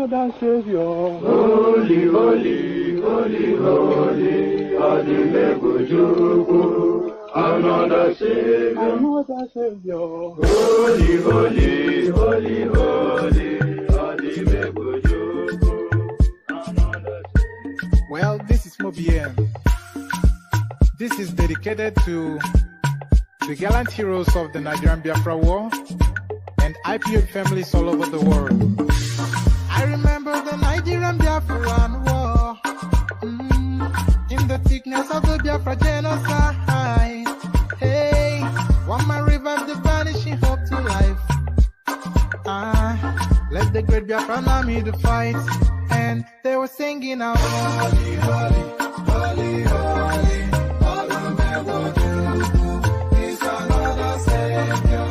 another Savior. Holy, holy, holy, holy, Attributable, another Savior. Another Savior. Holy, holy, holy, holy, Attributable, another Savior. Well, this is Mobien. This is dedicated to the gallant heroes of the Nigerian Biafra War and IPO families all over the world. I remember the Nigerian Biafran War, in the thickness of the Biafra genocide. Hey, one man revived the vanishing hope to life. Let the great Biafran army to fight, and they were singing out, holy, holy, holy, holy, all the men will do is another Savior.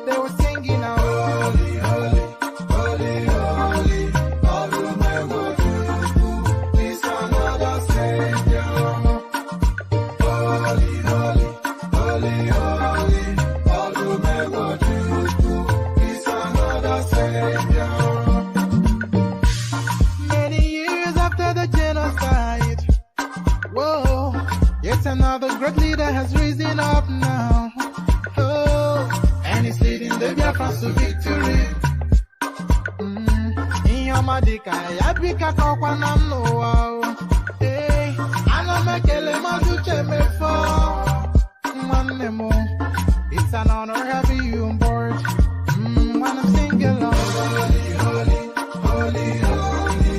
They were singing out, holy, holy, holy, holy, all the men will do is another Savior. Holy, holy, holy, holy, all the men will do is another Savior. Many years after the genocide, whoa, yet another great leader has risen up now. Oh, and he's leading the Biafrans to victory. In your madika, yabika kokwana mno. Hey, anamekele mazuche mefo. Manemo, it's an honor having you on board. When I'm singing along, holy, holy, holy, holy,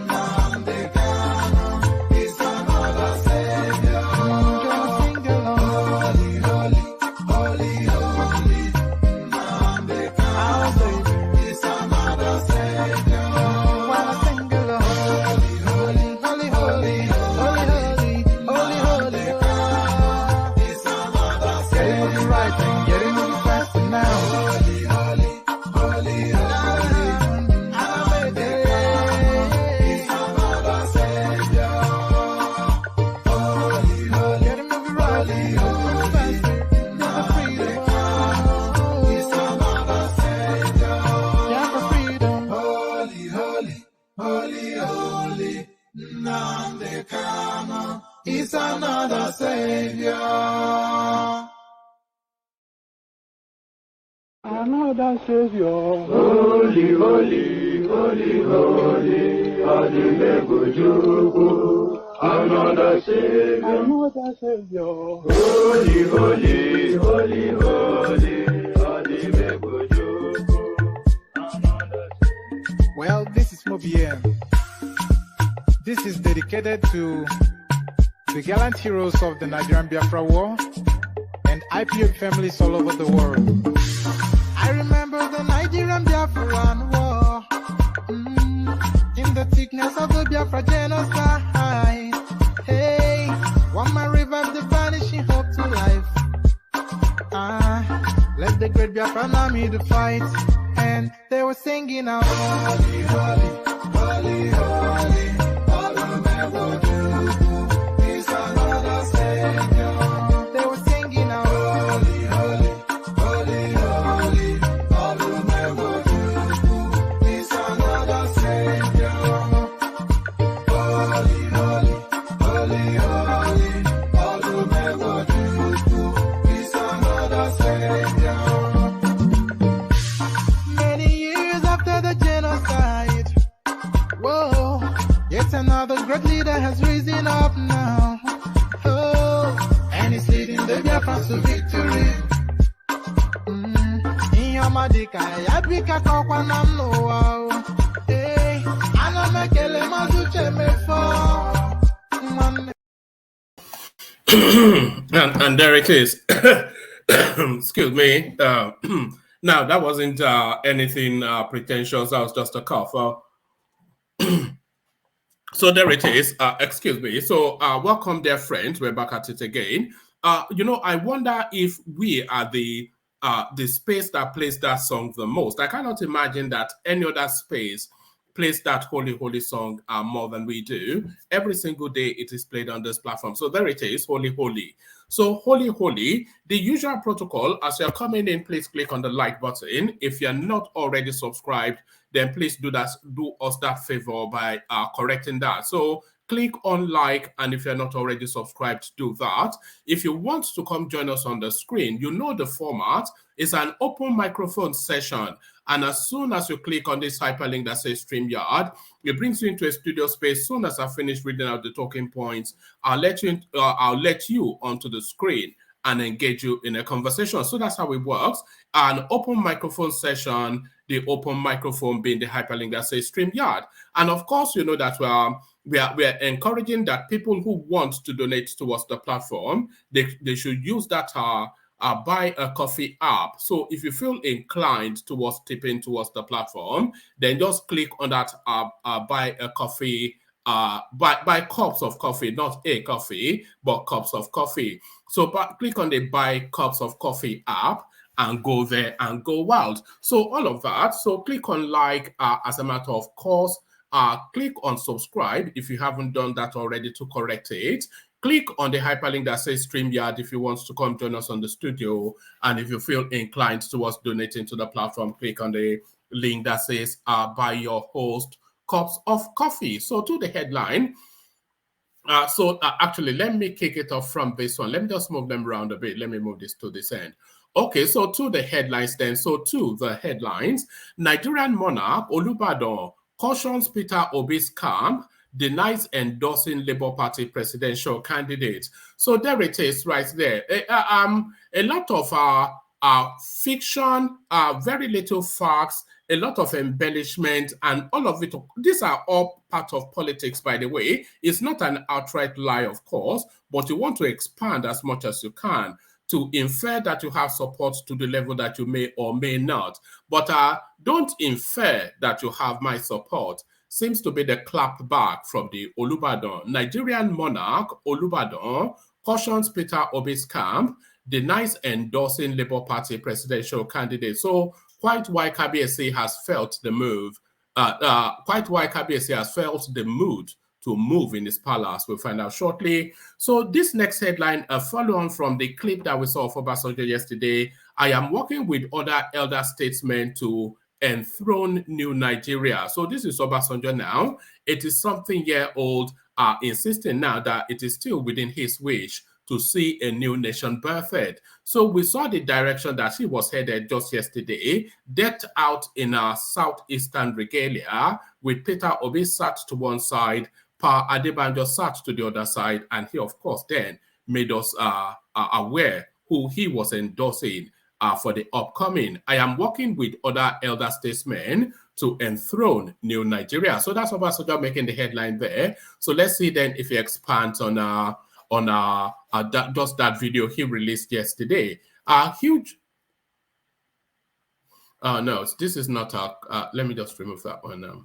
Namdekano is another Savior. Gonna sing along, holy, holy, holy, holy, Namdekano is another Savior. Wanna sing along, holy, holy, holy, holy, holy, holy, holy, holy, is another Savior. Getting right and getting moving faster now. Holy, holy, holy, holy, is another Savior. Holy, holy, getting moving right and moving faster. Yeah, for freedom. Is another Savior. Yeah, for freedom. Holy, holy, holy, holy, Namdekano is another Savior. Another Savior. Holy, holy, holy, holy, Attributable, another Savior. Another Savior. Holy, holy, holy, holy, Attributable, another Savior. Well, this is Mobien. This is dedicated to the gallant heroes of the Nigerian Biafra War and IPO families all over the world. I remember the Nigerian Biafran War, in the thickness of the Biafra genocide. Hey, one man revived the vanishing hope to life. Let the great Biafran army to fight, and they were singing out, holy, holy, holy, holy, all the men will do is another Savior. They were singing out, holy, holy, holy, holy, all the men will do is another Savior. Holy, holy, holy, holy, all the men will do is another Savior. Many years after the genocide, whoa, yet another great leader has risen up now. Oh, and he's leading the Biafrans to victory. In your madika, yabika kokwana mno. Hey, anamekele mazuche mefo. And there it is. Excuse me. Now, that wasn't anything pretentious. That was just a cough. So there it is. Excuse me. So welcome, dear friends. We're back at it again. I wonder if we are the space that plays that song the most. I cannot imagine that any other space plays that holy, holy song more than we do. Every single day it is played on this platform. So there it is, holy, holy. So holy, holy, the usual protocol, as you're coming in, please click on the like button. If you're not already subscribed, then please do us that favor by correcting that. So click on like, and if you're not already subscribed, do that. If you want to come join us on the screen, you know the format. It's an open microphone session. And as soon as you click on this hyperlink that says StreamYard, it brings you into a studio space. As soon as I finish reading out the talking points, I'll let you onto the screen and engage you in a conversation. So that's how it works. An open microphone session, the open microphone being the hyperlink that says StreamYard. And of course, you know that we are encouraging that people who want to donate towards the platform, they should use that buy a coffee app. So if you feel inclined towards tipping towards the platform, then just click on that buy a coffee, buy cups of coffee, not a coffee, but cups of coffee. So click on the buy cups of coffee app and go there and go wild. So all of that. So click on like as a matter of course. Click on subscribe if you haven't done that already to correct it. Click on the hyperlink that says StreamYard if you want to come join us on the studio. And if you feel inclined towards donating to the platform, click on the link that says buy your host cups of coffee. So to the headline. Actually, let me kick it off from this one. Let me just move them around a bit. Let me move this to this end. Okay, so to the headlines then. So to the headlines, Nigerian monarch Olubadan cautions Peter Obi's camp, denies endorsing Labour Party presidential candidate. So there it is right there. A lot of fiction, very little facts, a lot of embellishment, and all of it. These are all part of politics, by the way. It's not an outright lie, of course, but you want to expand as much as you can to infer that you have support to the level that you may or may not. But don't infer that you have my support. Seems to be the clap back from the Olubadan. Nigerian monarch Olubadan cautions Peter Obi's camp, denies endorsing Labour Party presidential candidate. So quite why Kabiyesi has felt the move, quite why Kabiyesi has felt the mood to move in his palace. We'll find out shortly. So this next headline, a follow-on from the clip that we saw of Obasanjo yesterday. I am working with other elder statesmen to enthrone new Nigeria. So this is Obasanjo now. It is something-year-old insisting now that it is still within his wish to see a new nation birthed. So we saw the direction that he was headed just yesterday, decked out in a southeastern regalia, with Peter Obi sat to one side, Pa Adebanjo sat to the other side, and he, of course, then made us aware who he was endorsing for the upcoming. I am working with other elder statesmen to enthrone new Nigeria. So that's Obasanjo making the headline there. So let's see then if he expands on just that video he released yesterday. Huge. No, this is not let me just remove that one now.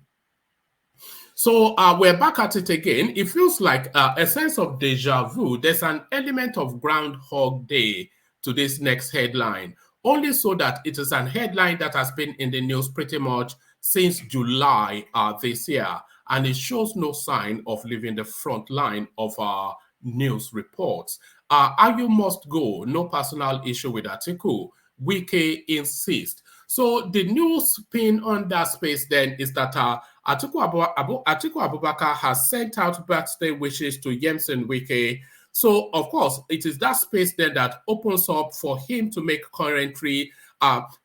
So we're back at it again. It feels like a sense of deja vu. There's an element of Groundhog Day to this next headline, only so that it is an headline that has been in the news pretty much since July this year, and it shows no sign of leaving the front line of our news reports. Ayu must go, no personal issue with Atiku. Wike insists. So the new spin on that space then is that Atiku Abubakar has sent out birthday wishes to Yemsen Wike. So, of course, it is that space then that opens up for him to make commentary.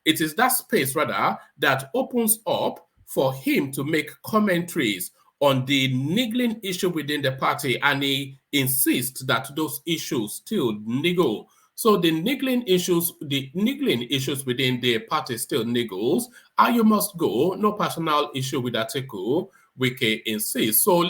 It is that space, rather, that opens up for him to make commentaries on the niggling issue within the party, and he insists that those issues still niggle. So the niggling issues within the party still niggles. You must go, no personal issue with Atiku, Wike insists. So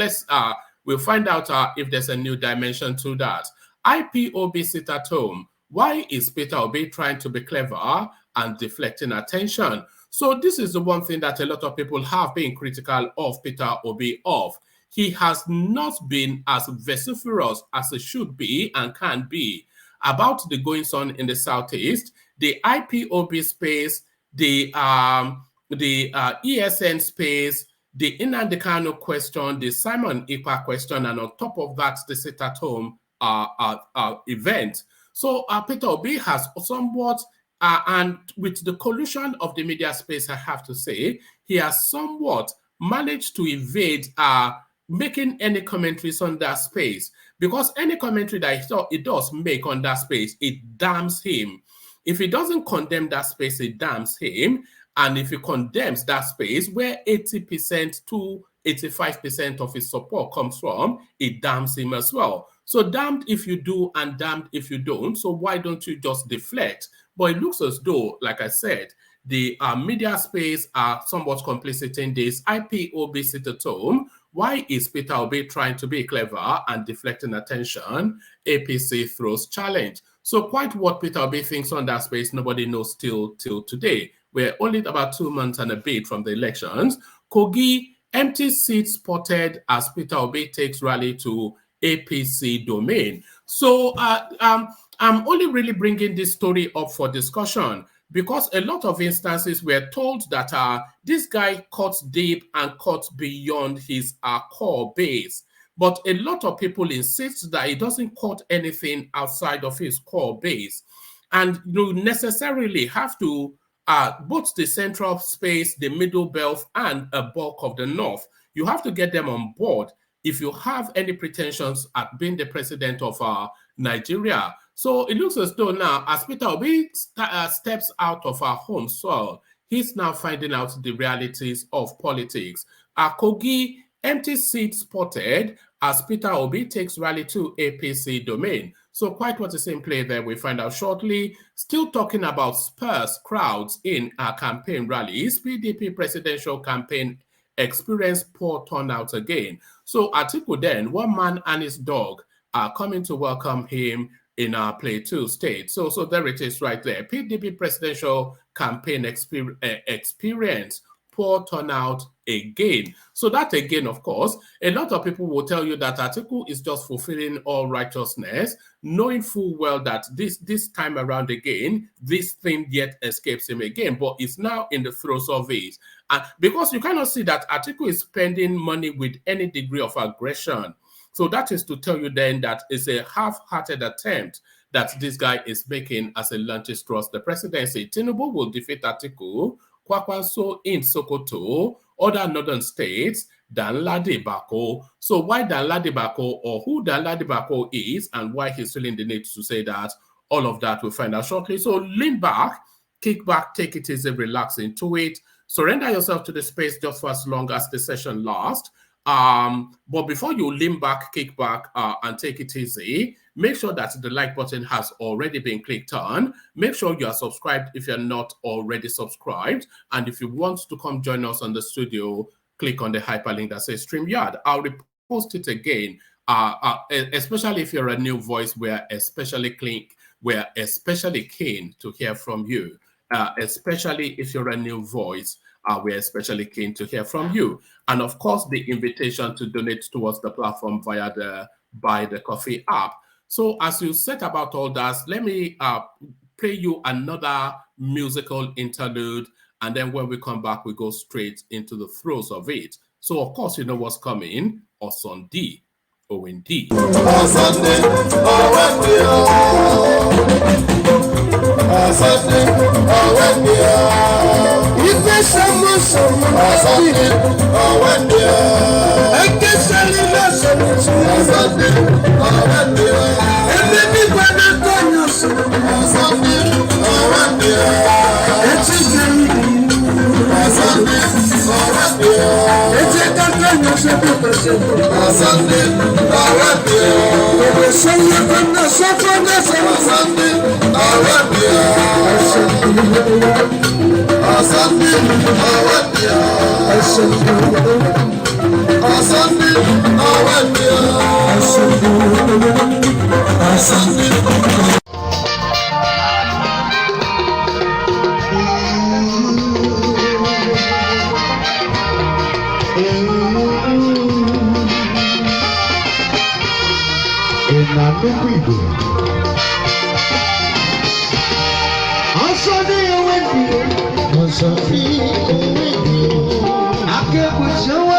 we'll find out if there's a new dimension to that. IPOB sit at home. Why is Peter Obi trying to be clever and deflecting attention? So this is the one thing that a lot of people have been critical of Peter Obi of. He has not been as vociferous as he should be and can be about the goings on in the Southeast, the IPOB space, the ESN space, the Nnamdi Kanu question, the Simon Ekpa question, and on top of that, the sit-at-home event. So Peter Obi has somewhat, and with the collusion of the media space, I have to say, he has somewhat managed to evade making any commentaries on that space, because any commentary that he does make on that space, it damns him. If he doesn't condemn that space, it damns him. And if he condemns that space where 80% to 85% of his support comes from, it damns him as well. So damned if you do and damned if you don't. So why don't you just deflect? But it looks as though, like I said, the media space are somewhat complicit in this. IPOB sit at home. Why is Peter Obi trying to be clever and deflecting attention? APC throws challenge. So quite what Peter Obi thinks on that space, nobody knows till today. We're only about 2 months and a bit from the elections. Kogi, empty seat spotted as Peter Obi takes rally to APC domain. So I'm only really bringing this story up for discussion because a lot of instances we're told that this guy cuts deep and cuts beyond his core base. But a lot of people insist that he doesn't cut anything outside of his core base. And you necessarily have to both the central space, the middle belt, and a bulk of the north. You have to get them on board if you have any pretensions at being the president of Nigeria. So it looks as though now, as Peter Obi steps out of our home soil, he's now finding out the realities of politics. Kogi, empty seat spotted as Peter Obi takes rally to APC domain. So quite what is in play there, we find out shortly. Still talking about sparse crowds in our campaign rallies. PDP presidential campaign experienced poor turnout again. So Atiku then, one man and his dog are coming to welcome him in our Plateau state. So there it is right there. PDP presidential campaign experience poor turnout again. So that again, of course, a lot of people will tell you that Atiku is just fulfilling all righteousness, knowing full well that this time around again, this thing yet escapes him again, but it's now in the throes of it. And because you cannot see that Atiku is spending money with any degree of aggression. So that is to tell you then that it's a half-hearted attempt that this guy is making as he launches towards the presidency. Tinubu will defeat Atiku, Kwakwanso in Sokoto, other northern states, Danladi Bako. So why Danladi Bako, or who Danladi Bako is and why he's feeling the need to say that, all of that we'll find out shortly. So lean back, kick back, take it easy, relax into it. Surrender yourself to the space just for as long as the session lasts. But before you lean back, kick back, and take it easy, make sure that the like button has already been clicked on. Make sure you are subscribed if you're not already subscribed. And if you want to come join us on the studio, click on the hyperlink that says StreamYard. I'll repost it again, especially if you're a new voice. We're especially keen to hear from you, especially if you're a new voice. We're especially keen to hear from you. And of course, the invitation to donate towards the platform via the Buy the Coffee app. So as you set about all that, let me play you another musical interlude. And then when we come back, we go straight into the throes of it. So of course, you know what's coming. Osundi, O-N-D. I can't put your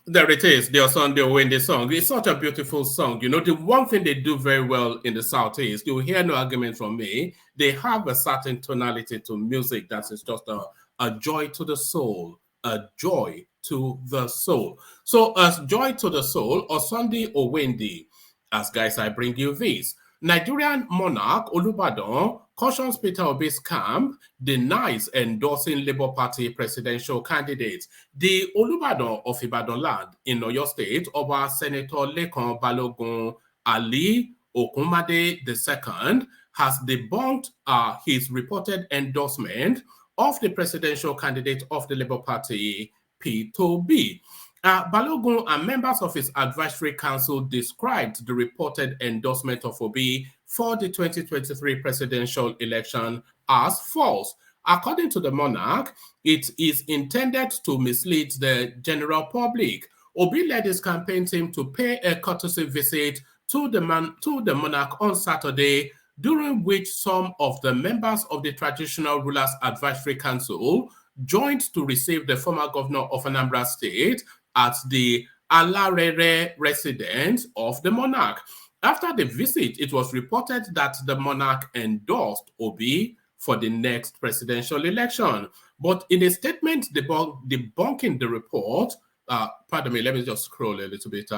There it is, their Sunday Wendy song. It's such a beautiful song. You know, the one thing they do very well in the Southeast, you'll hear no argument from me, they have a certain tonality to music that is just a joy to the soul, a joy to the soul. So as joy to the soul, or Sunday or Wendy, as guys, I bring you this. Nigerian monarch Olubadan cautions Peter Obi's camp, denies endorsing Labour Party presidential candidates. The Olubadan of Ibadan land in Oyo State, Oba Senator Lekan Balogun Ali Okunmade II, has debunked his reported endorsement of the presidential candidate of the Labour Party, Peter Obi. Balogun and members of his advisory council described the reported endorsement of Obi for the 2023 presidential election as false. According to the monarch, it is intended to mislead the general public. Obi led his campaign team to pay a courtesy visit to the monarch on Saturday, during which some of the members of the Traditional Rulers Advisory Council joined to receive the former governor of Anambra State at the Alarere residence of the monarch. After the visit, it was reported that the monarch endorsed Obi for the next presidential election. But in a statement debunking the report, pardon me, let me just scroll a little bit.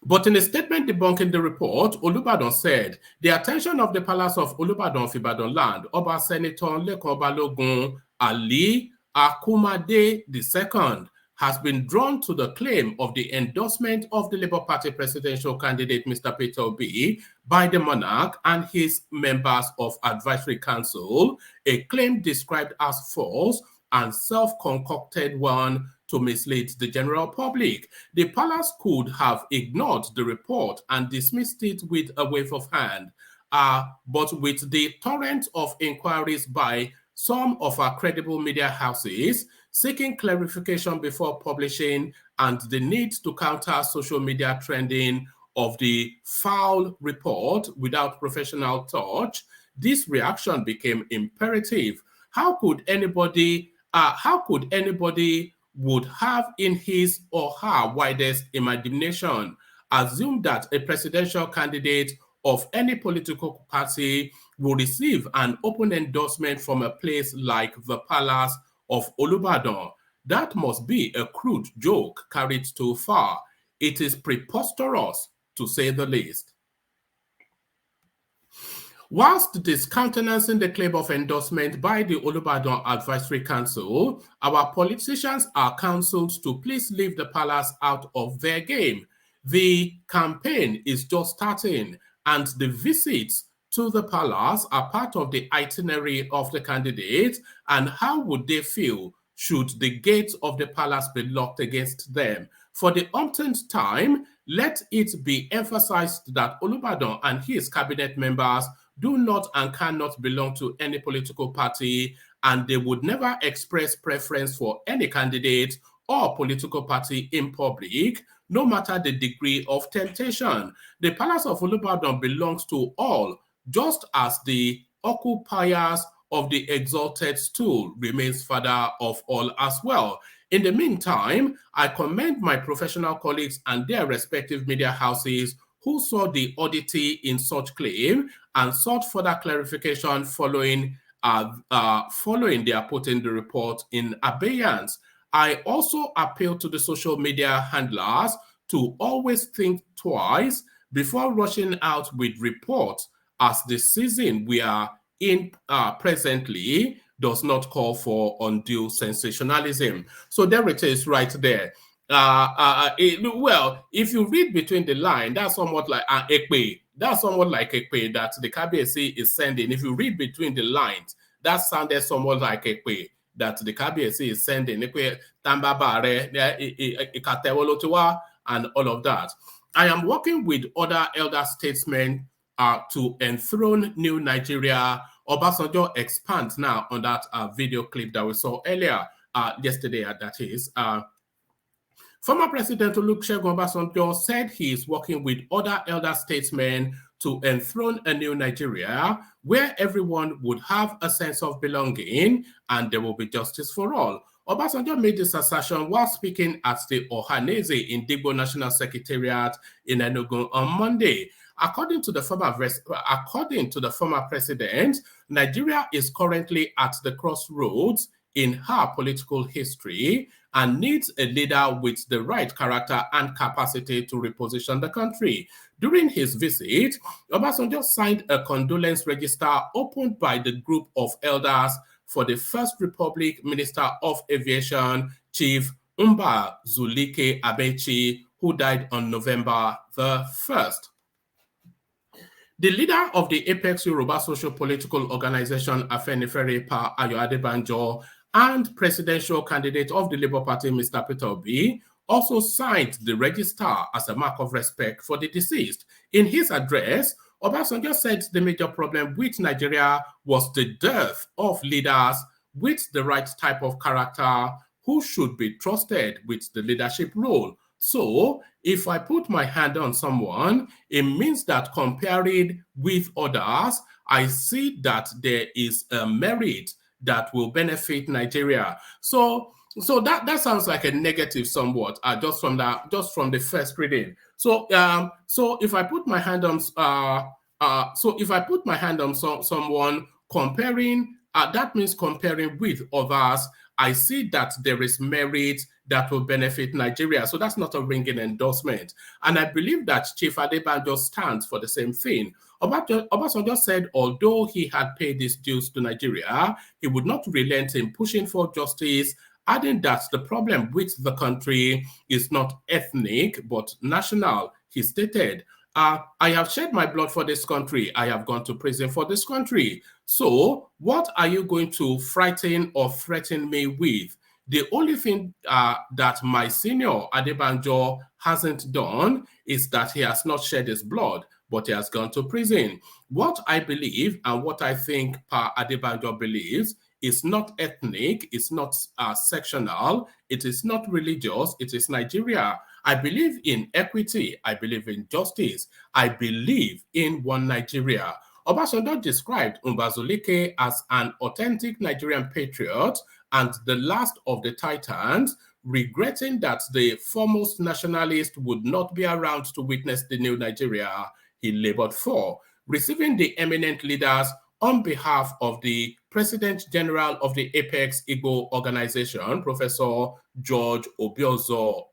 But in a statement debunking the report, Olubadan said, the attention of the Palace of Olubadan of Ibadan land, Oba Senator Lekan Balogun Ali Akumade II, has been drawn to the claim of the endorsement of the Labour Party presidential candidate, Mr. Peter Obi, by the monarch and his members of advisory council, a claim described as false and self-concocted one to mislead the general public. The palace could have ignored the report and dismissed it with a wave of hand, but with the torrent of inquiries by some of our credible media houses seeking clarification before publishing, and the need to counter social media trending of the foul report without professional touch, this reaction became imperative. How could anybody would have in his or her widest imagination assume that a presidential candidate of any political party will receive an open endorsement from a place like the Palace of Olubadan? That must be a crude joke carried too far. It is preposterous, to say the least. Whilst discountenancing the claim of endorsement by the Olubadan Advisory Council, our politicians are counseled to please leave the palace out of their game. The campaign is just starting, and the visits to the palace are part of the itinerary of the candidates, and how would they feel should the gates of the palace be locked against them? For the umpteenth time, let it be emphasized that Olubadan and his cabinet members do not and cannot belong to any political party, and they would never express preference for any candidate or political party in public, no matter the degree of temptation. The Palace of Olubadan belongs to all, just as the occupiers of the exalted stool remains father of all as well. In the meantime, I commend my professional colleagues and their respective media houses who saw the oddity in such claim and sought further clarification following their putting the report in abeyance. I also appeal to the social media handlers to always think twice before rushing out with reports, as the season we are in presently does not call for undue sensationalism. So there it is right there. Well, if you read between the line, that's somewhat like ekpe. That's somewhat like ekpe that the KBSC is sending. If you read between the lines, that sounded somewhat like ekpe that the KBSC is sending. And all of that. I am working with other elder statesmen to enthrone new Nigeria. Obasanjo expands now on that video clip that we saw earlier yesterday, that is. Former President Olusegun Obasanjo said he is working with other elder statesmen to enthrone a new Nigeria where everyone would have a sense of belonging and there will be justice for all. Obasanjo made this assertion while speaking at the Ohaneze Indigbo National Secretariat in Enugu on Monday. According to the former president, Nigeria is currently at the crossroads in her political history and needs a leader with the right character and capacity to reposition the country. During his visit, Obasanjo signed a condolence register opened by the group of elders for the First Republic Minister of Aviation, Chief Umba Zulike Abechi, who died on November the 1st. The leader of the Apex Yoruba Social Political Organization, Afenifere Pa Ayo Adebanjo, and presidential candidate of the Labour Party, Mr. Peter Obi, also signed the register as a mark of respect for the deceased. In his address, Obasanjo said the major problem with Nigeria was the dearth of leaders with the right type of character who should be trusted with the leadership role. So, if I put my hand on someone, it means that comparing with others, I see that there is a merit that will benefit Nigeria. So that sounds like a negative somewhat, just from the first reading. So if I put my hand on someone, comparing, that means comparing with others, I see that there is merit that will benefit Nigeria. So that's not a ringing endorsement. And I believe that Chief Adebanjo stands for the same thing. Obasanjo said although he had paid his dues to Nigeria, he would not relent in pushing for justice, adding that the problem with the country is not ethnic, but national. He stated, I have shed my blood for this country. I have gone to prison for this country. So what are you going to frighten or threaten me with? The only thing that my senior Adebanjo hasn't done is that he has not shed his blood, but he has gone to prison. What I believe and what I think Pa Adebanjo believes is not ethnic, it's not sectional, it is not religious, it is Nigeria. I believe in equity, I believe in justice, I believe in one Nigeria. Obasanjo described Mbazulike as an authentic Nigerian patriot and the last of the Titans, regretting that the foremost nationalist would not be around to witness the new Nigeria he labored for. Receiving the eminent leaders on behalf of the President General of the Apex Igbo Organization, Professor George Obiozo,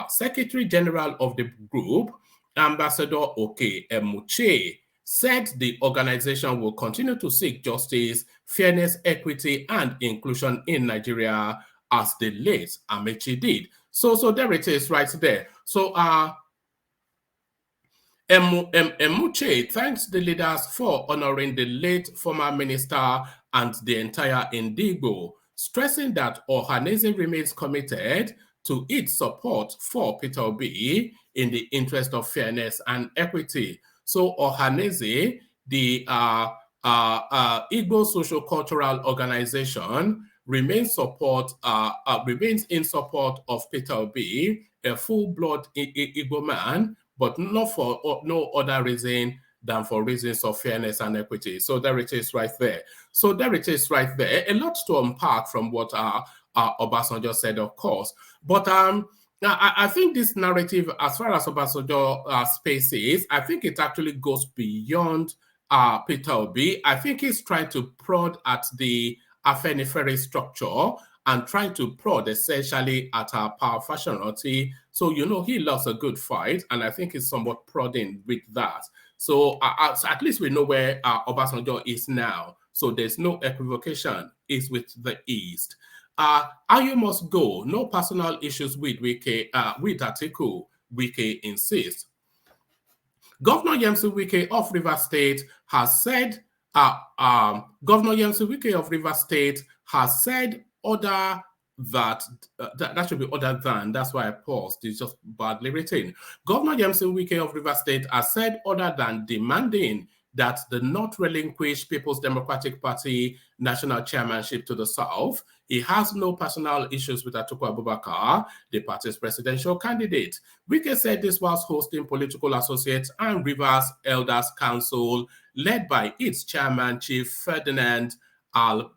Secretary General of the group, Ambassador Oke Emuche, said the organization will continue to seek justice, fairness, equity, and inclusion in Nigeria as the late Amechi did. So there it is right there. So Emuche thanks the leaders for honoring the late former minister and the entire Indigo, stressing that Ohaneze remains committed to its support for Peter Obi in the interest of fairness and equity. So Ohaneze, the Igbo Social Cultural Organization, remains in support of Peter Obi, a full-blood Igbo man, but not for no other reason than for reasons of fairness and equity. So there it is right there. So there it is right there. A lot to unpack from what Obasanjo said, of course. But I think this narrative, as far as Obasanjo space is, I think it actually goes beyond Peter Obi. I think he's trying to prod at the Afenifere structure and trying to prod essentially at our power fashionality. So, you know, he loves a good fight, and I think he's somewhat prodding with that. So at least we know where Obasanjo is now. So there's no equivocation. It's with the East. You must go. No personal issues with Wike, with Atiku, Wike insists. Governor Yemsi Wike of Rivers State has said, Governor Yemsi Wike of Rivers State has said that should be other than, that's why I paused, it's just badly written. Governor Yemsi Wike of Rivers State has said other than demanding that the not relinquish People's Democratic Party national chairmanship to the South. He has no personal issues with Atiku Abubakar, the party's presidential candidate. Wike said this was hosting political associates and Rivers Elders Council, led by its chairman, Chief Ferdinand Braba,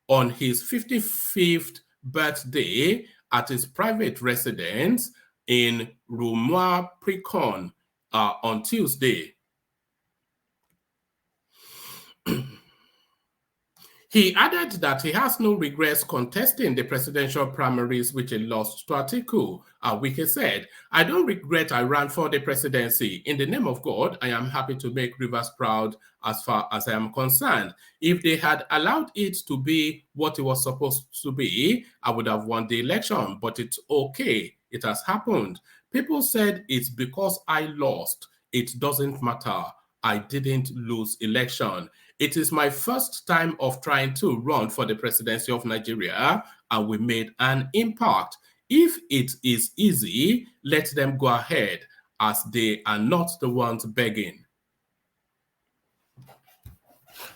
on his 55th birthday at his private residence in Rumwa Precon on Tuesday. He added that he has no regrets contesting the presidential primaries which he lost to Atiku. Wike said, "I don't regret I ran for the presidency. In the name of God, I am happy to make Rivers proud as far as I am concerned. If they had allowed it to be what it was supposed to be, I would have won the election, but it's okay. It has happened. People said it's because I lost. It doesn't matter. I didn't lose election. It is my first time of trying to run for the presidency of Nigeria, and we made an impact. If it is easy, let them go ahead, as they are not the ones begging.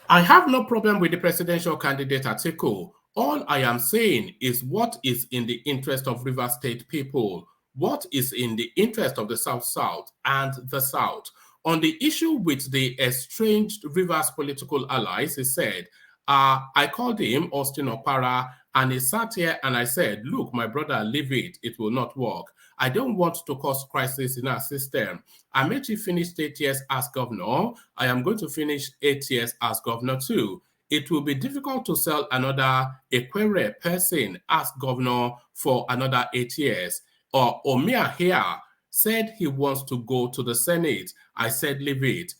I have no problem with the presidential candidate Atiku. All I am saying is what is in the interest of Rivers State people, what is in the interest of the South-South and the South. On the issue with the estranged Rivers political allies, he said, I called him Austin Opara, and he sat here and I said, look, my brother, leave it. It will not work. I don't want to cause crisis in our system. Amechi finished 8 years as governor. I am going to finish 8 years as governor too. It will be difficult to sell another Equere person as governor for another 8 years. Or Omia here said he wants to go to the Senate. I said, leave it.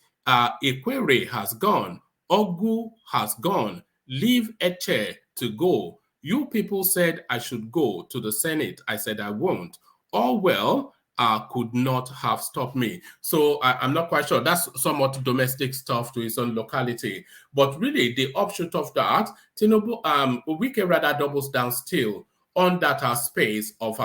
Equere has gone. Ogu has gone. Leave Eche to go. You people said I should go to the Senate. I said I won't. All well could not have stopped me. So I'm not quite sure. That's somewhat domestic stuff to his own locality. But really, the offshoot of that, Tinubu, Wike rather doubles down still on that space of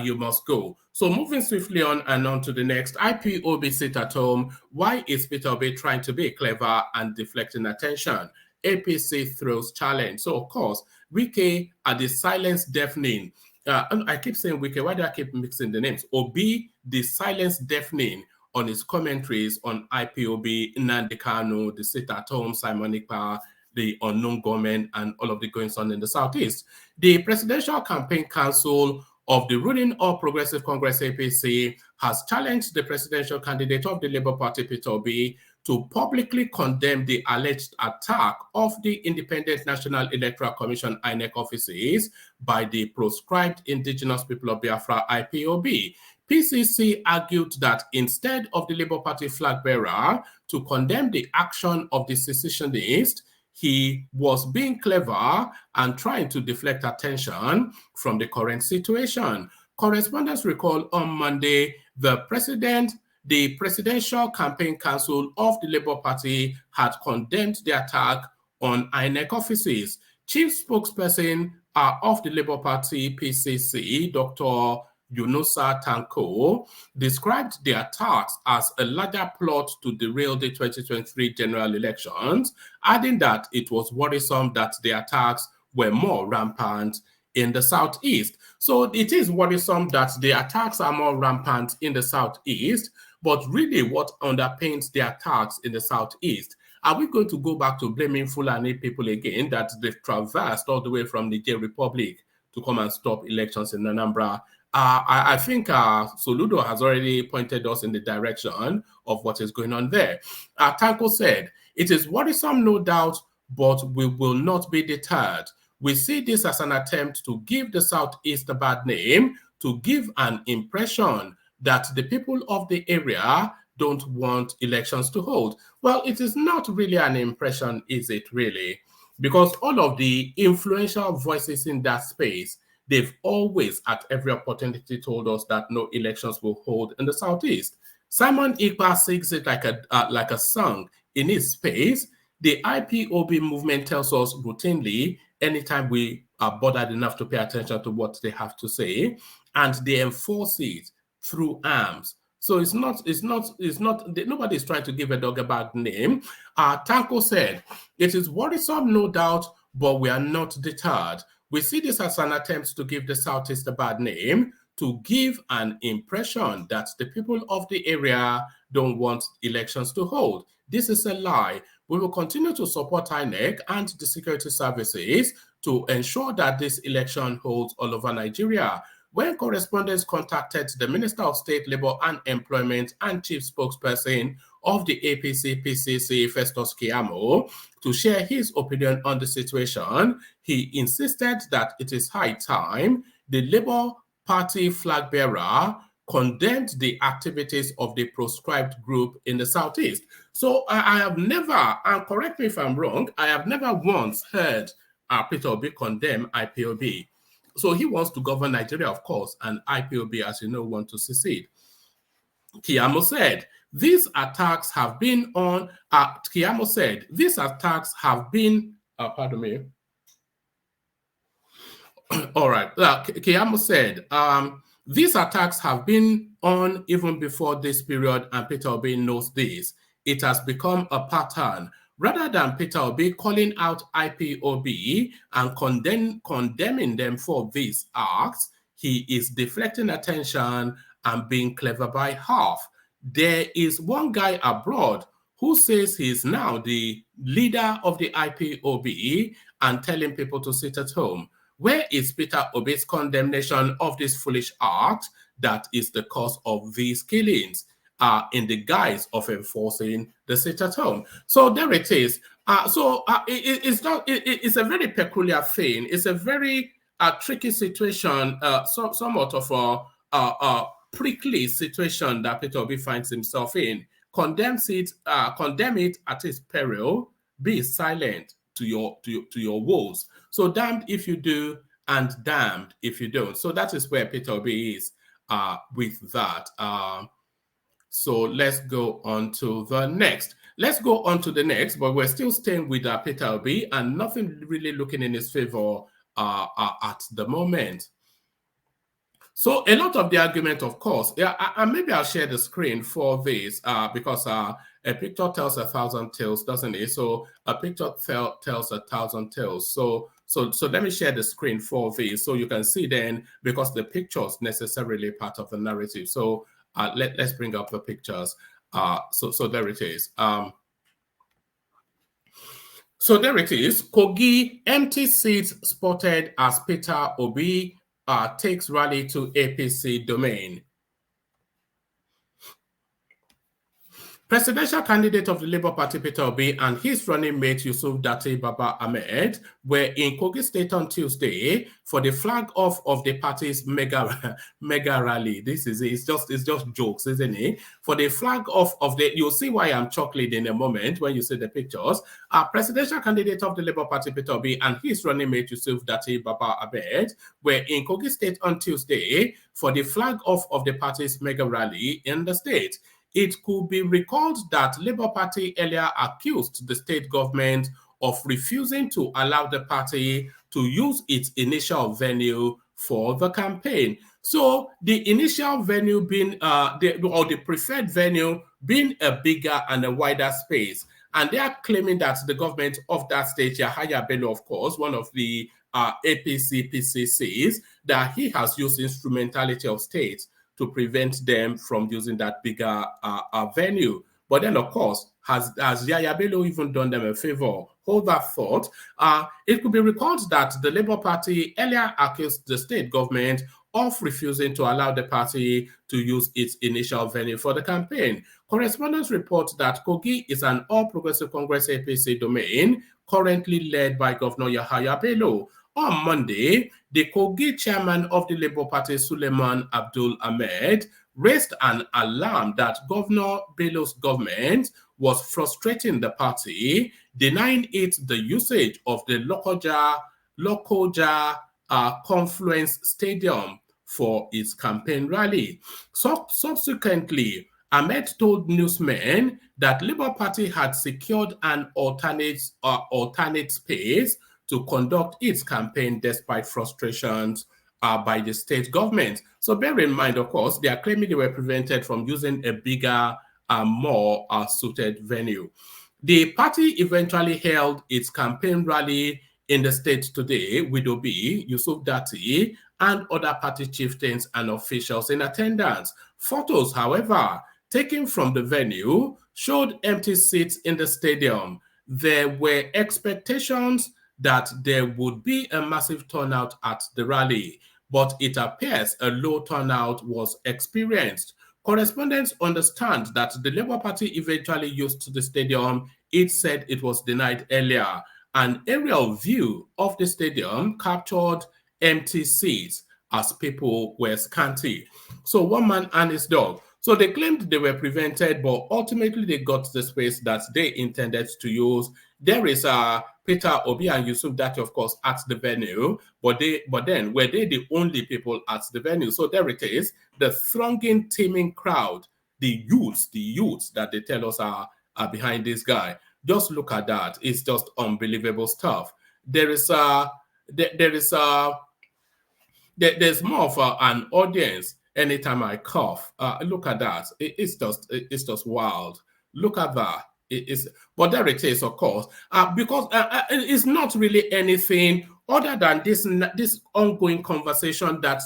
you must go. So moving swiftly on and on to the next, IPOB sit at home. Why is Peter Obi trying to be clever and deflecting attention? APC throws challenge. So of course, Wike are the silence deafening. I keep saying Wike, why do I keep mixing the names? Obi, the silence deafening on his commentaries on IPOB, Nnamdi Kanu, the sit at home, Simon Ekpa, the unknown government, and all of the goings on in the Southeast. The Presidential Campaign Council of the ruling All Progressive Congress APC has challenged the presidential candidate of the Labour Party, Peter Obi, to publicly condemn the alleged attack of the Independent National Electoral Commission INEC offices by the proscribed Indigenous People of Biafra IPOB. PCC argued that instead of the Labour Party flag bearer to condemn the action of the secessionist, he was being clever and trying to deflect attention from the current situation. Correspondents recall on Monday, the Presidential Campaign Council of the Labour Party had condemned the attack on INEC offices. Chief spokesperson of the Labour Party PCC, Dr. Yunusa Tanko, described the attacks as a larger plot to derail the 2023 general elections, adding that it was worrisome that the attacks were more rampant in the southeast. So it is worrisome that the attacks are more rampant in the southeast, but really what underpins the attacks in the southeast? Are we going to go back to blaming Fulani people again that they've traversed all the way from the Niger Republic to come and stop elections in Anambra? I think Soludo has already pointed us in the direction of what is going on there. Tanko said, it is worrisome, no doubt, but we will not be deterred. We see this as an attempt to give the Southeast a bad name, to give an impression that the people of the area don't want elections to hold. Well, it is not really an impression, is it really? Because all of the influential voices in that space, they've always, at every opportunity, told us that no elections will hold in the Southeast. Simon Ekpa sings it like a song in his space. The IPOB movement tells us routinely, anytime we are bothered enough to pay attention to what they have to say, and they enforce it through arms. So nobody is trying to give a dog a bad name. Tanko said, it is worrisome, no doubt, but we are not deterred. We see this as an attempt to give the Southeast a bad name, to give an impression that the people of the area don't want elections to hold. This is a lie. We will continue to support INEC and the security services to ensure that this election holds all over Nigeria. When correspondents contacted the Minister of State, Labour and Employment and Chief Spokesperson of the APC-PCC, Festus Keyamo, to share his opinion on the situation, he insisted that it is high time the Labour Party flag bearer condemned the activities of the proscribed group in the Southeast. So I have never, and correct me if I'm wrong, I have never once heard Peter Obi condemn IPOB. So he wants to govern Nigeria, of course, and IPOB, as you know, want to secede. Keyamo said, these attacks have been on, Keyamo said, these attacks have been, pardon me. All right, Keyamo said, these attacks have been on even before this period, and Peter Obi knows this. It has become a pattern. Rather than Peter Obi calling out IPOB and condemning them for these acts, he is deflecting attention and being clever by half. There is one guy abroad who says he is now the leader of the IPOB and telling people to sit at home. Where is Peter Obi's condemnation of this foolish act that is the cause of these killings? In the guise of enforcing the sit at home. So there it is. It's a very peculiar thing. It's a very tricky situation, somewhat of a prickly situation that Peter Obi finds himself in. Condemn it at his peril. Be silent to your woes. So damned if you do, and damned if you don't. So that is where Peter Obi is with that. So let's go on to the next. But we're still staying with Peter Obi and nothing really looking in his favor at the moment. So a lot of the argument, of course, maybe I'll share the screen for this because a picture tells 1,000 tales, doesn't it? So a picture tells 1,000 tales. So let me share the screen for this so you can see then, because the picture is necessarily part of the narrative. So let's bring up the pictures. So there it is. So there it is. Kogi, empty seats spotted as Peter Obi takes rally to APC domain. Presidential candidate of the Labour Party, Peter Obi, and his running mate, Yusuf Dati Baba Ahmed, were in Kogi State on Tuesday for the flag off of the party's mega rally. This is it's just jokes, isn't it? For the flag off of the, you'll see why I'm chuckling in a moment when you see the pictures. Presidential candidate of the Labour Party, Peter Obi, and his running mate, Yusuf Dati Baba Ahmed, were in Kogi State on Tuesday for the flag off of the party's mega rally in the state. It could be recalled that Labour Party earlier accused the state government of refusing to allow the party to use its initial venue for the campaign. So the initial venue being, the preferred venue being a bigger and a wider space. And they are claiming that the government of that state, Yahaya Bello, of course, one of the APC PCCs, that he has used instrumentality of states to prevent them from using that bigger venue. But then, of course, has Yahaya Bello even done them a favor? Hold that thought. It could be recalled that the Labour Party earlier accused the state government of refusing to allow the party to use its initial venue for the campaign. Correspondents report that Kogi is an All Progressive Congress APC domain currently led by Governor Yahaya Bello. On Monday, the Kogi chairman of the Labour Party, Suleiman Abdul Ahmed, raised an alarm that Governor Bello's government was frustrating the party, denying it the usage of the Lokoja Confluence Stadium for its campaign rally. Subsequently, Ahmed told newsmen that Labour Party had secured an alternate space to conduct its campaign despite frustrations by the state government. So bear in mind, of course, they are claiming they were prevented from using a bigger, more suited venue. The party eventually held its campaign rally in the state today with Obi, Yusuf Dati, and other party chieftains and officials in attendance. Photos, however, taken from the venue showed empty seats in the stadium. There were expectations that there would be a massive turnout at the rally, but it appears a low turnout was experienced. Correspondents understand that the Labour Party eventually used the stadium. It said it was denied earlier. An aerial view of the stadium captured empty seats as people were scanty. So one man and his dog. So they claimed they were prevented, but ultimately they got the space that they intended to use. There is Peter Obi and Yusuf Dati, of course, at the venue, but then were they the only people at the venue? So there it is, the thronging, teeming crowd, the youths that they tell us are behind this guy. Just look at that. It's just unbelievable stuff. There's more of an audience anytime I cough. Look at that. It's just wild. Look at that. But there it is, of course, because it's not really anything other than this ongoing conversation that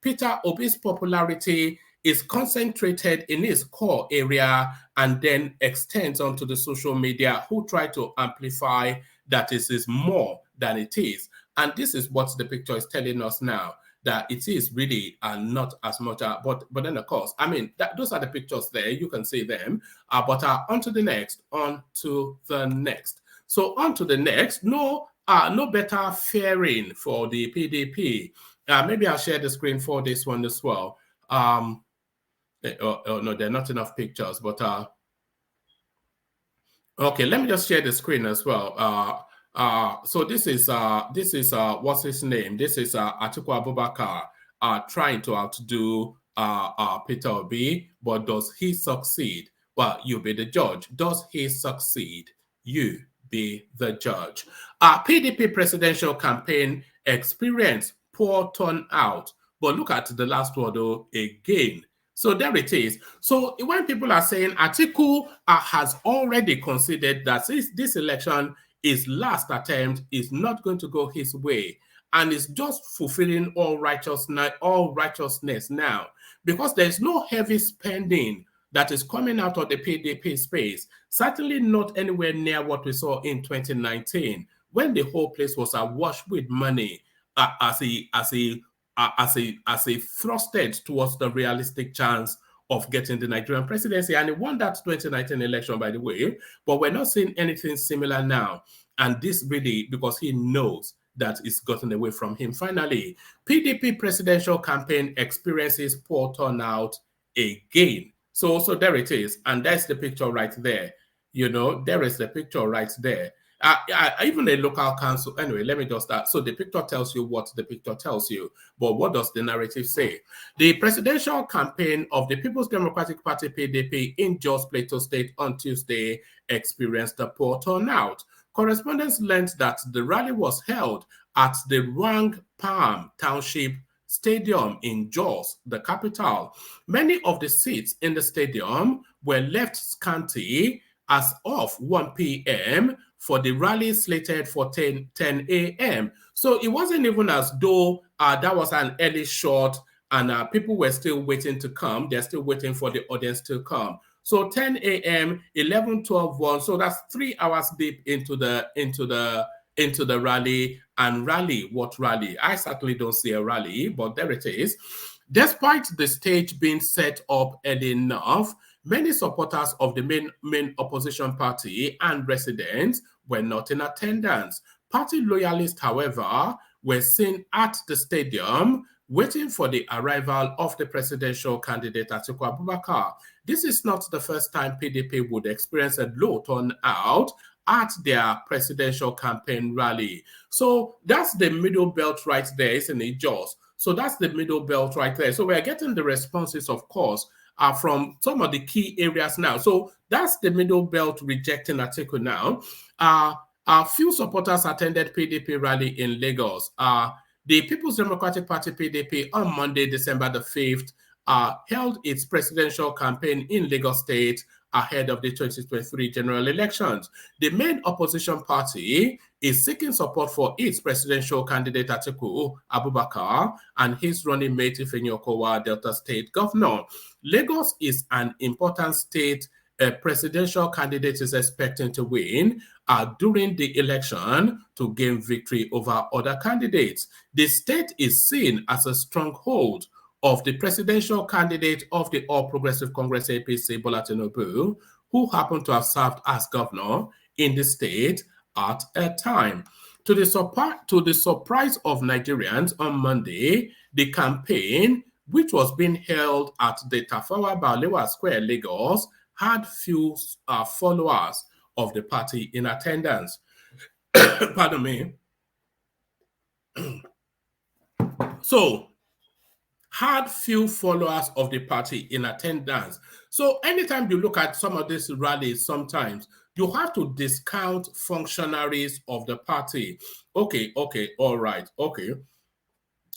Peter Obi's popularity is concentrated in his core area and then extends onto the social media, who try to amplify that it is more than it is. And this is what the picture is telling us now, that it is really not as much. But then, of course, I mean, those are the pictures there. You can see them. But on to the next. So on to the next. No better faring for the PDP. Maybe I'll share the screen for this one as well. No, there are not enough pictures. But okay, let me just share the screen as well. So this is what's his name? This is Atiku Abubakar trying to outdo Peter Obi, but does he succeed? Well, you be the judge. Does he succeed? You be the judge. PDP presidential campaign experience poor turnout, but look at the last word though again. So there it is. So when people are saying Atiku has already considered that this election, his last attempt, is not going to go his way, and is just fulfilling all righteousness now, because there's no heavy spending that is coming out of the PDP space. Certainly not anywhere near what we saw in 2019, when the whole place was awash with money, as he thrusted towards the realistic chance of getting the Nigerian presidency. And he won that 2019 election, by the way. But we're not seeing anything similar now. And this really, because he knows that it's gotten away from him. Finally, PDP presidential campaign experiences poor turnout again. So there it is. And that's the picture right there. You know, there is the picture right there. Even a local council, anyway, let me just start. So the picture tells you what the picture tells you, but what does the narrative say? The presidential campaign of the People's Democratic Party, PDP, in Jos Plateau State on Tuesday experienced a poor turnout. Correspondents learned that the rally was held at the Rang Palm Township Stadium in Jos, the capital. Many of the seats in the stadium were left scanty as of 1 p.m. for the rally slated for 10 a.m. So it wasn't even as though that was an early shot and people were still waiting to come. They're still waiting for the audience to come. So 10 a.m., 11, 12, 1. So that's 3 hours deep into the rally. And rally, what rally? I certainly don't see a rally, but there it is. Despite the stage being set up early enough, many supporters of the main opposition party and residents were not in attendance. Party loyalists, however, were seen at the stadium waiting for the arrival of the presidential candidate Atiku Abubakar. This is not the first time PDP would experience a low turnout at their presidential campaign rally. So that's the middle belt right there, isn't it, Jos? So that's the middle belt right there. So we're getting the responses, of course, from some of the key areas now. So that's the middle belt rejecting Atiku now. A few supporters attended PDP rally in Lagos. The People's Democratic Party, PDP, on Monday, December the 5th, held its presidential campaign in Lagos State ahead of the 2023 general elections. The main opposition party is seeking support for its presidential candidate Atiku Abubakar and his running mate Ifeanyi Okowa, Delta State Governor. Lagos is an important state a presidential candidate is expecting to win during the election to gain victory over other candidates. The state is seen as a stronghold of the presidential candidate of the All Progressive Congress APC, Bola Tinubu, who happened to have served as governor in the state at a time. To the surprise of Nigerians on Monday, the campaign, which was being held at the Tafawa Balewa Square, Lagos, had few followers of the party in attendance. Pardon me. So, had few followers of the party in attendance. So anytime you look at some of these rallies, sometimes you have to discount functionaries of the party. Okay, all right, okay.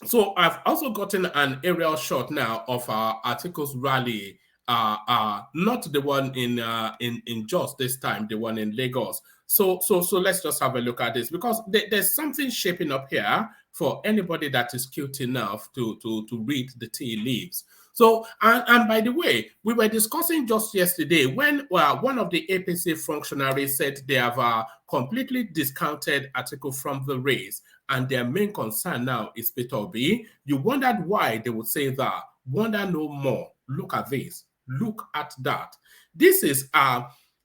So I've also gotten an aerial shot now of Atiku's rally, not the one in Jos this time, the one in Lagos. So let's just have a look at this, because there's something shaping up here for anybody that is cute enough to read the tea leaves. So, and by the way, we were discussing just yesterday when one of the APC functionaries said they have completely discounted Atiku from the race, and their main concern now is Peter Obi. You wondered why they would say that. Wonder no more. Look at this. Look at that. This is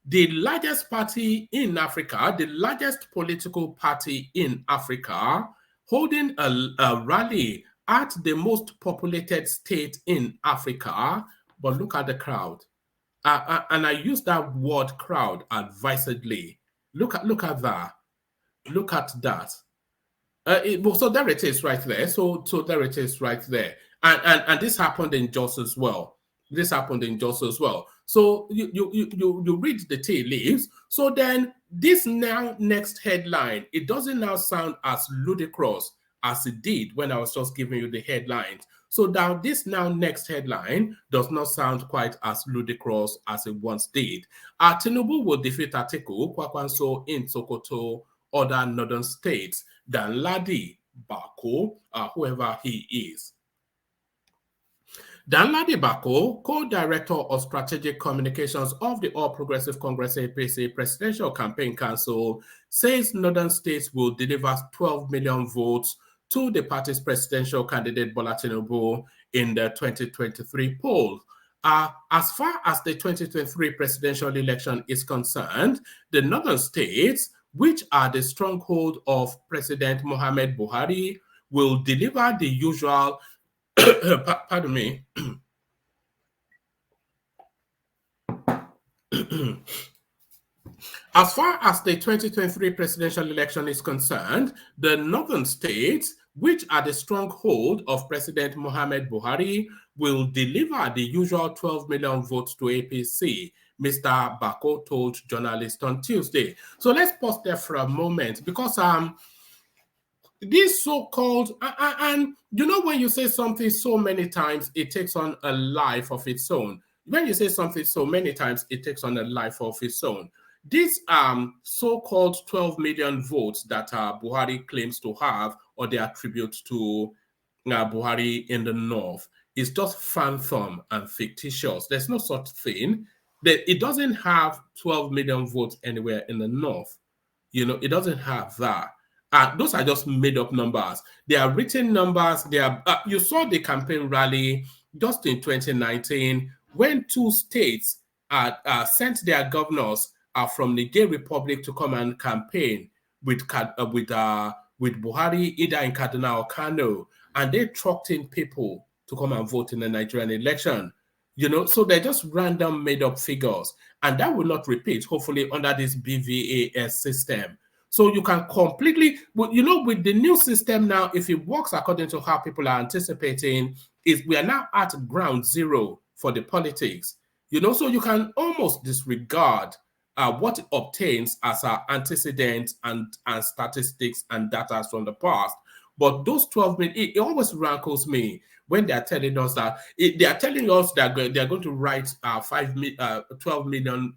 the largest party in Africa, the largest political party in Africa, holding a rally at the most populated state in Africa. But look at the crowd. And I use that word crowd advisedly. Look at that. Look at that. So there it is right there. So there it is right there. And this happened in Jos as well. This happened in Jos as well. So you read the tea leaves. So then this now next headline, it doesn't now sound as ludicrous as it did when I was just giving you the headlines. So now this now next headline does not sound quite as ludicrous as it once did. Tinubu will defeat Atiku Kwakwanso in Sokoto, other northern states, than Ladi Bako, whoever he is. Danladi Bako, co-director of strategic communications of the All Progressive Congress APC Presidential Campaign Council, says northern states will deliver 12 million votes to the party's presidential candidate Bola Tinubu in the 2023 poll. As far as the 2023 presidential election is concerned, the northern states, which are the stronghold of President Mohamed Buhari, will deliver the usual, pardon me, as far as the 2023 presidential election is concerned, the northern states, which are the stronghold of President Mohamed Buhari, will deliver the usual 12 million votes to APC, Mr. Bako told journalists on Tuesday. So let's pause there for a moment because this so-called, and you know when you say something so many times, it takes on a life of its own. When you say something so many times, it takes on a life of its own. These so-called 12 million votes that Buhari claims to have, or they attribute to Buhari in the north, is just phantom and fictitious. There's no such thing. It doesn't have 12 million votes anywhere in the north. You know, it doesn't have that. Those are just made-up numbers. They are written numbers. They are. You saw the campaign rally just in 2019 when two states sent their governors from Niger Republic to come and campaign with Buhari either in Kaduna or Kano, and they trucked in people to come and vote in the Nigerian election. You know, so they're just random made-up figures, and that will not repeat, hopefully, under this BVAS system. So you can completely, you know, with the new system now, if it works according to how people are anticipating, we are now at ground zero for the politics. You know, so you can almost disregard what it obtains as antecedents and statistics and data from the past. But those 12 million, it always rankles me when they are telling us that they are telling us that they are going to write 12 million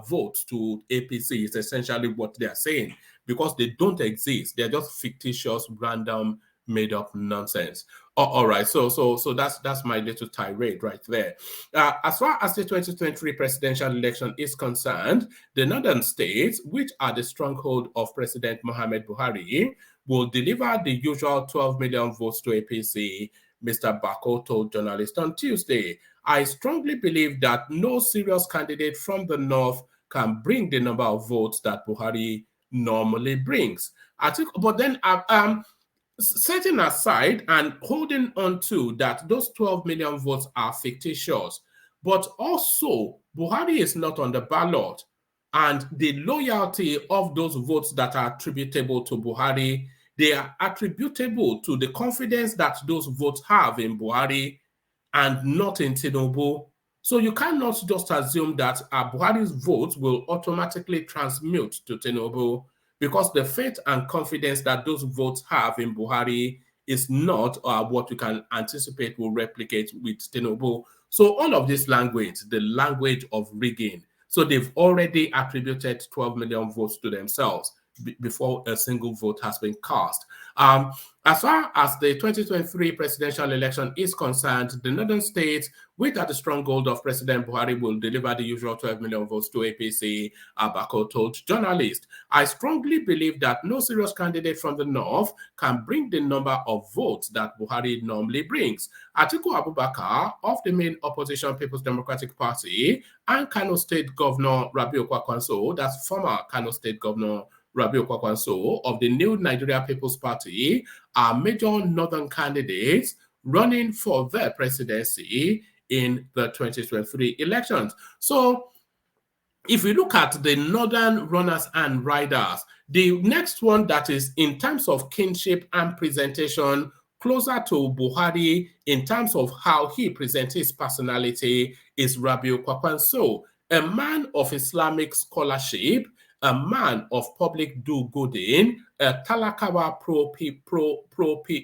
votes to APC is essentially what they are saying, because they don't exist. They're just fictitious, random, made-up nonsense. All right, so that's my little tirade right there. As far as the 2023 presidential election is concerned, the northern states, which are the stronghold of President Mohamed Buhari, will deliver the usual 12 million votes to APC, Mr. Bako told journalists on Tuesday. I strongly believe that no serious candidate from the north can bring the number of votes that Buhari normally brings. I think, but then setting aside and holding on to that those 12 million votes are fictitious, but also Buhari is not on the ballot, and the loyalty of those votes that are attributable to Buhari, they are attributable to the confidence that those votes have in Buhari and not in Tinubu. So you cannot just assume that Buhari's votes will automatically transmute to Tinubu, because the faith and confidence that those votes have in Buhari is not what you can anticipate will replicate with Tinubu. So all of this language, the language of rigging, so they've already attributed 12 million votes to themselves before a single vote has been cast. As far as the 2023 presidential election is concerned, the northern states, which are the stronghold of President Buhari, will deliver the usual 12 million votes to APC, Abako told journalists. I strongly believe that no serious candidate from the north can bring the number of votes that Buhari normally brings. Atiku Abubakar of the main opposition People's Democratic Party and Kano State Governor Rabiu Kwakwanso, that's former Kano State Governor Rabiu Kwakwanso of the New Nigeria People's Party, are major northern candidates running for the presidency in the 2023 elections. So if we look at the northern runners and riders, the next one that is in terms of kinship and presentation closer to Buhari in terms of how he presents his personality is Rabiu Kwakwanso, a man of Islamic scholarship, a man of public do-gooding, a Talakawa pro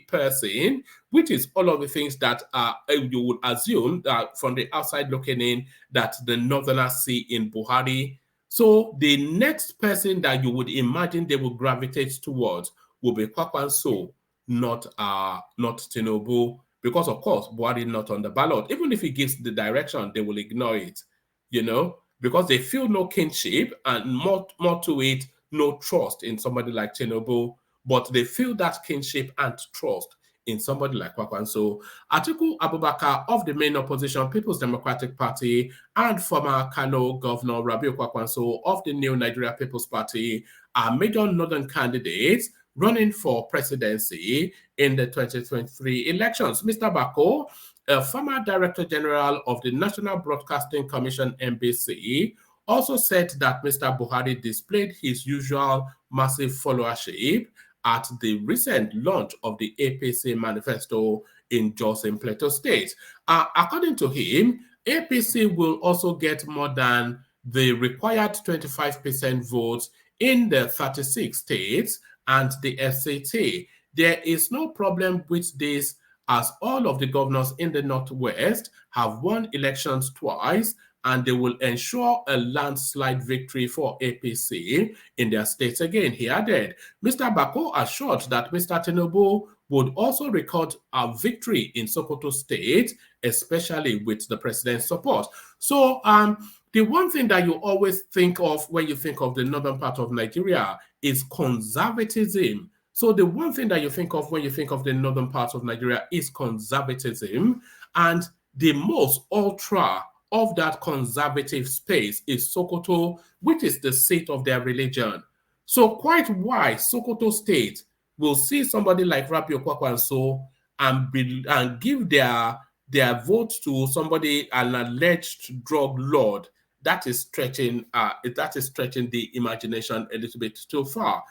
person, which is all of the things that you would assume that from the outside looking in that the Northerners see in Buhari. So the next person that you would imagine they will gravitate towards will be Kwakwanso, not Tinubu, because of course Buhari not on the ballot. Even if he gives the direction, they will ignore it, you know, because they feel no kinship and more to it, no trust in somebody like Tinubu, but they feel that kinship and trust in somebody like Kwakwanso. Atiku Abubakar of the main opposition People's Democratic Party and former Kano Governor Rabiu Kwakwanso of the New Nigeria People's Party are major northern candidates running for presidency in the 2023 elections. Mr. Bako, a former Director General of the National Broadcasting Commission, NBC, also said that Mr. Buhari displayed his usual massive followership at the recent launch of the APC manifesto in Jos in Plateau State. According to him, APC will also get more than the required 25% votes in the 36 states and the FCT. There is no problem with this, as all of the governors in the Northwest have won elections twice, and they will ensure a landslide victory for APC in their states again, he added. Mr. Bako assured that Mr. Tinubu would also record a victory in Sokoto State, especially with the president's support. So the one thing that you always think of when you think of the northern part of Nigeria is conservatism. So the one thing that you think of when you think of the northern part of Nigeria is conservatism, and the most ultra of that conservative space is Sokoto, which is the seat of their religion. So quite why Sokoto State will see somebody like Rabiu Kwakwanso and give their vote to somebody, an alleged drug lord, that is stretching the imagination a little bit too far.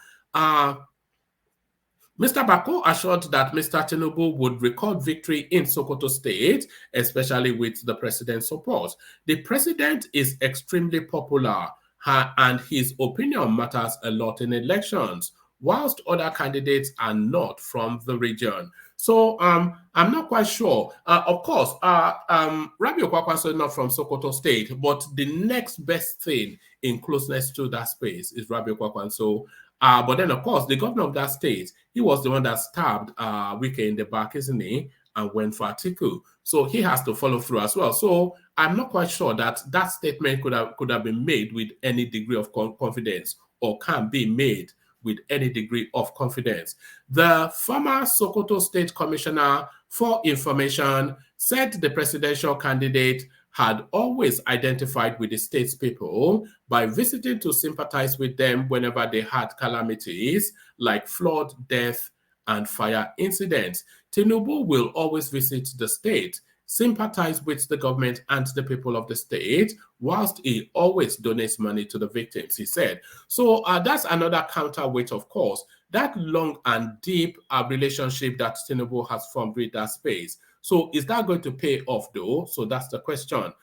Mr. Bako assured that Mr. Tinubu would record victory in Sokoto State, especially with the president's support. The president is extremely popular, and his opinion matters a lot in elections, whilst other candidates are not from the region. So I'm not quite sure. Of course, Rabiu Kwakwanso is not from Sokoto State, but the next best thing in closeness to that space is Rabiu Kwakwanso. But then, of course, the governor of that state, he was the one that stabbed Wike in the back, isn't he? And went for Atiku. So he has to follow through as well. So I'm not quite sure that that statement could have been made with any degree of confidence, or can be made with any degree of confidence. The former Sokoto State Commissioner for Information said the presidential candidate had always identified with the state's people by visiting to sympathize with them whenever they had calamities like flood, death, and fire incidents. Tinubu will always visit the state, sympathize with the government and the people of the state, whilst he always donates money to the victims, he said. So that's another counterweight, of course, that long and deep relationship that Tinubu has formed with that space. So is that going to pay off, though? So that's the question.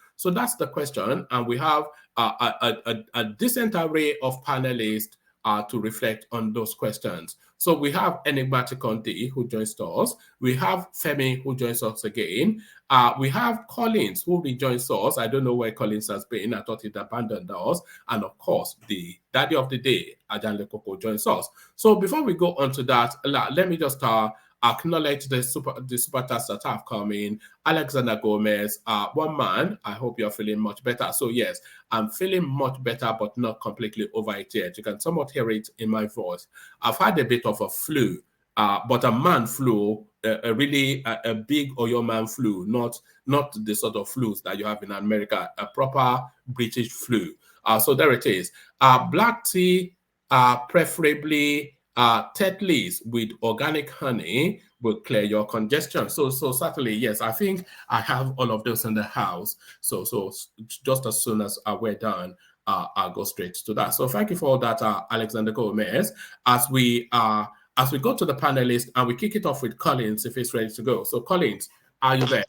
And we have a decent array of panelists to reflect on those questions. So we have Enigmatic Conti, who joins us. We have Femi, who joins us again. We have Collins, who rejoins us. I don't know where Collins has been. I thought he'd abandoned us. And of course, the daddy of the day, Ajan Lekoko, joins us. So before we go on to that, let me just acknowledge the super tasks that have come in. Alexander Gomez, one man, I hope you're feeling much better. So yes, I'm feeling much better, but not completely over it yet. You can somewhat hear it in my voice. I've had a bit of a flu, but a man flu, a big Oyo man flu, not the sort of flus that you have in America, a proper British flu. So there it is. Black tea, preferably Tetleys with organic honey will clear your congestion. So certainly, yes, I think I have all of those in the house. So just as soon as we're done, I'll go straight to that. So thank you for all that, Alexander Gomez. As we go to the panelists, and we kick it off with Collins if he's ready to go. So Collins, are you there?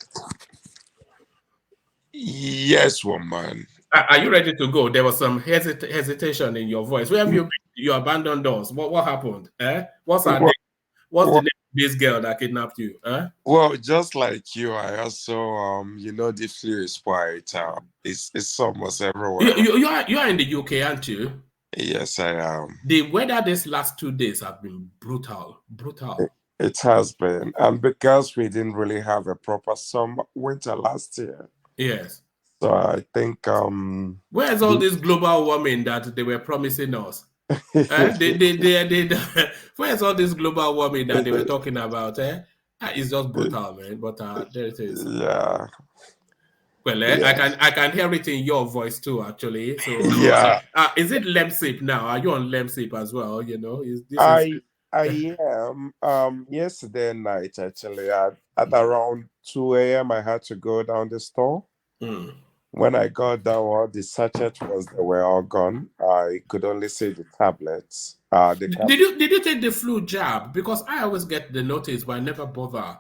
Yes, woman. Are you ready to go? There was some hesitation in your voice. Where have you been? You abandoned us. What happened? What's her name? What's the name of this girl that kidnapped you? Well, just like you, I also the flu is quite it's almost everywhere. You are in the UK, aren't you? Yes, I am. The weather these last 2 days have been brutal. It has been, and because we didn't really have a proper winter last year. Yes. So I think where's all this global warming that they were promising us? Where's all this global warming that they were talking about? It's just brutal, man. But there it is. Yeah, Well, yeah, I can hear it in your voice too, actually. So yeah. is it Lemsip now? Are you on Lemsip as well? You know, is this is I am. Yesterday night actually at around 2 a.m. I had to go down the store. Hmm. When I got down, all the sachet they were all gone. I could only see the tablets. The cap. Did you take the flu jab? Because I always get the notice, but I never bother.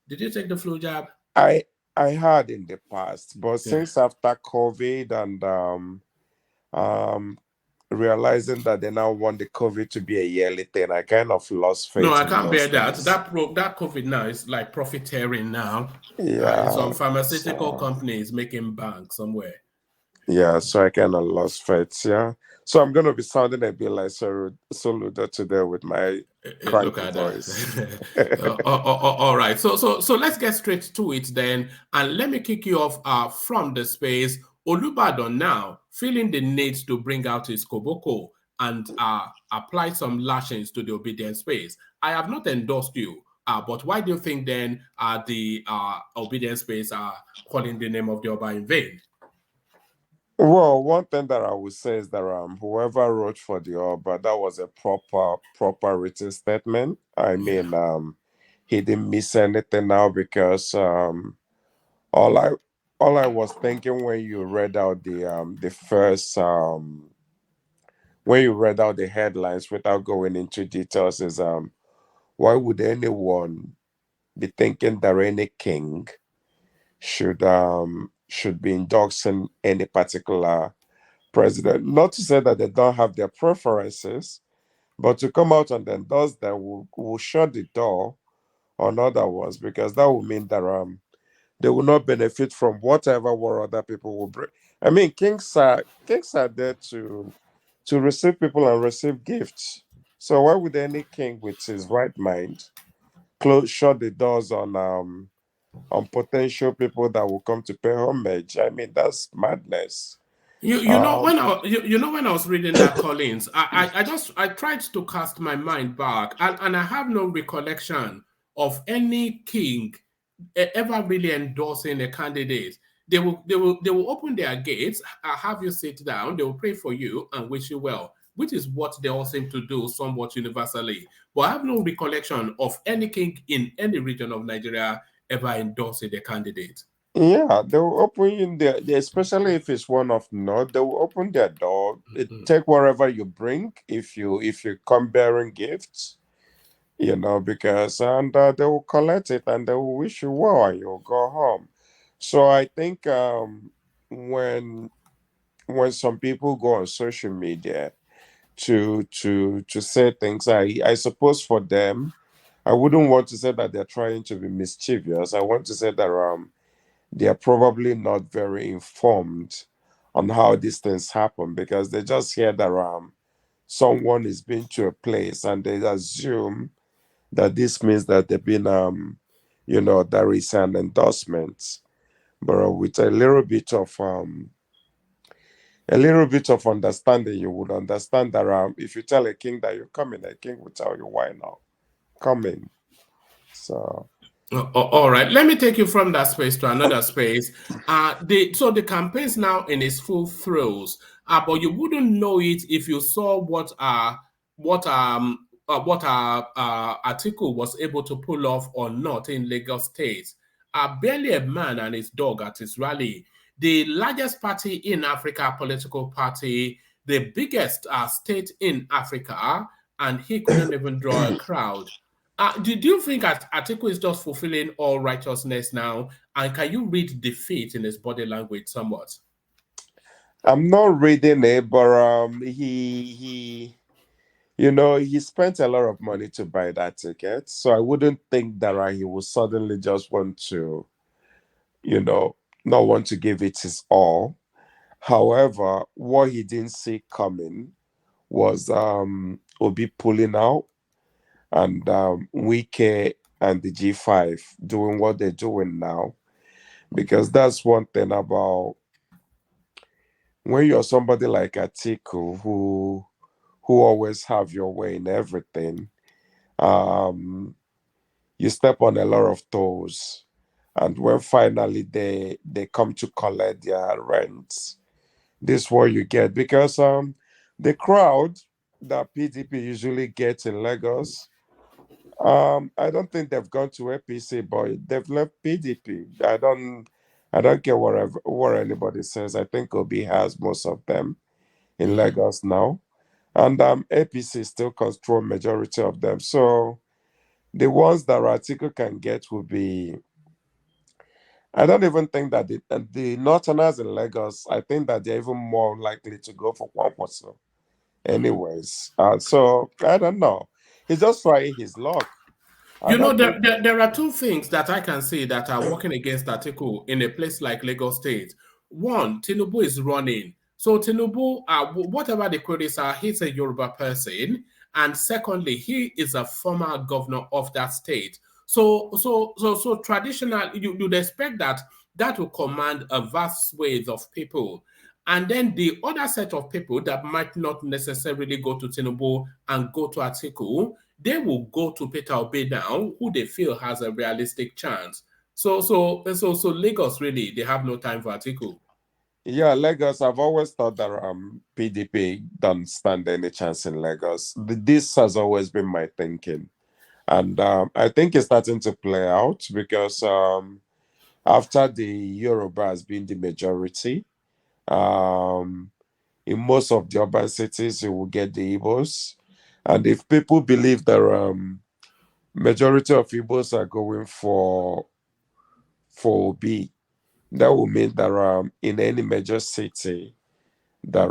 Did you take the flu jab? I I had in the past, but Yeah. since after COVID and um realizing that they now want the COVID to be a yearly thing, I kind of lost No, faith I in can't bear those that. things. That COVID now is like profiteering now. Some Yeah. pharmaceutical So companies making bank somewhere. yeah, so I kind of lost faith. Yeah. So I'm gonna be sounding a bit like Soludo today with my Look cranky at voice. that. All right. So let's get straight to it then, and let me kick you off from the space. Olubadan now feeling the need to bring out his koboko and apply some lashings to the obedience space. I have not endorsed you, but why do you think then the obedience space are calling the name of the Oba in vain? Well, one thing that I would say is that whoever wrote for the Oba, that was a proper written statement. I Yeah. mean, he didn't miss anything now because all I all I was thinking when you read out the first when you read out the headlines without going into details is why would anyone be thinking that any king should be endorsing any particular president? Not to say that they don't have their preferences, but to come out and endorse them will shut the door on other ones because that will mean that they will not benefit from whatever war other people will bring. I mean, kings are there to receive people and receive gifts. So why would any king with his right mind shut the doors on potential people that will come to pay homage? I mean, that's madness. You know Um, when you know when I was reading that Collins, I tried to cast my mind back, and I have no recollection of any king ever really endorsing a candidate. They will open their gates, have you sit down, they will pray for you and wish you well, which is what they all seem to do somewhat universally. But I have no recollection of any king in any region of Nigeria ever endorsing a candidate. Yeah, they will open in especially if it's one of not, they will open their door. Take whatever you bring if you come bearing gifts, because and they will collect it and they will wish you well and you'll go home. So I think when when some people go on social media to say things, I suppose for them, I wouldn't want to say that they're trying to be mischievous. I want to say that they are probably not very informed on how these things happen because they just hear that someone is been to a place and they assume that this means that they've been there is an endorsement. But with a little bit of understanding, you would understand that if you tell a king that you're coming, a king will tell you why not coming. So All right, let me take you from that space to another space. The campaign's now in its full throes, but you wouldn't know it if you saw what article was able to pull off or not in Lagos State. Barely a man and his dog at his rally. The largest party in Africa, political party, the biggest state in Africa, and he couldn't even draw a crowd. Do you think Atiku is just fulfilling all righteousness now? And can you read defeat in his body language somewhat? I'm not reading it, but he spent a lot of money to buy that ticket. So I wouldn't think that he will suddenly just want to, you know, not want to give it his all. However, what he didn't see coming was Obi pulling out and Wike and the G5 doing what they're doing now. Because that's one thing about when you're somebody like Atiku who always have your way in everything. Um, you step on a lot of toes. And when finally they come to collect their rents, this is what you get. Because the crowd that PDP usually gets in Lagos, I don't think they've gone to APC, but they've left PDP. I don't care what anybody says. I think Obi has most of them in Lagos now. And APC still control majority of them. So the ones that Ratiku can get will be. I don't even think that the Northerners in Lagos. I think that they're even more likely to go for Kwankwaso. Anyways, so I don't know. He's just trying his luck. I You know, don't think. there are two things that I can see that are working against Atiku in a place like Lagos State. One, Tinubu is running. So Tinubu, whatever the queries are, he's a Yoruba person. And secondly, he is a former governor of that state. So traditionally, you'd expect that that will command a vast swathe of people. And then the other set of people that might not necessarily go to Tinubu and go to Atiku, they will go to Peter Obi now, who they feel has a realistic chance. So Lagos really they have no time for Atiku. Yeah, Lagos. I've always thought that PDP don't stand any chance in Lagos. This has always been my thinking, and I think it's starting to play out because after the Yoruba has been the majority, um, in most of the urban cities, you will get the Igbos, and if people believe that majority of Igbos are going for Obi, that will mean that in any major city that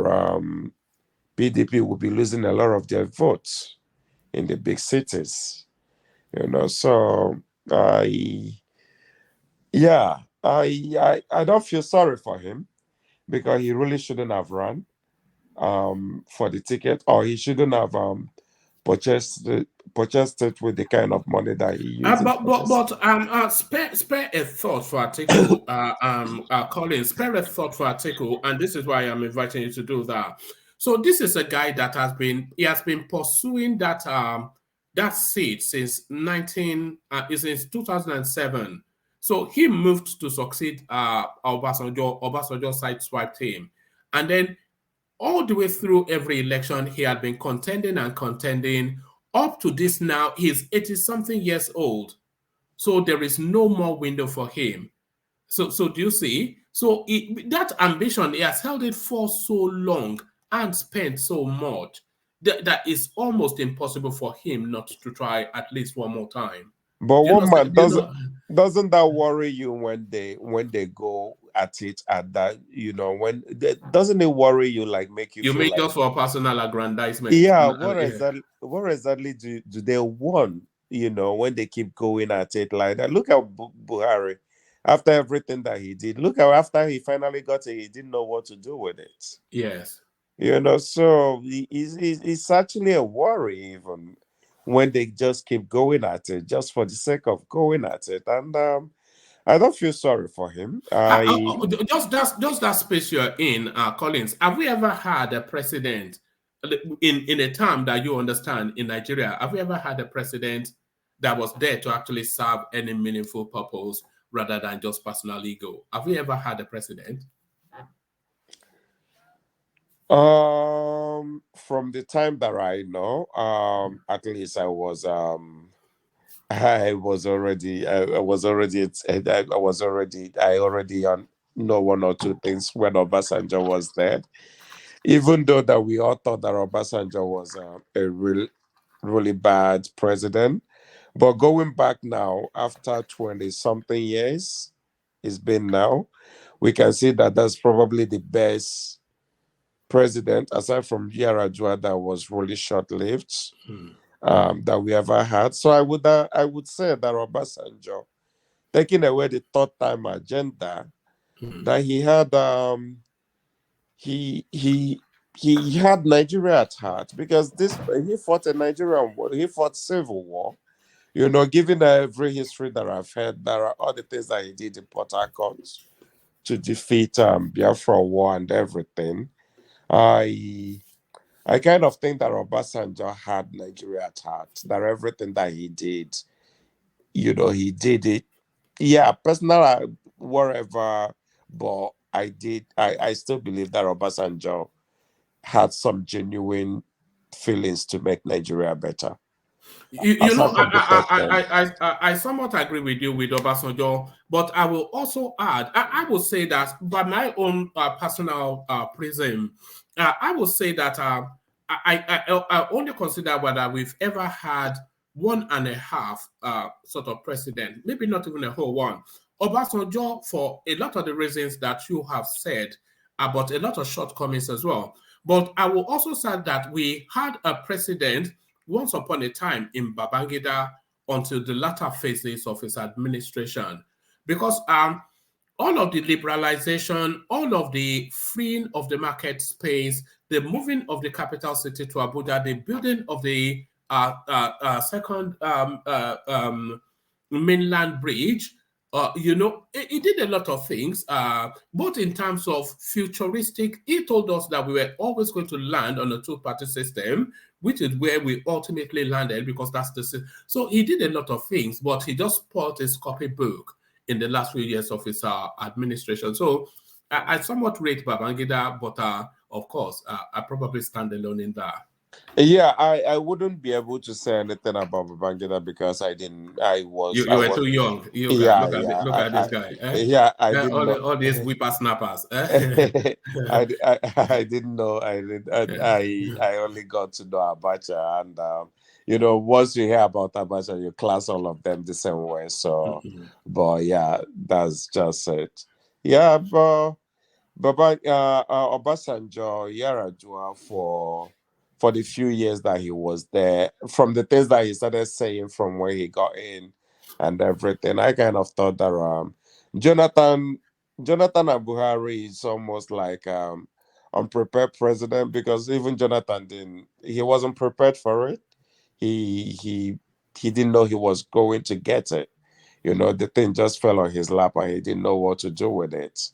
PDP will be losing a lot of their votes in the big cities. So I yeah, I don't feel sorry for him because he really shouldn't have run for the ticket, or he shouldn't have purchased it with the kind of money that he used to purchase. Spare a thought for Atiku, Colin. Spare a thought for Atiku, and this is why I'm inviting you to do that. So this is a guy that has been pursuing that seat since since 2007. So he moved to succeed Obasanjo. Obasanjo sideswiped him, and then all the way through every election, he had been contending and contending. Up to this now, he's 80 something years old. So there is no more window for him. So do you see? So that ambition, he has held it for so long and spent so much that it's almost impossible for him not to try at least one more time. But Do you one understand? man Do you know? doesn't that worry you when they go at it at that, doesn't it worry you, like make you You feel mean like, just for personal aggrandizement? yeah, Yeah. what exactly do they want, when they keep going at it like that? Look at Buhari, after everything that he did, look how after he finally got it, he didn't know what to do with it. Yes. So it's actually a worry even when they just keep going at it just for the sake of going at it. And I don't feel sorry for him. Just that space you're in, Collins. Have we ever had a president in a term that you understand in Nigeria? Have we ever had a president that was there to actually serve any meaningful purpose rather than just personal ego? Have we ever had a president? From the time that I know, at least I already know one or two things when Obasanjo was there. Even though that we all thought that Obasanjo was a really bad president, but going back now after 20 something years, it's been now, we can see that that's probably the best president aside from Yar'Adua that was really short lived that we ever had. So I would say that Obasanjo, taking away the third time agenda, that he had Nigeria at heart, because this he fought a Nigerian war, he fought civil war. Given every history that I've heard, there are all the things that he did in Port Harcourt to defeat Biafra war and everything. I I kind of think that Obasanjo had Nigeria at heart, that everything that he did, he did it. Yeah, personal, whatever, but I still believe that Obasanjo had some genuine feelings to make Nigeria better, You know, aside from the first term. I somewhat agree with you with Obasanjo, but I will also add, I will say that by my own personal prism, I will say that I only consider whether we've ever had one and a half sort of president, maybe not even a whole one. Obasanjo, for a lot of the reasons that you have said, about a lot of shortcomings as well. But I will also say that we had a president once upon a time in Babangida until the latter phases of his administration. Because all of the liberalization, all of the freeing of the market space, the moving of the capital city to Abuja, the building of the second mainland bridge, he did a lot of things, both in terms of futuristic. He told us that we were always going to land on a two-party system, which is where we ultimately landed because that's the. So he did a lot of things, but he just spoiled his copybook in the last few years of his administration. So I somewhat rate Babangida, but of course, I probably stand alone in that. Yeah, I wouldn't be able to say anything about Babangida because I didn't. You I were was. too young. You got Yeah, look at yeah, look at this guy. Eh? yeah. I didn't know. All these whippersnappers. I didn't know. I only got to know Abacha, and once you hear about Abacha, you class all of them the same way. So, but yeah, that's just it. Yeah, but Baba Obasanjo, Yaradua, for the few years that he was there, from the things that he started saying from where he got in and everything, I kind of thought that Jonathan Jonathan and Buhari is almost like unprepared president, because even Jonathan didn't, he wasn't prepared for it. He didn't know he was going to get it. The thing just fell on his lap and he didn't know what to do with it.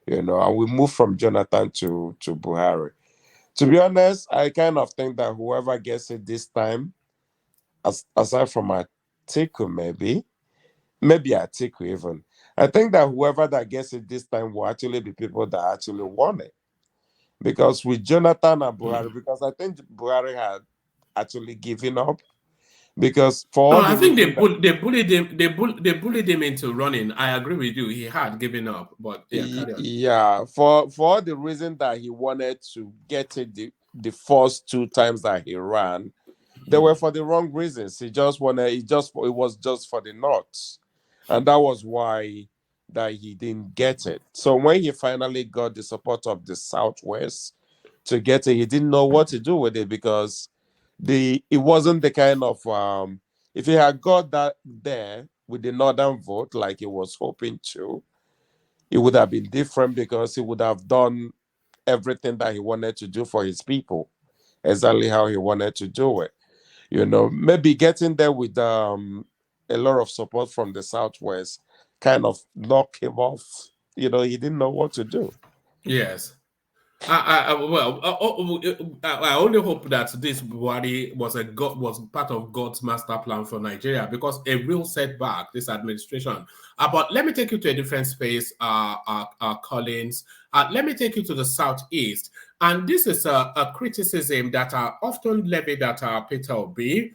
And we moved from Jonathan to Buhari. To be honest, I kind of think that whoever gets it this time, aside from Atiku, maybe Atiku even, I think that whoever that gets it this time will actually be people that actually want it. Because with Jonathan and Buhari, because I think Buhari had actually given up. Because for No, all I the think reason that they bullied him. They bullied him into running. I agree with you. He had given up, but yeah, carry on. Yeah, for all the reason that he wanted to get it the first two times that he ran, they were for the wrong reasons. He just wanted it was just for the North. And that was why that he didn't get it. So when he finally got the support of the Southwest to get it, he didn't know what to do with it, because it wasn't the kind of if he had got that there with the northern vote like he was hoping to, it would have been different, because he would have done everything that he wanted to do for his people exactly how he wanted to do it. Maybe getting there with a lot of support from the Southwest kind of knocked him off. He didn't know what to do. Yes. I only hope that this Buhari was part of God's master plan for Nigeria, because a real setback this administration. But let me take you to a different space, Collins. Let me take you to the southeast, and this is a criticism that are often levied at Peter Obi.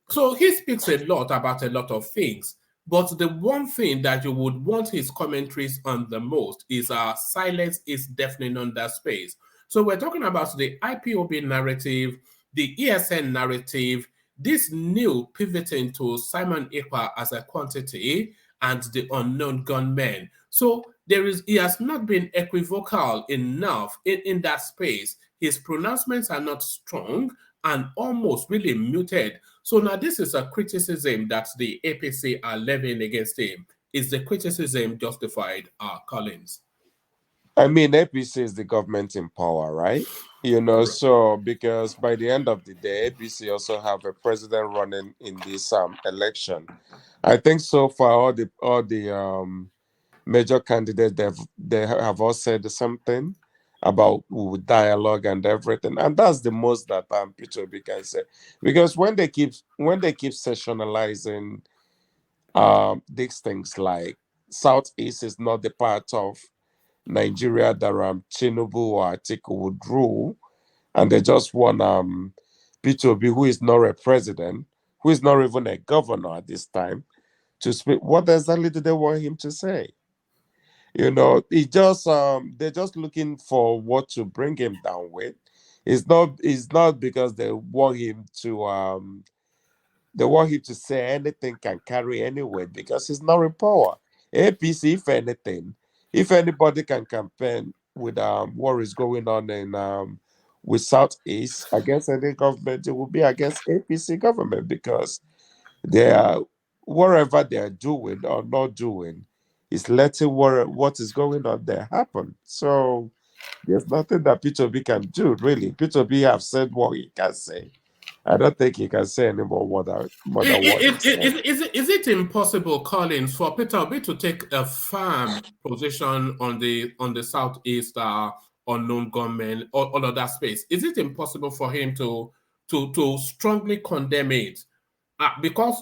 So he speaks a lot about a lot of things, but the one thing that you would want his commentaries on the most is silence is deafening on that space. So we're talking about the IPOB narrative, the ESN narrative, this new pivoting to Simon Ekpa as a quantity and the unknown gunmen. So he has not been equivocal enough in that space. His pronouncements are not strong and almost really muted. So now this is a criticism that the APC are levying against him. Is the criticism justified, Collins? I mean, APC is the government in power, right? Correct. So because by the end of the day, APC also have a president running in this election. I think so far all the major candidates they have all said the same thing about dialogue and everything, and that's the most that Peter Obi can say, because when they keep sessionalizing these things like Southeast is not the part of Nigeria that Tinubu or Atiku would rule, and they just want P2B, who is not a president, who is not even a governor at this time, to speak. What exactly do they want him to say? It just they're just looking for what to bring him down with. It's not because they want him to say anything can carry any weight because he's not in power. APC, if anything, if anybody can campaign with what is going on in with Southeast against any government, it will be against APC government because they are whatever they are doing or not doing is letting what is going on there happen. So there's nothing that P2B can do really. P2B have said what he can say. I don't think he can say any more than what he said. Is it impossible, Collins, for Peter Obi to take a firm position on the southeast unknown government or all of that space? Is it impossible for him to strongly condemn it? Because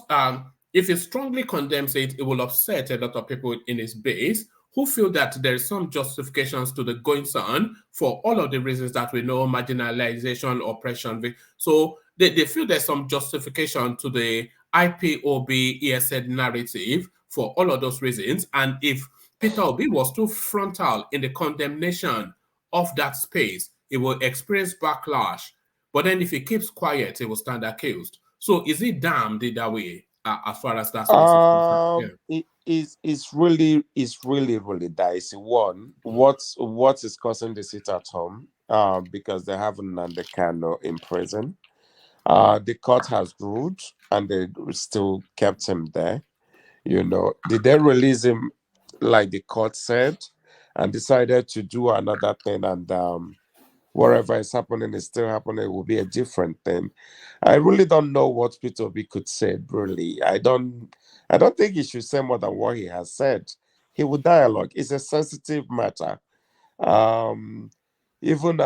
if he strongly condemns it, it will upset a lot of people in his base who feel that there is some justifications to the goings on for all of the reasons that we know, marginalization, oppression. So they feel there's some justification to the IPOB ESN narrative for all of those reasons. And if Peter Obi was too frontal in the condemnation of that space, it will experience backlash. But then if he keeps quiet, he will stand accused. So is it damned that way as far as that space is concerned? Yeah. It's really dicey. One, what is causing the sit at home? Because they have Nnamdi Kanu in prison. The court has ruled, and they still kept him there. Did they release him like the court said, and decided to do another thing, and whatever is happening is still happening, it will be a different thing. I really don't know what Peter B could say, really. I don't think he should say more than what he has said. He will dialogue. It's a sensitive matter. Um even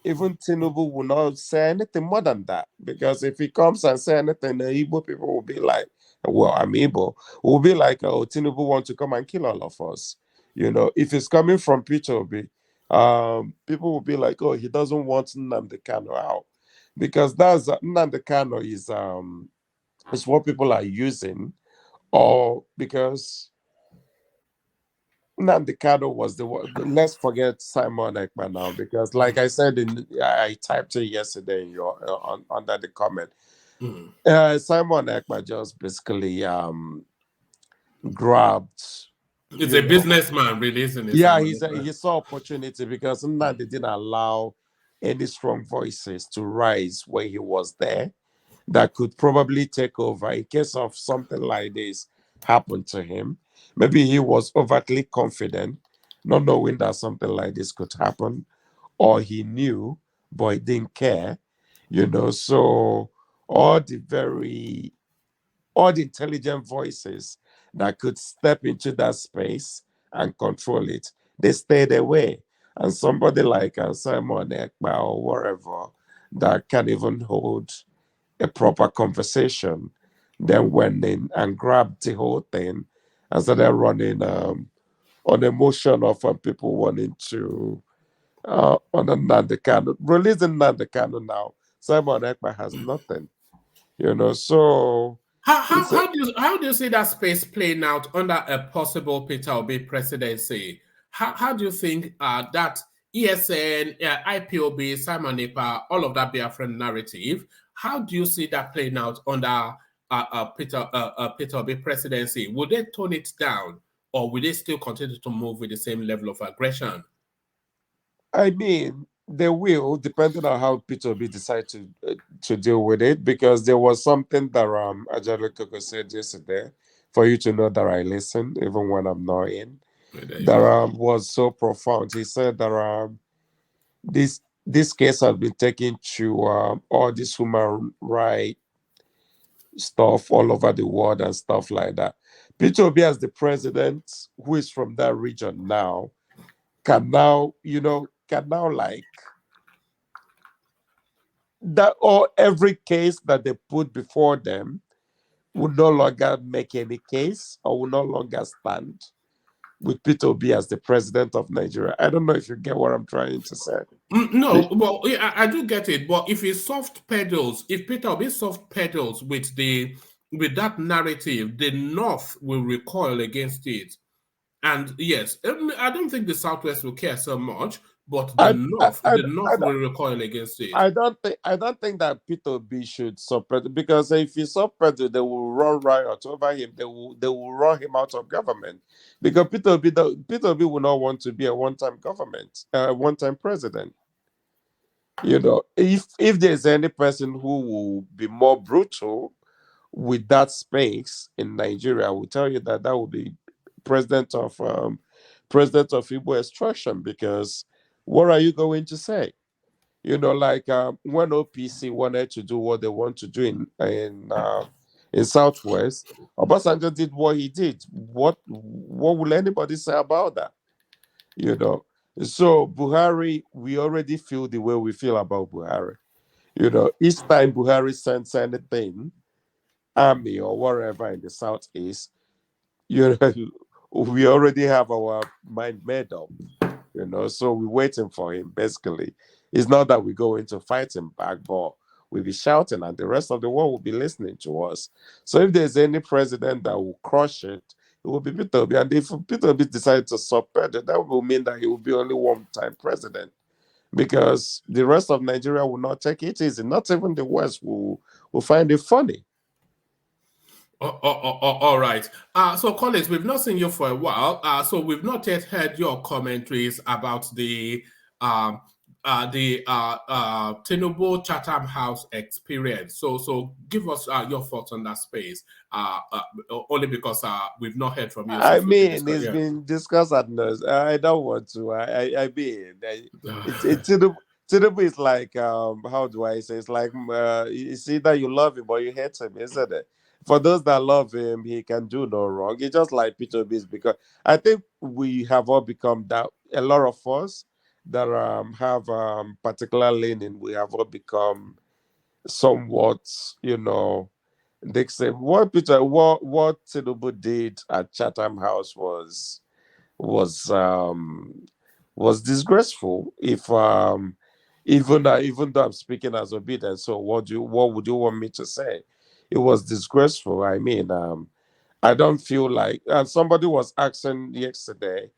even Tinubu will not say anything more than that. Because if he comes and say anything, the Igbo people will be like, well, I'm Igbo. Will be like, oh, Tinubu wants to come and kill all of us. If it's coming from Peter Obi, people will be like, oh, he doesn't want Nnamdi Kanu out. Because that's Nnamdi Kanu is what people are using, or because Nnamdi Kanu was the one. Let's forget Simon Ekman now, because like I said, I typed it yesterday in your under the comment. Mm. Simon Ekman just basically grabbed. It's a businessman, really, isn't it? Yeah, Simon? he saw opportunity because Nnamdi didn't allow any strong voices to rise when he was there that could probably take over in case of something like this happened to him. Maybe he was overtly confident, not knowing that something like this could happen, or he knew, but he didn't care. So all the very all the intelligent voices that could step into that space and control it, they stayed away. And somebody like Simon Ekpa or whatever that can even hold a proper conversation, then went in and grabbed the whole thing and started running on emotion of people wanting to on a Nandekano. Releasing Nandekano now, Simon Ekpa has nothing. So it's a, How do you see that space playing out under a possible Peter Obi presidency? How do you think that ESN, IPOB, Simon Epa, all of that Biafran narrative, how do you see that playing out under Peter Obi presidency? Would they tone it down, or will they still continue to move with the same level of aggression? I mean, they will, depending on how Peter Obi decide to deal with it, because there was something that Ajay Koko said yesterday, for you to know that I listen, even when I'm not in, There you that go. was so profound. He said that this case has been taken to all this human right stuff all over the world and stuff like that. Peter Obi, as the president, who is from that region now, can now like that, or every case that they put before them, will no longer make any case or will no longer stand with Peter Obi as the president of Nigeria. I don't know if you get what I'm trying to say. No, well, yeah, I do get it, but if he soft pedals, if Peter Obi soft pedals with that narrative, the North will recoil against it. And yes, I don't think the Southwest will care so much, but I, I, I, The I, North will recoil against it. I don't think that Peter B should support, because if he support, they will run riot over him. They will run him out of government, because Peter B will not want to be a one-time government, one-time president. If there's any person who will be more brutal with that space in Nigeria, I will tell you that will be president of um, president of Igbo extraction. Because what are you going to say? Like when OPC wanted to do what they want to do in Southwest, Obasanjo did what he did. What will anybody say about that? You know. So Buhari, we already feel the way we feel about Buhari. Each time Buhari sends anything, army or whatever in the southeast, you know, we already have our mind made up. So we're waiting for him. Basically, it's not that we're going to fight him back, but we'll be shouting, and the rest of the world will be listening to us. So if there's any president that will crush it, it will be Peter Obi. And if Peter Obi decides to support it, that will mean that he will be only one-time president, because the rest of Nigeria will not take it easy. Not even the West will find it funny. All right. So, Collins, we've not seen you for a while. So we've not yet heard your commentaries about um, the Tinubu Chatham House experience. So give us your thoughts on that space. Only because we've not heard from you I since we've been mean, discussing. it's Yeah. been discussed at nurse. I don't want to. Tinubu is like, how do I say? It's like, it's either you love him or you hate him, isn't it? For those that love him, he can do no wrong. It's just like Peter Beast, because I think we have all become that. A lot of us that have particular leaning, we have all become somewhat, Dixon. What Tinubu did at Chatham House was um was disgraceful. If even though I'm speaking as obedient, so what would you want me to say? It was disgraceful. I mean, I don't feel like, and somebody was asking yesterday,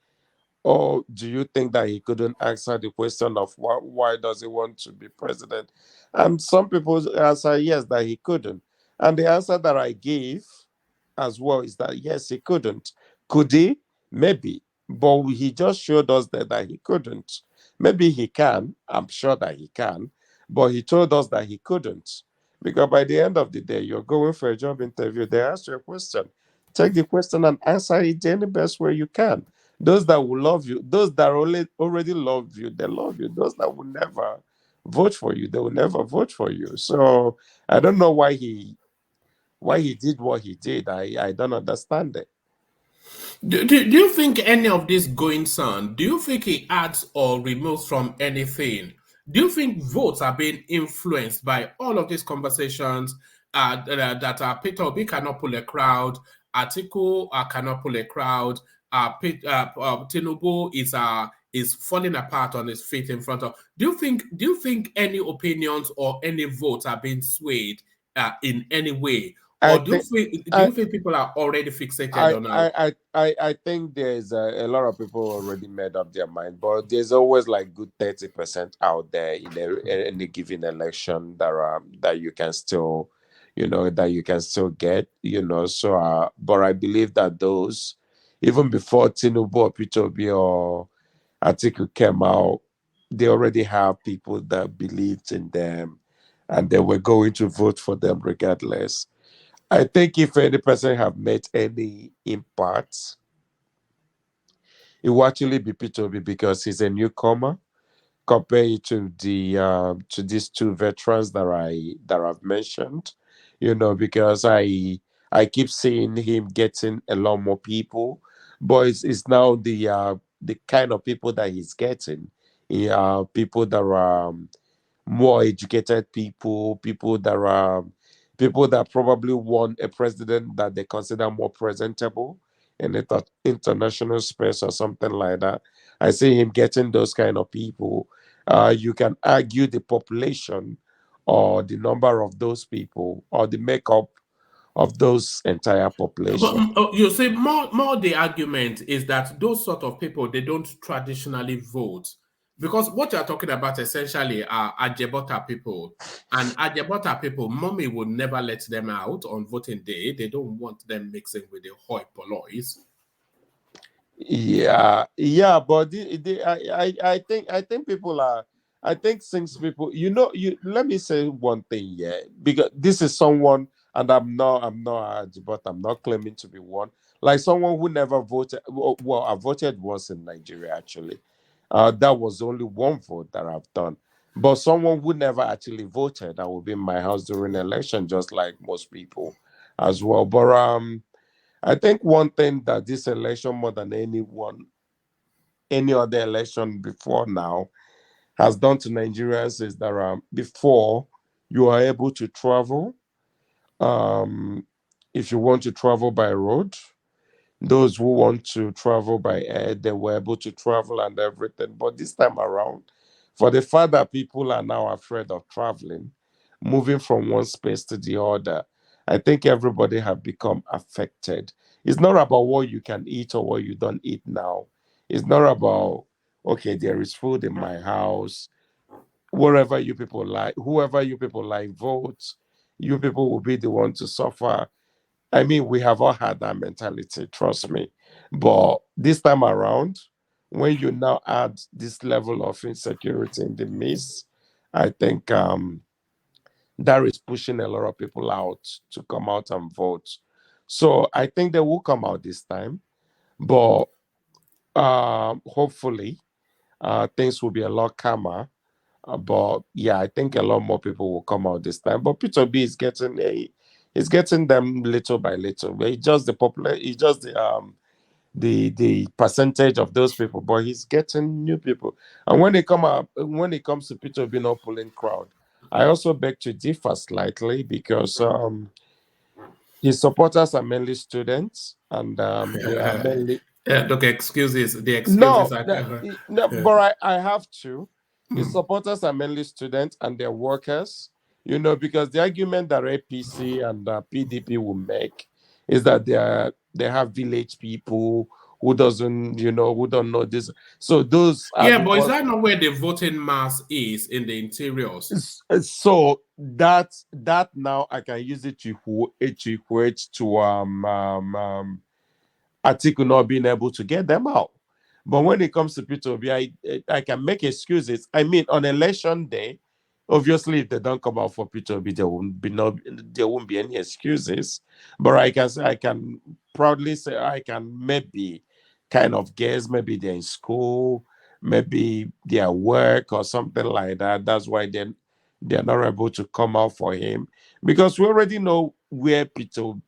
or do you think that he couldn't answer the question of why does he want to be president? And some people answer yes, that he couldn't. And the answer that I gave as well is that yes, he couldn't. Could he? Maybe. But he just showed us that he couldn't. Maybe he can. I'm sure that he can. But he told us that he couldn't. Because by the end of the day, you're going for a job interview, they ask you a question. Take the question and answer it any best way you can. Those that will love you, those that already love you, they love you. Those that will never vote for you, they will never vote for you. So I don't know why he did what he did. I don't understand it. Do you think any of this going on, do you think he adds or removes from anything? Do you think votes are being influenced by all of these conversations that Peter Obi cannot pull a crowd, Atiku cannot pull a crowd, Tinubu is falling apart on his feet in front of. Do you think any opinions or any votes are being swayed in any way? I Or do you think think do I you think people are already fixated I on I think there's a lot of people already made up their mind, but there's always like good 30% out there in any given election that you can still, that you can still get, So, but I believe that those, even before Tinubu or Peter Obi or Atiku came out, they already have people that believed in them, and they were going to vote for them regardless. I think if any person have made any impact, it will actually be P2B, because he's a newcomer compared to these two veterans that I've mentioned. Because I keep seeing him getting a lot more people, but it's now the kind of people that he's getting. People that are more educated people that are people that probably want a president that they consider more presentable in the international space or something like that. I see him getting those kind of people. You can argue the population or the number of those people or the makeup of those entire But population. you see, more the argument is that those sort of people they don't traditionally vote because what you're talking about essentially are Ajebota people, and Ajebota people, mommy would never let them out on voting day. They don't want them mixing with the hoi polloi. Yeah, but I think people are. I think since people, you let me say one thing, yeah, because this is someone, and I'm not, but I'm not claiming to be one. Like someone who never voted. Well, I voted once in Nigeria actually. That was only one vote that I've done. But someone who never actually voted, I will be in my house during the election, just like most people, as well. But I think one thing that this election, more than any other election before now, has done to Nigerians is that before you are able to travel, um, if you want to travel by road, those who want to travel by air, they were able to travel and everything. But this time around, for the fact that people are now afraid of traveling, moving from one space to the other, I think everybody have become affected. It's not about what you can eat or what you don't eat now. It's not about, okay, there is food in my house, wherever you people like, whoever you people like vote, you people will be the one to suffer. I mean, we have all had that mentality, trust me. But this time around, when you now add this level of insecurity in the midst, I think that is pushing a lot of people out to come out and vote. So I think they will come out this time, but hopefully things will be a lot calmer. But yeah, I think a lot more people will come out this time. But Peter B is getting them little by little. But it's just the popular, it's just the percentage of those people. But he's getting new people. And when they come up, when it comes to Peter B not pulling crowd, I also beg to differ slightly because his supporters are mainly students and they are mainly Look, excuses. The excuses no, are clever. no, but I have to. His supporters are mainly students and they're workers, because the argument that APC and PDP will make is that they have village people who don't know this. So those are Yeah, the but is ones. that not where the voting mass is in the interiors? So that now I can use it to equate to Atiku not being able to get them out. But when it comes to P2B, I can make excuses. I mean, on election day, obviously, if they don't come out for P2B, there won't be any excuses. But I can proudly say I can maybe kind of guess maybe they're in school, maybe they're at work or something like that. That's why they're not able to come out for him because we already know where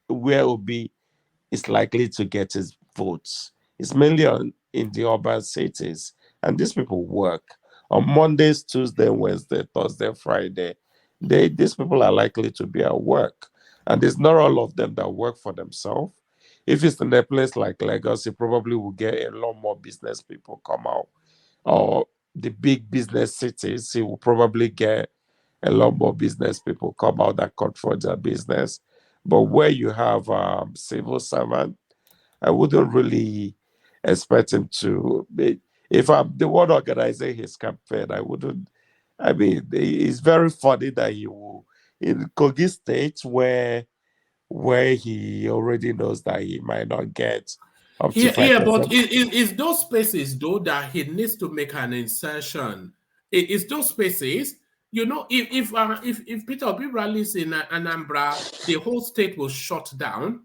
Obi is likely to get his votes. It's mainly in the urban cities. And these people work on Mondays, Tuesday, Wednesday, Thursday, Friday. These people are likely to be at work. And it's not all of them that work for themselves. If it's in a place like Lagos, you probably will get a lot more business people come out. Or the big business cities, you will probably get a lot more business people come out that control their business. But where you have civil servant, I wouldn't really expect him to. If I'm the one organizing his campaign, I wouldn't. I mean, it's very funny that he will in Kogi State where he already knows that he might not get up to Yeah, yeah, but 5%. it's those spaces though that he needs to make an insertion. It's those spaces, if Peter Obi rallies in Anambra, the whole state will shut down.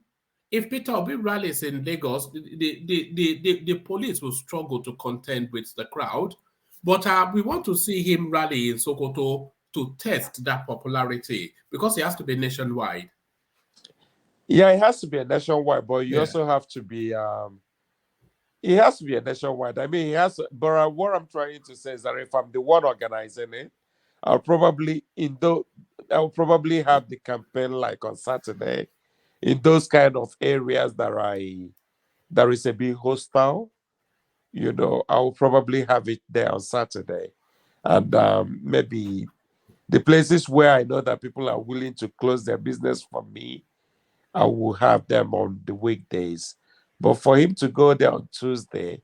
If Peter Obi rallies in Lagos, the police will struggle to contend with the crowd. But we want to see him rally in Sokoto to test that popularity because it has to be nationwide. Yeah, it has to be a nationwide, but you Yeah. also have to be it has to be a nationwide. I mean, he has, but what I'm trying to say is that if I'm the one organizing it, I'll probably I'll probably have the campaign like on Saturday in those kind of areas that is a bit hostile. I'll probably have it there on Saturday, and maybe the places where I know that people are willing to close their business for me, I will have them on the weekdays. But for him to go there on Tuesday,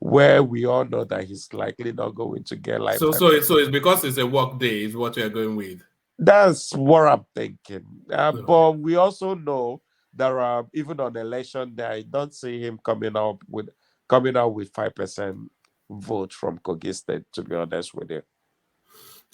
where we all know that he's likely not going to get So lifetime. it's because it's a work day is what you're going with. That's what I'm thinking. Okay. But we also know that even on election day, I don't see him coming out with 5% vote from Kogi State. To be honest with you,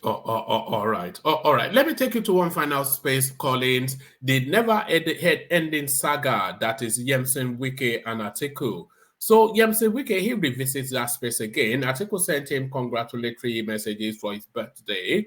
All right. All right. Let me take you to one final space, Collins. The never-ending saga that is Yemsen Wike and Atiku. So Yemsen Wike, he revisits that space again. Atiku sent him congratulatory messages for his birthday,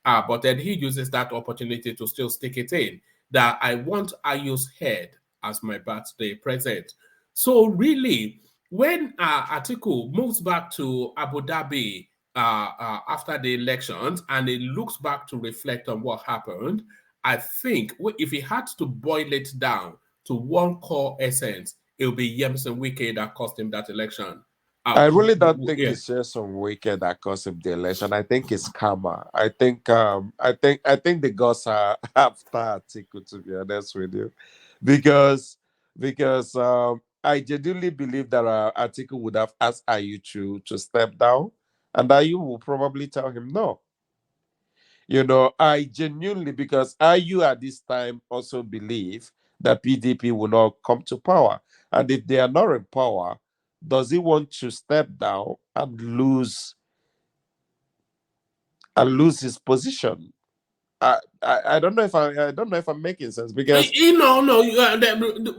but then he uses that opportunity to still stick it in that I want Ayu's head as my birthday present. So really, when Atiku moves back to Abu Dhabi after the elections and he looks back to reflect on what happened, I think if he had to boil it down to one core essence, it will be Yemsen Wike that cost him that election. I really don't think Yeah. it's just some wicked that caused him the election. I think it's karma. I think the gods are after Atiku, to be honest with you, because I genuinely believe that Atiku would have asked Ayu to step down, and Ayu will probably tell him no. I genuinely, because Ayu at this time also believe that PDP will not come to power, and if they are not in power, does he want to step down and lose his position? I don't know if I'm making sense, because No,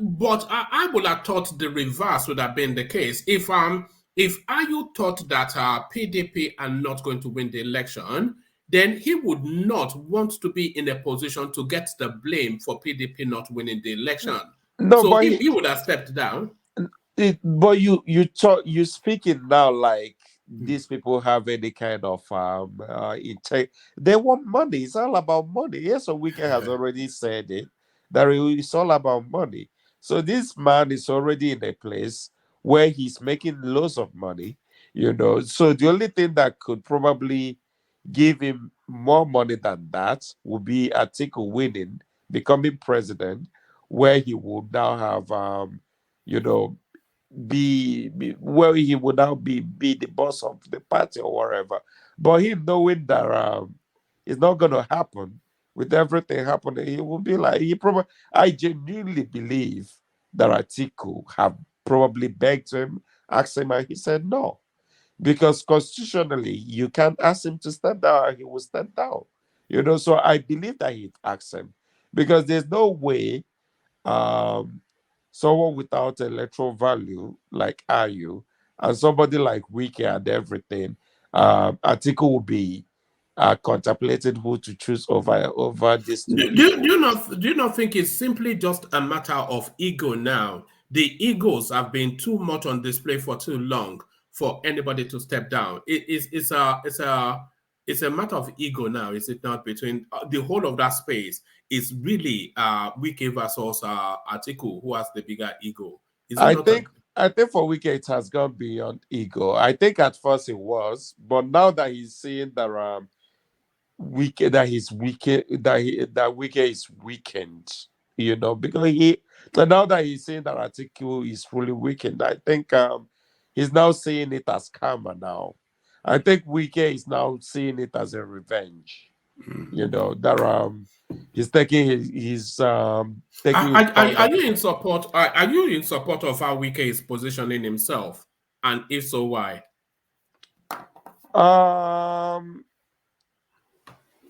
but I would have thought the reverse would have been the case. If Ayu thought that PDP are not going to win the election, then he would not want to be in a position to get the blame for PDP not winning the election. no, So but he would have stepped down. but you speaking now like these people have any kind of intake. They want money. It's all about money. Yes, so Wike has already said it, that it's all about money. So this man is already in a place where he's making loads of money. So the only thing that could probably give him more money than that would be Atiku winning, becoming president, where he would now have you know be where he would now be the boss of the party or whatever. But him knowing that it's not gonna happen with everything happening, he will be like he probably I genuinely believe that Atiku have probably begged him, asked him, and he said no. Because constitutionally you can't ask him to step down and he will step down. So I believe that he'd ask him. Because there's no way um someone without electoral value like Ayu and somebody like Wiki and everything, Atiku will be contemplating who to choose over these two people. Do you not think it's simply just a matter of ego now? The egos have been too much on display for too long for anybody to step down. It's a matter of ego now, is it not? Between the whole of that space is really Wike versus Atiku, who has the bigger ego. Is it I not? think I think for Wiki it has gone beyond ego. I think at first it was, but now that he's seeing that Wiki that he's weak that Wiki is weakened, because now that he's saying that Atiku is fully weakened, I think he's now seeing it as karma now. I think Wiki is now seeing it as a revenge. That he's taking his taking his tongue Are off. you in support? Are you in support of how Wike is positioning himself? And if so, why? Um,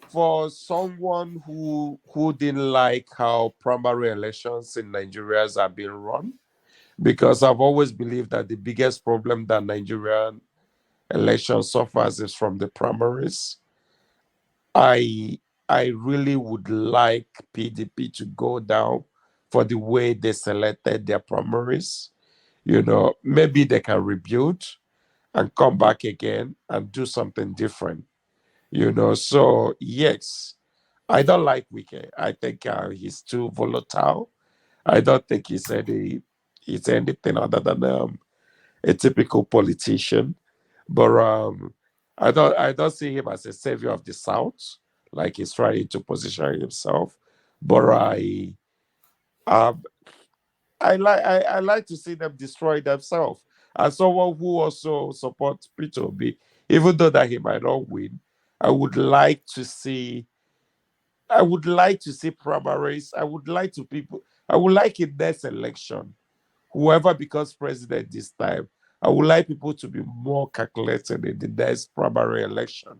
for someone who didn't like how primary elections in Nigeria have been run, because I've always believed that the biggest problem that Nigerian election suffers is from the primaries. I I really would like PDP to go down for the way they selected their primaries. Maybe they can rebuild and come back again and do something different. So yes, I don't like Wike. I think he's too volatile. I don't think he's anything other than a typical politician. But I don't see him as a savior of the South, like he's trying to position himself. But um I like to see them destroy themselves. As someone who also supports Peter Obi, even though that he might not win, I would like to see primaries. I would like in next election, whoever becomes president this time, I would like people to be more calculated in the next primary election.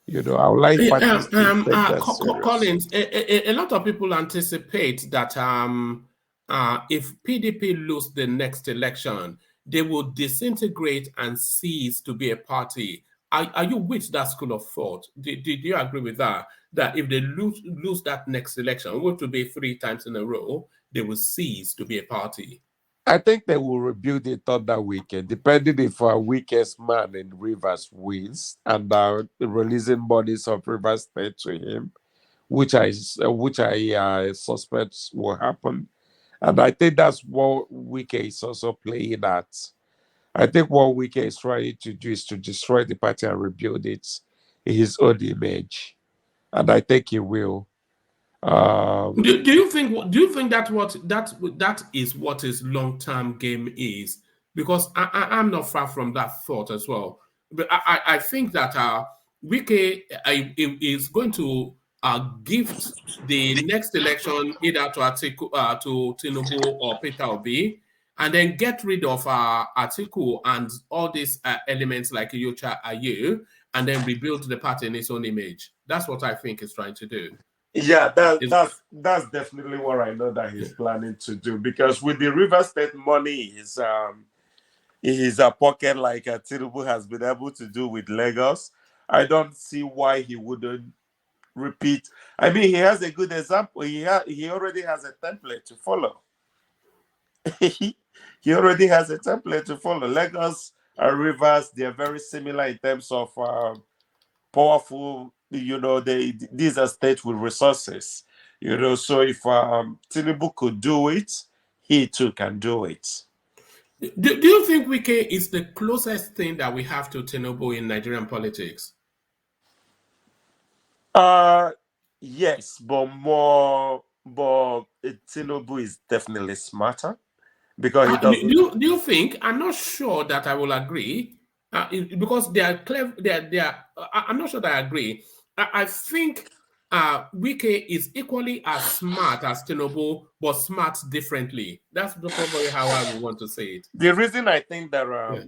I would like parties to take that serious. Collins, a lot of people anticipate that if PDP lose the next election, they will disintegrate and cease to be a party. Are you with that school of thought? Do you agree with that? That if they lose that next election, which will be 3 times in a row, they will cease to be a party. I think they will rebuild it on that weekend, depending if our weakest man in Rivers wins and releasing monies of Rivers State to him, which I suspect will happen. And I think that's what Wike is also playing at. I think what Wike is trying to do is to destroy the party and rebuild it in his own image. And I think he will. Um, Do you think that is what his long-term game is? Because I'm not far from that thought as well. But I think that Wike is going to gift the next election either to to Tinubu or Peter Obi, and then get rid of Atiku and all these elements like Yocha Ayu, and then rebuild the party in its own image. That's what I think he's trying to do. Yeah, that, Is that's definitely what I know that he's planning to do, because with the River State money in his pocket, like Tinubu has been able to do with Lagos, I don't see why he wouldn't repeat. I mean, he has a good example. He already has a template to follow. He already has a template to follow. Lagos and Rivers, they are very similar in terms of powerful. These are states with resources. So if Tinubu could do it, he too can do it. Do you think Wike is the closest thing that we have to Tinubu in Nigerian politics? Uh yes, but Tinubu is definitely smarter because he doesn't. Do you think? I'm not sure that I will agree because they are clever. I'm not sure that I agree. I think Wike is equally as smart as Tinubu, but smart differently. That's probably how I would want to say it. The reason I think that Yeah.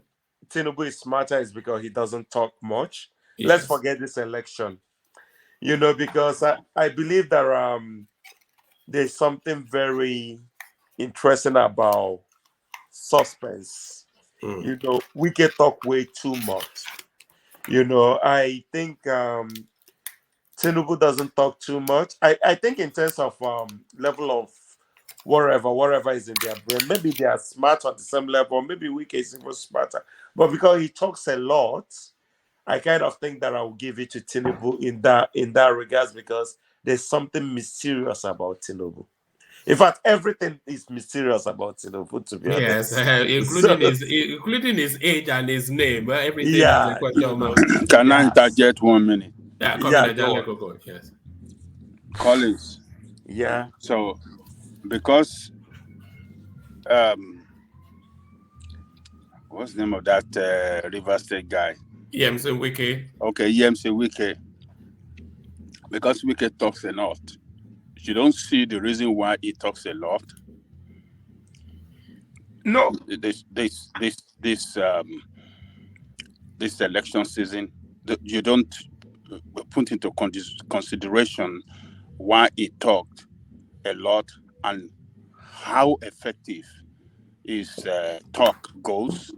Tinubu is smarter is because he doesn't talk much. Let's Yes. forget this election. Because I believe that there's something very interesting about suspense. Mm. We can talk way too much. I think Tinubu doesn't talk too much. I think in terms of level of whatever is in their brain, maybe they are smart at the same level, maybe Wike is even smarter. But because he talks a lot, I kind of think that I will give it to Tinubu in that regards, because there's something mysterious about Tinubu. In fact, everything is mysterious about Tinubu, to be Yes, honest. So including his age and his name. Everything has a yeah, question mark. Can I yeah, interject 1 minute? Yeah, coming yeah, a go Jale on. Coco. Yes. Collins. Yeah. So, because, what's the name of that River State guy? EMC Wiki. Okay, EMC Wike. Because Wike talks a lot. You don't see the reason why he talks a lot. No. This election season, you don't put into consideration why he talked a lot and how effective his talk goes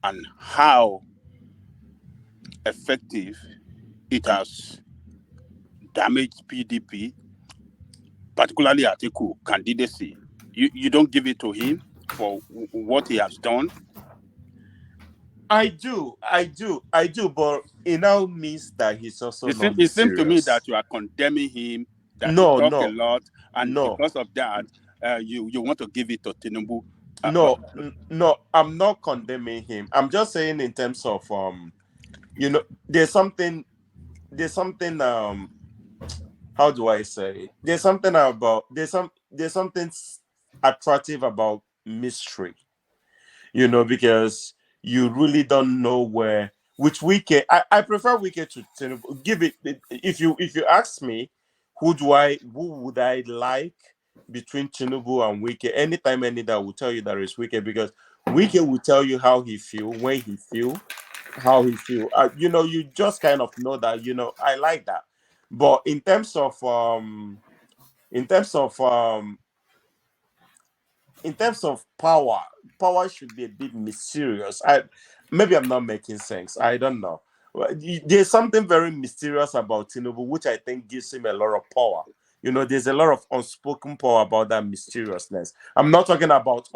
and how effective it has damaged PDP, particularly Atiku candidacy. You don't give it to him for what he has done. I do, but it now means that he's also not It seems to me serious. that you are condemning him, that he No, talk a no, lot, and no, because of that, you want to give it to Tinubu. no. I'm not condemning him. I'm just saying in terms of there's something, there's something how do I say? There's something about there's something attractive about mystery, because you really don't know where which Wike. I prefer Wike to Tinubu. Give it if you ask me, who would I like between Tinubu and Wike? Anytime any that will tell you that is Wike, because Wike will tell you how he feel, when he feel, how he feel. You just kind of know that, I like that. But in terms of um in terms of power should be a bit mysterious. Maybe I'm not making sense. I don't know. There's something very mysterious about Tinubu, which I think gives him a lot of power. There's a lot of unspoken power about that mysteriousness. I'm not talking about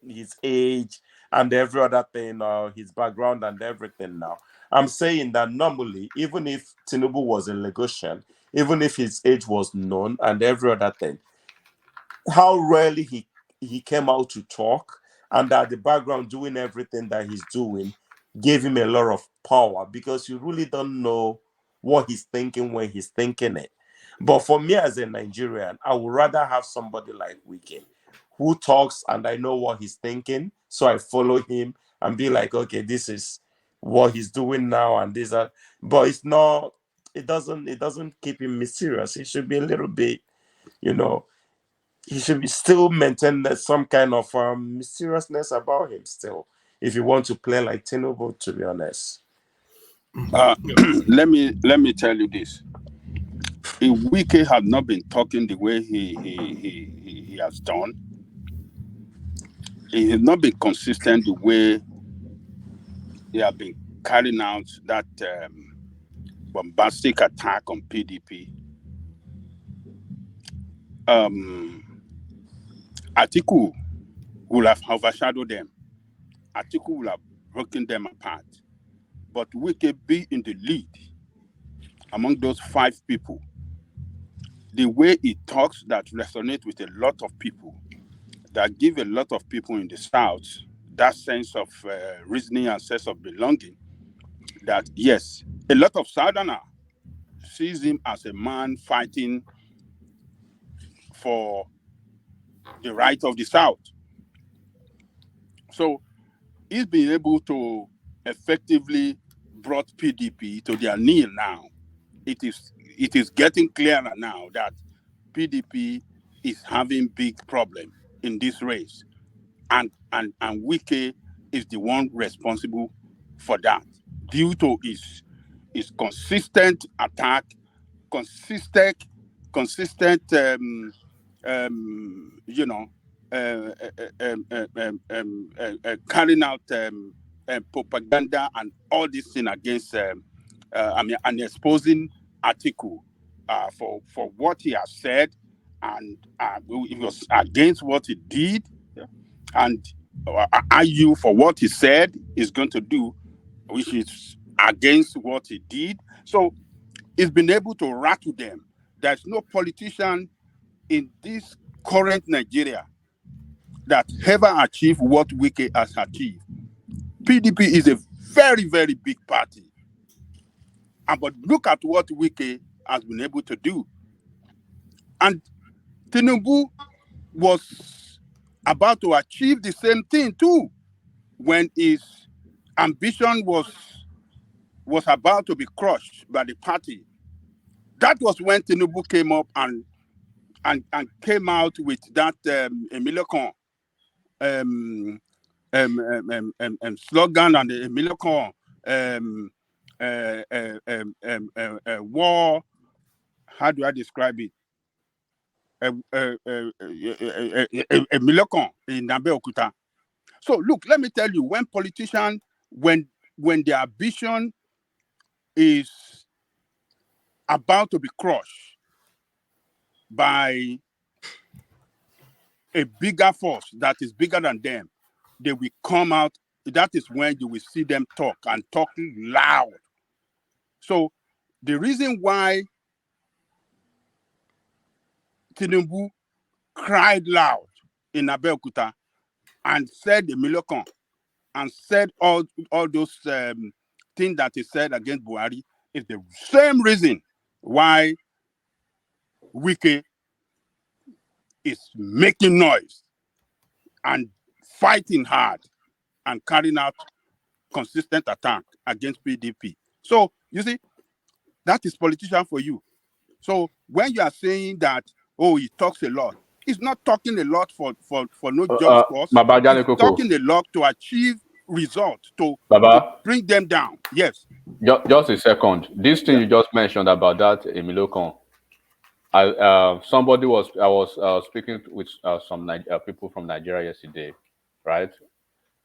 his age and every other thing, his background and everything now. I'm saying that normally, even if Tinubu was a Lagosian, even if his age was known and every other thing, how rarely he came out to talk, and that the background doing everything that he's doing gave him a lot of power, because you really don't know what he's thinking when he's thinking it. But for me as a Nigerian, I would rather have somebody like Wike who talks and I know what he's thinking, so I follow him and be like, okay, this is what he's doing now, and these are. But it's not. It doesn't keep him mysterious. It should be a little bit, you know he should be still maintain some kind of mysteriousness about him still, if you want to play like Tinubu, to be honest. Uh, let me tell you this: if Wike had not been talking the way he has done, he has not been consistent the way he has been carrying out that bombastic attack on PDP. Atiku will have overshadowed them. Atiku will have broken them apart. But Wike be in the lead among those 5 people. The way he talks that resonate with a lot of people, that give a lot of people in the South that sense of reasoning and sense of belonging, that yes, a lot of Southerner sees him as a man fighting for the right of the South. So he's been able to effectively brought PDP to their knee now. It is getting clearer now that PDP is having big problem in this race, and Wike is the one responsible for that, due to his consistent attack, consistent you know carrying out propaganda and all this thing against and exposing Atiku for what he has said, and it was against what he did, and argue for what he said is going to do, which is against what he did. So he's been able to rattle them. There's no politician in this current Nigeria that ever achieved what Wike has achieved. PDP is a very, very big party. But look at what Wike has been able to do. And Tinubu was about to achieve the same thing too, when his ambition was about to be crushed by the party. That was when Tinubu came up and came out with that Emilio Con slogan, and the Emilio Con war. How do I describe it? Emilio Con in Abeokuta. So look, let me tell you, when politicians, when their ambition is about to be crushed by a bigger force that is bigger than them, they will come out that is when you will see them talk and talking loud. So the reason why Tinubu cried loud in Abeokuta and said the Milokon and said all those things that he said against Buhari is the same reason why Wike is making noise and fighting hard and carrying out consistent attack against PDP. So you see, that is politician for you. So when you are saying that, oh, he talks a lot, he's not talking a lot for no just cause. Baba He's Janikoko. talking a lot to achieve results, to bring them down. Yes. Just a second. This thing you just mentioned about that Emilokon, I was speaking with some people from Nigeria yesterday, right?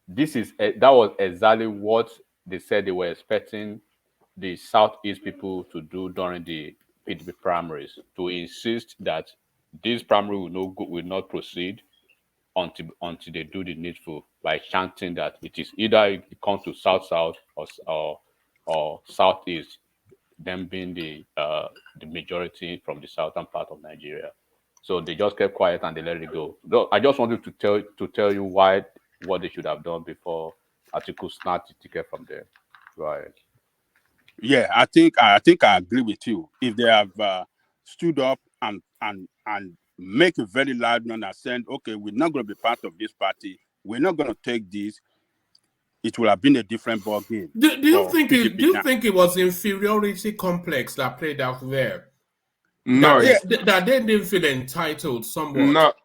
That was exactly what they said they were expecting the Southeast people to do during the PDP primaries, to insist that this primary will not proceed until they do the needful by chanting that it is either it comes to South or Southeast, them being the majority from the southern part of Nigeria. So they just kept quiet and they let it go. I just wanted to tell you what they should have done before Atiku snatched the ticket from them. Right. Yeah, I think I agree with you. If they have stood up and make a very loud noise and said, okay, we're not going to be part of this party, we're not going to take this, it would have been a different ball game. Do you think it was inferiority complex that played out there? No, that they didn't feel entitled somewhat.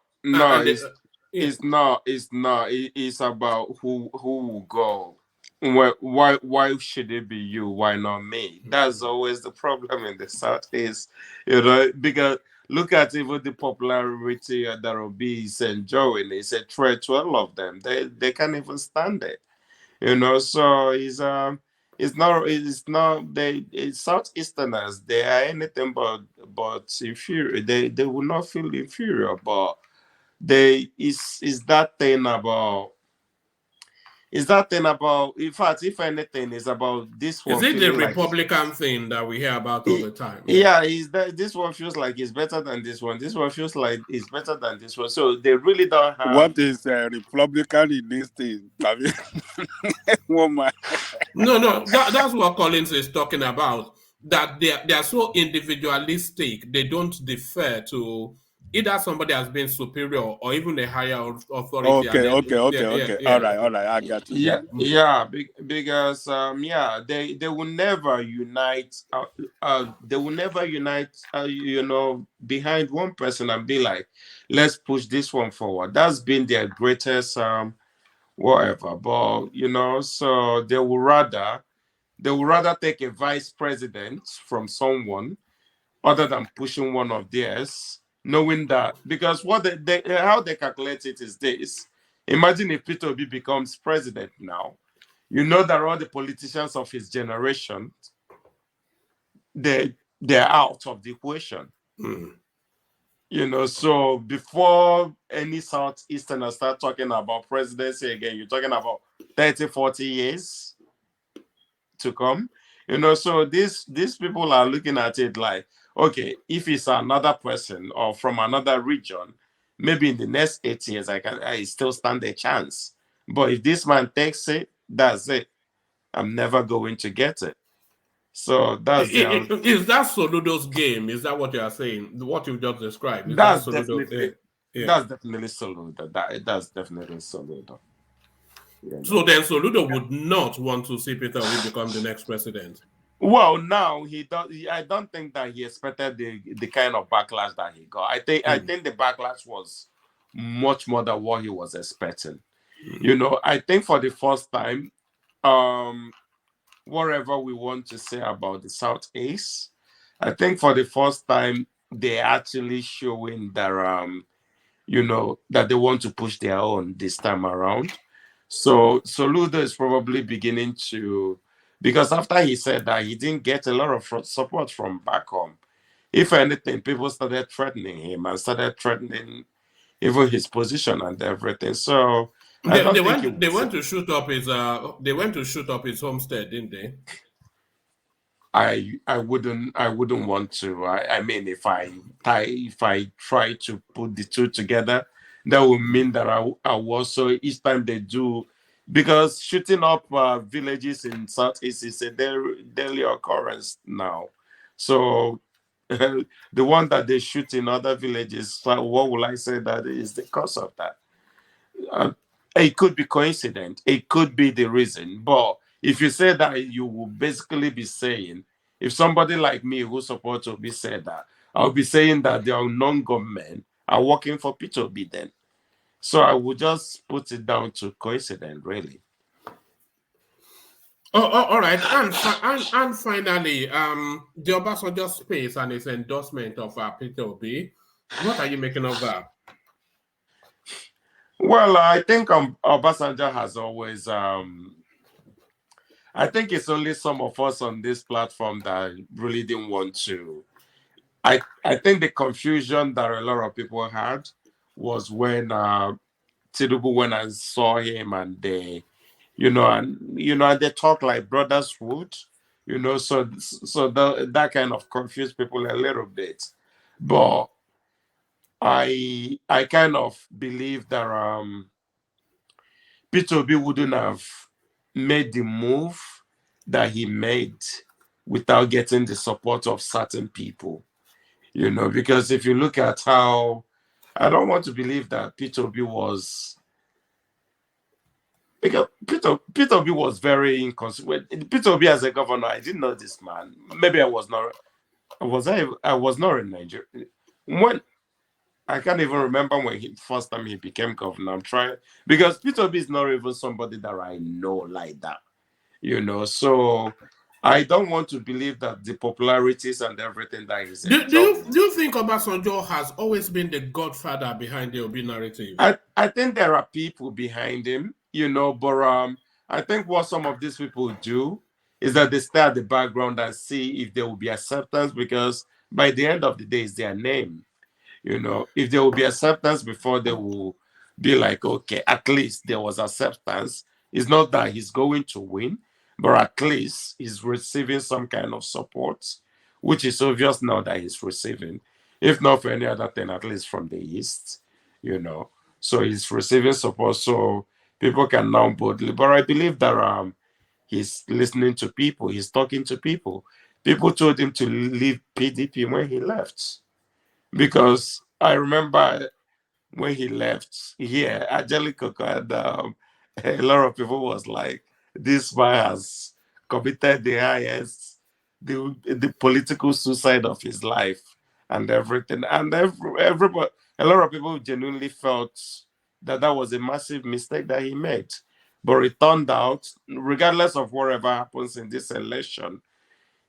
It's not. It's about who will go. Why should it be you? Why not me? That's always the problem in the Southeast, because look at even the popularity that Obi is enjoying. It's a threat to all of them. They can't even stand it, So it's not Southeasterners. They are anything but inferior. They will not feel inferior, but is that thing about. In fact, if anything, is about this one. Is it the Republican thing that we hear about all the time? Yeah, this one feels like it's better than this one. This one feels like it's better than this one. So they really don't have. What is Republican in this thing? I mean, woman. No, that's what Collins is talking about. That they are so individualistic. They don't defer to either somebody has been superior or even a higher authority. Okay. All right. I got you. Because they will never unite. They will never unite. Behind one person and be like, let's push this one forward. That's been their greatest whatever. But so they will rather take a vice president from someone other than pushing one of theirs, knowing that, because what how they calculate it is this. Imagine if Peter Obi becomes president now. That all the politicians of his generation, they're out of the equation. So before any Southeasterners start talking about presidency again, you're talking about 30, 40 years to come. So these people are looking at it like, okay, if it's another person or from another region, maybe in the next 8 years I still stand a chance. But if this man takes it, that's it. I'm never going to get it. So that's is that Soludo's game? Is that what you are saying? What you just described? That's definitely Soludo. That's definitely Soludo. So then Soludo would not want to see Peter Obi become the next president. Well, now he does. I don't think that he expected the kind of backlash that he got. I think the backlash was much more than what he was expecting. I think for the first time, whatever we want to say about the Southeast, I think for the first time they're actually showing that that they want to push their own this time around. So Soludo is probably beginning to, because after he said that he didn't get a lot of support from back home. If anything, people started threatening him and started threatening even his position and everything. So I They don't think he they would say. went to shoot up his homestead, didn't they? I wouldn't want to. I mean, if I try to put the two together, that would mean that I was so each time they do, because shooting up villages in Southeast is a daily occurrence now. So the one that they shoot in other villages, so what will I say that is the cause of that? Uh, it could be coincident. It could be the reason. But if you say that, you will basically be saying, if somebody like me who supports Obi said that, I'll be saying that the unknown government are working for P2B then. So I would just put it down to coincidence, really. All right. And finally, the Obasanjo space and his endorsement of Peter Obi. What are you making of that? Well, I think Obasanjo has always. I think it's only some of us on this platform that really didn't want to. I think the confusion that a lot of people had was when Tinubu went and saw him, and and they talk like brothers would, that kind of confused people a little bit. But I kind of believe that P2B wouldn't have made the move that he made without getting the support of certain people. Because if you look at how, I don't want to believe that P2B was, because P2B was very inconsequent. P2B as a governor, I didn't know this man. Maybe I was not. I was not in Nigeria when. I can't even remember when first time he became governor. I'm trying, because P2B is not even somebody that I know like that. So I don't want to believe that the popularities and everything that he's enjoying. Do you think Obasanjo has always been the godfather behind the Obi narrative? I think there are people behind him, but I think what some of these people do is that they stay at the background and see if there will be acceptance, because by the end of the day, it's their name. If there will be acceptance before they will be like, okay, at least there was acceptance. It's not that he's going to win, but at least he's receiving some kind of support, which is obvious now that he's receiving, if not for any other thing, at least from the East, you know. So he's receiving support, so people can now boldly. But I believe that he's listening to people, he's talking to people. People told him to leave PDP when he left, because I remember when he left here, Angelico, and a lot of people was like, this man has committed the highest, the political suicide of his life and everything. And everybody, a lot of people genuinely felt that that was a massive mistake that he made. But it turned out, regardless of whatever happens in this election,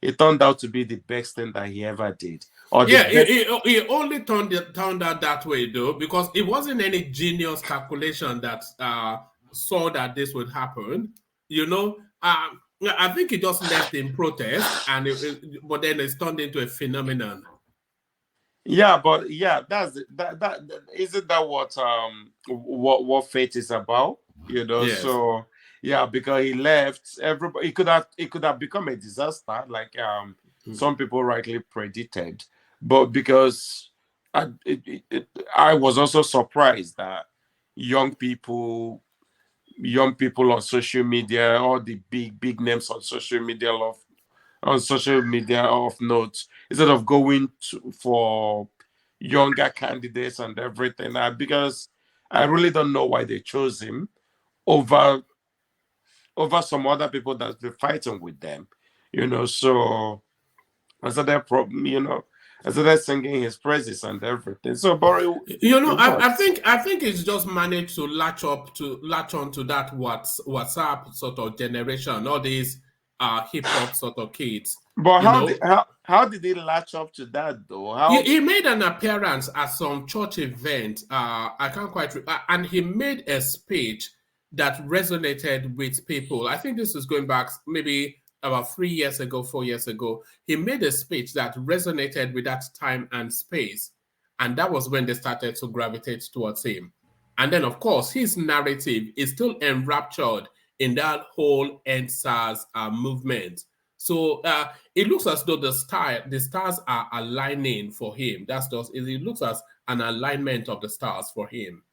it turned out to be the best thing that he ever did. Or the Yeah, best. it only turned out that way though, because it wasn't any genius calculation that saw that this would happen. I think it just left in protest, and but then it's turned into a phenomenon. Yeah, but yeah, that isn't that what fate is about, Yes. So yeah, because he left, everybody, it could have become a disaster, like some people rightly predicted, but because I was also surprised that young people young people on social media, all the big names on social media of note, instead of going for younger candidates and everything, because I really don't know why they chose him over some other people that's been fighting with them, So I started I started singing his praises and everything. So, but it worked. I think it's just managed to latch on to that WhatsApp sort of generation, all these hip hop sort of kids, But you know. how did he latch up to that though? He made an appearance at some church event. I can't quite, and he made a speech that resonated with people. I think this is going back maybe about 3 years ago, 4 years ago. He made a speech that resonated with that time and space, and that was when they started to gravitate towards him. And then, of course, his narrative is still enraptured in that whole NSAS movement. So it looks as though the stars are aligning for him. It looks as an alignment of the stars for him.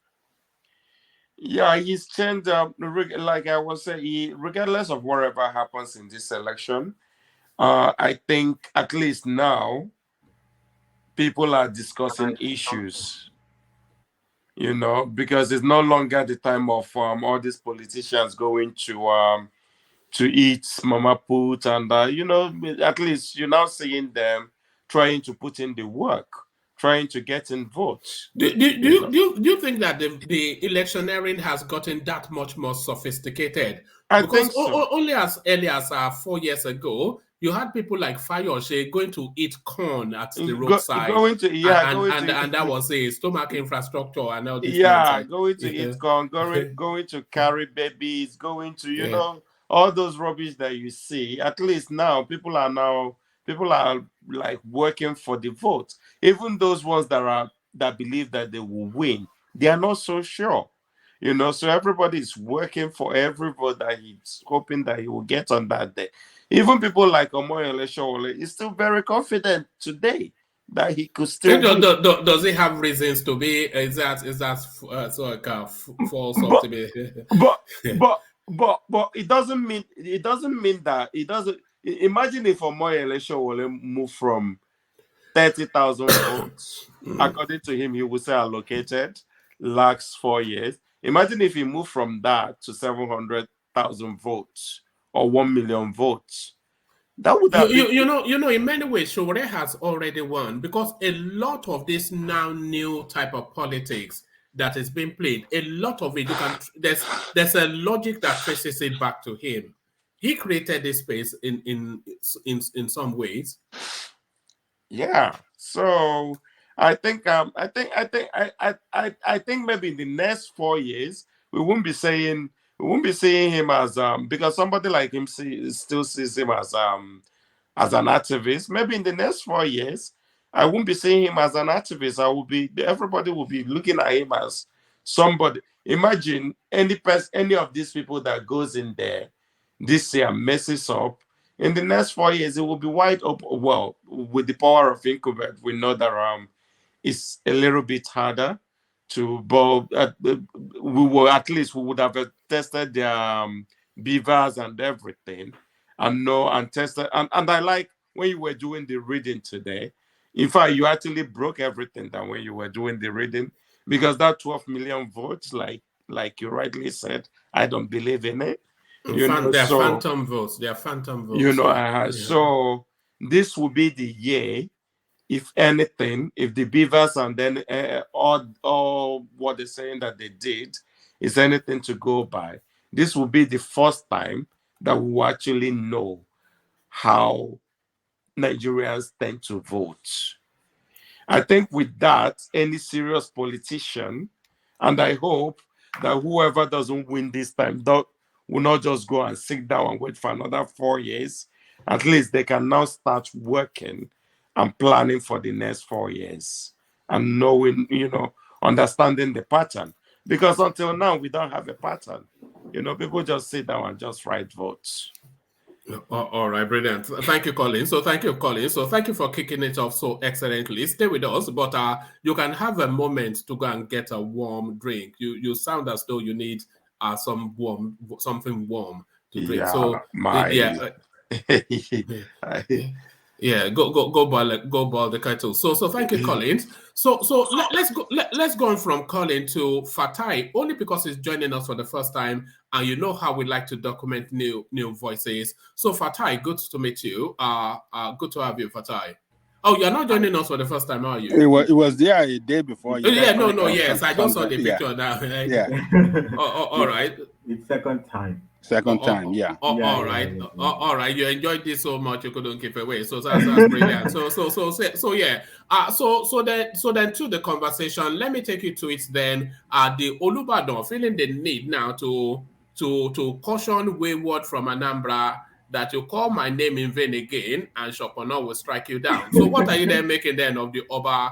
Yeah, he's changed. Like I was saying, regardless of whatever happens in this election, I think at least now people are discussing issues. Because it's no longer the time of all these politicians going to eat mama put, and at least you're now seeing them trying to put in the work, trying to get in votes. Do you think that the electioneering has gotten that much more sophisticated? I Because think so. only as early as 4 years ago, you had people like Fayoshe going to eat corn at the roadside, Going to and that was a stomach infrastructure and all this yeah, nonsense. going to eat corn, going to carry babies, going to all those rubbish that you see. At least now people are like working for the vote. Even those ones that believe that they will win, they are not so sure. So everybody is working for every vote that he's hoping that he will get on that day. Even people like Omoyole Sowore is still very confident today that he could still win. Does he have reasons to be? Is that so like a false optimism? But it doesn't mean that it doesn't. Imagine if Omoyele Sowore moved from 30,000 votes, according to him, he would say allocated last 4 years. Imagine if he moved from that to 700,000 votes or 1 million votes. That would have been... in many ways, Sowore has already won, because a lot of this now new type of politics that is being played, a lot of it, there's a logic that traces it back to him. He created this space in some ways. Yeah. So I think maybe in the next 4 years we won't be seeing him as because somebody like him still sees him as an activist. Maybe in the next 4 years I won't be seeing him as an activist. Everybody will be looking at him as somebody. Imagine any of these people that goes in there this year messes up. In the next 4 years, it will be wide open. Well, with the power of incubate, we know that it's a little bit harder to, but we would have tested their beavers and everything, and tested. And I like when you were doing the reading today. In fact, you actually broke everything down when you were doing the reading, because that 12 million votes, like you rightly said, I don't believe in it. They're phantom votes. They are phantom votes. So this will be the year, if anything, if the beavers and then all what they're saying that they did is anything to go by, this will be the first time that we will actually know how Nigerians tend to vote. I think with that, any serious politician, and I hope that whoever doesn't win this time will not just go and sit down and wait for another 4 years. At least they can now start working and planning for the next 4 years and knowing, understanding the pattern. Because until now, we don't have a pattern. People just sit down and just write votes. All right, brilliant. Thank you, Colin. So thank you for kicking it off so excellently. Stay with us, but you can have a moment to go and get a warm drink. You sound as though you need something warm to drink. Go boil the kettle. So thank you, Colin. So let's go on from Colin to Fatai, only because he's joining us for the first time, and you know how we like to document new voices. So Fatai, good to meet you. Good to have you, Fatai. Oh, you're not joining us for the first time, are you? It was there a day before. Yes, I just saw the picture now. Yeah. All right. It's second time. Yeah. All right. You enjoyed this so much you couldn't keep away. So that's brilliant. So then to the conversation, let me take you to it then. The Olubadan feeling the need now to caution wayward from Anambra that you call my name in vain again and Shopono will strike you down. So what are you then making then of the Oba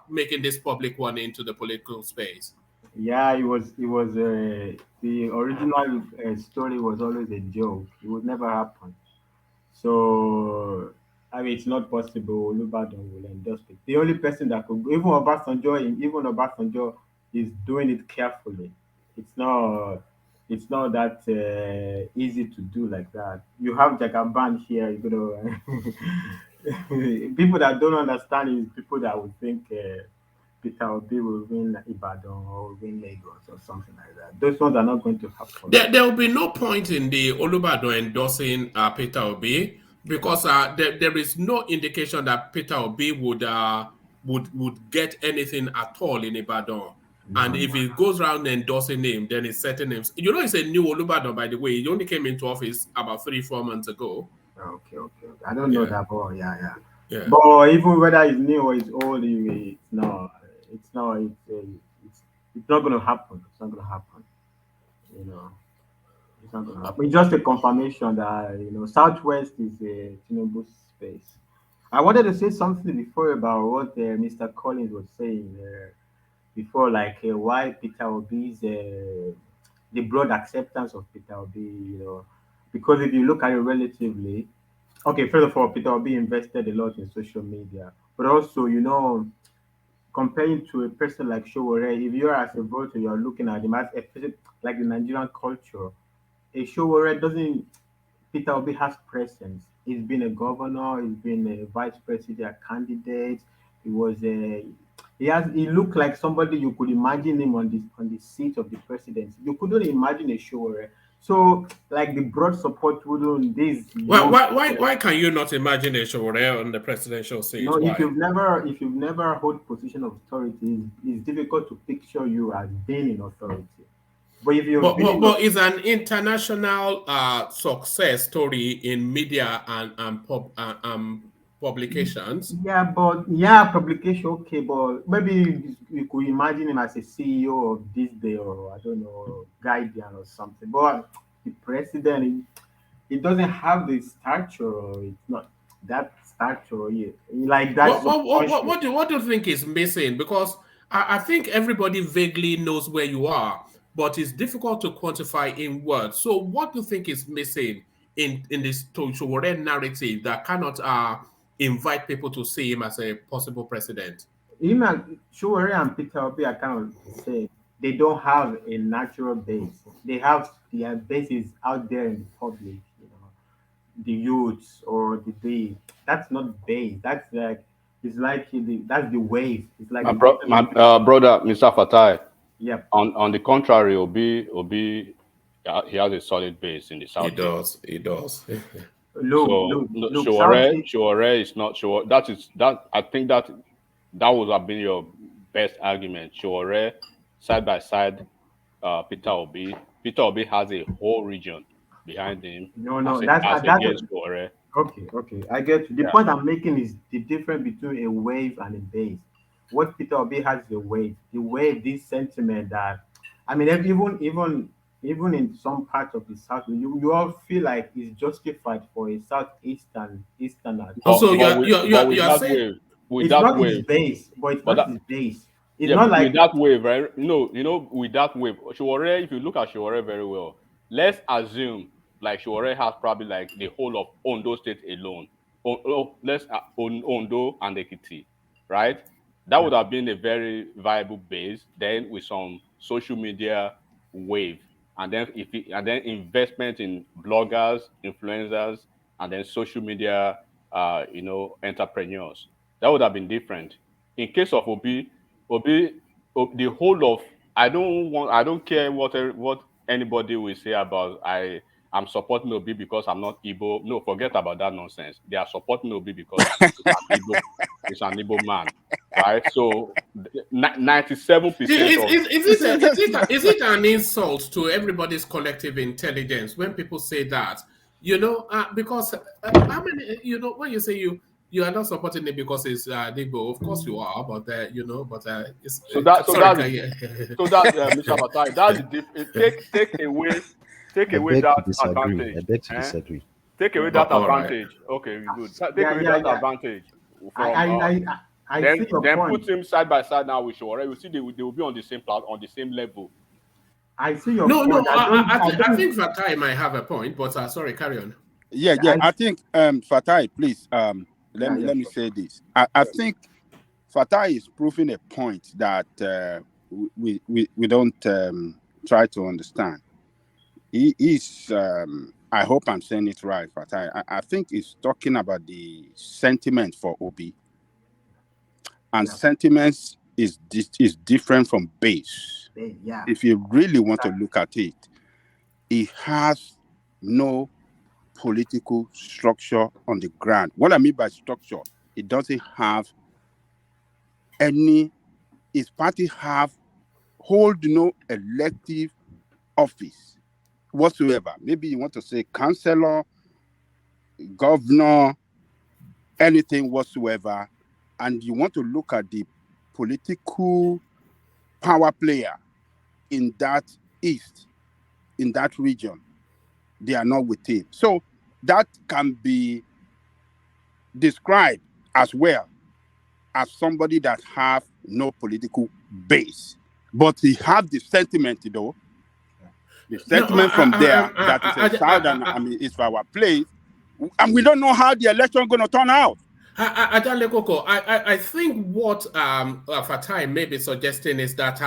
making this public one into the political space? Yeah, it was the original story was always a joke. It would never happen. So I mean, it's not possible. Olubadan will endorse it. The only person that could, even Obasanjo is doing it carefully. It's not, it's not that easy to do like that. You have Jagaban here. You know, people that don't understand is people that would think Peter Obi will win Ibadan or win Lagos or something like that. Those ones are not going to happen. There will be no point in the Olubado endorsing Peter Obi because there is no indication that Peter Obi would get anything at all in Ibadan. No, And no. if he goes around endorsing him, then it's certain names. You know, it's a new Olubado, by the way. He only came into office about 3-4 months ago. Okay. I don't know Yeah, that, but yeah. yeah. But even whether it's new or it's old, it's not, it's not going to happen. It's not going to happen. You know, it's not going to happen. It's just a confirmation that Southwest is a Tinubu space. I wanted to say something before about what Mr. Collins was saying before, like why Peter Obi's the broad acceptance of Peter Obi. Because if you look at it relatively, okay, first of all, Peter Obi invested a lot in social media, but also, comparing to a person like Showore, if you're as a voter, you're looking at him as a person like the Nigerian culture. A Showore doesn't. Peter Obi has presence. He's been a governor. He's been a vice president candidate. He was a. He has. He looked like somebody you could imagine him on the seat of the presidency. You couldn't imagine a Showore. So, like the broad support wouldn't this Why, young. why, why, why can you not imagine a Showore on the presidential seat? If Why? you've never hold position of authority, it's difficult to picture you as being in authority. But if you've But, been but, in, but it's an international success story in media and publications. yeah, but yeah, publication okay, but maybe you could imagine him as a CEO of this day, or I don't know, Guardian or something. But the president, he doesn't have the stature. Or it's not that stature. Like that subconscious. What do you think is missing? Because I think everybody vaguely knows where you are, but it's difficult to quantify in words. So, what do you think is missing in this Toshowore narrative that cannot invite people to see him as a possible president? Him and Shuwari and Peter Obi are kind of the same. They don't have a natural base. They have their bases out there in the public, the youths or the day. That's not base. That's like it's like that's the wave. It's like the bottom My of the brother, Mr. Fatai. yep. On the contrary, Obi, he has a solid base in the He southeast. does. He does. So no, Look, Southeast. Shore is not sure. That I think that would have been your best argument. Shore side by side, Peter Obi. Peter Obi has a whole region behind him No, as that's against Shore. okay. I get you. The Yeah. point I'm making is the difference between a wave and a base. What Peter Obi has is a wave. The wave, this sentiment that, I mean, even in some parts of the south, you all feel like it's justified for a easterner to Also, say But you with are that saying wave, with it's that not his wave, base, but it's but not that his base. It's yeah, not with like that wave, right? No, with that wave, Shiwore, if you look at Shiwore very well, let's assume like Shiwore has probably like the whole of Ondo State alone. Let's Ondo and Ekiti, right? That yeah. would have been a very viable base. Then with some social media wave, and then and then investment in bloggers, influencers, and then social media, entrepreneurs. That would have been different. In case of Obi, the whole of I don't care what anybody will say about I'm supporting Obi because I'm not Igbo. No, forget about that nonsense. They are supporting Obi because it's an Igbo man, right? So 97% of Is it an insult to everybody's collective intelligence when people say that? Because how many, when you say you are not supporting it because it's Igbo, of course you are, but it's so that so sorry, that's can you- so that Mr. Fatai, that's the take I away beg that to disagree. advantage. I beg to Eh? disagree. Take away Yeah. that all right. advantage. Okay, good. Take Yeah, away yeah, that yeah. advantage I from I I, I Then see your then point. put him side by side now with Showore. You see they will be on the same on the same level. I see your No, point. no, I think Fatai might have a point, but sorry, carry on. Yeah, I, I think Fatai, please yeah, yeah, let me sure. say this. I think Fatai is proving a point that we don't try to understand. He is I hope I'm saying it right, Fatai. I think he's talking about the sentiment for Obi, and Yeah, sentiments is different from base. yeah. If you really want to look at it, he has no political structure on the ground. What I mean by structure, it doesn't have any. His party hold no elective office whatsoever. Maybe you want to say councillor, governor, anything whatsoever, and you want to look at the political power player in that east, in that region, they are not with him. So that can be described as well as somebody that have no political base, but he have the sentiment though. The No, sentiment from there that is a southern, I mean, it's our place, and we don't know how the election going to turn out. Adale Koko, I think what Fatai may be suggesting is that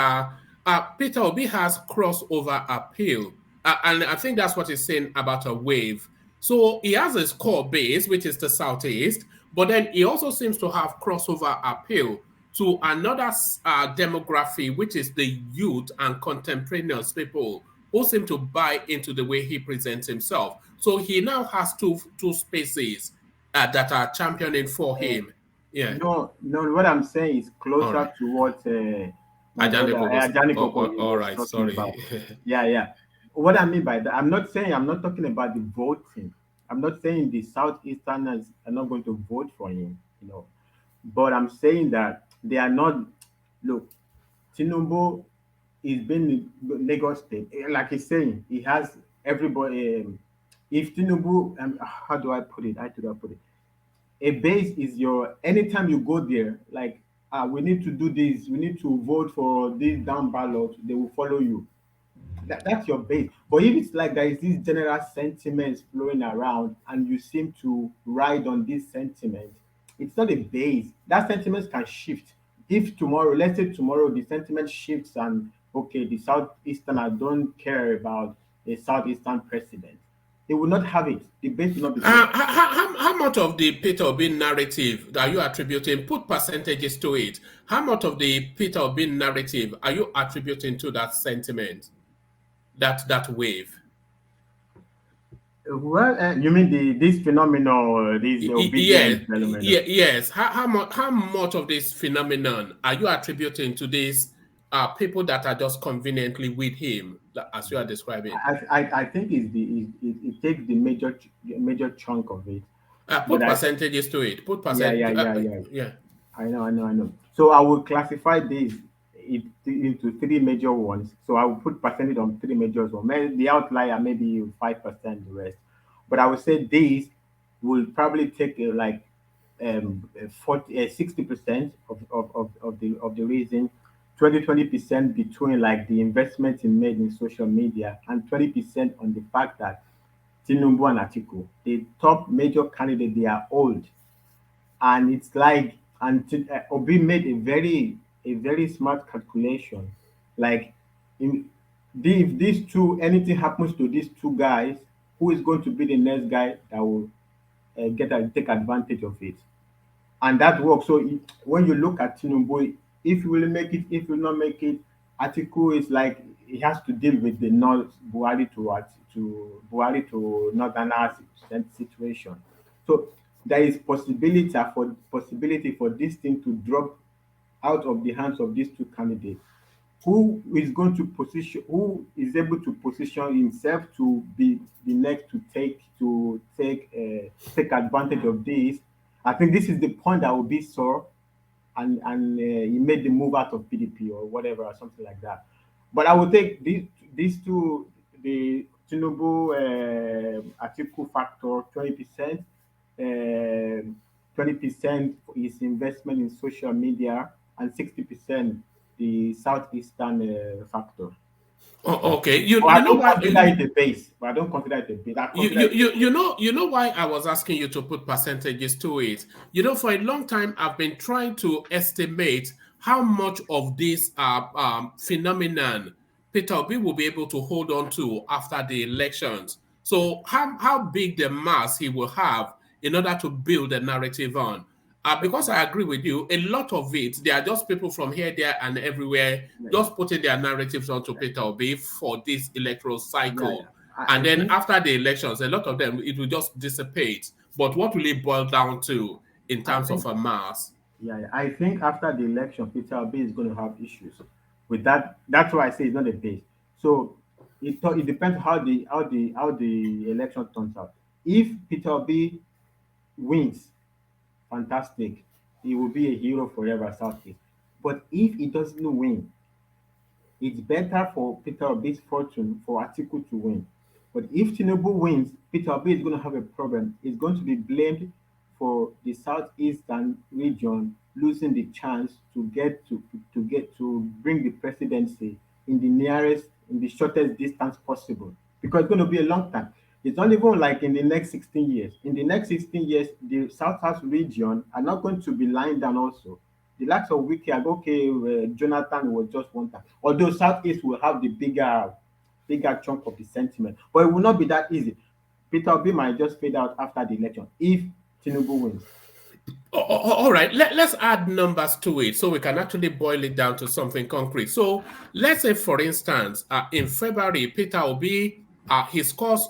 Peter Obi has crossover appeal. And I think that's what he's saying about a wave. So he has his core base, which is the Southeast, but then he also seems to have crossover appeal to another demography, which is the youth and contemporaneous people who seem to buy into the way he presents himself. So he now has two spaces that are championing for Uh, him. Yeah. no, no. What I'm saying is All closer right. to what my brother Ajani goes. Ajani Oh, Koko all was right. talking about. Sorry. Yeah, yeah. What I mean by that, I'm not saying I'm not talking about the voting. I'm not saying the Southeasterners are not going to vote for him, But I'm saying that they are not. Look, Tinubu is being in Lagos State, like he's saying, he has everybody. If Tinubu, how do I put it? How do I put it? A base is your anytime you go there, like we need to do this, we need to vote for this down ballot, they will follow you. That's your base. But if it's like there is this general sentiments flowing around and you seem to ride on this sentiment, it's not a base. That sentiment can shift. If tomorrow, let's say tomorrow, the sentiment shifts and okay, the Southeastern don't care about a Southeastern president, they will not have it. The base will not be there. How much of the Peter Obi narrative are you attributing? Put percentages to it. How much of the Peter Obi narrative are you attributing to that sentiment, that wave? Well, you mean this phenomenon, this Yes, obedient phenomenon? yes. How much of this phenomenon are you attributing to these people that are just conveniently with him, as you are describing? I think it takes the major chunk of it, but Put percentages to it. Put yeah, percent. yeah, yeah, yeah. Yeah. I know. So I will classify this into three major ones. So I will put percentage on three major ones. Maybe the outlier maybe 5%, the rest. But I would say these will probably take 60% of the reason, 20% between like the investment in made in social media, and 20% on the fact that Tinubu and Atiku, the top major candidate, they are old, and it's like Obi made a very smart calculation. Like, in if these two, anything happens to these two guys, who is going to be the next guy that will take advantage of it? And that works. So when you look at Tinubu, if you will make it, if you will not make it, Atiku is like he has to deal with the North Buhari to Northerners situation. So there is possibility for this thing to drop out of the hands of these two candidates. Who is able to position himself to be the next to take advantage of this? I think this is the point that will be sore, and he made the move out of PDP or whatever or something like that. But I would take these two, the Tinubu Atiku factor 20%, 20% is investment in social media, and 60% the southeastern factor. Okay, But you I know don't why consider it a base. But I don't consider it a base. I consider it a you know why I was asking you to put percentages to it. You know, for a long time I've been trying to estimate how much of this phenomenon Peter Obi will be able to hold on to after the elections. So how big the mass he will have in order to build a narrative on. Because I agree with you, a lot of it, they are just people from here, there, and everywhere yeah, yeah, just putting their narratives onto yeah, Peter Obi for this electoral yeah, yeah. cycle. I And then think after the elections, a lot of them, it will just dissipate. But what will it boil down to in I terms of think a mass? Yeah, yeah. I think after the election, Peter Obi is going to have issues with that. That's why I say it's not a base. So it depends how the election turns out. If Peter Obi wins, fantastic. He will be a hero forever, Southeast. But if he doesn't win, it's better for Peter Obi's fortune for Atiku to win. But if Tinubu wins, Peter Obi is going to have a problem. He's going to be blamed for the southeastern region losing the chance to bring the presidency in the shortest distance possible. Because it's going to be a long time. It's not even like in the next 16 years. In the next 16 years, the South region are not going to be lying down also. The likes of Wiki, I go, okay, Jonathan was just one time. Although Southeast will have the bigger chunk of the sentiment, but it will not be that easy. Peter Obi might just fade out after the election if Tinubu wins. All right, let's add numbers to it so we can actually boil it down to something concrete. So let's say, for instance, in February, Peter Obi, he scores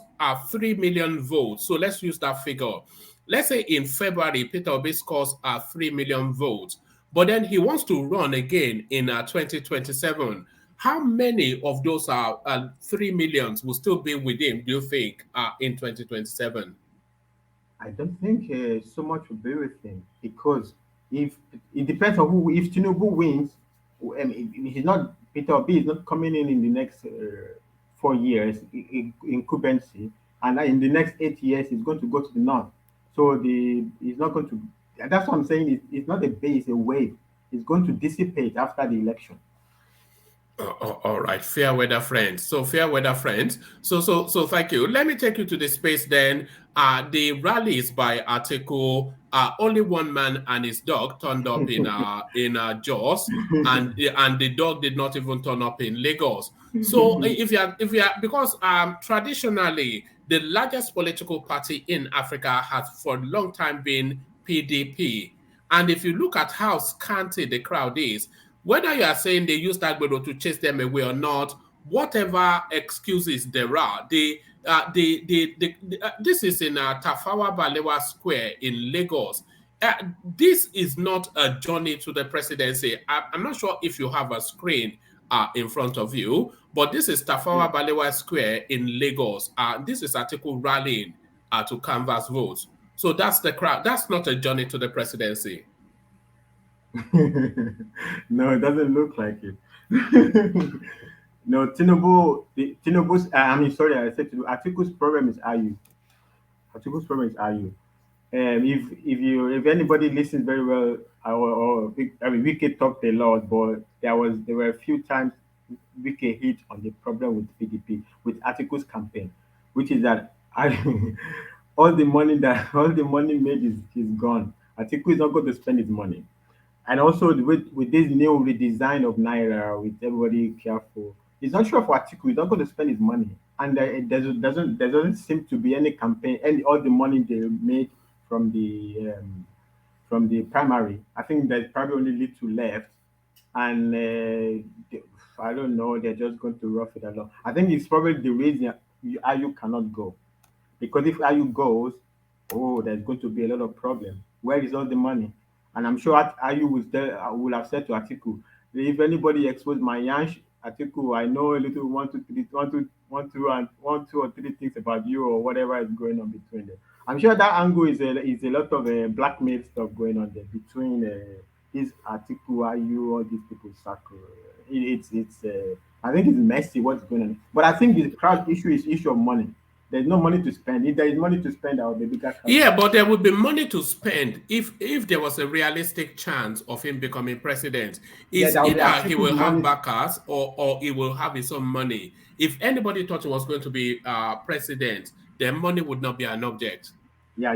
3 million votes. So let's use that figure. Let's say in February, Peter Obi scores 3 million votes, but then he wants to run again in 2027. How many of those 3 millions will still be with him, do you think, in 2027? I don't think so much will be with him because if it depends on who. If Tinubu wins, he's not Peter Obi is not coming in the next 4 years incumbency, and in the next 8 years he's going to go to the north. So the he's not going to. That's what I'm saying. It's not a base, a wave. It's going to dissipate after the election. All right, fair weather friends. So fair weather friends. So thank you. Let me take you to the space then. The rallies by article. Only one man and his dog turned up in Jos, and the dog did not even turn up in Lagos. So if you are because traditionally the largest political party in Africa has for a long time been PDP, and if you look at how scanty the crowd is, whether you are saying they use Agbero to chase them away or not, whatever excuses there are, this is in Tafawa Balewa Square in Lagos. This is not a journey to the presidency. I'm not sure if you have a screen in front of you, but this is Yeah. Tafawa Balewa Square in Lagos. This is article rallying to canvass votes. So that's the crowd. That's not a journey to the presidency. No, it doesn't look like it. No, Tinubu's. I mean, sorry, I said to Atiku's problem is IU. Atiku's problem is IU. If anybody listens very well, I mean, Wike talked a lot, but there were a few times Wike hit on the problem with PDP with Atiku's campaign, which is that all the money made is gone. Atiku is not going to spend his money. And also with this new redesign of Naira, with everybody careful, it's not sure for Atiku. He's not going to spend his money, and there doesn't seem to be any campaign. Any all the money they made from the primary. I think there's probably only little left, and I don't know. They're just going to rough it along. I think it's probably the reason you cannot go. Because if IU goes, oh, there's going to be a lot of problem. Where is all the money? And I'm sure IU will have said to Atiku, if anybody expose my yansh, Atiku, I know a little one, two or three things about you or whatever is going on between them. I'm sure that angle is a lot of blackmail stuff going on there between this Atiku, IU, all these people circle. It's I think it's messy what's going on. But I think the crowd issue is issue of money. There's no money to spend. If there is money to spend, there will be bigger crowd. Yeah, but there would be money to spend if there was a realistic chance of him becoming president. Yeah, Is there will be either he Atiku's will have money. backers or he will have his own money. If anybody thought he was going to be president, then money would not be an object. Yeah.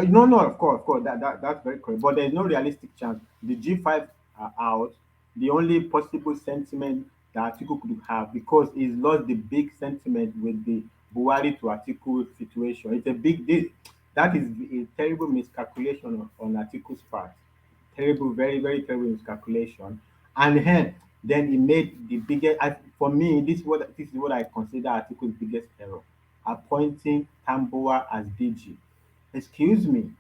No, no, of course, that's very correct. But there's no realistic chance. The G5 are out. The only possible sentiment that Atiku could have, because he's lost the big sentiment with the Buhari to Atiku situation. It's a big deal. That is a terrible miscalculation on Atiku's part. Terrible, very, very terrible miscalculation. And then he made the biggest. For me, this is what I consider Atiku's biggest error: appointing Tamboa as DG. Excuse me,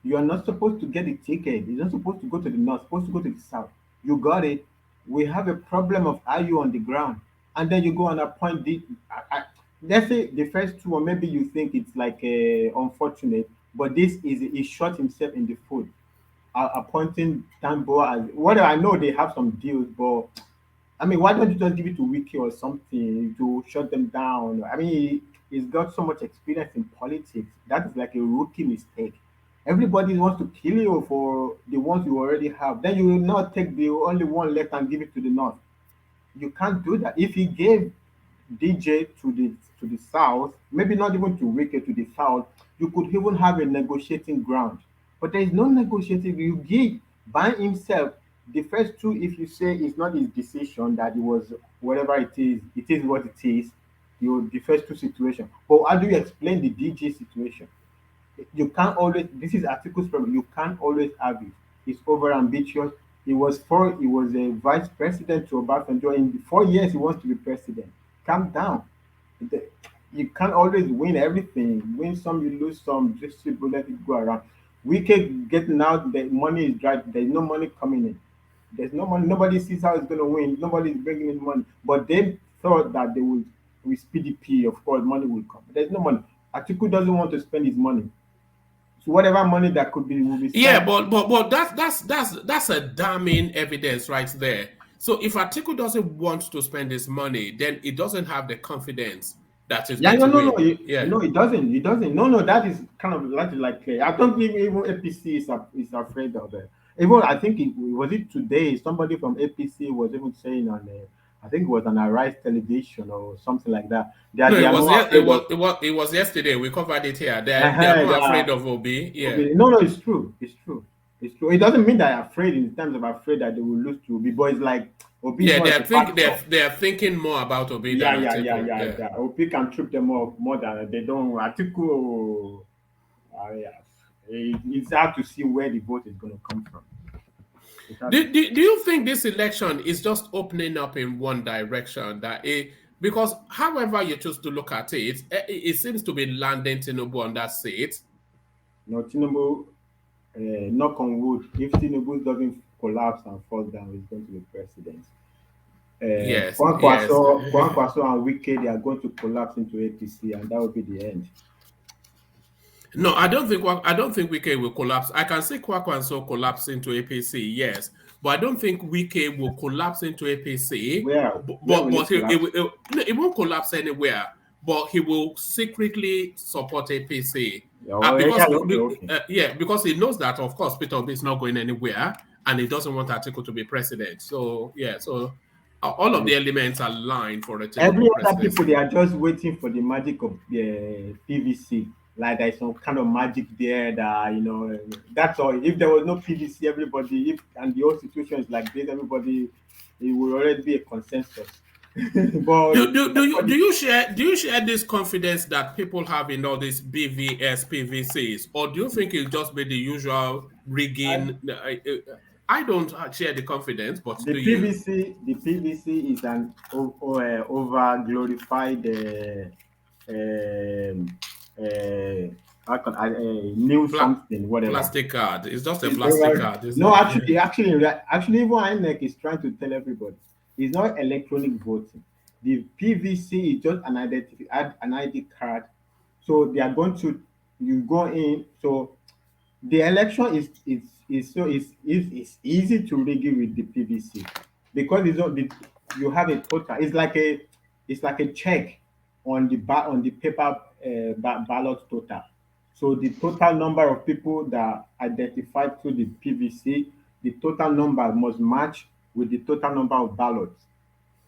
you are not supposed to get the ticket. You're not supposed to go to the north, supposed to go to the south. You got it. We have a problem of are you on the ground? And then you go and appoint let's say the first two, or maybe you think it's like unfortunate, but this is he shot himself in the foot. Appointing Tamboa as what I know they have some deals, but I mean, why don't you just give it to Wiki or something to shut them down? I mean, he's got so much experience in politics. That is like a rookie mistake. Everybody wants to kill you for the ones you already have. Then you will not take the only one left and give it to the north. You can't do that. If he gave DJ to the south, maybe not even to Wiki to the south, you could even have a negotiating ground. But there is no negotiating. You give by himself the first two. If you say it's not his decision that it was whatever it is what it is. You the first two situations. But how do you explain the DJ situation? You can't always. This is articles problem. You can't always have it. He's over ambitious. He was a vice president to Obasanjo. In 4 years, he wants to be president. Calm down. The- You can't always win everything. Win some, you lose some. Just let it go around. We can get now. The money is dry. There's no money coming in. There's no money. Nobody sees how it's going to win. Nobody's bringing in money. But they thought that they would, with PDP, of course, money will come. There's no money. Atiku doesn't want to spend his money. So whatever money that could be will be Yeah, spent. but that's a damning evidence right there. So if Atiku doesn't want to spend his money, then he doesn't have the confidence that he's Yeah, going no, to no, no. win. Yeah. No, it doesn't. It doesn't. No, no. That is kind of like I don't think even APC is afraid of it. Even I think it was it today. Somebody from APC was even saying on I think it was on Arise television or something like that. No, That they it are was more afraid of. it was yesterday. We covered it here. They're more afraid of Obi. Yeah. Okay. No, no, it's true. It's true. It's true. It doesn't mean that I'm afraid in terms of afraid that they will lose to Obi, but it's like Obi is Yeah, not a factor. they're thinking more about Obi than Atiku. Yeah. Yeah. Obi can trip them up more than they don't. Atiku, yeah. It's hard to see where the vote is going to come from. It's hard to Do you think this election is just opening up in one direction because however you choose to look at it, it seems to be landing Tinubu on that seat. No, Tinubu, knock on wood, if Tinubu doesn't collapse and fall down, he's going to be president. Yes, yes. Kwan Kwaso and Wike, they are going to collapse into APC, and that will be the end. No, I don't think Wike will collapse. I can see Kwakwanso collapse into APC, yes, but I don't think Wike will collapse into APC. Where will it collapse? It won't collapse anywhere. But he will secretly support APC Yeah, well, okay. because he knows that of course Peter Obi is not going anywhere, and he doesn't want Atiku to be president. So yeah, so all of the elements are lined for a Every Tinubu other presidency. people, they are just waiting for the magic of the PVC. Like there's some kind of magic there that that's all. If there was no PVC, everybody, if and the whole situation is like this, everybody, it will already be a consensus. But Do you share this confidence that people have in all these BVS PVCs, or do you think it'll just be the usual rigging? I don't share the confidence, but the do you? PVC is an over glorified new something, whatever. Plastic card. It's just a It's plastic over. card. Isn't No, it? actually, even INEC is trying to tell everybody it's not electronic voting. The PVC is just an ID card. So they are going to you go in. So the election is easy to rig it with the PVC because it's not the, you have a total. It's like a check. on the paper ballot total. So the total number of people that identified through the PVC, the total number must match with the total number of ballots.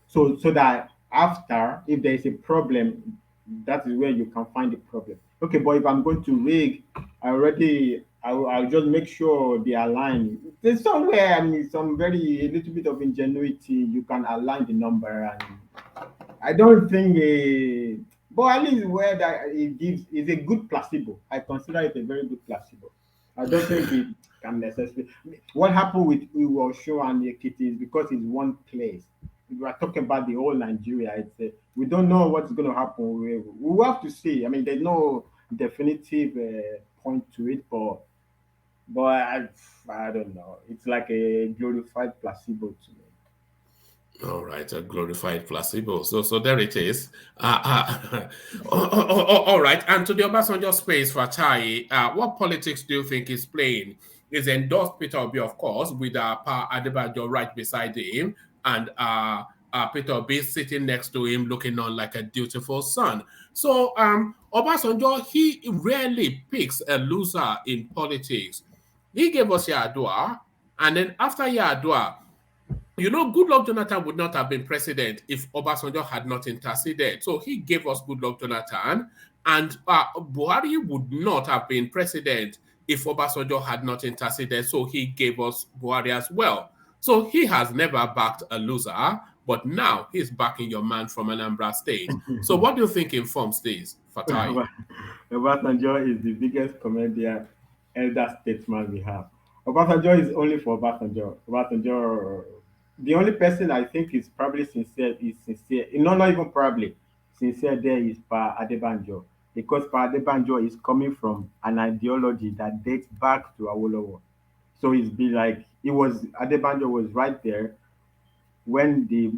So that after, if there is a problem, that is where you can find the problem. Okay, but if I'm going to rig, I'll just make sure they align. There's somewhere, I mean, some very a little bit of ingenuity. You can align the number, and I don't think but at least where that it gives is a good placebo. I consider it a very good placebo. I don't think it can necessarily. What happened with Iwosho and Ekiti is because it's one place. We are talking about the whole Nigeria. We don't know what's going to happen. We will have to see. I mean, there's no definitive point to it, but I don't know. It's like a glorified placebo to me. All right, a glorified placebo. So there it is. All right, and to the Obasanjo space for Chai, what politics do you think is playing? Is endorsed Peter Obi, of course, with Pa Adebayo right beside him, and Peter Obi sitting next to him, looking on like a dutiful son. So Obasanjo, he rarely picks a loser in politics. He gave us Yadua, and then after Yadua, you know, Goodluck Jonathan would not have been president if Obasanjo had not interceded. So he gave us Goodluck Jonathan, and Buhari would not have been president if Obasanjo had not interceded. So he gave us Buhari as well. So he has never backed a loser, but now he's backing your man from Anambra State. So what do you think informs this, Fatai? Obasanjo is the biggest comedian, elder statesman we have. Obasanjo is only for Obasanjo. Obasanjo, the only person I think is probably sincere is sincere. No, not even probably sincere. There is Pa Adebanjo, because Pa Adebanjo is coming from an ideology that dates back to Awolowo. So it's be like it was Adebanjo was right there when the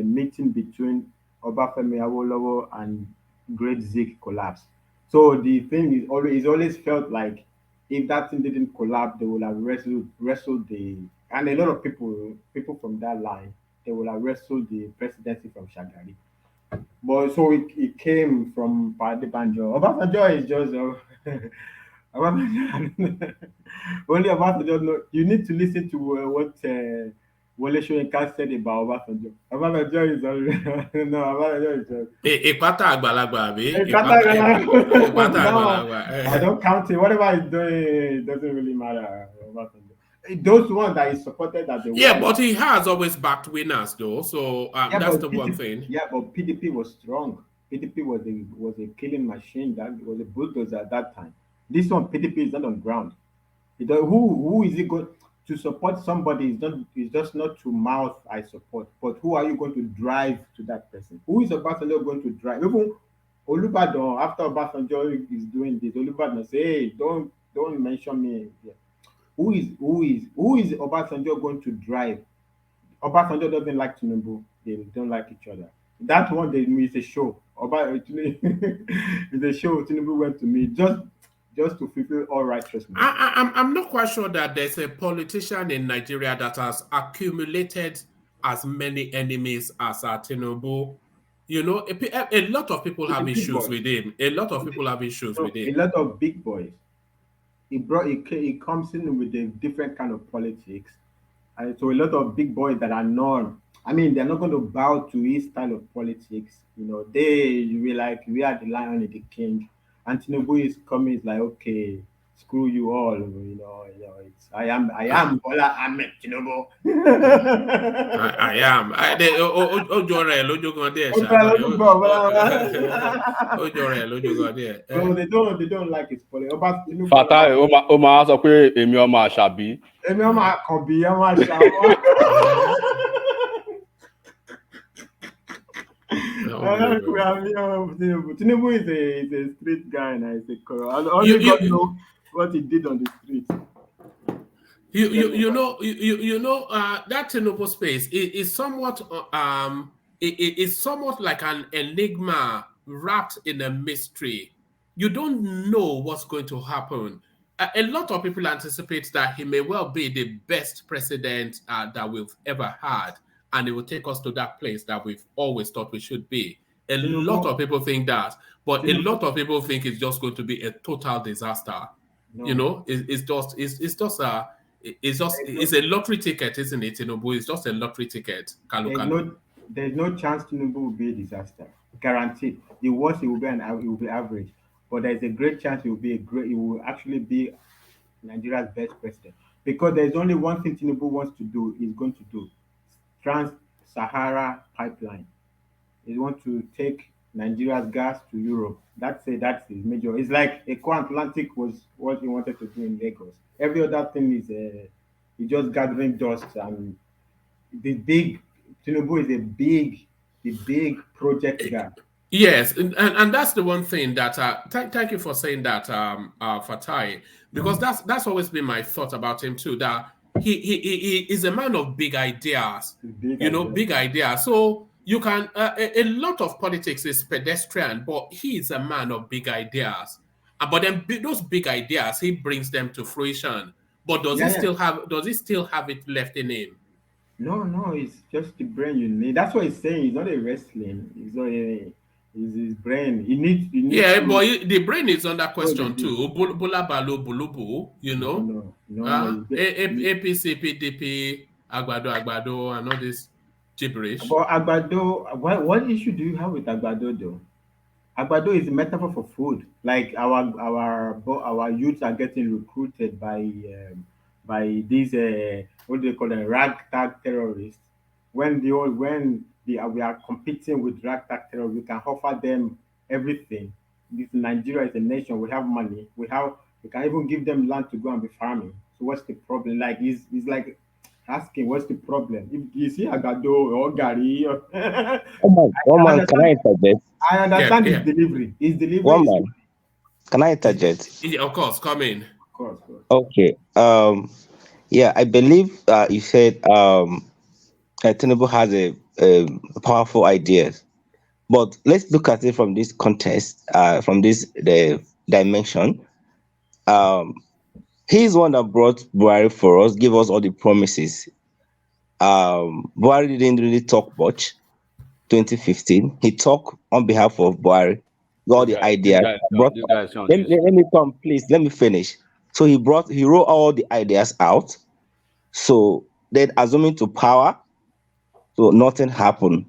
meeting between Obafemi Awolowo and Great Zik collapsed. So the thing is always felt like if that thing didn't collapse, they would have wrestled the and a lot of people from that line they would have wrestled the presidency from Shagari. But so it came from Padi Banjo. Obasanjo is just Obasanjo, only Obasanjo. No, you need to listen to what Wole Soyinka said about Obasanjo. Obasanjo is no, Obasanjo is just. Ìpátá àgbàlagbà, àbí? Ìpátá No, àgbàlagbà. I don't count it. Whatever he's doing, it doesn't really matter. Obasanjo. Those ones that he supported that they Yeah, but he has always backed winners, though. So that's the one thing. Yeah, but PDP was strong. PDP was a killing machine. That was a bulldozer at that time. This one, PDP is not on ground. Who is it going to support somebody? Is just not to mouth I support, but who are you going to drive to that person? Who is Obasanjo going to drive? Even Olubadan, after Obasanjo is doing this, Olubadan say, hey, don't mention me here. Who is Obasanjo going to drive? Obasanjo doesn't like Tinubu. They don't like each other. That one is a show. It's a show. Tinubu went to meet just to fulfill all righteousness. I'm not quite sure that there's a politician in Nigeria that has accumulated as many enemies as Tinubu. You know, a lot of people have issues with him. A lot of people have issues with him. A lot of big boys. He comes in with a different kind of politics. And so a lot of big boys that are known, I mean, they're not going to bow to his style of politics. You know, they will be like, we are the lion and the king. And Tinubu is coming, it's like, okay, screw you all. It's I am Bola Ahmed Tinubu. I am. So they don't like his politics. About Tinubu. Fatai, ó máa sọ pé èmi ọmọ Àṣàbí. Èmi ọmọ Àkànbí, ọmọ Àṣàbí. Tinubu is a street guy and he's a only God knows what he did on the street. You know that Tinubu space is somewhat it is somewhat like an enigma wrapped in a mystery. You don't know what's going to happen. A lot of people anticipate that he may well be the best president that we've ever had, and it will take us to that place that we've always thought we should be. A Tinubu, lot of people think that, but a Tinubu, lot of people think it's just going to be a total disaster. You no, know, it's a lottery ticket, isn't it? Tinubu, it's just a lottery ticket. Kalu there's Kalu. no there's no chance Tinubu will be a disaster. Guaranteed. The worst it will be it will be average. But there's a great chance it will actually be Nigeria's best president. Because there's only one thing Tinubu wants to do, is going to do. Trans-Sahara pipeline. He wants to take Nigeria's gas to Europe. That's his major. It's like Eco Atlantic was what he wanted to do in Lagos. Every other thing is he just gathering dust, and the big Tinubu is the big project guy. Yes, and that's the one thing that thank you for saying that, Fatai, because that's always been my thought about him too. That he is a man of big ideas, The big you know, idea. big ideas. So you can a lot of politics is pedestrian, but he is a man of big ideas. But then those big ideas, he brings them to fruition. But Yeah, yeah. does he still have it left in him? No, no, it's just the brain you need. That's what he's saying. He's not a wrestling. He's not a. It's his brain. He needs Yeah, to but the brain is under know the question deal. too. Bula Balu Bulubu, you No, know, no, no, no. APC, PDP, Agbado, and all this gibberish. But Agbado, what issue do you have with Agbado though? Agbado is a metaphor for food. Like our youths are getting recruited by these what do they call them, ragtag terrorists. We are competing with ragtag terrorists, we can offer them everything. This Nigeria is a nation. We have money. We can even give them land to go and be farming. So what's the problem? Like he's like asking what's the problem? If you see Agbado or Gary, One I man, can I understand. interject? I Yeah, understand his yeah, delivery. His delivery One is, man, can I interject? yeah, of course, come in. of course, good. Okay. Yeah, I believe you said Tinubu has a powerful ideas, but let's look at it from this context, from this the dimension. Um, he's one that brought Buhari for us, give us all the promises. Buhari didn't really talk much. 2015, he talked on behalf of Buhari, all This the guy, this ideas guy, is brought. this guy is on Let, this. let me come, please. Let me finish. So he wrote all the ideas out. So then, assuming to power, so nothing happened.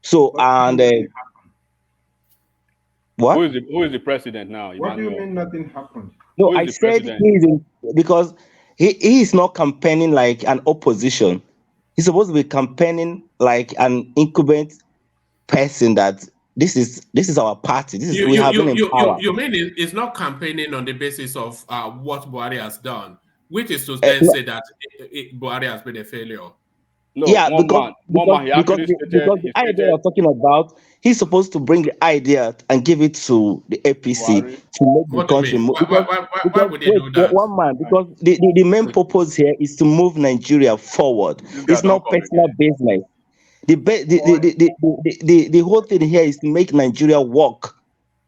So What do you and mean nothing happened? what? Who is the president now, What do you Emmanuel? mean nothing happened? No, Who is I the said president? because he is not campaigning like an opposition. He's supposed to be campaigning like an incumbent person that this is our party. This is You we you have been you in you you, power. you mean it's not campaigning on the basis of what Buhari has done, which is to Uh, then say that Buhari has been a failure. No, Yeah, one man. He actually because stated. the He idea stated you're talking about, he's supposed to bring the idea and give it to the APC Buhari. to make the What do you country mean? move. Why Because would they wait, do that? one man, because the main purpose here is to move Nigeria forward. This guy It's don't not come personal again. business. The whole thing here is to make Nigeria work.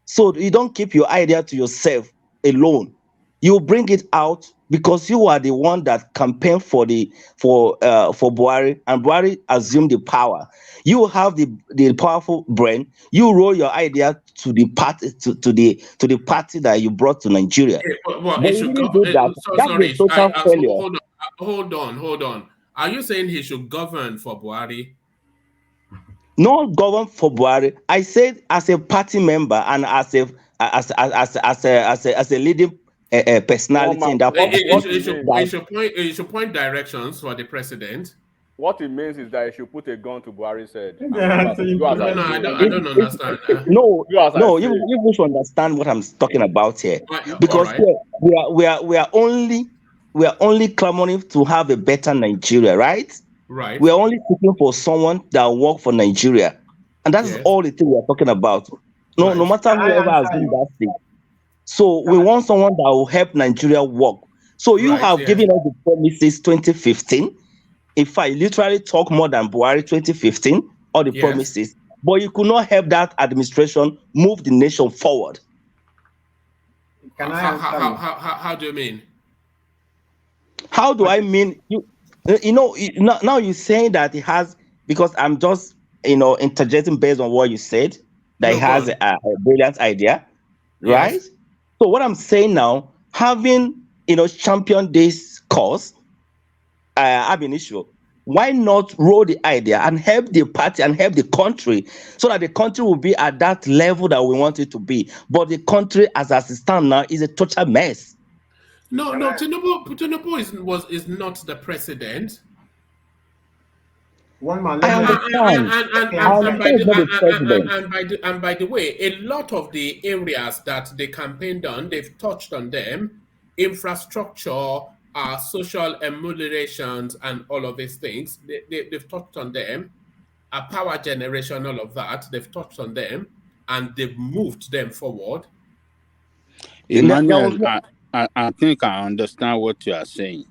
So you don't keep your idea to yourself alone. You bring it out because you are the one that campaigned for Buhari, and Buhari assumed the power. You have the powerful brain. You roll your idea to the party to the party that you brought to Nigeria. Well, But it you should go. didn't do that. So That's a sorry. total failure. Hold on. Are you saying he should govern for Buhari? Not govern for Buhari. I said as a party member and as a leading One personality man. in that What party. what it means? It should point directions for the president. What it means is that he should put a gun to Buhari's head and Yeah, so you do as I implement No, I it. say. don't. I It, don't it, understand. no, Do as I no, say. you should understand what I'm talking about here, All because right, here we are only clamoring to have a better Nigeria, right? We right. are only seeking for someone that will work for Nigeria, and that is Yes, all the thing we are talking about. No right, matter Can I whoever has answer been you? that thing. So Can we I, want someone that will help Nigeria work. So you right. have Yes. given us the promises 2015. In fact, you literally talk more than Buhari 2015, all the Yes. promises, but you could not help that administration move the nation forward. can I answer you? How do you mean? How do What I mean? Now you're saying that it has, because I'm just interjecting based on what you said, that No, he go has on. a brilliant idea, right? Yes. So what I'm saying now, having championed this cause, ab initio, why not roll the idea and help the party and help the country, so that the country will be at that level that we want it to be? But the country, as it stands now, is a total mess. No, Can no, I? Tinubu is not the president. One man, I let me And, answer. understand. Let me I answer. understand it's not the president. by the way, a lot of the areas that they campaigned on, they've touched on them: infrastructure, social emulations, and all of these things. They've touched on them. Power generation, all of that. They've touched on them, and they've moved them forward. There was Emmanuel, I think I understand what you are saying.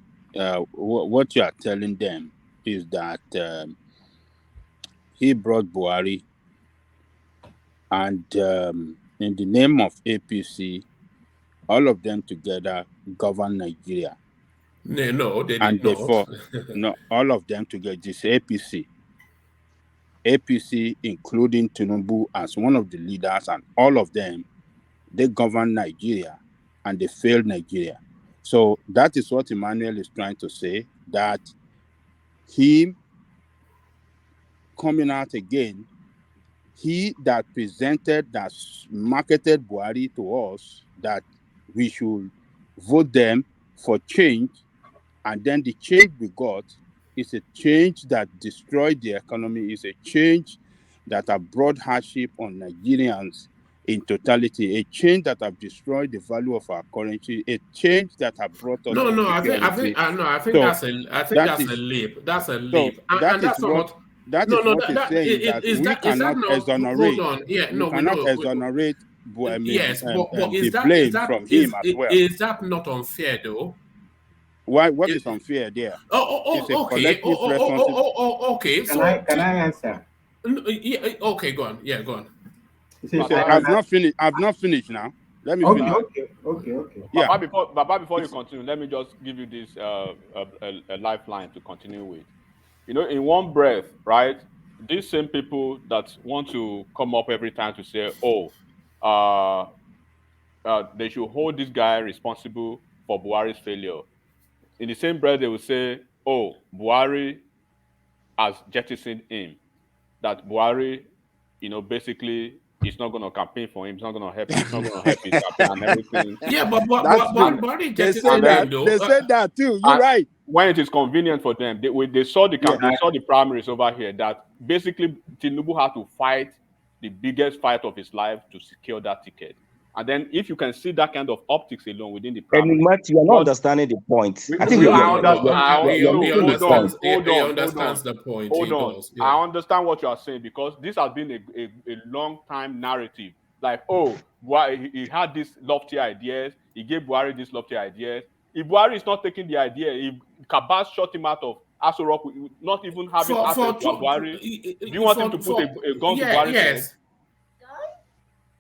What you are telling them is that he brought Buhari, and in the name of APC, all of them together govern Nigeria. No, they And did not. therefore, no, all of them together, this APC, including Tinubu as one of the leaders, and all of them, they govern Nigeria, and they failed Nigeria. So that is what Emmanuel is trying to say, that him coming out again, he that presented, that marketed Buhari to us, that we should vote them for change, and then the change we got is a change that destroyed the economy, is a change that have brought hardship on Nigerians in totality, a change that have destroyed the value of our currency, a change that have brought us No, no, insecurity. I think So that's a that is leap. That's a so leap, that and is that's not what what. that No, is no, what is saying, that we is that cannot not? Hold exonerate. on. Yeah, We no, we cannot know. exonerate Yes, but the blame from him as well. is that not unfair though? Why? What It, is unfair there? It's a okay. collective responsibility. Okay. Can So, I answer? yeah, okay, go on. Yeah, go on. You see, Papa, I've not finished. I've not finished now. Let me okay, finish. okay. Yeah. Papa, before you continue, let me just give you this a lifeline to continue with. In one breath, right? These same people that want to come up every time to say, "Oh, they should hold this guy responsible for Buhari's failure." In the same breath, they will say, "Oh, Buhari has jettisoned him. That Buhari, basically, is not going to campaign for him. It's not going to help. It's not going to help his campaign and everything." Yeah, but That's true. Buhari They just say in that. him though. They said that too. You're And right. when it is convenient for them, they saw the Yeah. they saw the primaries over here, that basically Tinubu had to fight the biggest fight of his life to secure that ticket. And then if you can see that kind of optics alone within the And primaries, Matt, you are not understanding the point. I think I understand. you're He missing the point. he understands the point. Hold He on. does. Yeah. I understand what you are saying, because this has been a long time narrative. Like, oh, Buhari, he had these lofty ideas. He gave Buhari these lofty ideas. If Buhari is not taking the idea, if Kabas shot him out of Aso Rock, not even having access to Buhari, do you want him to put a gun to Buhari's head? Yes.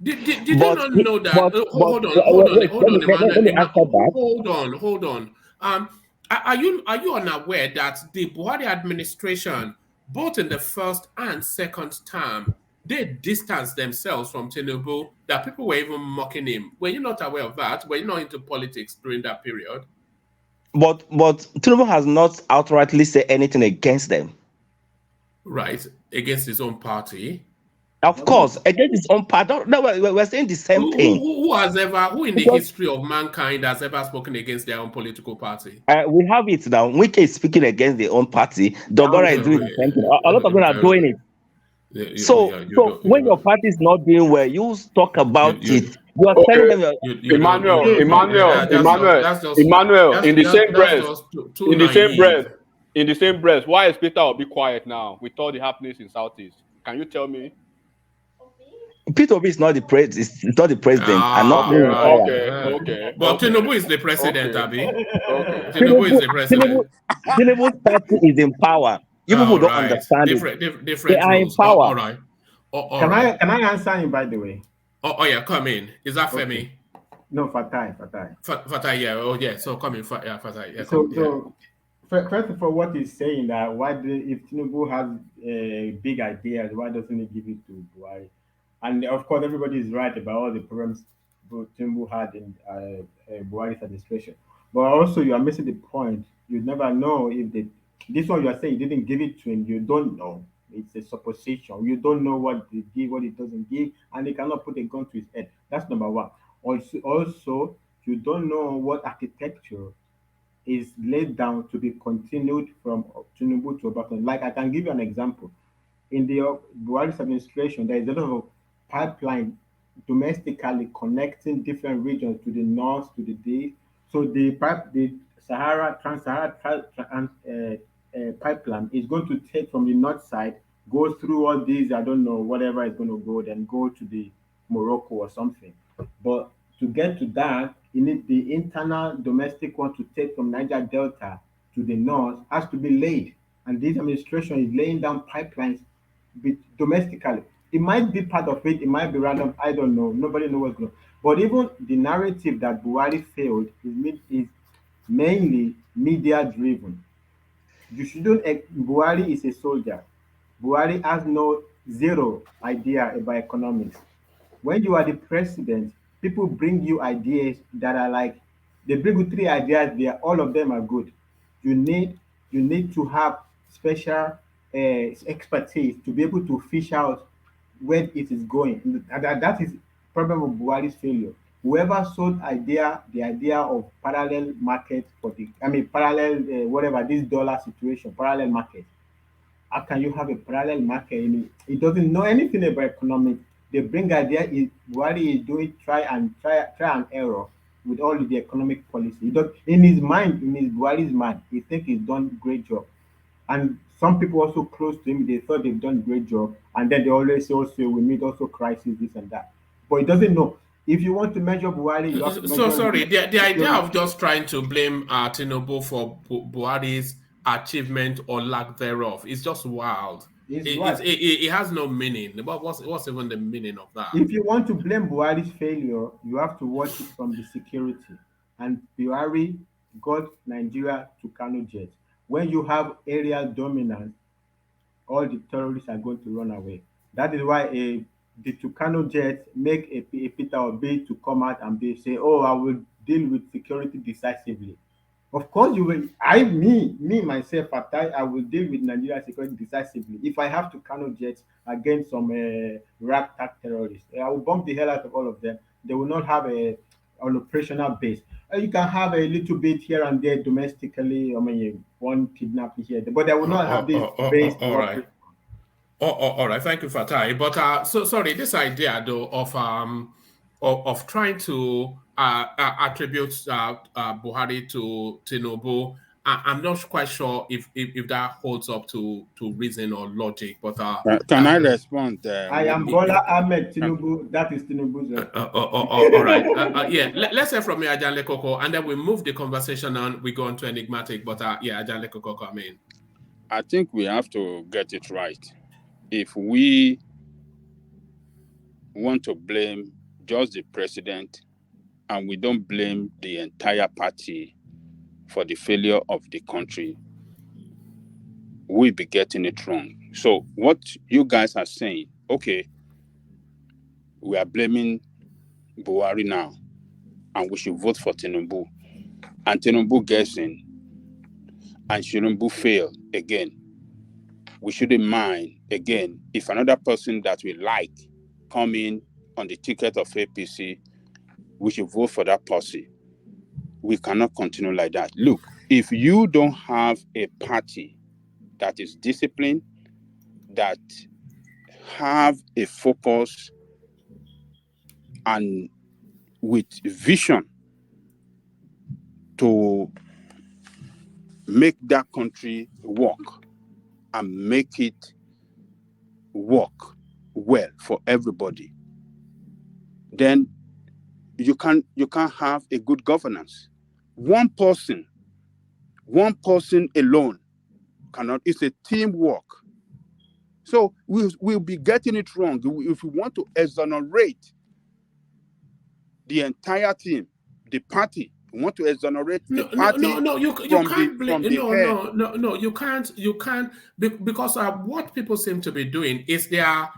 Did you But not know that? but Hold on, wait, let me answer that. Hold on. Are you unaware that the Buhari administration, both in the first and second term, they distanced themselves from Tinubu? That people were even mocking him. Were you not aware of that? Were you not into politics during that period? But Tinubu has not outrightly said anything against them. Right, against his own party. Of course, against his own party. No, we're saying the same thing. Who in the history of mankind has ever spoken against their own political party? We have it now. Wike is speaking against their own party. Dogora is doing the same thing. A lot of them are doing it. So when your party is not doing well, you talk about it. You are telling them. Emmanuel, in the same breath, why is Peter Obi quiet now with all the happenings in Southeast? Can you tell me? Peter Obi is not the president. It's not the president. I'm not being okay. But Tinubu is the president, Abi. Okay. Tinubu is the president. Tinubu's party is in power. You people don't understand different They are in rules. power. All right. Can I answer him, by the way? Oh yeah, come in. Is that Femi? No, Fatai. Fatai, yeah. Oh yeah. So come in, Fatai. Yeah, So First of all, what he's saying that if Tinubu has big ideas, why doesn't he give it to Buhari? And of course, everybody is right about all the problems Tinubu had in Buhari's administration. But also, you are missing the point. You never know if this one you are saying you didn't give it to him. You don't know. It's a supposition. You don't know what they give, what it doesn't give, and they cannot put a gun to his head. That's number one. Also, you don't know what architecture is laid down to be continued from Tinubu to Obasanjo. Like I can give you an example. In the Buhari's administration, there is a lot of pipeline domestically connecting different regions to the north, to the east. So the Trans-Sahara pipeline is going to take from the north side, go through all these, I don't know, whatever is going to go, then go to the Morocco or something. But to get to that, you need the internal domestic one to take from Niger Delta to the north has to be laid. And this administration is laying down pipelines domestically. It might be part of it, it might be random, I don't know. Nobody knows what's going on. But even the narrative that Buhari failed is mainly media driven. You shouldn't. Buhari is a soldier. Buhari has no zero idea about economics. When you are the president, people bring you ideas that are like they bring you three ideas there, all of them are good. You need you need to have special expertise to be able to fish out where it is going. And that is problem of Buhari's failure. Whoever sold the idea of parallel market for the, I mean, parallel whatever this dollar situation, parallel market. How can you have a parallel market? It doesn't know anything about economics. They bring idea is what he is doing, try and error with all the economic policy. He does, in his mind, in his Buhari's mind, he think he's done great job. And some people also close to him, they thought they've done great job, and then they always say also we meet also crisis, this and that. But he doesn't know. If you want to measure Buhari, you have to So measure sorry, the idea theory. of just trying to blame Tinubu for Buhari's achievement or lack thereof is just wild. Is what It has no meaning. What's even the meaning of that? if you want to blame Buhari's failure, you have to watch it from the security. And Buhari got Nigeria to Kano jet. When you have aerial dominance, all the terrorists are going to run away. That is why the Tucano jet make a Peter Obi to come out and say, "Oh, I will deal with security decisively." Of course, you will. Me myself, I will deal with Nigeria security decisively. If I have to Kano jets against some ragtag terrorists, I will bomb the hell out of all of them. They will not have an operational base. You can have a little bit here and there domestically. I mean, one kidnapping here, but they will not have this base to all right. operate. All right. Thank you, Fatai. But so sorry, this idea though of trying to attribute Buhari to Tinubu, I'm not quite sure if that holds up to reason or logic. But Can I respond? I am Bola Ahmed Tinubu. That is Tinubu's response. all right. Yeah, let's hear from you, Ajanle Koko, and then we move the conversation on. We go on to enigmatic. But yeah, Ajanle Koko, come in. I think we have to get it right. If we want to blame just the president and we don't blame the entire party for the failure of the country, we'll be getting it wrong. So what you guys are saying, okay, we are blaming Buhari now and we should vote for Tinubu. And Tinubu gets in and Tinubu fail again. We shouldn't mind, again, if another person that we like come in on the ticket of APC, we should vote for that party. We cannot continue like that. Look, if you don't have a party that is disciplined, that have a focus and with vision to make that country work and make it work well for everybody, then you can't have a good governance. One person alone cannot. It's a teamwork. So we'll be getting it wrong if we want to exonerate the entire team, the party want to exonerate the No, party you from can't blame. the head. You can't because what people seem to be doing is they are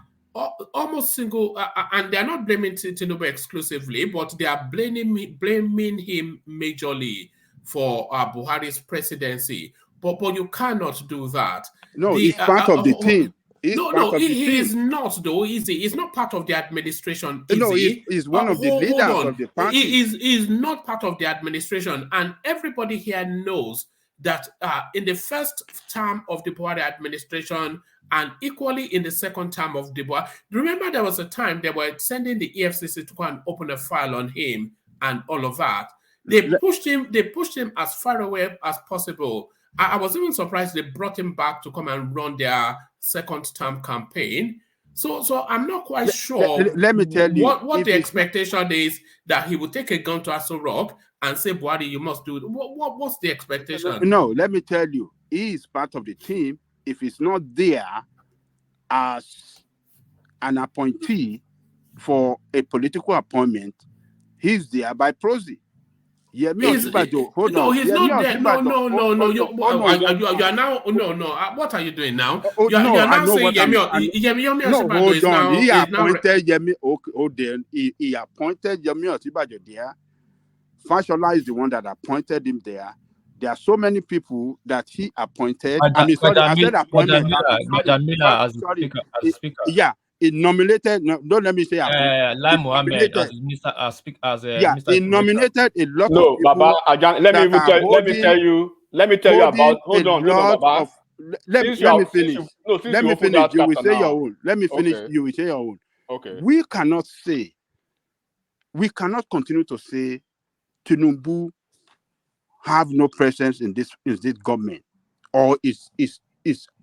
almost single, and they are not blaming Tinubu exclusively, but they are blaming him majorly for Buhari's presidency. But you cannot do that. No, he's part of the team. He's No, part of the he team. is not though. He's not part of the administration. No, Easy. he's one of the Hold leaders on. of the party. He is not part of the administration, and everybody here knows that in the first term of the Buhari administration, and equally in the second term of the Buhari, remember there was a time they were sending the EFCC to go and open a file on him and all of that. They pushed him as far away as possible. I was even surprised they brought him back to come and run their second term campaign. So I'm not quite sure. Let me tell you what the expectation is that he would take a gun to Aso Rock and say, Buhari, you must do it. What's the expectation? No, let me tell you, he is part of the team. If he's not there as an appointee for a political appointment, he's there by proxy. Hold on. No, he's not there. No. You are now. No. What are you doing now? You are now saying Yemi Osinbajo is now. He appointed Yemi. He appointed Yemi Osinbajo there. Fashola is the one that appointed him there. There are so many people that he appointed. I said appointment. Madam Miller as a speaker. Yeah. He nominated. No, don't let me say. Lai Mohammed as minister, as speaker, as minister. He nominated a lot of No, people. Baba, let me tell you about. Hold on, Baba. Let me finish. Let me finish. You will say your own. Let me finish. Okay. You will say your own. Okay. We cannot continue to say Tinubu have no presence in this government, or is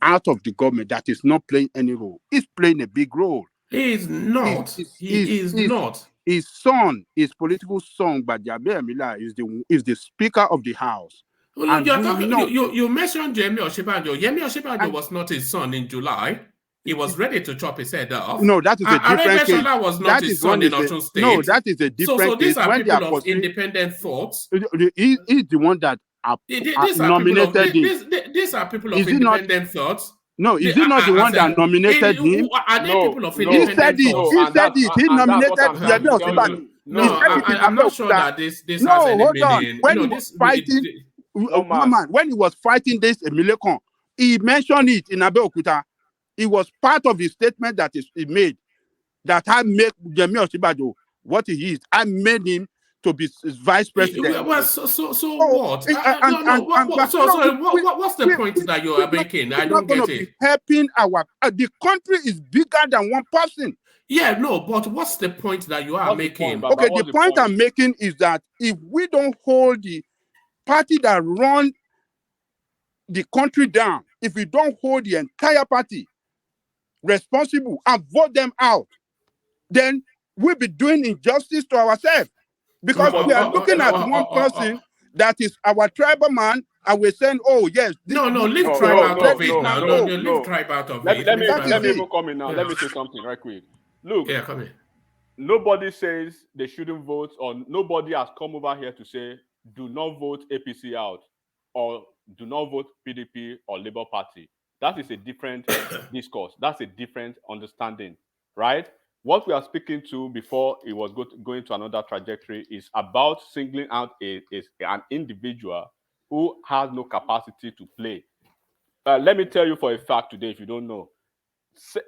out of the government, that is not playing any role. He's playing a big role. He is not. He is not. His son, his political son, Bajabe Amila, is the Speaker of the House. Well, you mentioned Yemi Osinbajo. Yemi Osinbajo was not his son in July. He was ready to chop his head off. No, that is a different case. Was not his son in Osun State. No, that is a different case. So these are people of independent thoughts. He's the one that nominated him. These are people of independent thoughts. No, is he not the one that nominated him? Are they people of independent thoughts? He said it. He nominated Yemi Osinbajo. No, I'm not sure that this has any meaning. When he was fighting, when he was fighting this Emilekon, he mentioned it in Abeokuta. It was part of the statement that he made, that I made Yemi Osinbajo what he is. I made him to be vice president. Well, so what? What's the point that you are making? I don't get it. Helping the country is bigger than one person. Yeah, no, but what's the point that you are making? Okay, the point I'm making is that if we don't hold the party that run the country down, if we don't hold the entire party responsible and vote them out, then we'll be doing injustice to ourselves, because we are looking at one person that is our tribal man, and we're saying, oh yes, leave tribe out of it now. Leave tribe out of it. Let me even come in now. Let me say something right quick. Look, come in. Nobody says they shouldn't vote, or nobody has come over here to say do not vote APC out, or do not vote PDP or Labour Party. That is a different discourse. That's a different understanding, right? What we are speaking to before it was going to another trajectory is about singling out an individual who has no capacity to play. Let me tell you for a fact today, if you don't know,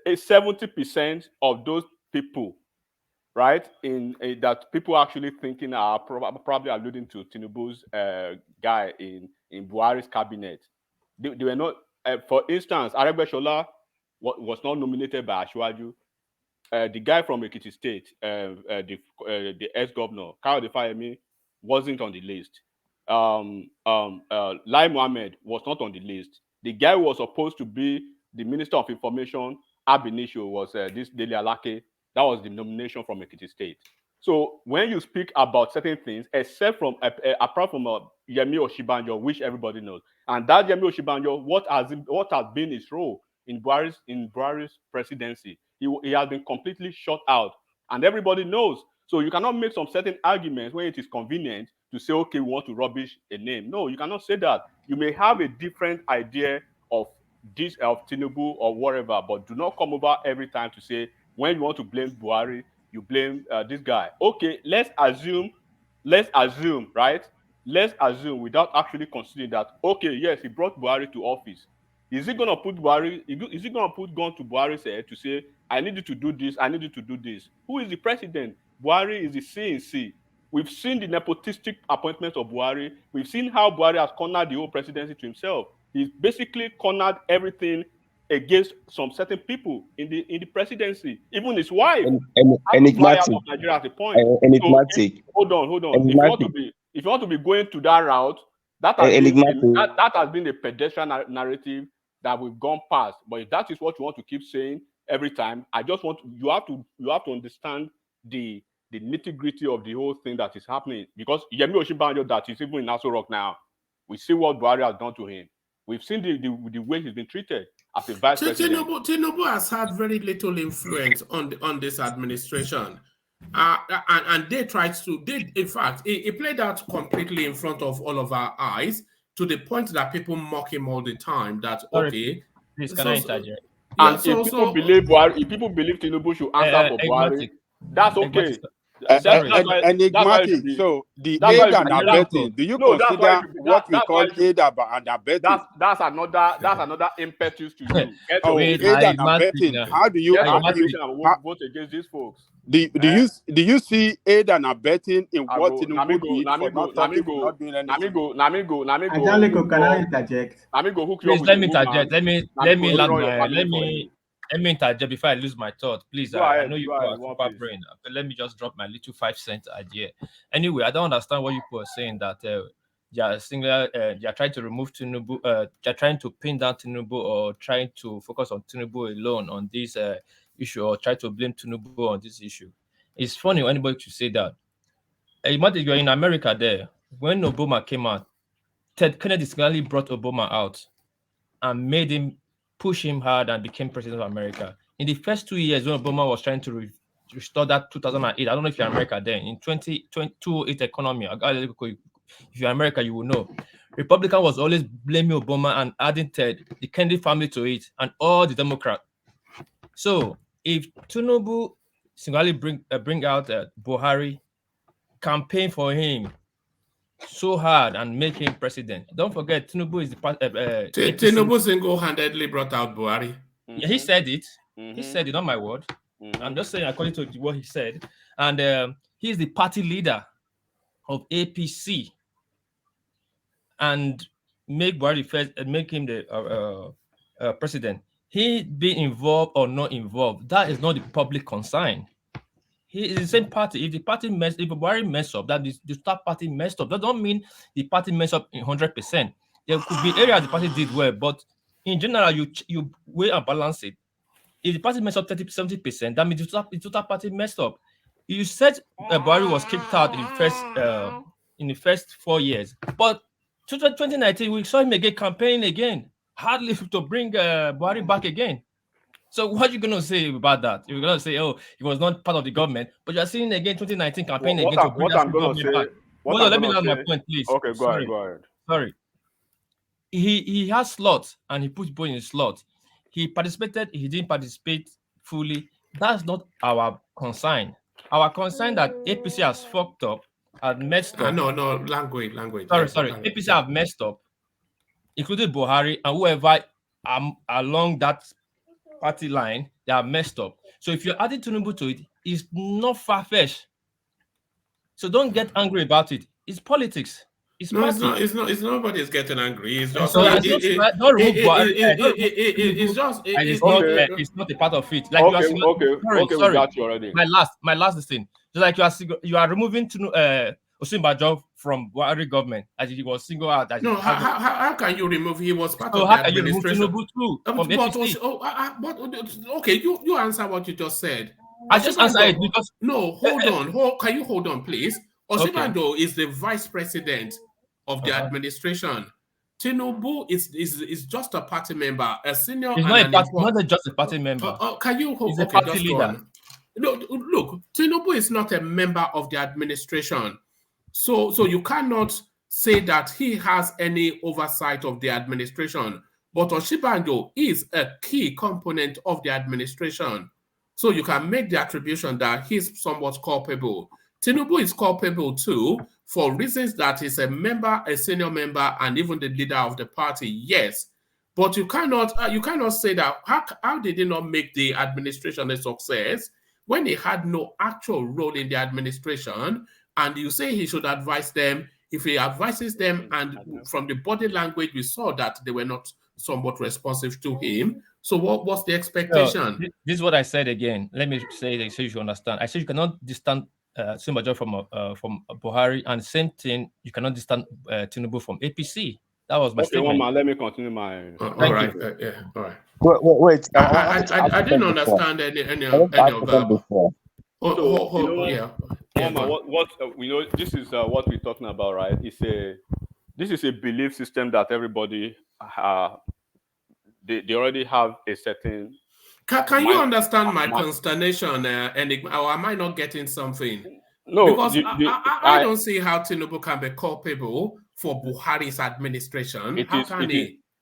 70% of those people, right, in that people actually thinking are probably alluding to Tinubu's guy in Buhari's cabinet. They were not. For instance, Aregbesola was not nominated by Asiwaju. The guy from Ekiti State, the ex-governor, Kayode Fayemi, wasn't on the list. Lai Mohammed was not on the list. The guy who was supposed to be the Minister of Information, ab initio, was this Dele Alake. That was the nomination from Ekiti State. So when you speak about certain things, except from apart from Yemi Osinbajo, which everybody knows, and that Yemi Osinbajo, what has been his role in Buhari's presidency? He has been completely shut out, and everybody knows. So you cannot make some certain arguments when it is convenient to say, okay, we want to rubbish a name. No, you cannot say that. You may have a different idea of this, of Tinubu or whatever, but do not come over every time to say, when you want to blame Buhari, you blame this guy. Okay, let's assume, right? Let's assume without actually considering that, okay, yes, he brought Buhari to office. Is he going to put Buhari, is he going to put gun to Buhari's head to say, I need you to do this, I need you to do this? Who is the president? Buhari is the CNC. We've seen the nepotistic appointments of Buhari. We've seen how Buhari has cornered the whole presidency to himself. He's basically cornered everything against some certain people in the presidency. Even his wife. Enigmatic. Of Nigeria at the point. Enigmatic. So hold on. If you want to be going to that route, that has been a pedestrian narrative that we've gone past. But if that is what you want to keep saying every time, you have to understand the nitty-gritty of the whole thing that is happening. Because Yemi Osinbajo, that is even in Aso Rock now, we see what Buhari has done to him. We've seen the way he's been treated as a vice president. Tinubu has had very little influence on this administration. And they tried to, in fact, he played out completely in front of all of our eyes, to the point that people mock him all the time. That, okay. Please, can I interject? And if people believe Tinubu should answer for Buhari, that's okay. Enigmatic. So the aid and abetting, do you consider what we call aid and abetting? That's another impetus to you. Aid and abetting. How do you vote against these folks? Do you see aid and abetting in what Tinubu did for not doing anything? Angelico, can I interject? Please let me interject. Let me interject before I lose my thought. Please, I know you are super brain. Let me just drop my little 5-cent idea. Anyway, I don't understand what you people are saying that they are trying to remove Tinubu, they are trying to pin down Tinubu, or trying to focus on Tinubu alone on this issue, or try to blame Tinubu on this issue. It's funny when anybody should say that. Imagine you're in America there. When Obama came out, Ted Kennedy singularly brought Obama out and made him push him hard and became president of America. In the first 2 years when Obama was trying to restore that 2008, I don't know if you're in America then, in 2008 economy, if you're in America, you will know. Republican was always blaming Obama and adding Ted, the Kennedy family to it, and all the Democrats. So if Tinubu singularly bring out Buhari, campaign for him so hard and make him president. Don't forget, Tinubu is the Tinubu single-handedly brought out Buhari. Yeah, he said it. He said it, not my word. I'm just saying according to what he said. And he's the party leader of APC. And make Buhari first, make him the president. He be involved or not involved, that is not the public concern. He is the same party. If Buhari mess up, that is the start party messed up. That don't mean the party mess up in 100%. There could be areas the party did well, but in general, you weigh and balance it. If the party messed up 70%, that means the total party messed up. You said Buhari was kicked out in the first 4 years, but 2019 we saw him again campaigning again, hardly to bring Buhari back again. So what are you going to say about that? You're going to say, oh, he was not part of the government, but you're seeing again 2019 campaign again to bring that government back. Let me land my point, please. Okay, go ahead. Sorry. He has slots and he puts people in slot. He participated, he didn't participate fully. That's not our concern. Our concern that APC has fucked up, has messed up. No, language. Sorry. APC have messed up, including Buhari and whoever along that party line, they are messed up. So if you're adding Tinubu to it, it's not far-fetched. So don't get angry about it. It's politics. It's nobody's getting angry. It's just it's not a part of it. Like sorry. Got you already. My last thing. Just like you are removing Osinbajo from Buhari government as he was single out. How can you remove? He was part of the administration. Okay, you answer what you just said. I just answered it because hold on. Can you hold on, please? Osinbajo is the vice president of the administration. Tinubu is just a party member, a senior. He's not just a party member. Can you hold? He's a party leader. No, look, Tinubu is not a member of the administration. So you cannot say that he has any oversight of the administration. But Oshibanjo is a key component of the administration. So you can make the attribution that he's somewhat culpable. Tinubu is culpable too, for reasons that he's a member, a senior member, and even the leader of the party. Yes, but you cannot say that how did he not make the administration a success when he had no actual role in the administration? And you say he should advise them. If he advises them, and from the body language we saw that they were not somewhat responsive to him. So what's the expectation? This is what I said again. Let me say this so you should understand. I said you cannot distance Simbajo from Buhari, and same thing, you cannot distance Tinubu from APC. That was my statement. One man, let me continue my. All right. Yeah. All right. Wait. I didn't understand any of that. Before. Yeah. What this is what we're talking about, right? This is a belief system that everybody they already have a certain. Can you understand my consternation, Enigma, or am I not getting something? No, because I don't see how Tinubu can be culpable for Buhari's administration.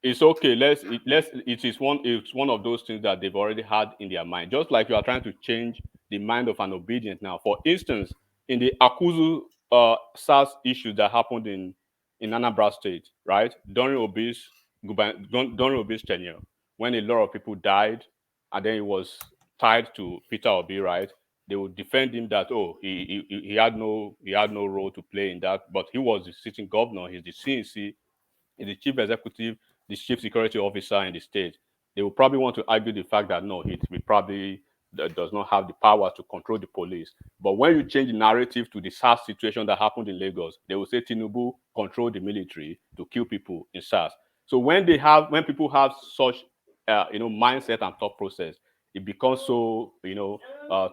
It's okay. It's one of those things that they've already had in their mind. Just like you are trying to change the mind of an obedient now. For instance, in the Akuzu SARS issue that happened in Anambra State, right? During Obi's tenure, when a lot of people died, and then it was tied to Peter Obi, right? They would defend him that he had no role to play in that, but he was the sitting governor. He's the CNC, he's the chief executive, the chief security officer in the state. They will probably want to argue the fact that no, he probably does not have the power to control the police. But when you change the narrative to the SARS situation that happened in Lagos, they will say Tinubu controlled the military to kill people in SARS. So when people have such mindset and thought process, it becomes so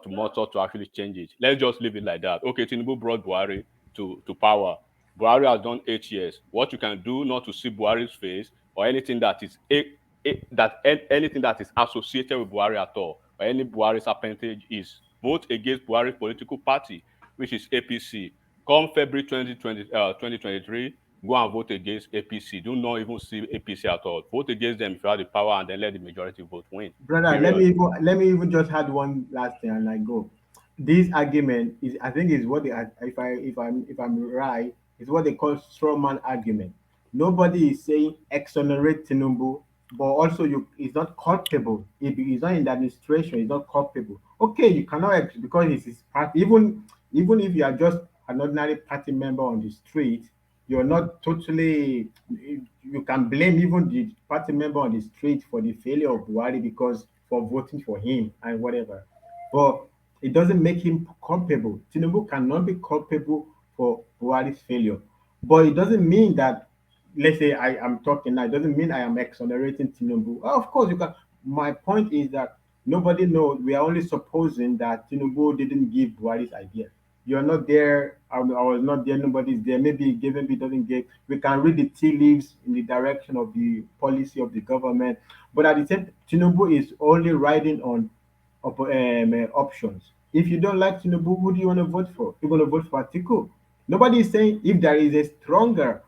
tumultuous to actually change it. Let's just leave it like that. Okay, Tinubu brought Buhari to power. Buhari has done 8 years. What you can do not to see Buhari's face or anything that is anything that is associated with Buhari at all, or any Buhari's appanage, is vote against Buhari's political party, which is APC. Come February 2023, go and vote against APC. Do not even see APC at all. Vote against them if you have the power, and then let the majority vote win. Brother, let me even just add one last thing and I go. This argument is, I think, is what if I'm right, is what they call straw man argument. Nobody is saying exonerate Tinubu, but also he's not culpable. If he's not in the administration, he's not culpable. Okay, you cannot, because it's his party. Even if you are just an ordinary party member on the street, you're not totally. You can blame even the party member on the street for the failure of Buhari because for voting for him and whatever. But it doesn't make him culpable. Tinubu cannot be culpable for Buhari's failure. But it doesn't mean that, let's say I am talking now, it doesn't mean I am exonerating Tinubu. Of course, you can. My point is that nobody knows. We are only supposing that Tinubu didn't give Buhari's idea. You're not there. I was not there. Nobody's there. Maybe he gave, maybe he doesn't give. We can read the tea leaves in the direction of the policy of the government. But at the same, Tinubu is only riding on options. If you don't like Tinubu, who do you want to vote for? You're going to vote for Atiku. Nobody is saying if there is a stronger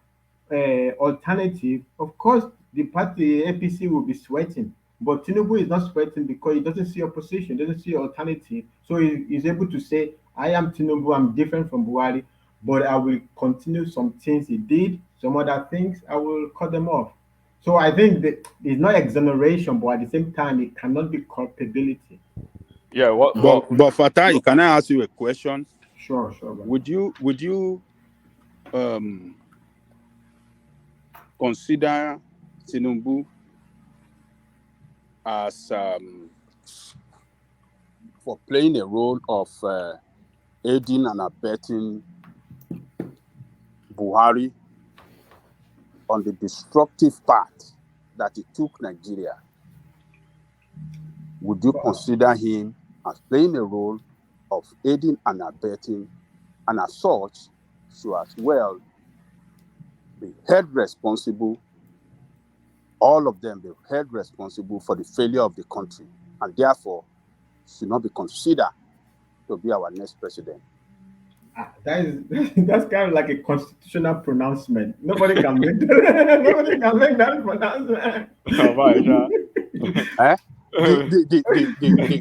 alternative. Of course, the party APC will be sweating. But Tinubu is not sweating because he doesn't see opposition, doesn't see alternative. So he's able to say, I am Tinubu, I'm different from Buhari, but I will continue some things he did, some other things, I will cut them off. So I think that it's not exoneration, but at the same time, it cannot be culpability. Yeah, but Fatai, can I ask you a question? Sure. Would you consider Tinubu as for playing a role of aiding and abetting Buhari on the destructive path that he took Nigeria? Would you consider him as playing a role of aiding and abetting, and as such, should as well be held responsible, all of them be held responsible for the failure of the country, and therefore should not be considered to be our next president? That's kind of like a constitutional pronouncement. Nobody can make that. Nobody can make that pronouncement. Eh?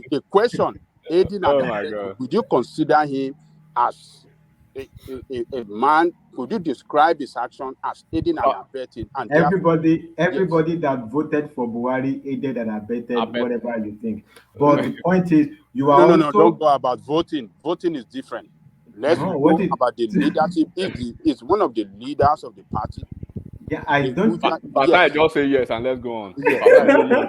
The question, aiding and Oh my abetting, God. would you consider him as a man? Could you describe his action as aiding and abetting? And therefore, yes. Everybody that voted for Buhari aided and abetted Abet- whatever you think. But the point is, you are No. Don't also go about voting. Voting is different. Let's no. go about the leadership. Is one of the leaders of the party. Yeah, I A don't. good man. Fatai Yes. just say yes and let's go on. Yes. Fatai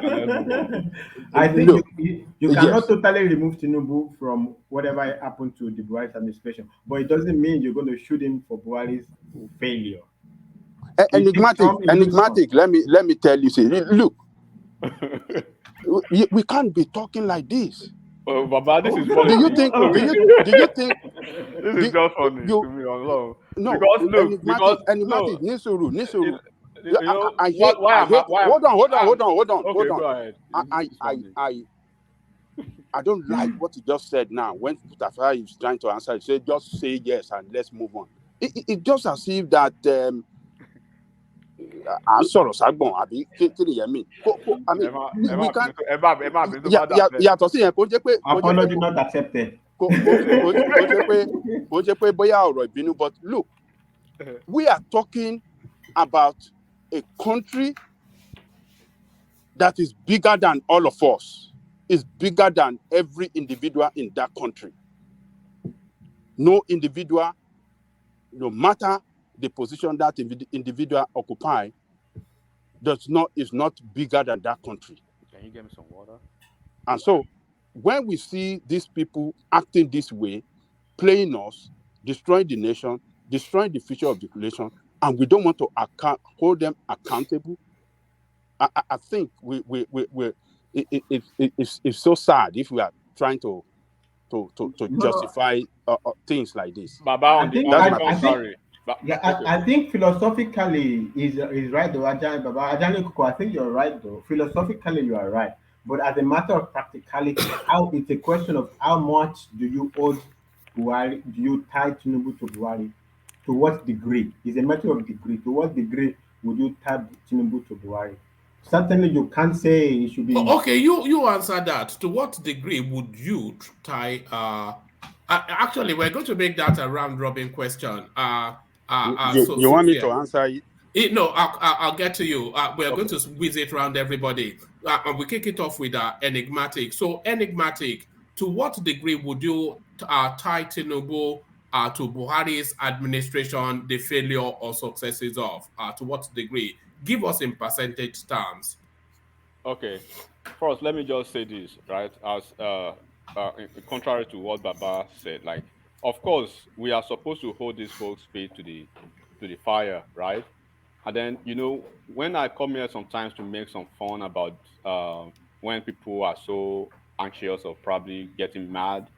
say yes and let's move on. I think Look. you cannot Yes. totally remove Tinubu from whatever happened to the Buhari administration, but it doesn't mean you're going to shoot him for Buhari's failure. Enigmatic. Let me tell you. See, look, we can't be talking like this. Oh, Baba, this is funny. Do you think? Do you think? This is just funny to me alone. No, Because look, enigmatic. Nisuru. I hate. why am I? Hold on. Okay, Hold on. go ahead. I don't like what he just said now. When Putafari is trying to answer, he said, just say yes and let's move on. It just as if that I'm sorry, Sagbon, Abi, I mean, we can't. Apology not accepted. But look, we are talking about a country that is bigger than all of us, is bigger than every individual in that country. No individual, no matter the position that individual occupy, is not bigger than that country. Can you get me some water? And so, when we see these people acting this way, playing us, destroying the nation, destroying the future of the nation, and we don't want to hold them accountable, I think it's so sad if we are trying to justify things like this. Baba, I think philosophically is right though, Ajani Kuku, I think you're right though. Philosophically you are right. But as a matter of practicality, how it's a question of how much do you owe Buhari, do you tie Tinubu to Buhari? To what degree? It's a matter of degree. To what degree would you tie Tinubu to Buhari? Certainly you can't say it should be Okay, you answer that. To what degree would you tie actually we're going to make that a round robin question. You want me to answer it? No, I'll get to you. We're going to squeeze it around everybody. And we kick it off with enigmatic. So enigmatic, to what degree would you tie Tinubu to Buhari's administration, the failure or successes of? To what degree? Give us in percentage terms. Okay, first let me just say this, right? As contrary to what Baba said, like, of course we are supposed to hold these folks' feet to the fire, right? And then when I come here sometimes to make some fun about when people are so anxious or probably getting mad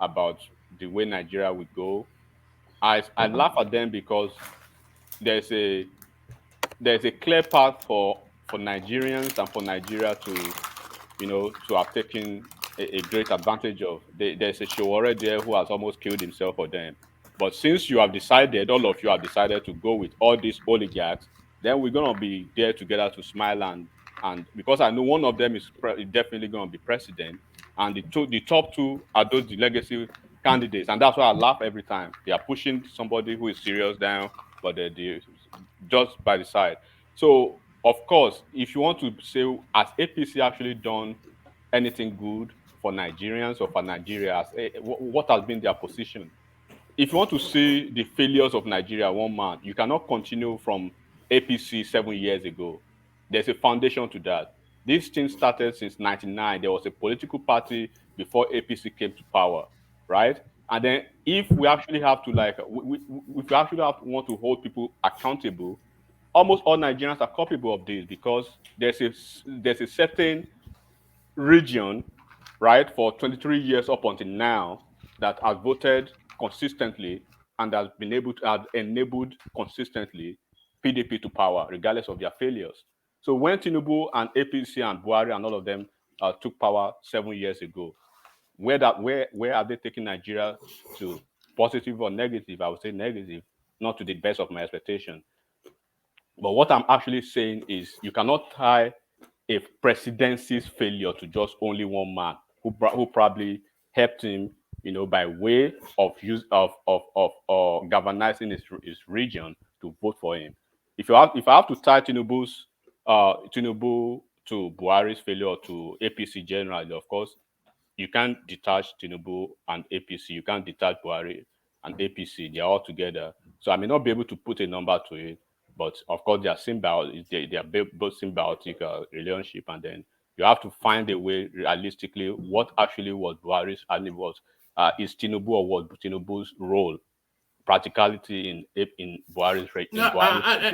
about the way Nigeria would go, I laugh at them because there's a clear path for Nigerians and for Nigeria to have taken a great advantage of. There's a Showore there who has almost killed himself for them. But since you have decided, all of you have decided to go with all these oligarchs, then we're gonna be there together to smile and because I know one of them is definitely gonna be president, and the top two are those the legacy candidates, and that's why I laugh every time. They are pushing somebody who is serious down, but they just by the side. So of course, if you want to say, has APC actually done anything good for Nigerians or for Nigeria? What has been their position? If you want to see the failures of Nigeria, one man, you cannot continue from APC 7 years ago. There's a foundation to that. This thing started since 1999. There was a political party before APC came to power, right? And then if we actually have to if we actually want to hold people accountable, almost all Nigerians are culpable of this because there's a certain region, right, for 23 years up until now that has voted consistently and has been able to have enabled consistently PDP to power, regardless of their failures. So when Tinubu and APC and Buhari and all of them took power 7 years ago, where are they taking Nigeria to? positive or negative. I would say negative, not to the best of my expectation. But what I'm actually saying is you cannot tie a presidency's failure to just only one man who probably helped him, by way of use of galvanizing his region to vote for him. If I have to tie Tinubu to Buhari's failure to APC generally, of course, you can't detach Tinubu and APC. You can't detach Buhari and APC. They're all together. So I may not be able to put a number to it, but of course they are symbiotic. They are both symbiotic relationship, and then you have to find a way realistically what actually was Buhari's and it was is Tinubu or was Tinubu's role practicality in No, Buhari's regime. That's how you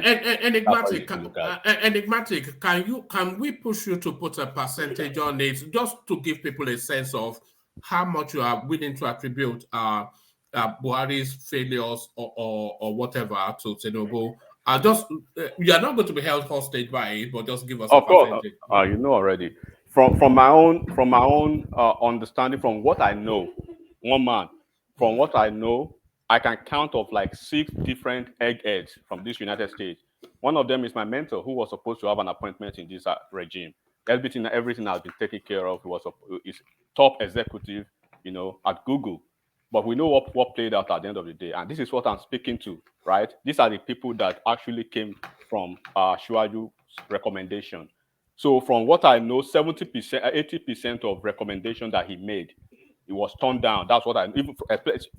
enigmatic. should look at. Enigmatic. Can we push you to put a percentage on it, just to give people a sense of how much you are willing to attribute Buhari's failures or whatever to Tinubu? Just you are not going to be held hostage by it, but just give us a Of course, percentage. you know already. From my own understanding, from what I know, one man, from what I know, I can count of like 6 different eggheads from this United States. One of them is my mentor, who was supposed to have an appointment in this regime. Everything has been taken care of. He was is top executive, at Google. But we know what played out at the end of the day, and this is what I'm speaking to, right? These are the people that actually came from Shuaju's recommendation. So from what I know, 70%, 80% of recommendation that he made, it was turned down. That's what I even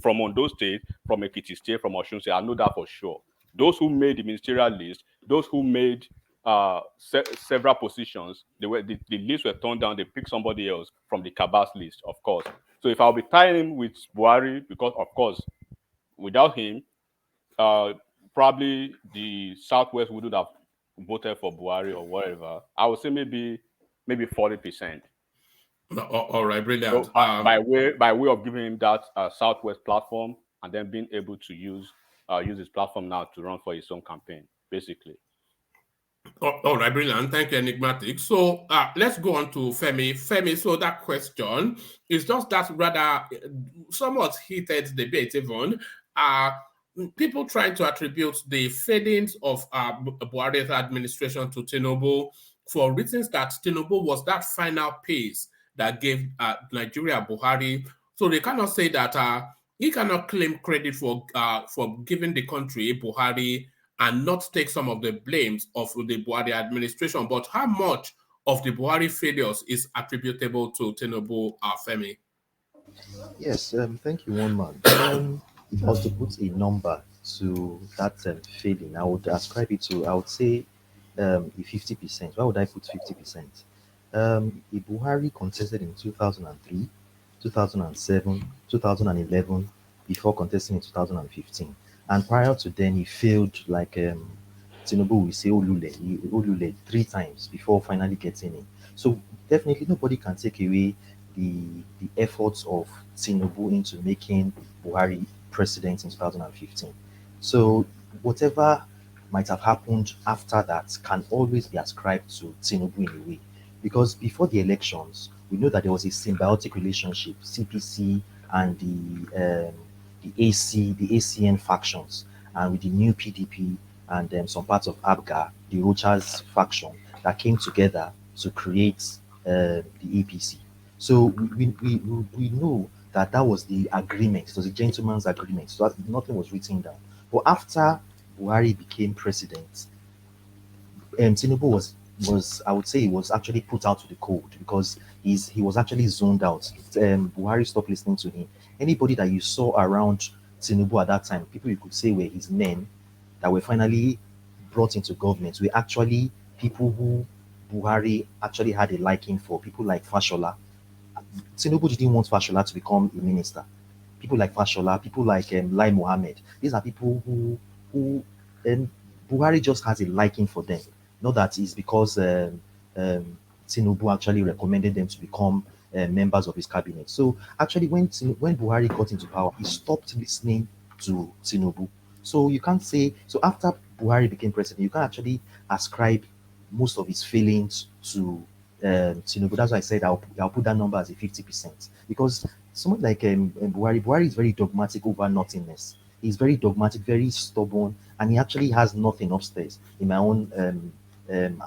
from Ondo State, from Ekiti State, from Osun State, I know that for sure. Those who made the ministerial list, those who made several positions, the list were turned down. They picked somebody else from the Cabas list, of course. So if I'll be tying him with Buhari, because of course, without him, uh, probably the Southwest wouldn't have voted for Buhari or whatever. I would say maybe 40%. All right, brilliant. So by way of giving him that Southwest platform and then being able to use his platform now to run for his own campaign, basically. All right, brilliant. Thank you, Enigmatic. So let's go on to Femi. Femi, so that question is just that rather somewhat heated debate, even. People trying to attribute the failings of Buhari's administration to Tinubu for reasons that Tinubu was that final piece that gave Nigeria Buhari. So they cannot say that he cannot claim credit for giving the country Buhari and not take some of the blames of the Buhari administration. But how much of the Buhari failures is attributable to Tinubu, Femi? Yes, thank you, one man. If I was to put a number to that failing, I would ascribe it to, I would say, a 50%. Why would I put 50%? Buhari contested in 2003, 2007, 2011, before contesting in 2015. And prior to then, he failed like Tinubu will say Olule 3 times before finally getting in. So definitely nobody can take away the efforts of Tinubu into making Buhari president in 2015. So whatever might have happened after that can always be ascribed to Tinubu in a way. Because before the elections, we know that there was a symbiotic relationship, CPC and the ACN factions, and with the new PDP and some parts of ABGA, the Rochas faction that came together to create the APC. So we know that that was the agreement. It was a gentleman's agreement. So that nothing was written down. But after Buhari became president, Tinubu was I would say he was actually put out to the cold because he was actually zoned out. Buhari stopped listening to him. Anybody that you saw around Tinubu at that time, people you could say were his men that were finally brought into government, were actually people who Buhari actually had a liking for. People like Fashola. Tinubu didn't want Fashola to become a minister. People like Fashola, people like Lai Mohammed. These are people who Buhari just has a liking for them. Not that it's because Tinubu actually recommended them to become members of his cabinet. So actually, when Buhari got into power, he stopped listening to Tinubu. So you can't say so after Buhari became president, you can actually ascribe most of his failings to Tinubu. That's why I said I'll put that number as a 50%, because someone like Buhari is very dogmatic over nothingness. He's very dogmatic, very stubborn, and he actually has nothing upstairs in my own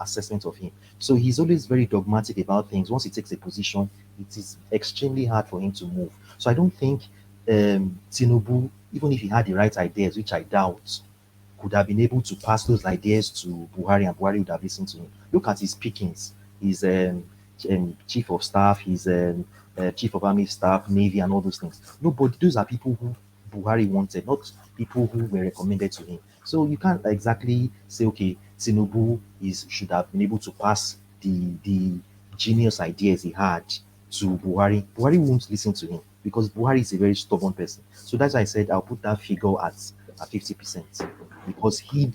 assessment of him. So he's always very dogmatic about things. Once he takes a position, it is extremely hard for him to move. So I don't think Tinubu, even if he had the right ideas, which I doubt, could have been able to pass those ideas to Buhari, and Buhari would have listened to him. Look at his pickings. He's chief of staff, he's chief of army staff, navy, and all those things. Nobody, those are people who Buhari wanted, not people who were recommended to him. So you can't exactly say, okay, Tinubu should have been able to pass the genius ideas he had to Buhari. Buhari won't listen to him because Buhari is a very stubborn person. So that's why I said I'll put that figure at 50%, because he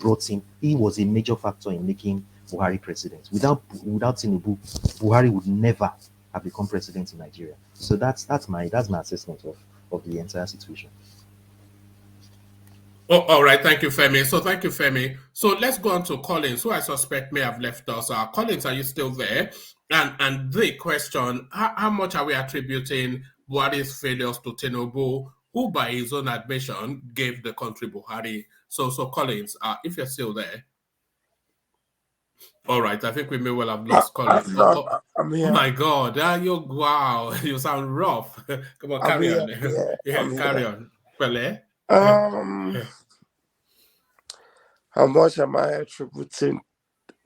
was a major factor in making Buhari president. Without Tinubu, Buhari would never have become president in Nigeria. So that's my assessment of the entire situation. Oh, all right. Thank you, Femi. So let's go on to Collins, who I suspect may have left us. Collins, are you still there? And the question, how much are we attributing Buhari's failures to Tinubu, who by his own admission gave the country Buhari? So Collins, if you're still there. All right, I think we may well have lost Collins. I'm here. Oh my God, wow, you sound rough. Come on, carry on. Carry on. Pele? How much am I attributing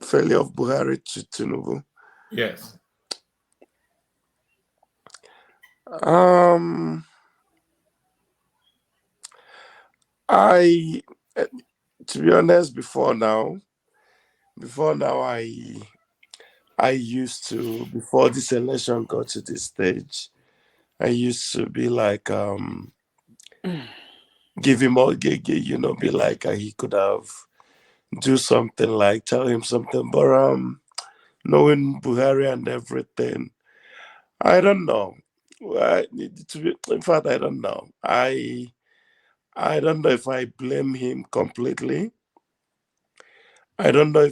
failure of Buhari to Tinubu? Yes. To be honest, before now, I used to, before this election got to this stage, I used to be like, give him all gig, be like, he could have do something, like tell him something. But knowing Buhari and everything, I don't know. In fact, I don't know. I don't know if I blame him completely. I don't know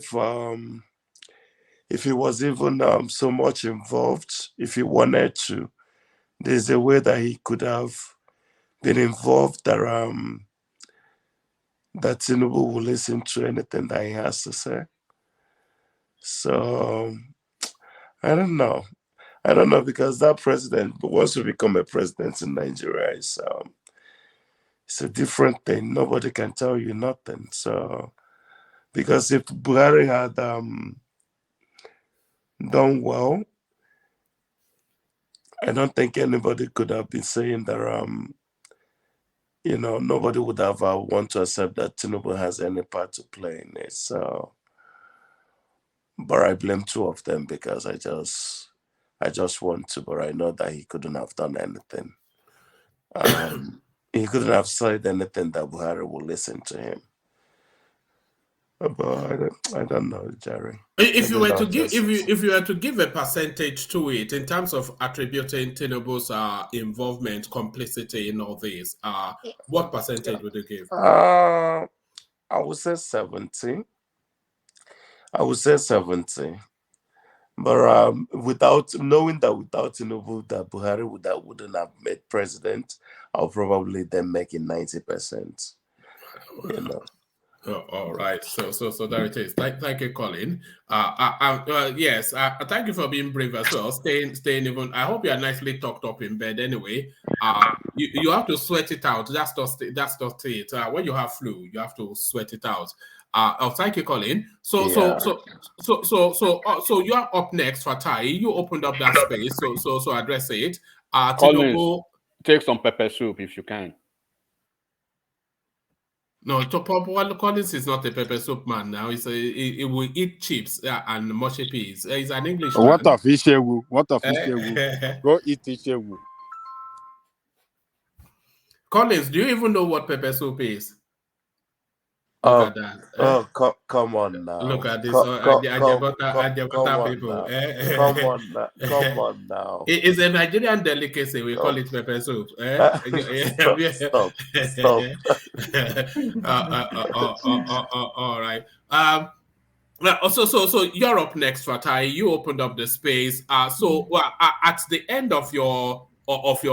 if he was even so much involved, if he wanted to. There's a way that he could have been involved that Tinubu will listen to anything that he has to say. So I don't know. Because that president, once you become a president in Nigeria, it's a different thing. Nobody can tell you nothing. So, because if Buhari had done well, I don't think anybody could have been saying that nobody would have want to accept that Tinubu has any part to play in it. So, but I blame two of them because I just want to, but I know that he couldn't have done anything. He couldn't have said anything that Buhari will listen to him. But I don't know, Jerry. If you were to give a percentage to it in terms of attributing Tinubu's involvement, complicity in all this, what percentage would you give? I would say 70. But without knowing that without Tinubu, that Buhari wouldn't have made president, I'll probably then make it 90%. Oh, all right. So there it is. Thank you, Colin. Yes. Thank you for being brave as well. Staying even. I hope you are nicely tucked up in bed. Anyway, you have to sweat it out. That's just it. When you have flu, you have to sweat it out. Thank you, Colin. So you are up next, Fatai. You opened up that space. So address it. Collins, Tinubu, take some pepper soup if you can. No, Collins is not a pepper soup man now. He will eat chips and mushy peas. He's an Englishman. What of Ishewu? Go eat Ishewu. Collins, do you even know what pepper soup is? Look at that. Come on now. Look at this. People. Come on now. It's a Nigerian delicacy. We call it pepper soup. Stop. All right. So you're up next, Fatai. You opened up the space. At the end of your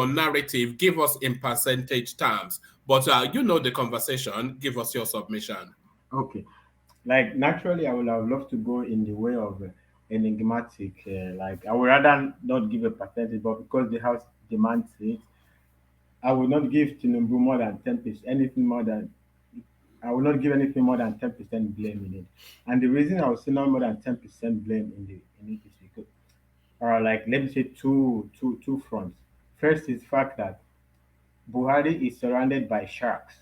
narrative, give us in percentage terms. But you know the conversation. Give us your submission. Okay. Like naturally, I would have loved to go in the way of enigmatic. Like I would rather not give a percentage, but because the house demands it, I will not give Tinubu more than 10%. Anything more than I will not give anything more than 10% blame in it. And the reason I will say not more than 10% blame in it is because, or like let me say two fronts. First is fact that Buhari is surrounded by sharks.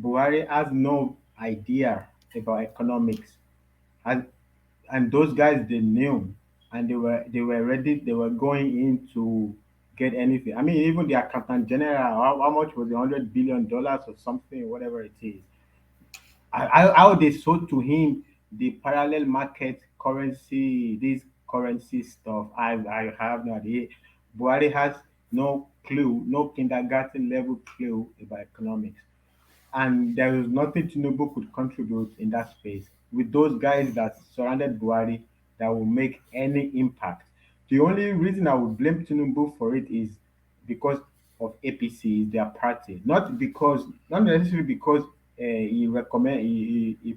Buhari has no idea about economics, and those guys they knew, and they were ready. They were going in to get anything. I mean, even the accountant general, how much was $100 billion or something, whatever it is. How they sold to him the parallel market currency, this currency stuff. I have no idea. Buhari has no clue, no kindergarten level clue about economics, and there is nothing Tinubu could contribute in that space with those guys that surrounded Buhari that will make any impact. The only reason I would blame Tinubu for it is because of APC, is their party, not necessarily because he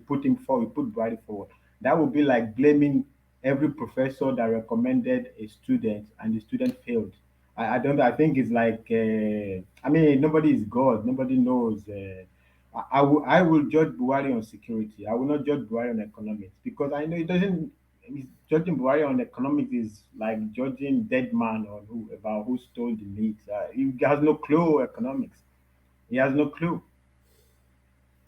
put him forward, he put Buhari forward. That would be like blaming every professor that recommended a student and the student failed. I don't. I think it's like. I mean, nobody is God. Nobody knows. I will judge Buhari on security. I will not judge Buhari on economics because I know it doesn't. Judging Buhari on economics is like judging dead man on who about who stole the meat. He has no clue economics. He has no clue.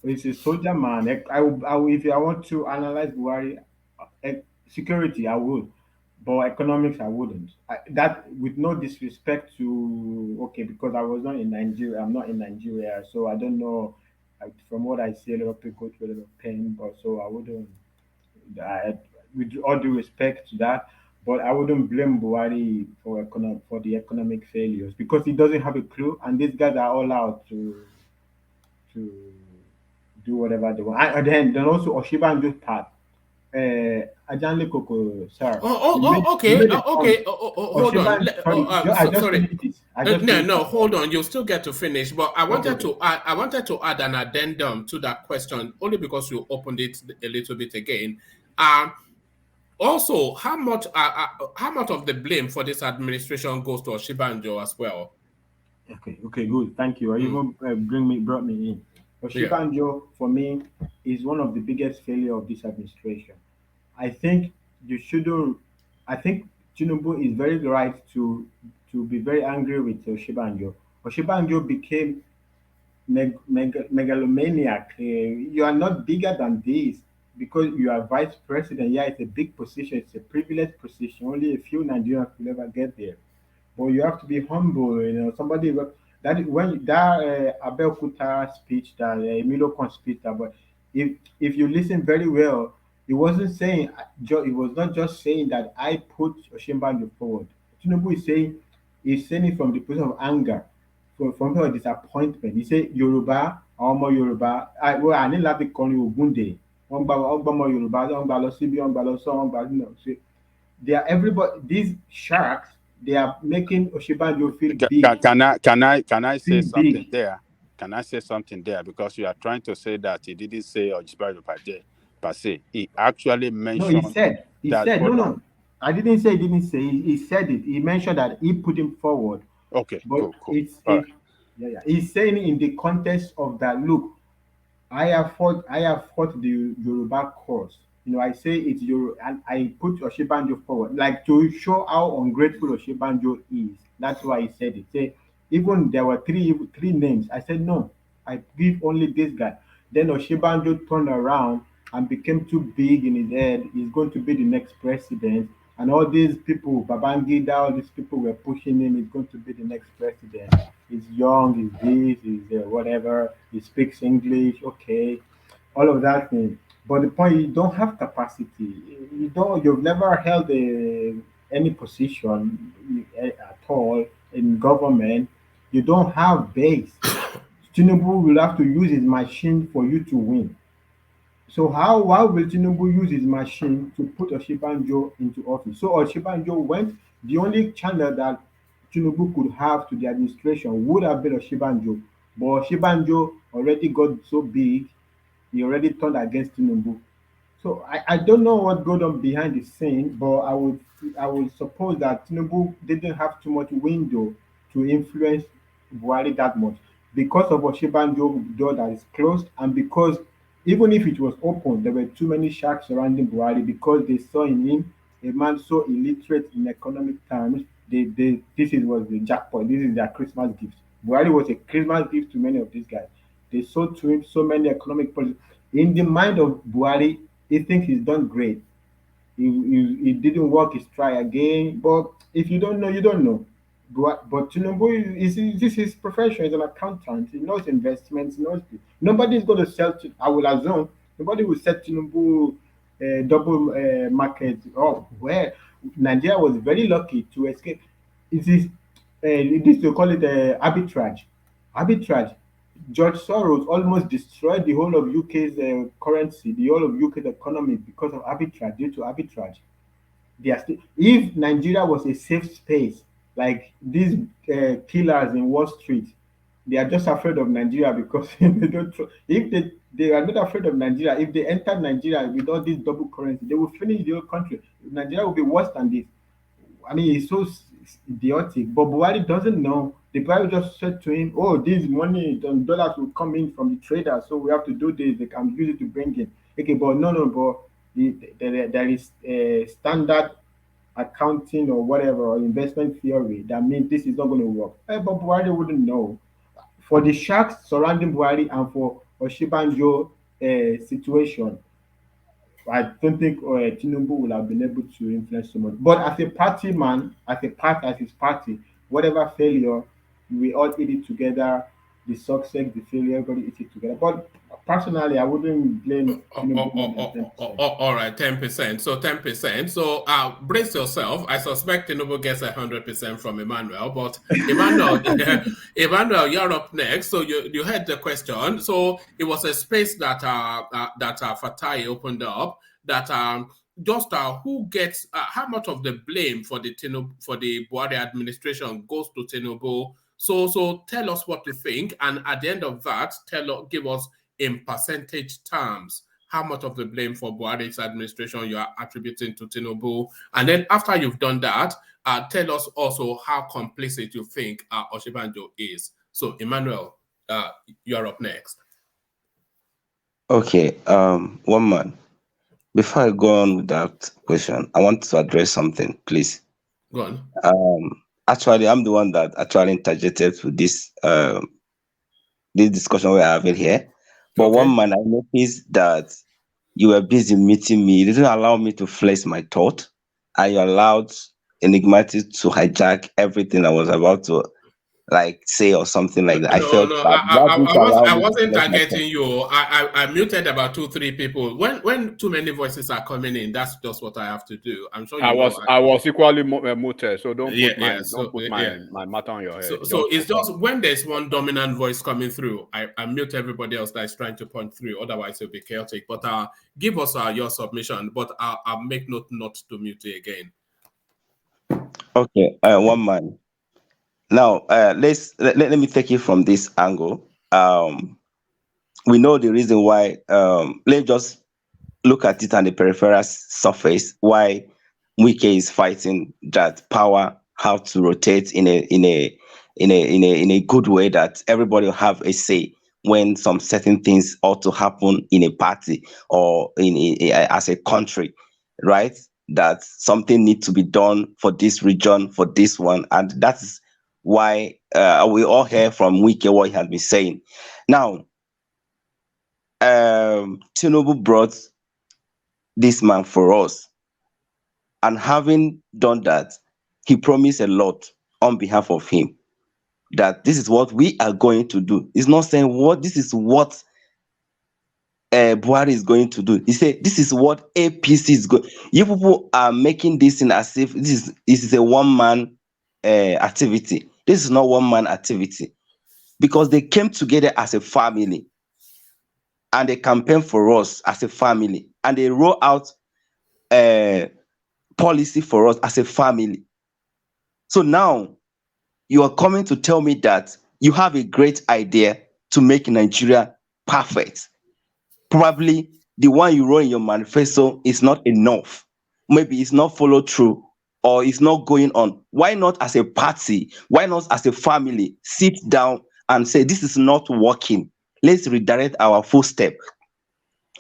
He's a soldier man. If I want to analyze Buhari, security, I would, but economics, I wouldn't. That with no disrespect to okay, because I was not in Nigeria. I'm not in Nigeria, so I don't know. From what I see, a lot of people go through a lot of pain, but so I wouldn't. I, with all due respect to that, but I wouldn't blame Buhari for the economic failures because he doesn't have a clue, and these guys are all out to do whatever they want. And then also Oshibanjo's part. Ajanle Koko, sir, you Okay, made a point. hold on. Sorry, I just Sorry. finished this. I just No, finished no, that. hold on. You still get to finish, but Okay, okay. I wanted to add an addendum to that question only because you opened it a little bit again. Um, Also, how much of the blame for this administration goes to Oshibanjo as well? Okay, good. Thank you. Mm, Even brought me in. yeah. Oshibanjo, for me, is one of the biggest failure of this administration. I think you shouldn't. I think Tinubu is very right to be very angry with Oshibanjo. Oshibanjo became megalomaniac. You are not bigger than this because you are vice president. Yeah, it's a big position. It's a privileged position. Only a few Nigerians will ever get there. But you have to be humble. You know, when that Abeokuta speech, that Emilio Con speech, but if you listen very well, he wasn't saying. He was not just saying that I put Oshimbanjo forward. Tinubu is saying he's saying it from the position of anger, from her disappointment. He said Yoruba, àwọn ọmọ Yorùbá, I ní láti kọrin Ògúndè. Wọ́n gbọ́ ọmọ Yorùbá, wọ́n gbà lọ síbí, wọ́n gbà lọ sọ́, wọ́n gbà lọ. They are everybody. These sharks, they are making Oshibanjo feel big. Can I say Feel something big. there? Can I say something there? Because you are trying to say that he didn't say Ojibari per se. He actually No, he mentioned said. He that. said. No, Hold on. no. I didn't say. He didn't say. He said it. He mentioned that he put him forward, Okay, but cool. it's All it. right. Yeah. He's saying in the context of that. Look, I have fought the Yoruba cause. You know, I say it's Yoruba, and I put Oshibanjo forward, like to show how ungrateful Oshibanjo is. That's why he said it. Say, even there were three names. I said no. I give only this guy. Then Oshibanjo turned around and became too big in his head. He's going to be the next president. And all these people, Babangida, all these people were pushing him. He's going to be the next president. He's young, he's this, he's whatever. He speaks English, okay, all of that thing. But the point, you don't have capacity. You don't. You've never held any position at all in government. You don't have base. Tinubu will have to use his machine for you to win. So why will Tinubu use his machine to put Oshibanjo into office? So Oshibanjo went, the only channel that Tinubu could have to the administration would have been Oshibanjo. But Oshibanjo already got so big, he already turned against Tinubu. So I don't know what goes on behind the scene, but I would suppose that Tinubu didn't have too much window to influence Buhari that much because of Oshibanjo door that is closed, and because even if it was open, there were too many sharks surrounding Buhari because they saw in him a man so illiterate in economic terms. Was the jackpot. This is their Christmas gift. Buhari was a Christmas gift to many of these guys. They sold to him so many economic policies. In the mind of Buhari, he thinks he's done great. He didn't work his try again. But if you don't know, you don't know. But Tinubu this is his profession. He's an accountant. He knows investments. He knows nobody's going to sell. I will assume nobody will sell Tinubu double market. Oh, where Nigeria was very lucky to escape. It is this they call it arbitrage. Arbitrage. George Soros almost destroyed the whole of UK's currency, the whole of UK's economy because of arbitrage, due to arbitrage. If Nigeria was a safe space, like these killers in Wall Street, they are just afraid of Nigeria because they don't. If they are not afraid of Nigeria, if they enter Nigeria with all this double currency, they will finish the whole country. Nigeria will be worse than this. I mean, it's so idiotic. But Buhari doesn't know. The Buhari just said to him, "Oh, this money, dollars will come in from the traders, so we have to do this. They can use it to bring in." Okay, but no, but there is a standard accounting or whatever or investment theory that means this is not going to work. But Buhari wouldn't know. For the sharks surrounding Buhari and for Oshibanjo situation, I don't think Tinubu will have been able to influence so much. But as a party man, as his party, whatever failure, we all eat it together. The success, the failure, everybody eat it together. But personally, I wouldn't blame Tinubu more than 10%. All right, 10%. So 10%. So brace yourself. I suspect Tinubu gets 100% from Emmanuel, but Emmanuel, Emmanuel, you're up next. So you heard the question. So it was a space that Fatai opened up. That just who gets how much of the blame for the Buhari administration goes to Tinubu. So tell us what you think, and at the end of that, give us in percentage terms how much of the blame for Buhari's administration you are attributing to Tinubu. And then after you've done that, tell us also how complicit you think Oshibanjo is. So, Emmanuel, you're up next. Okay, one man. Before I go on with that question, I want to address something, please. Go on. Actually, I'm the one that actually interjected to this discussion we're having here. But Okay. one man, I noticed that you were busy meeting me. You didn't allow me to flesh my thought, and you allowed Enigmatic to hijack everything I was about to say or something like that. I felt bad. I wasn't targeting you. I muted about 2-3 people. When too many voices are coming in, that's just what I have to do. I'm sure you know. I was equally muted, so don't put my matter on your head. So it's just when there's one dominant voice coming through, I mute everybody else that is trying to punch through. Otherwise, it'll be chaotic. But give us your submission. But I'll make note not to mute you again. Okay, one man. Now, let me take it from this angle. We know the reason why. Let's just look at it on the peripheral surface. Why Wike is fighting that power, how to rotate in a good way that everybody will have a say when some certain things ought to happen in a party or as a country, right? That something needs to be done for this region, for this one, and that's why we all hear from Wike what he has been saying. Now, Tinubu brought this man for us, and having done that, he promised a lot on behalf of him, that this is what we are going to do. He's not saying this is what Buhari is going to do. He said this is what APC is going. You people are making this in as if this is a one-man activity. This is not one-man activity, because they came together as a family. and they campaign for us as a family, and they roll out policy for us as a family. So now you are coming to tell me that you have a great idea to make Nigeria perfect. Probably the one you wrote in your manifesto is not enough. Maybe it's not followed through or it's not going on. Why not as a party? Why not as a family sit down and say, this is not working? Let's redirect our footstep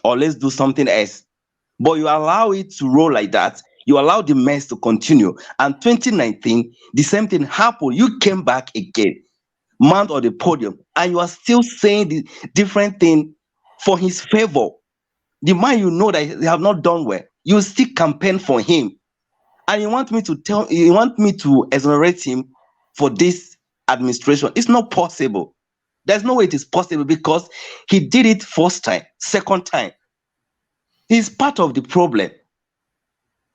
or let's do something else. But you allow it to roll like that. You allow the mess to continue. And 2019, the same thing happened. You came back again, mount on the podium, and you are still saying the different thing for his favor. The man you know that they have not done well, you still campaign for him. And you want me to exonerate him for this administration. It's not possible. There's no way it is possible because he did it first time, second time. He's part of the problem.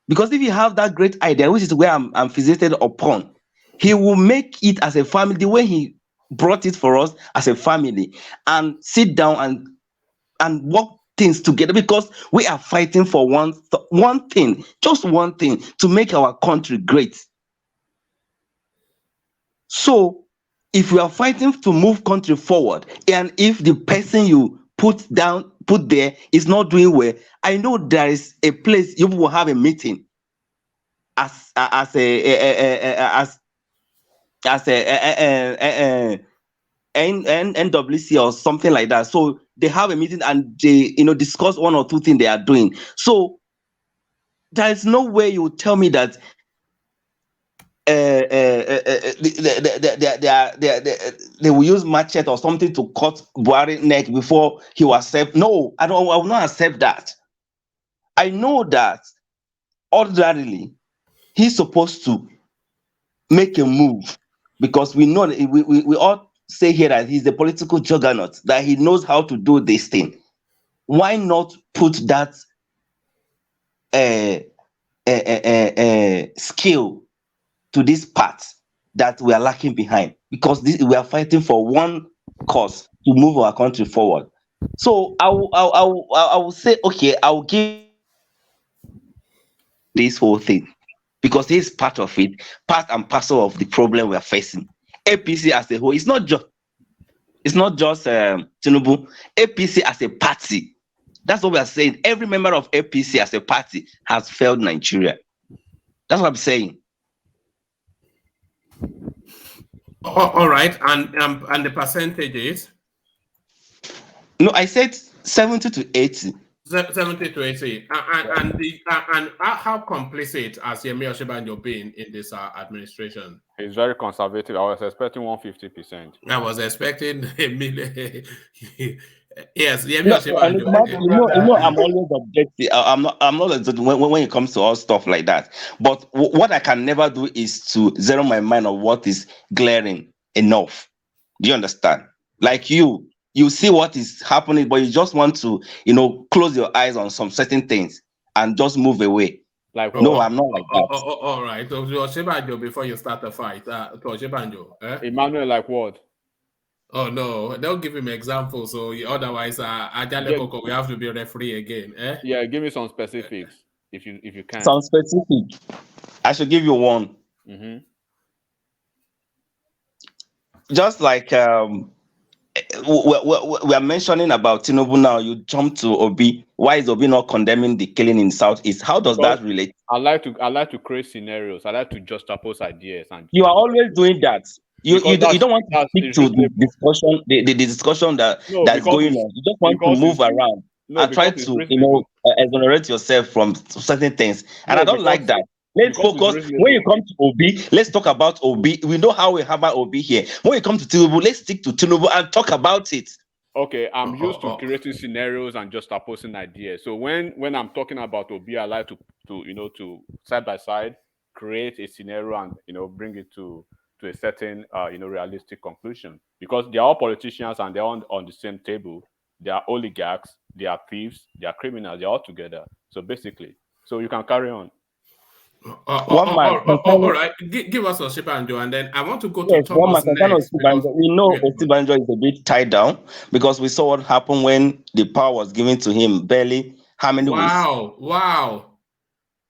Because if you have that great idea, which is where I'm fixated upon, he will make it as a family, the way he brought it for us as a family, and sit down and work things together, because we are fighting for one thing, just one thing, to make our country great. So if we are fighting to move country forward, and if the person you put there is not doing well, I know there is a place you will have a meeting as a NWC or something like that. So they have a meeting and they discuss one or two things they are doing. So there is no way you tell me that they will use machete or something to cut Buhari neck before he will accept. No, I will not accept that. I know that ordinarily he's supposed to make a move, because we know that we all say here that he's a political juggernaut, that he knows how to do this thing. Why not put that skill to this part that we are lacking behind? Because we are fighting for one cause, to move our country forward. So I will say, okay, I will give this whole thing, because he's part of it, part and parcel of the problem we are facing. APC as a whole, it's not just Tinubu. APC as a party, that's what we are saying. Every member of APC as a party has failed Nigeria. That's what I'm saying. All right, and the percentages? No, I said 70 to 80. 70 to 80. And how complicit has Yemi Osinbajo been in this administration? He's very conservative. I was expecting 150%. I was expecting a million. Yes, Yemi No, Osinbajo. I'm always objective. I'm not objective when it comes to all stuff like that. But what I can never do is to zero my mind on what is glaring enough. Do you understand? Like you see what is happening, but you just want to, close your eyes on some certain things and just move away. Like, no, I'm not like that. All right. So Osinbajo, before you start the fight, to Osinbajo, Emmanuel, like what? Oh no, don't give him examples. So otherwise, Ajale Koko, we have to be referee again. Yeah, give me some specifics if you can. Some specific. I should give you one. Mm-hmm. Just like we are mentioning about Tinubu now, you jump to Obi. Why is Obi not condemning the killing in Southeast? How does that relate? I like to create scenarios. I like to juxtapose ideas, and you are always doing that. You don't want to stick to the discussion, the discussion that's going on. You just want to move around and try to exonerate yourself from certain things. And I don't like that. Let's focus. When you come to Obi, let's talk about Obi. We know how we have about Obi here. When you come to Tinubu, let's stick to Tinubu and talk about it. Okay, I'm used to creating scenarios and just opposing ideas. So when I'm talking about Obi, I like to side by side create a scenario and bring it to a certain realistic conclusion, because they are all politicians and they're on the same table. They are oligarchs, they are thieves, they are criminals, they're all together. So basically, so you can carry on. One man All concerning, right. Give us Oshibanjo, and then I want to go to yes, one Thomas man concerning next because Osibanjo. We know Osibanjo is a bit tied down because we saw what happened when the power was given to him barely how many weeks. wow.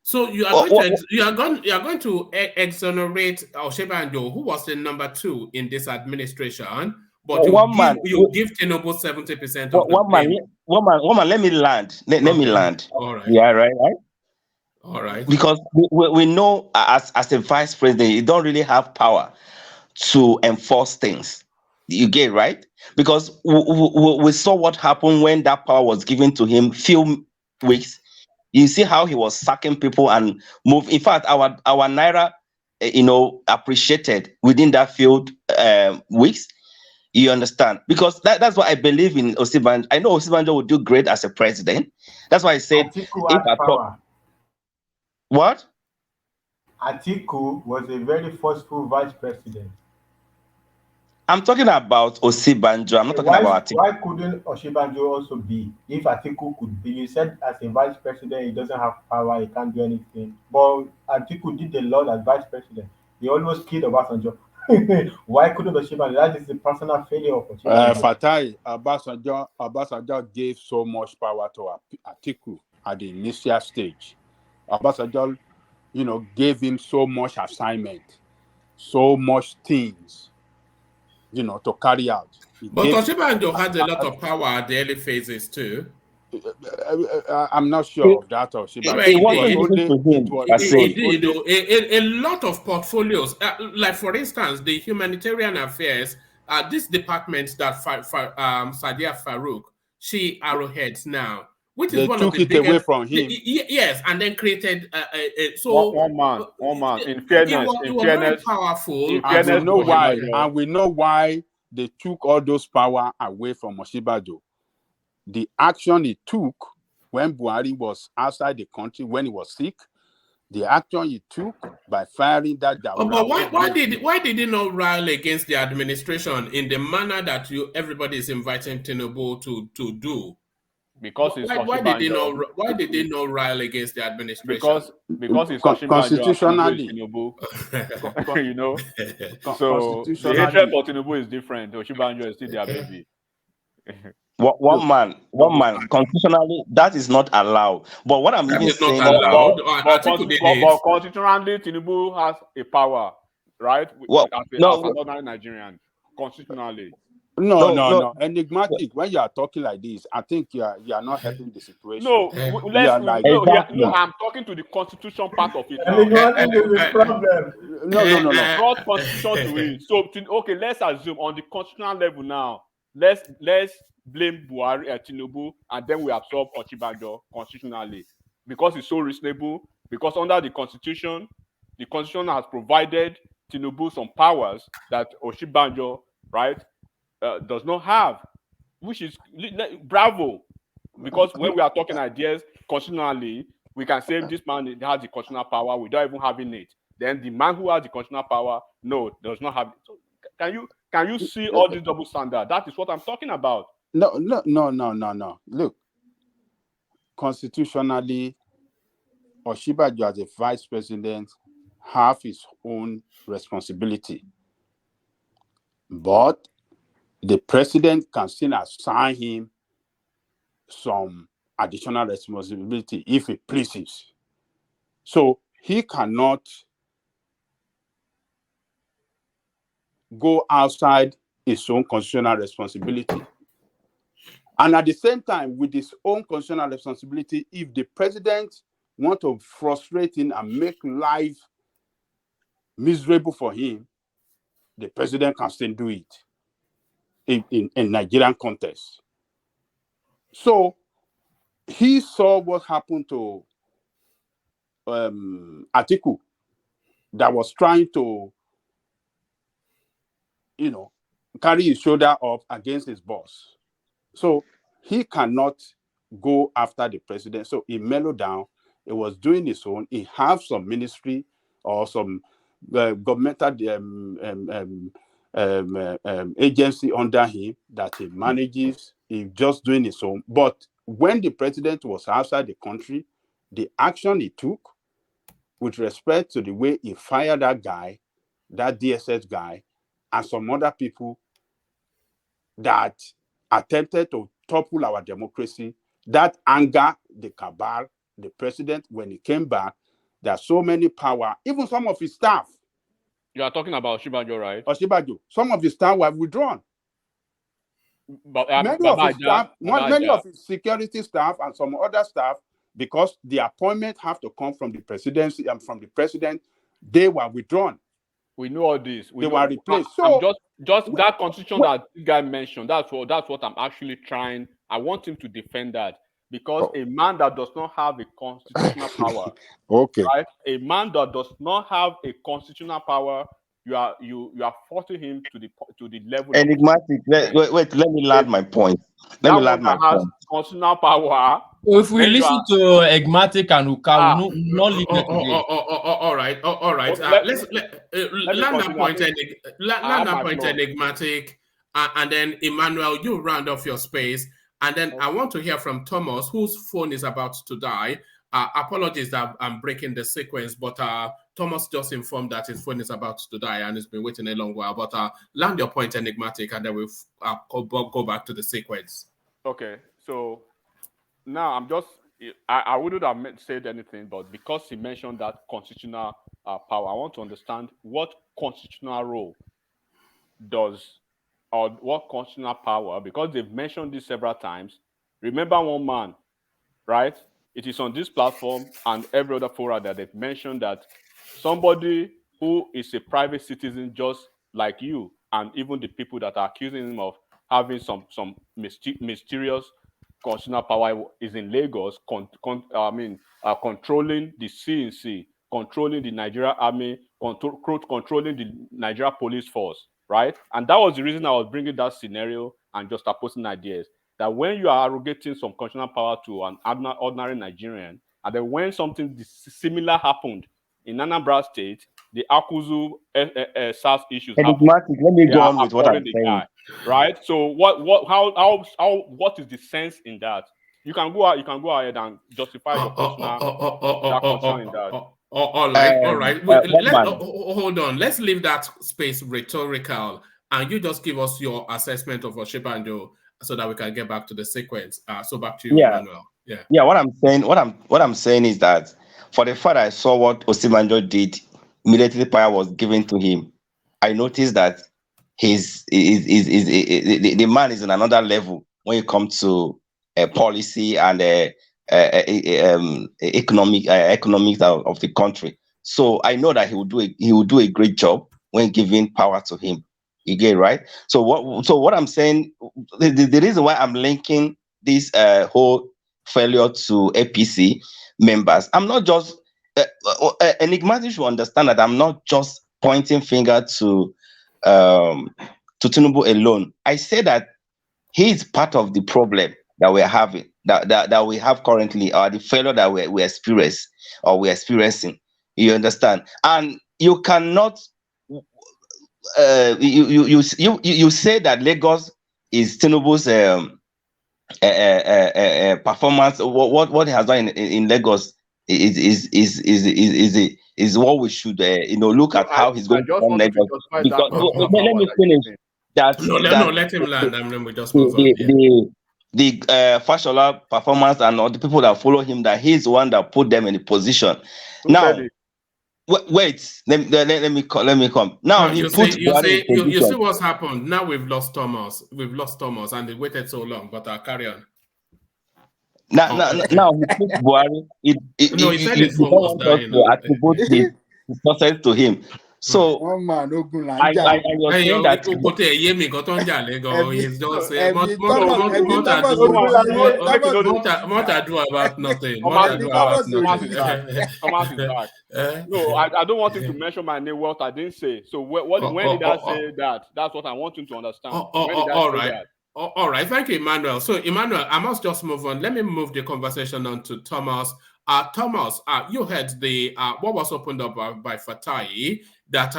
So you are Oh, going to exonerate Oshibanjo, who was the number 2 in this administration, but one man, you give Tinubu 70% of the blame. one man. Let me land. Let me land. All right. Yeah, right. All right. Because we know as a vice president, you don't really have power to enforce things. You get right? Because we saw what happened when that power was given to him few weeks. You see how he was sacking people and move. In fact, our naira, appreciated within that few weeks. You understand? Because that's what I believe in Osibanjo. I know Osibanjo will do great as a president. That's why I said, Atiku if had I thought, power. what? Atiku was a very forceful vice president. I'm talking about Osibanjo. I'm not talking about Atiku. Why couldn't Oshibanjo also be? If Atiku could be, you said as a vice president, he doesn't have power, he can't do anything. But Atiku did a lot as vice president. He almost killed Obasanjo. Why couldn't Oshibanjo? That is the personal failure of Oshibanjo. Fatai, Obasanjo gave so much power to Atiku at the initial stage. Obasanjo, gave him so much assignment, so much things, to carry out. But Oshibanjo had a lot of power at the early phases too. I'm not sure of that, Oshibanjo. It wasn't given to him, I say. A lot of portfolios, like for instance, the humanitarian affairs, this department that Sadia Farouk, she arrowheads now, which is they one took of the it biggest, away from him. Yes, and then created One man. In fairness, it was very powerful. And we know why. And we know why they took all those power away from Oshibanjo. The action he took when Buhari was outside the country, when he was sick, the action he took by firing that. But why did he not rally against the administration in the manner that everybody is inviting Tinubu to do? Because it's why did they not rally against the administration? Because it's constitutionally. Tinubu, So the hatred for Tinubu is different. Oshibanjo is still their baby. One man, constitutionally, that is not allowed. But what I'm even saying, but constitutionally, Tinubu has a power, right? As an ordinary Nigerian, constitutionally. No. Enigmatic. When you are talking like this, I think you are not helping the situation. No, I'm talking to the constitution part of it now. Enigmatic is a problem. No. Brought constitution to it. So let's assume on the constitutional level now. Let's blame Buhari Tinubu, and then we absorb Oshibanjo constitutionally because it's so reasonable. Because under the constitution has provided Tinubu some powers that Oshibanjo, right, does not have, which is bravo. Because when we are talking ideas constitutionally, we can say this man has the constitutional power without even having it. Then the man who has the constitutional power, does not have it. So can you see all this double standard? That is what I'm talking about. No. Look, constitutionally, Oshibanjo as a vice president have his own responsibility, but the president can still assign him some additional responsibility if he pleases. So he cannot go outside his own constitutional responsibility. And at the same time, with his own constitutional responsibility, if the president wants to frustrate him and make life miserable for him, the president can still do it in Nigerian context. So he saw what happened to Atiku, that was trying to, carry his shoulder up against his boss. So he cannot go after the president. So he mellowed down. He was doing his own. He has some ministry or some governmental agency under him that he manages. He's just doing his own. But when the president was outside the country, the action he took with respect to the way he fired that guy, that DSS guy, and some other people that attempted to topple our democracy, that anger the cabal, the president, when he came back, there's so many power, even some of his staff. You are talking about Oshibanjo, right? Oshibanjo, some of his staff were withdrawn. But many of his security staff and some other staff, because the appointment have to come from the presidency and from the president, they were withdrawn. We know all this. They were replaced. So just that constitution that this guy mentioned, that's what I'm actually trying. I want him to defend that, because a man that does not have a constitutional power, okay, right? A man that does not have a constitutional power, you are forcing him to the level. Enigmatic. Wait, let me land my point. Let me land my point. Constitutional power. If we listen to Enigmatic and Uka, we not leave it today. All right. Let's land that point. Land that point, Enigmatic, and then Emmanuel, you round off your space, and then I want to hear from Thomas, whose phone is about to die. Apologies that I'm breaking the sequence, but Thomas just informed that his phone is about to die and he's been waiting a long while. But land your point, Enigmatic, and then we'll go back to the sequence. Okay, so now I wouldn't have said anything, but because he mentioned that constitutional power, I want to understand what constitutional role does, or what constitutional power, because they've mentioned this several times. Remember one man, right? It is on this platform and every other forum that they've mentioned that somebody who is a private citizen just like you, and even the people that are accusing him of having some mysterious constitutional power, is in Lagos, controlling the CNC, controlling the Nigeria Army, controlling the Nigeria Police Force, right? And that was the reason I was bringing that scenario and just opposing ideas. That when you are arrogating some constitutional power to an ordinary Nigerian, and then when something similar happened in Anambra State, the Akuzu SARS issues happened. Let me go on with what I'm saying. Guy, right? So what is the sense in that? You can go ahead and justify your concern in that. All right. Hold on. Let's leave that space rhetorical, and you just give us your assessment of Oshibanjo, so that we can get back to the sequence. So back to you, Emmanuel. Yeah. What I'm saying is that for the fact I saw what Oshibanjo did, immediately power was given to him. I noticed that the man is in another level when it comes to policy and economics of the country. So I know that he will do a great job when giving power to him. You get it, right? So what I'm saying, the reason why I'm linking this whole failure to APC members, I'm not just Enigmatic should understand that I'm not just pointing finger to Tinubu alone. I say that he is part of the problem that we're having, that we have currently, or the failure that we're experiencing. You understand? And you cannot. You say that Lagos is Tinubu's performance. What he has done in Lagos is what we should look at how he's going to run Lagos. Because let me finish. Let him land, and then we just move on. The Fashola performance and all the people that follow him, that he's the one that put them in the position. Now. Wait, let me come. Now you see what's happened. Now we've lost Thomas, and they waited so long. But I'll carry on. Now he put Buhari. He said his phone was dying. To attribute his success to him. So I was saying that he's just what I do about nothing. No, I don't want him to mention my name. What I didn't say. So when did I say that? That's what I want him to understand. All right. All right. Thank you, Emmanuel. So Emmanuel, I must just move on. Let me move the conversation on to Thomas. Thomas, you heard the what was opened up by Fatai, that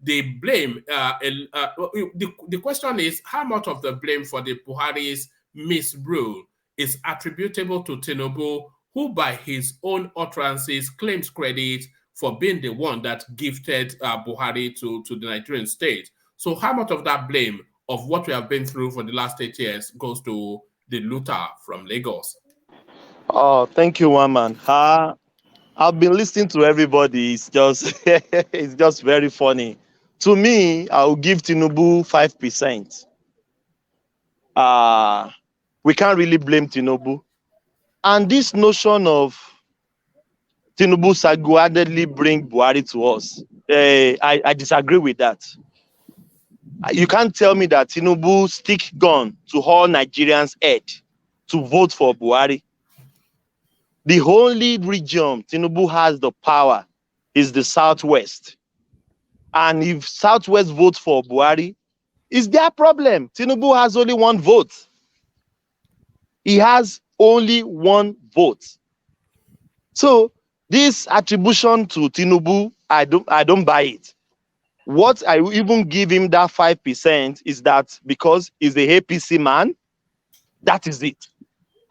they blame the question is, how much of the blame for the Buhari's misrule is attributable to Tinubu, who by his own utterances claims credit for being the one that gifted Buhari to the Nigerian state. So how much of that blame of what we have been through for the last 8 years goes to the looter from Lagos? Oh, thank you, one man. I've been listening to everybody. It's just it's just very funny. To me, I'll give Tinubu 5%. We can't really blame Tinubu. And this notion of Tinubu single-handedly bring Buhari to us, I disagree with that. You can't tell me that Tinubu stick gun to all Nigerians' head to vote for Buhari. The only region Tinubu has the power is the Southwest. And if Southwest votes for Buhari, it's their problem. Tinubu has only one vote. He has only one vote. So this attribution to Tinubu, I don't buy it. What I will even give him that 5% is that because he's the APC man, that is it.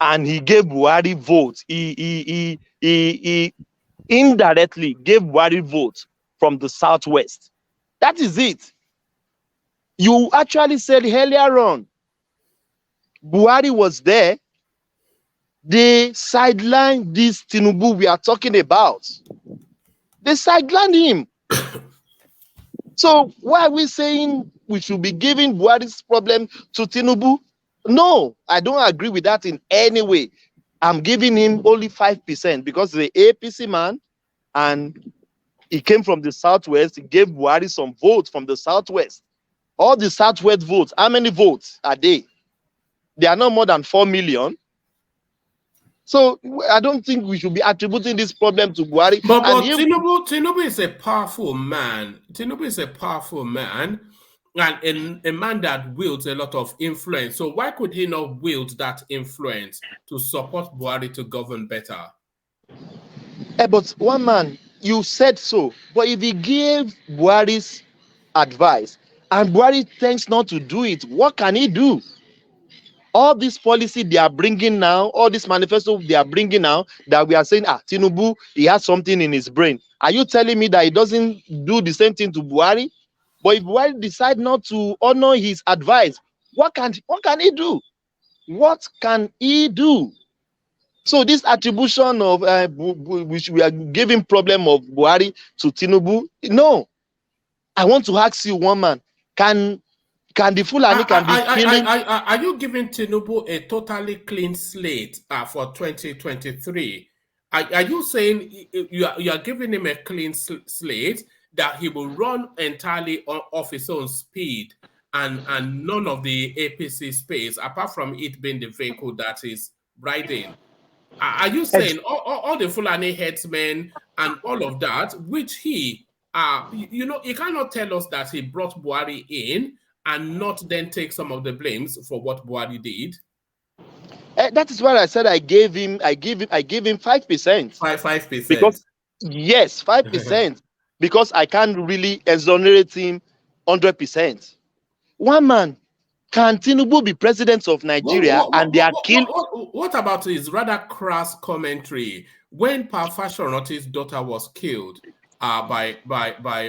And he gave Buhari votes. He indirectly gave Buhari votes from the Southwest. That is it. You actually said earlier on, Buhari was there. They sidelined this Tinubu we are talking about. They sidelined him. So why are we saying we should be giving Buhari's problem to Tinubu? No, I don't agree with that in any way. I'm giving him only 5% because he's the APC man and he came from the Southwest. He gave Buhari some votes from the Southwest. All the Southwest votes, how many votes are they? They are not more than 4 million. So I don't think we should be attributing this problem to Buhari. But Tinubu is a powerful man. Tinubu is a powerful man and a man that wields a lot of influence. So why could he not wield that influence to support Buhari to govern better? But one man, you said so. But if he gave Buhari's advice and Buhari tends not to do it, what can he do? All this policy they are bringing now, all this manifesto they are bringing now, that we are saying, Tinubu, he has something in his brain. Are you telling me that he doesn't do the same thing to Buhari? But if Buhari decide not to honor his advice, what can he do? What can he do? So this attribution of which we are giving problem of Buhari to Tinubu, no. I want to ask you, one man, can the Fulani be killing? Are you giving Tinubu a totally clean slate for 2023? Are you saying you are giving him a clean slate that he will run entirely off his own speed and none of the APC space, apart from it being the vehicle that is riding? Are you saying all the Fulani headsmen and all of that, which he, he cannot tell us that he brought Buhari in and not then take some of the blames for what Buhari did? That is why I said I gave him 5%. 5%. Because yes, 5%. Because I can't really exonerate him 100%. One man, can Tinubu be president of Nigeria and they are killed? What about his rather crass commentary when Parfashionoti's daughter was killed by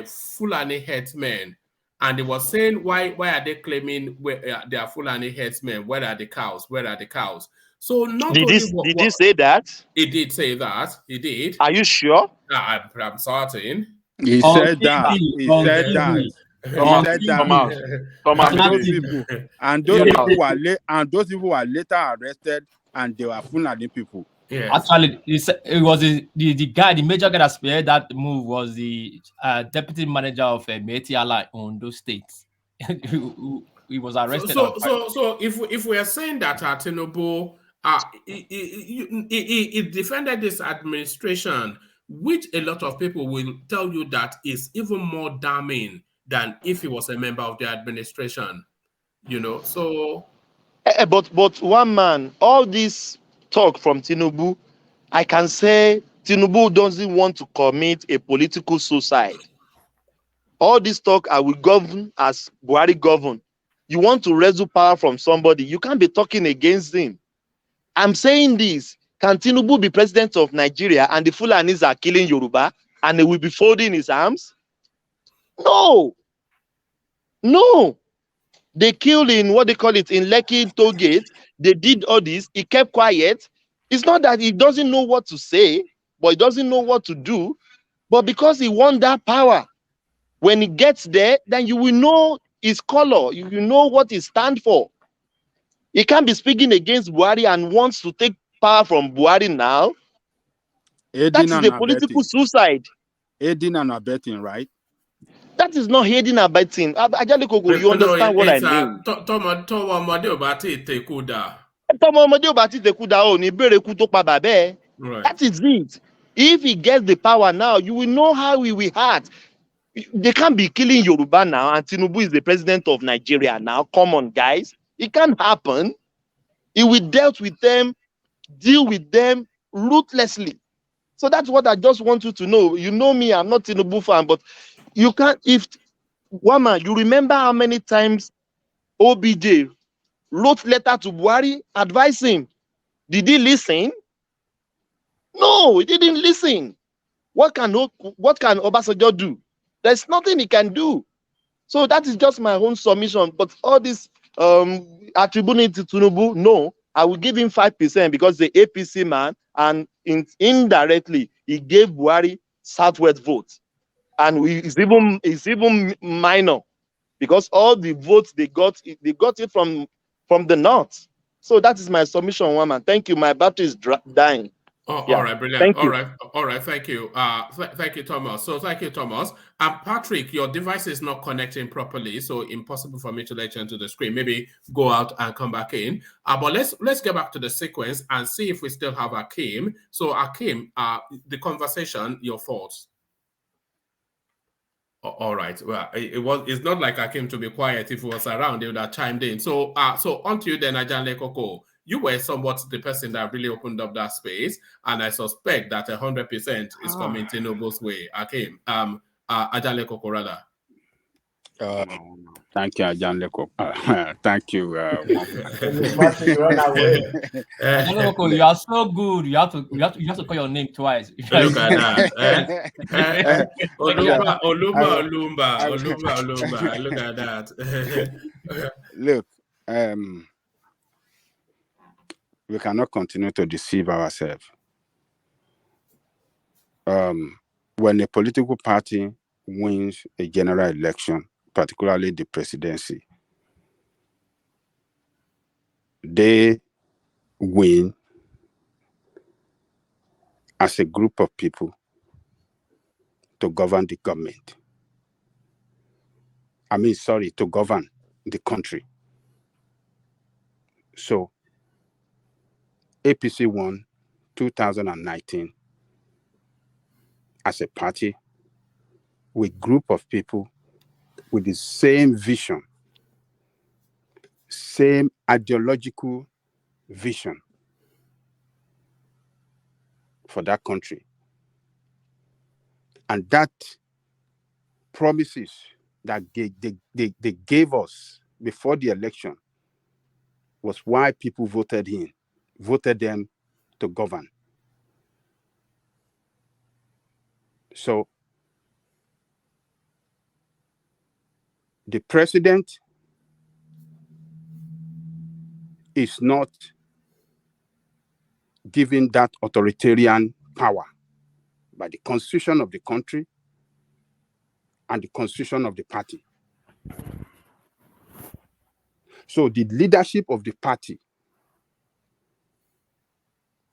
Fulani headsmen? And he was saying, why are they claiming they are Fulani headsmen? Where are the cows? Where are the cows? So not did he say that? He did say that. He did. Are you sure? I'm certain. He said that. He said that. And those people were later arrested, and they were Fulani people. Yes. Actually, it was the major guy that spearheaded that move was the deputy manager of Metiala Ondo State. He was arrested. So if we are saying that Tinubu he defended this administration, which a lot of people will tell you that is even more damning than if he was a member of the administration, so. But one man, all this talk from Tinubu, I can say Tinubu doesn't want to commit a political suicide. All this talk, I will govern as Buhari govern. You want to wrestle power from somebody, you can't be talking against him. I'm saying this. Can Tinubu be president of Nigeria and the Fulanis are killing Yoruba and he will be folding his arms? No. No. They killed in what they call it in Lekki toll gate. They did all this. He kept quiet. It's not that he doesn't know what to say, but he doesn't know what to do. But because he won that power, when he gets there, then you will know his color. You will know what he stands for. He can't be speaking against Buhari and wants to take power from Buhari now. That is the political suicide. Aiding and abetting, right? That is not aiding and abetting. Ajale Koko, you understand what I mean? That is it. If he gets the power now, you will know how he will act. They can't be killing Yoruba now, and Tinubu is the president of Nigeria now. Come on, guys. It can't happen. He will deal with them ruthlessly. So that's what I just want you to know. You know me, I'm not Tinubu fan, but you can't, if, Wama, you remember how many times OBJ wrote letter to Buhari advising him? Did he listen? No, he didn't listen. What can Obasanjo do? There's nothing he can do. So that is just my own submission. But all this attributing to Tinubu, no, I will give him 5% because the APC man, and indirectly he gave Buhari Southwest votes, and it's even minor because all the votes they got it from the north. So that is my submission, woman. Thank you. My battery is dying. Oh, Yeah. all right, brilliant. Thank you. All right, thank you. Thank you, Thomas. So thank you, Thomas. Patrick, your device is not connecting properly, so impossible for me to let you into the screen. Maybe go out and come back in. But let's get back to the sequence and see if we still have Akeem. So Akeem, the conversation, your thoughts. All right. Well, it's not like Akeem to be quiet. If he was around, he would have chimed in. So on to you then, Ajanle Koko. You were somewhat the person that really opened up that space, and I suspect that 100% is coming Tinubu's way. Akeem, Ajanle Koko rather. Thank you, Ajanle Koko. Thank you. Ajanle Koko, you are so good. You have to call your name twice. Look at that. Olumba. Look at that. Look, we cannot continue to deceive ourselves. When a political party wins a general election, particularly the presidency, they win as a group of people to govern the government. To govern the country. So, APC won 2019 as a party with group of people with the same vision, same ideological vision for that country. And that promises that they gave us before the election was why people voted them to govern. So the president is not given that authoritarian power by the constitution of the country and the constitution of the party. So the leadership of the party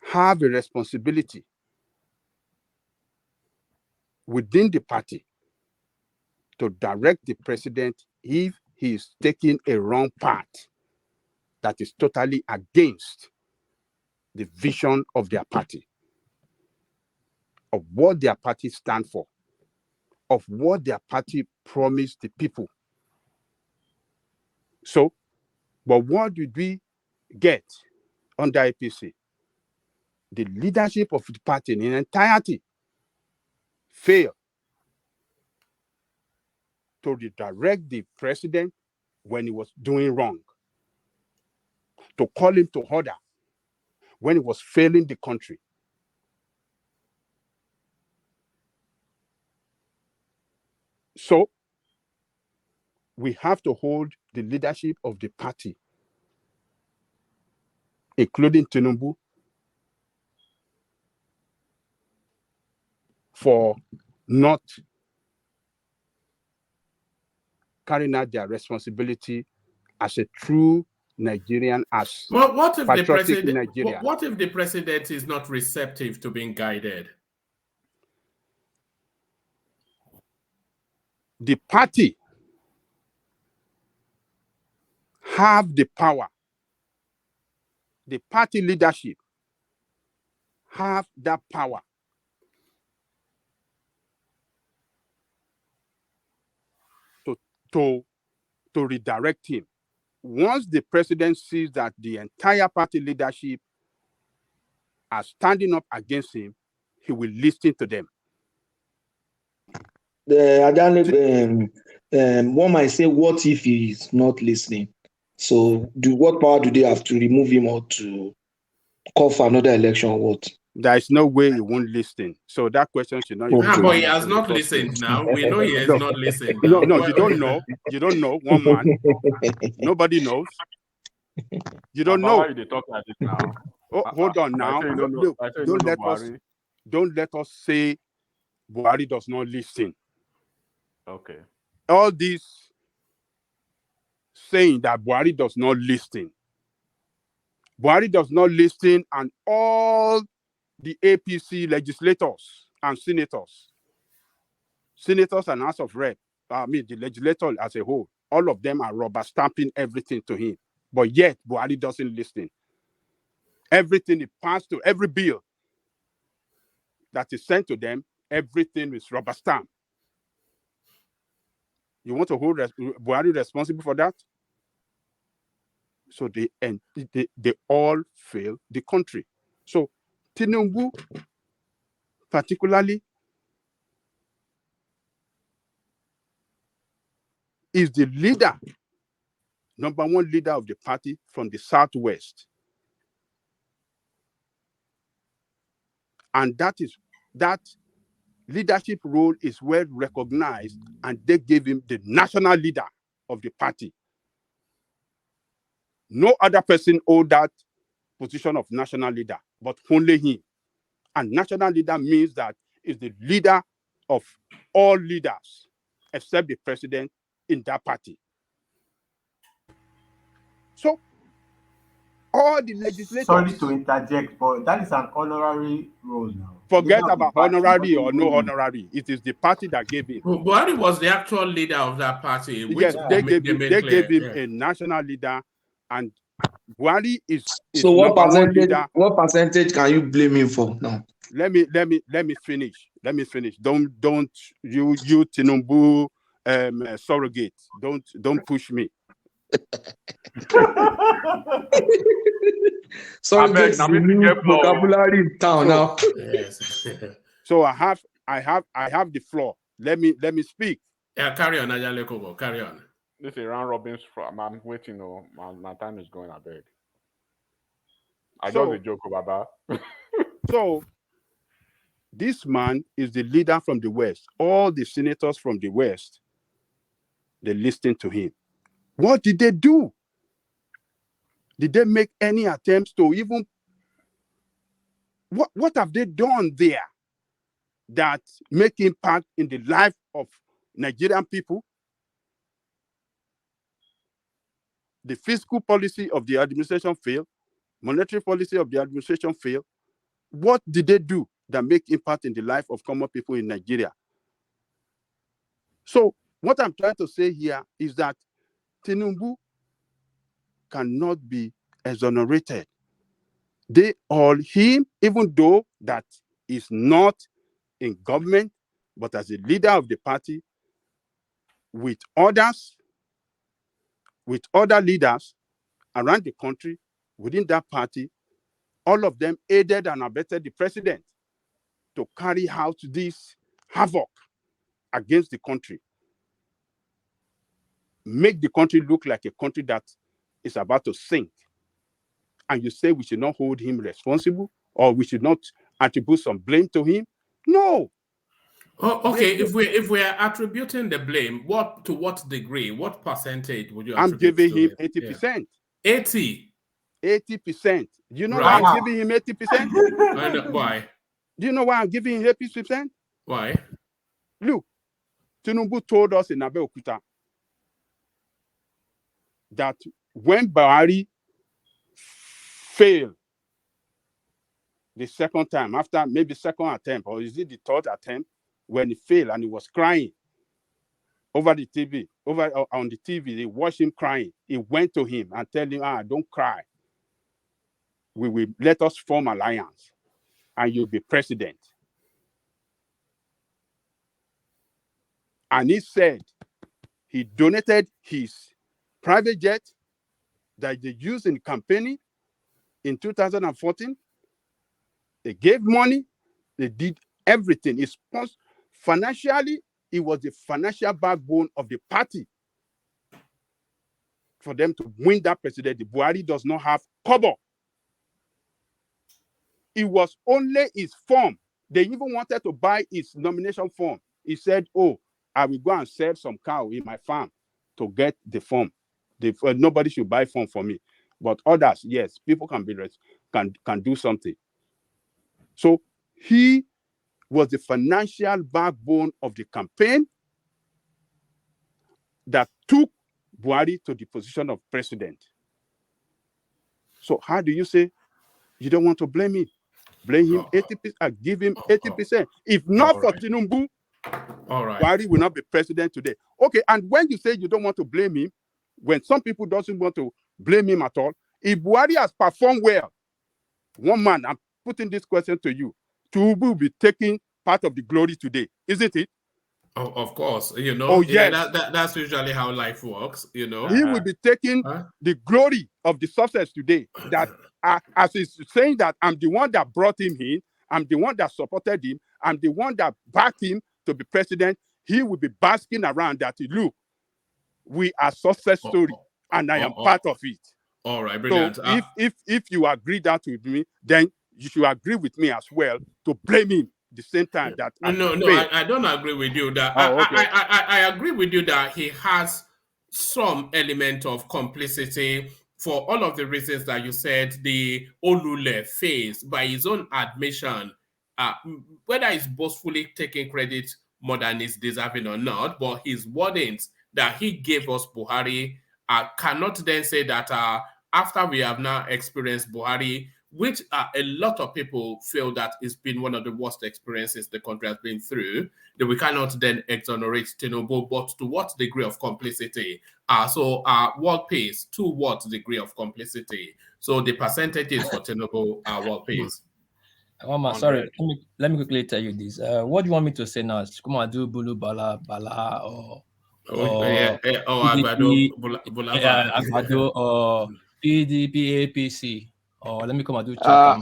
have a responsibility within the party to direct the president if he is taking a wrong path that is totally against the vision of their party, of what their party stand for, of what their party promised the people. So, but what did we get under APC? The leadership of the party in entirety failed to redirect the president when he was doing wrong, to call him to order when it was failing the country. So we have to hold the leadership of the party, including Tinubu, for not carrying out their responsibility as a true Nigerian, as Well, what if the patriotic president? Nigerian. What if the president is not receptive to being guided? The party have the power. The party leadership have that power to redirect him. Once the president sees that the entire party leadership are standing up against him, he will listen to them. One might say, what if he is not listening? So, what power do they have to remove him or to call for another election or what? There is no way he won't listen. So that question should not even But he has in the not first listened place. now. We know he has No. not listened now. No, you don't know. You don't know. One man. Nobody knows. You don't know. Why are you talking like this now? Oh, hold on now. Look, don't let us say Buhari does not listen. Okay. All this saying that Buhari does not listen. Buhari does not listen, and all the APC legislators and senators and House of Rep, the legislator as a whole, all of them are rubber stamping everything to him. But yet, Buhari doesn't listen. Everything he passed to, every bill that is sent to them, everything is rubber stamp. You want to hold Buhari responsible for that? So they all fail the country. So Tinubu, particularly, is the leader, number one leader of the party from the Southwest. And that leadership role is well recognized, and they gave him the national leader of the party. No other person hold that position of national leader, but only him. And national leader means that is the leader of all leaders, except the president in that party. So, all the legislators... Sorry to interject, but that is an honorary role now. Forget about honorary or no honorary. It is the party that gave him. Buhari was the actual leader of that party. Yes, they gave him a national leader, and Buhari is so what percentage can you blame him for now? Let me finish. Don't you Tinubu surrogate. Don't push me. Surrogate is the new vocabulary in town now. Yes. So I have the floor. Let me speak. Yeah, carry on, Ajaleko. Carry on. This is round robins. I'm waiting. My time is going. I beg. I got a joke about that. So this man is the leader from the West. All the senators from the West, they listened to him. What did they do? Did they make any attempts to even... What have they done there that make impact in the life of Nigerian people? The fiscal policy of the administration failed. Monetary policy of the administration failed. What did they do that make impact in the life of common people in Nigeria? So what I'm trying to say here is that Tinubu cannot be exonerated. They all him, even though that is not in government, but as a leader of the party, with other leaders around the country within that party, all of them aided and abetted the president to carry out this havoc against the country. Make the country look like a country that is about to sink. and you say we should not hold him responsible or we should not attribute some blame to him? No. Oh, okay. If we're attributing the blame, to what degree, what percentage would you I'm attribute giving to him it? 80%. 80. 80%. Do you know Right. why I'm giving him 80%? I know. Why? Do you know why I'm giving him 80%? Why? Look, Tinubu told us in Abeokuta that when Buhari failed the second time, after maybe second attempt, or is it the third attempt, when he failed and he was crying over the TV, on the TV, they watched him crying. He went to him and told him, don't cry. We will let us form alliance and you'll be president. And he said he donated his private jet that they used in campaigning in 2014. They gave money. They did everything. He sponsored financially. It was the financial backbone of the party for them to win that presidency. Buhari does not have kobo. It was only his form. They even wanted to buy his nomination form. He said, I will go and sell some cow in my farm to get the form. Nobody should buy form for me. But others, yes, people can do something. So he was the financial backbone of the campaign that took Buhari to the position of president. So how do you say you don't want to blame him? Blame him 80%, give him 80%. If not for Tinubu, Buhari will not be president today. Okay, and when you say you don't want to blame him, when some people doesn't want to blame him at all, if Buhari has performed well, one man, I'm putting this question to you, Tinubu will be taking part of the glory today, isn't it? Oh, of course, yes. That's usually how life works, He will be taking the glory of the success today. That as he's saying that I'm the one that brought him in, I'm the one that supported him, I'm the one that backed him to be president. He will be basking around that, look, we are success story, and I am part of it. All right, brilliant. So if you agree that with me, then you should agree with me as well to blame him the same time that no, I don't agree with you that I agree with you that he has some element of complicity for all of the reasons that you said. The Olule phase, by his own admission, whether he's boastfully taking credit more than he's deserving or not, but his wordings that he gave us Buhari cannot then say that after we have now experienced Buhari, which a lot of people feel that it's been one of the worst experiences the country has been through, that we cannot then exonerate Tinubu, but to what degree of complicity? World peace, to what degree of complicity? So the percentages for Tinubu are world peace. Sorry, let me quickly tell you this. What do you want me to say now? Come on, do Bulu Bala or PDP, Agbado, or PDP, APC, or let me come and do chat.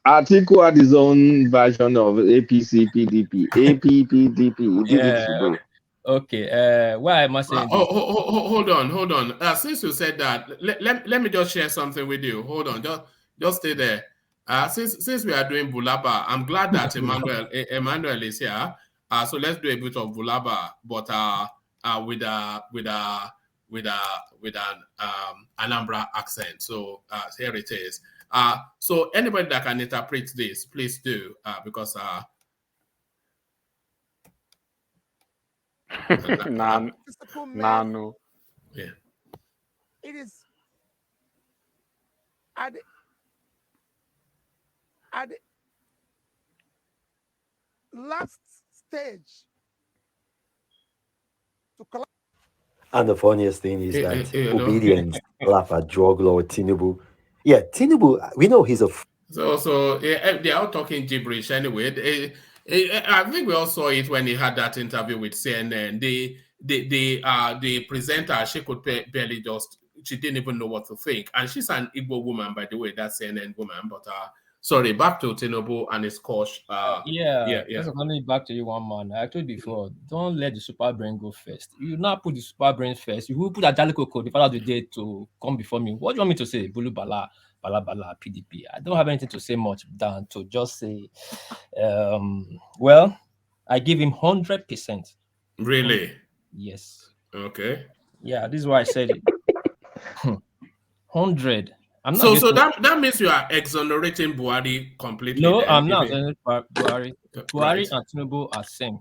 Atiku had his own version of APC, PDP, APPDP. Yeah. Okay. Why am I saying this? Hold on. Since you said that, let me just share something with you. Hold on, just stay there. Since we are doing Bulaba, I'm glad that Emmanuel is here. So let's do a bit of Bulaba, but with an Anambra accent. So here it is. So anybody that can interpret this, please do, because Nano. Yeah. It is at the last stage to collapse. And the funniest thing is that obedience laugh at drug lord Tinubu. Yeah, Tinubu, we know he's a. So they are all talking gibberish anyway. I think we all saw it when he had that interview with CNN. The presenter, she could barely she didn't even know what to think. And she's an Igbo woman, by the way, that CNN woman. But Sorry, back to Tinubu and his coach. Just coming back to you, one man. I told you before, don't let the super brain go first. You now put the super brain first. You will put Ajalikoko, the father of the day, to come before me. What do you want me to say? Bulu Bala, Bala Bala, PDP. I don't have anything to say much than to just say, well, I give him 100%. Really? Yes. Okay. Yeah, this is why I said it. 100. I'm so not that means you are exonerating Buhari completely. No, then, I'm not exonerating Buhari. Buhari Right. and Tinubu are same.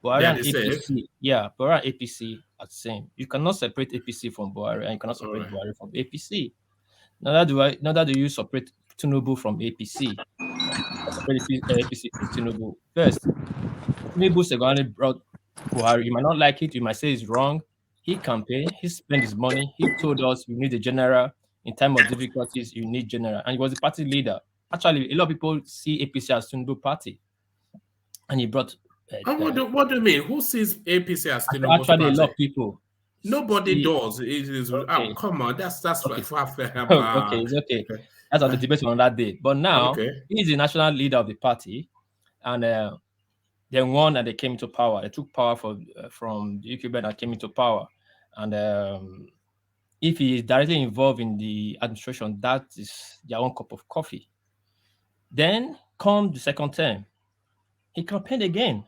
Buhari They are and the APC, same. yeah, Buhari and APC are the same. You cannot separate APC from Buhari, and you cannot separate Alright. Buhari from APC. Neither do you separate Tinubu from APC. Separate APC from Tinubu. First, Tinubu Segani brought Buhari. You might not like it. You might say it's wrong. He campaigned. He spent his money. He told us we need a general. In time of difficulties, you need general. And he was the party leader. Actually, a lot of people see APC as Tinubu party. And he brought... what do you mean? Who sees APC as Tinubu's actually, party? a lot of people. Nobody does. It is, okay. Come on, that's okay. far. Okay, it's okay. That's on the debate on that day. But now he's the national leader of the party, and they won and they came into power. They took power from the incumbent and came into power. And if he is directly involved in the administration, that is their own cup of coffee. Then come the second term, he campaigned again.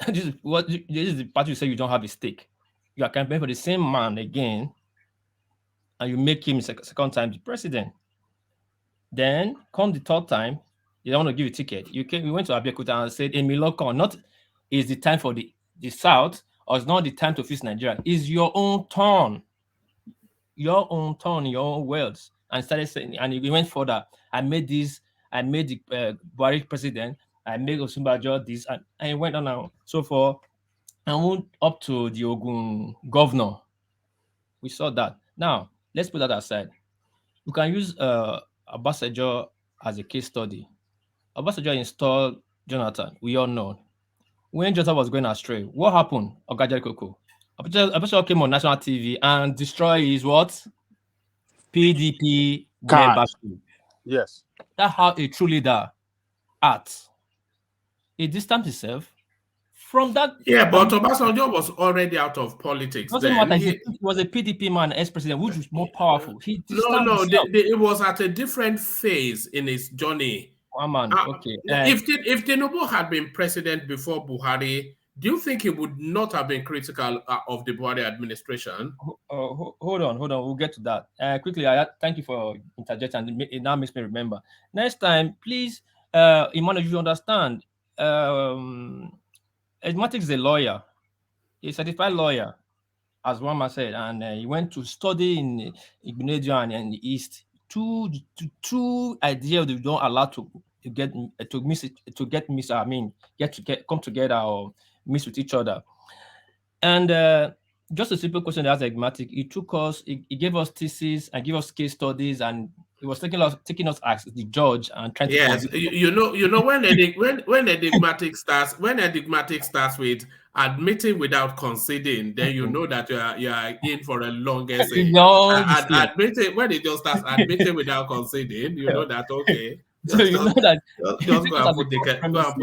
This is the party you say you don't have a stake. You are campaigning for the same man again, and you make him second time the president. Then come the third time, you don't want to give a ticket. We went to Abeokuta and said, Emilokon, not is the time for the South, or it's not the time to fix Nigeria. It's your own turn. Your own turn, your own words. And started saying, and we went further. I made the Buhari president. I made Osunbajo this, and it went on now. So for and went up to the Ogun governor. We saw that. Now let's put that aside. You can use Obasanjo as a case study. Obasanjo installed Jonathan. We all know. When Jonathan was going astray, what happened? Ogajalekoko. Obasanjo came on national TV and destroyed his what? PDP membership. Yes. That's how a true leader acts. He distanced himself from that. Yeah, but Obasanjo was already out of politics. Doesn't matter. He was a PDP man, ex-president, which was more powerful. He distanced himself. It was at a different phase in his journey. One man, okay. If Tinubu had been president before Buhari, do you think he would not have been critical of the Buhari administration? Hold on. We'll get to that. Quickly, thank you for interjecting. It now makes me remember. Next time, please, Emmanuel, you understand. Edmatic is a lawyer, a certified lawyer, as one man said, and he went to study in Igbenedion and in the East. Two ideas they don't allow to come together or mix with each other. And just a simple question as Egmatic, he gave us thesis and gave us case studies, and he was taking us as the judge and trying to. Yes, you know when enigmatic starts with admitting without conceding, then you know that you are in for a long essay. Admitting when it just starts admitting without conceding, you know that okay. So you know that just go and put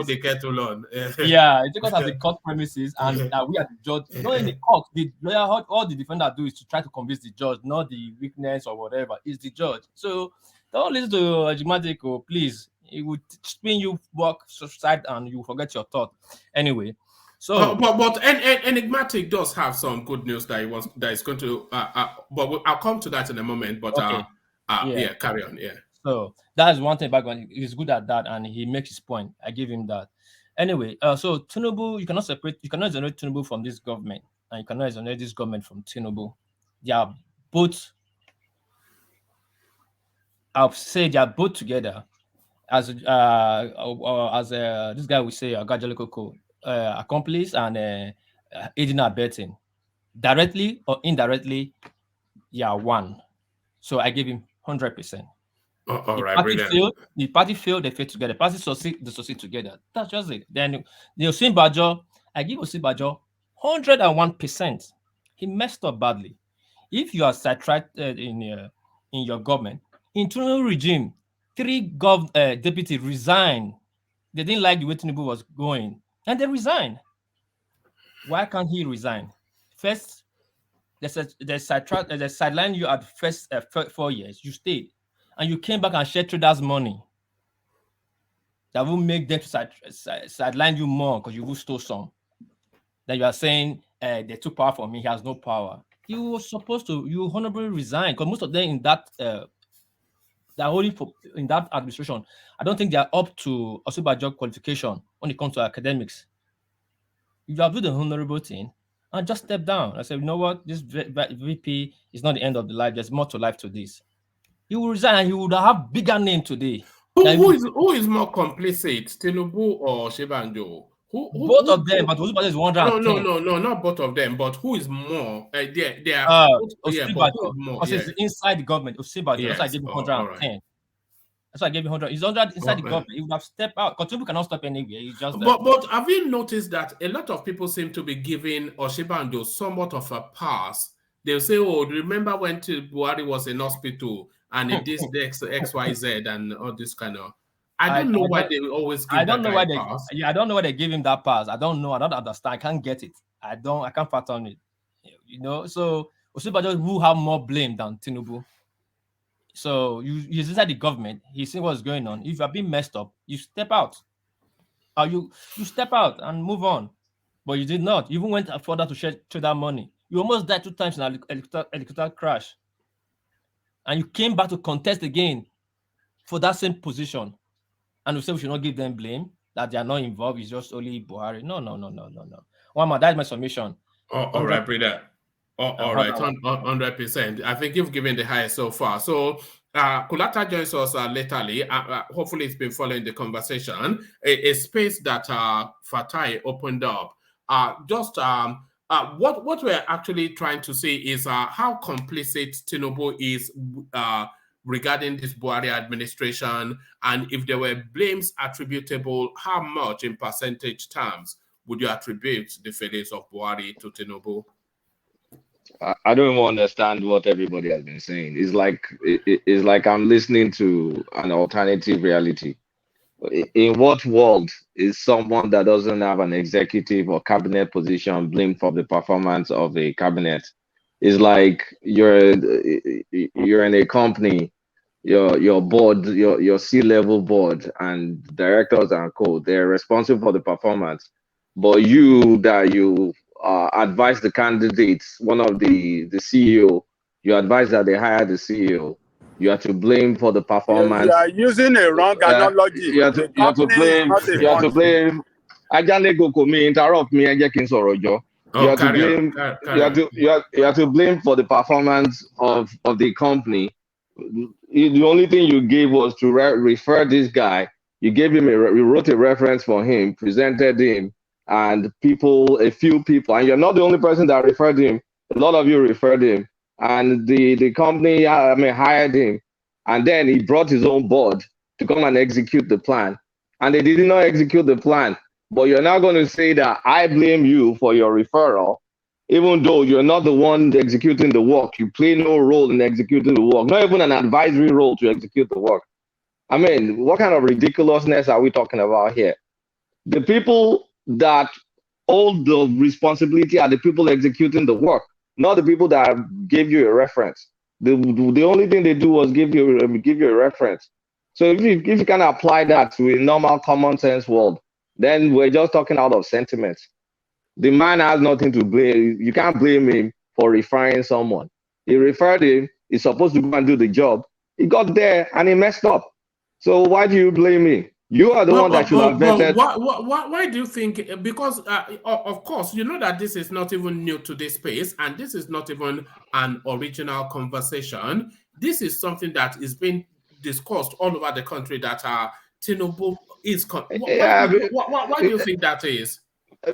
the kettle on. Yeah, it took us as the court premises, and that we are the judge. Not in the court, the lawyer, all the defender do is to try to convince the judge, not the weakness or whatever. It's the judge. So don't listen to Ejimatico, please. It would spin you back side and you forget your thought. Anyway, so but Enigmatic does have some good news that is going to. But I'll come to that in a moment. But okay. Carry on. Yeah. So that's one thing background. He's good at that, and he makes his point. I give him that. Anyway, so Tinubu, you cannot exonerate Tinubu from this government, and you cannot exonerate this government from Tinubu. They are both. I'll say they are both together as this guy will say Ogajalekoko, accomplice and aiding and abetting, directly or indirectly. Yeah, one. So I give him 100%. The party failed, they failed together. The party succeed, they succeed together. That's just it. Then the Osinbajo, I give Osinbajo 101%. He messed up badly. If you are sidetracked in your government, In Tinubu regime, 3 deputies resigned. They didn't like the way Tinubu was going, and they resigned. Why can't he resign? First, they sideline you at first 4 years. You stayed, and you came back and shared traders' money. That will make them to sideline you more because you will stole some. Then you are saying they took power from me. He has no power. You were supposed to. You honorably resign because most of them in that they're holding for in that administration. I don't think they are up to Osinbajo qualification when it comes to academics. You have to do the honorable thing and just step down. I said, you know what? This VP is not the end of the life. There's more to life to this. He will resign and he would have bigger name today. Who is more complicit, Tinubu or Shebanjo? Both of them, but Osinbajo is 110. No, not both of them, but who is more? They are Osinbajo, because it's inside the government. Osinbajo, yes. That's why I gave him 110. Right. That's why I gave him 100. He's 100 inside the government. He would have stepped out. Because Tinubu cannot stop anywhere. He's just but have you noticed that a lot of people seem to be giving Osinbajo somewhat of a pass? They'll say, oh, remember when Buhari was in hospital and he did XYZ and all this kind of... I don't know why they always give that guy a pass. I don't know why they give him that pass. I don't know. I don't understand. I can't get it. I can't fathom it. You know, so Osinbajo will have more blame than Tinubu. So he's inside the government. He's seeing what's going on. If you are being messed up, you step out. You step out and move on. But you did not. You even went further to share that money. You almost died 2 times in an helicopter crash. And you came back to contest again for that same position. And we say we should not give them blame, that they are not involved. It's just only Buhari. No. One more, that's my submission. All right, brother. All right, 100%. I think you've given the highest so far. So Kulata joins us latterly. Hopefully it's been following the conversation. A space that Fatai opened up. What we're actually trying to say is how complicit Tinubu is regarding this Buhari administration, and if there were blames attributable, how much in percentage terms would you attribute the failures of Buhari to Tinubu? I don't even understand what everybody has been saying. It's like I'm listening to an alternative reality. In what world is someone that doesn't have an executive or cabinet position blamed for the performance of a cabinet? It's like you're in a company, your board, your C-level board and directors and co, they're responsible for the performance. But you advise the candidates, one of the CEO, you advise that they hire the CEO. You are to blame for the performance. You are using a wrong analogy. You have to blame. Ajale Goko me interrupt me. You have to blame. You have to blame for the performance of the company. The only thing you gave was to refer this guy. You gave him you wrote a reference for him, presented him, and a few people, and you're not the only person that referred him. A lot of you referred him, and the company hired him, and then he brought his own board to come and execute the plan, and they did not execute the plan. But you're now going to say that I blame you for your referral, even though you're not the one executing the work. You play no role in executing the work, not even an advisory role to execute the work. I mean, what kind of ridiculousness are we talking about here? The people that hold the responsibility are the people executing the work, not the people that gave you a reference. The only thing they do was give you a reference. So if you can apply that to a normal common sense world, then we're just talking out of sentiment. The man has nothing to blame. You can't blame him for referring someone. He referred him. He's supposed to go and do the job. He got there and he messed up. So why do you blame me? You are the one that should have vetted. Why do you think? Because, of course, you know that this is not even new to this space, and this is not even an original conversation. This is something that is being discussed all over the country that Tinubu is... Why do you think that is?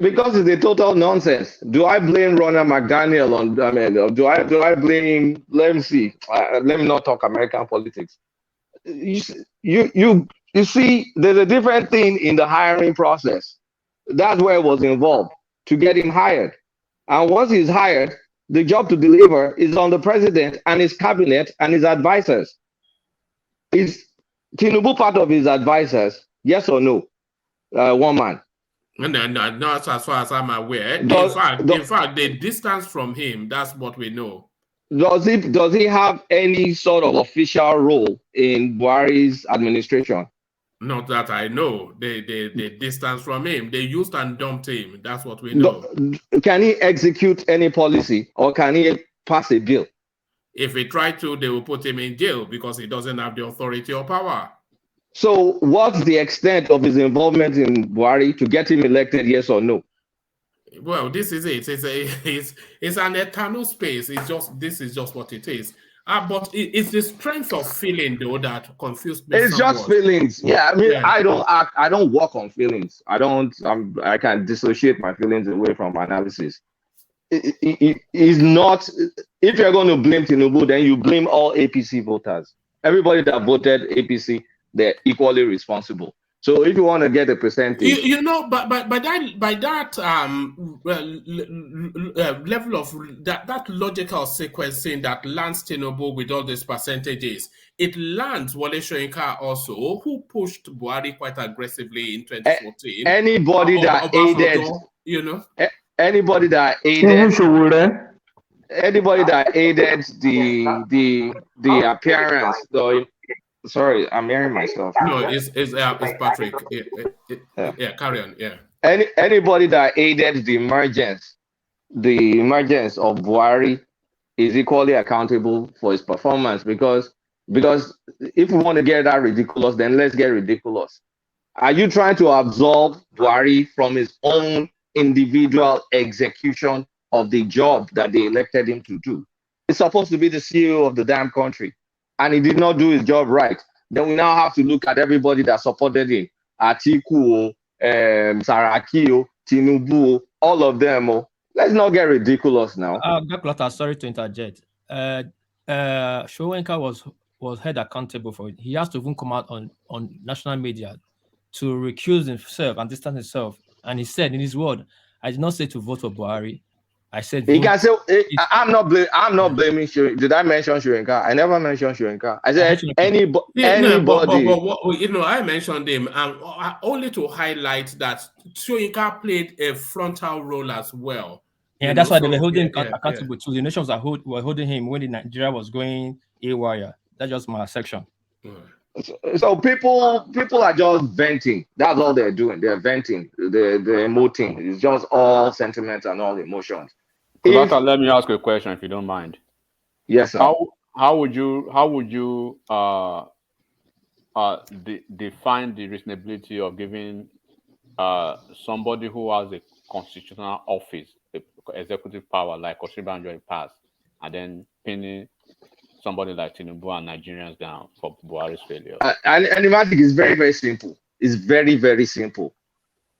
Because it's a total nonsense. Do I blame Ronald McDaniel on? I mean, do I blame? Let me see. Let me not talk American politics. You see, there's a different thing in the hiring process. That's where it was involved to get him hired. And once he's hired, the job to deliver is on the president and his cabinet and his advisors. Is Tinubu part of his advisors? Yes or no? One man. No, not as far as I'm aware. In fact, the distance from him, that's what we know. Does he have any sort of official role in Buhari's administration? Not that I know. The distance from him. They used and dumped him. That's what we know. Can he execute any policy or can he pass a bill? If he tried to, they will put him in jail because he doesn't have the authority or power. So what's the extent of his involvement in Buhari to get him elected, yes or no? Well, this is it. It's an eternal space. This is just what it is. But it's the strength of feeling though that confused me. It's somewhat. just feelings. Yeah, I mean, yeah. I don't work on feelings. I can dissociate my feelings away from analysis. It is not. If you're going to blame Tinubu, then you blame all APC voters. Everybody that voted APC, they're equally responsible. So if you want to get a percentage, but by that level of that logical sequencing that lands Tinubu with all these percentages, it lands Wole Soyinka also, who pushed Buhari quite aggressively in 2014. Anybody that aided, anybody that aided the appearance, though. Sorry, I'm hearing myself. No, it's Patrick. Yeah, carry on. Yeah. Anybody that aided the emergence of Buhari is equally accountable for his performance because if we want to get that ridiculous, then let's get ridiculous. Are you trying to absolve Buhari from his own individual execution of the job that they elected him to do? He's supposed to be the CEO of the damn country, and he did not do his job right. Then we now have to look at everybody that supported him. Atiku, Saraki, Tinubu, all of them. Let's not get ridiculous now. Sorry to interject. Soyinka was held accountable for it. He has to even come out on national media to recuse himself and distance himself. And he said in his word, I did not say to vote for Buhari. I said he can say I'm not blaming Soyinka. Did I mention Soyinka? I never mentioned Soyinka. I said anybody. I mentioned him only to highlight that Soyinka played a frontal role as well. Yeah, that's why they were holding him accountable too. The nations were holding him when Nigeria was going haywire. That's just my section. So people are just venting. That's all they're doing. They're venting. They're emoting. It's just all sentiments and all emotions. Let me ask you a question, if you don't mind. Yes, sir. How would you define the reasonability of giving somebody who has a constitutional office, the executive power like Osinbajo passed, and then pinning somebody like Tinubu and Nigerians down for Buhari's failure? And the magic is very, very simple. It's very, very simple.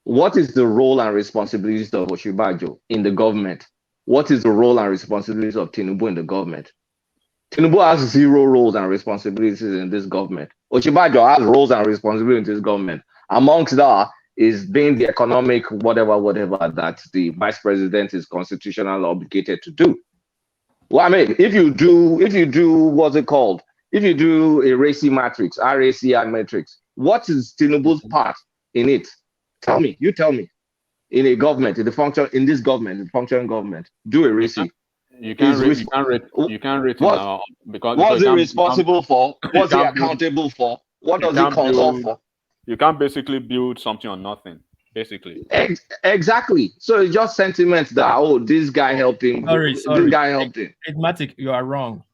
What is the role and responsibilities of Osinbajo in the government? What is the role and responsibilities of Tinubu in the government? Tinubu has zero roles and responsibilities in this government. Osinbajo has roles and responsibilities in this government. Amongst that is being the economic whatever that the vice president is constitutionally obligated to do. Well, I mean, if you do what's it called? If you do a RACI matrix, RACI matrix, what is Tinubu's part in it? Tell me. You tell me. In a government, in the functioning government, do a RACI. You can't rate now because what's he responsible for? What's he accountable for? What does he consult for? You can't basically build something on nothing. Basically, exactly. So it's just sentiments that this guy helped him. This guy helped him. Matic, you are wrong.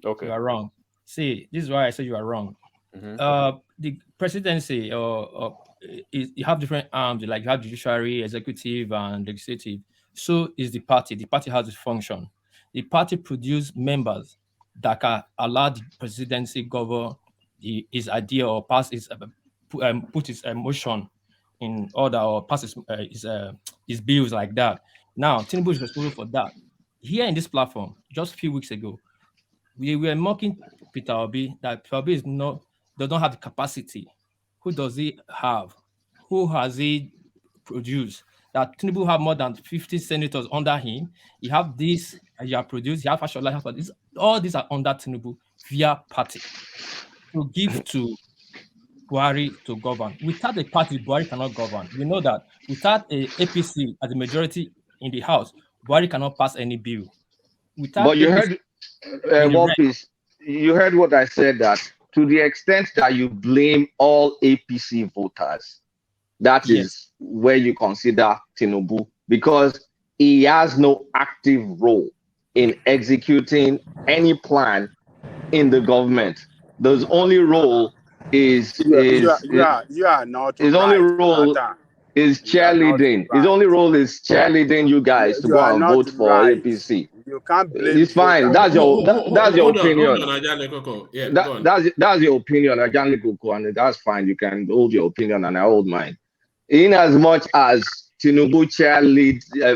Okay, you are wrong. See, this is why I said you are wrong. The presidency you have different arms, like you have judiciary, executive, and legislative. So is the party. The party has its function. The party produce members that can allow the presidency govern his idea or pass his put his motion in order or pass his bills like that. Now, Tinubu is responsible for that. Here in this platform, just a few weeks ago, we were mocking Peter Obi that Peter Obi does not have the capacity. Who does he have? Who has he produced? That Tinubu have more than 50 senators under him. You have this, you have produced, you have Fashola, all these are under Tinubu via party. to give to Buhari to govern. Without a party, Buhari cannot govern. We know that without a APC as the majority in the House, Buhari cannot pass any bill. Without But you APC heard in the what red, piece? You heard what I said, that to the extent that you blame all APC voters, that yes, is where you consider Tinubu, because he has no active role in executing any plan in the government. His only role is You are not his only right, role Jonathan. is You are not cheerleading. His right. only role is cheerleading you guys to You go are and not vote for right. APC. You can't blame It's fine. voters. That's your opinion. Yeah, go on. That's your opinion. I can't go, and that's fine. You can hold your opinion, and I hold mine. In as much as Tinubu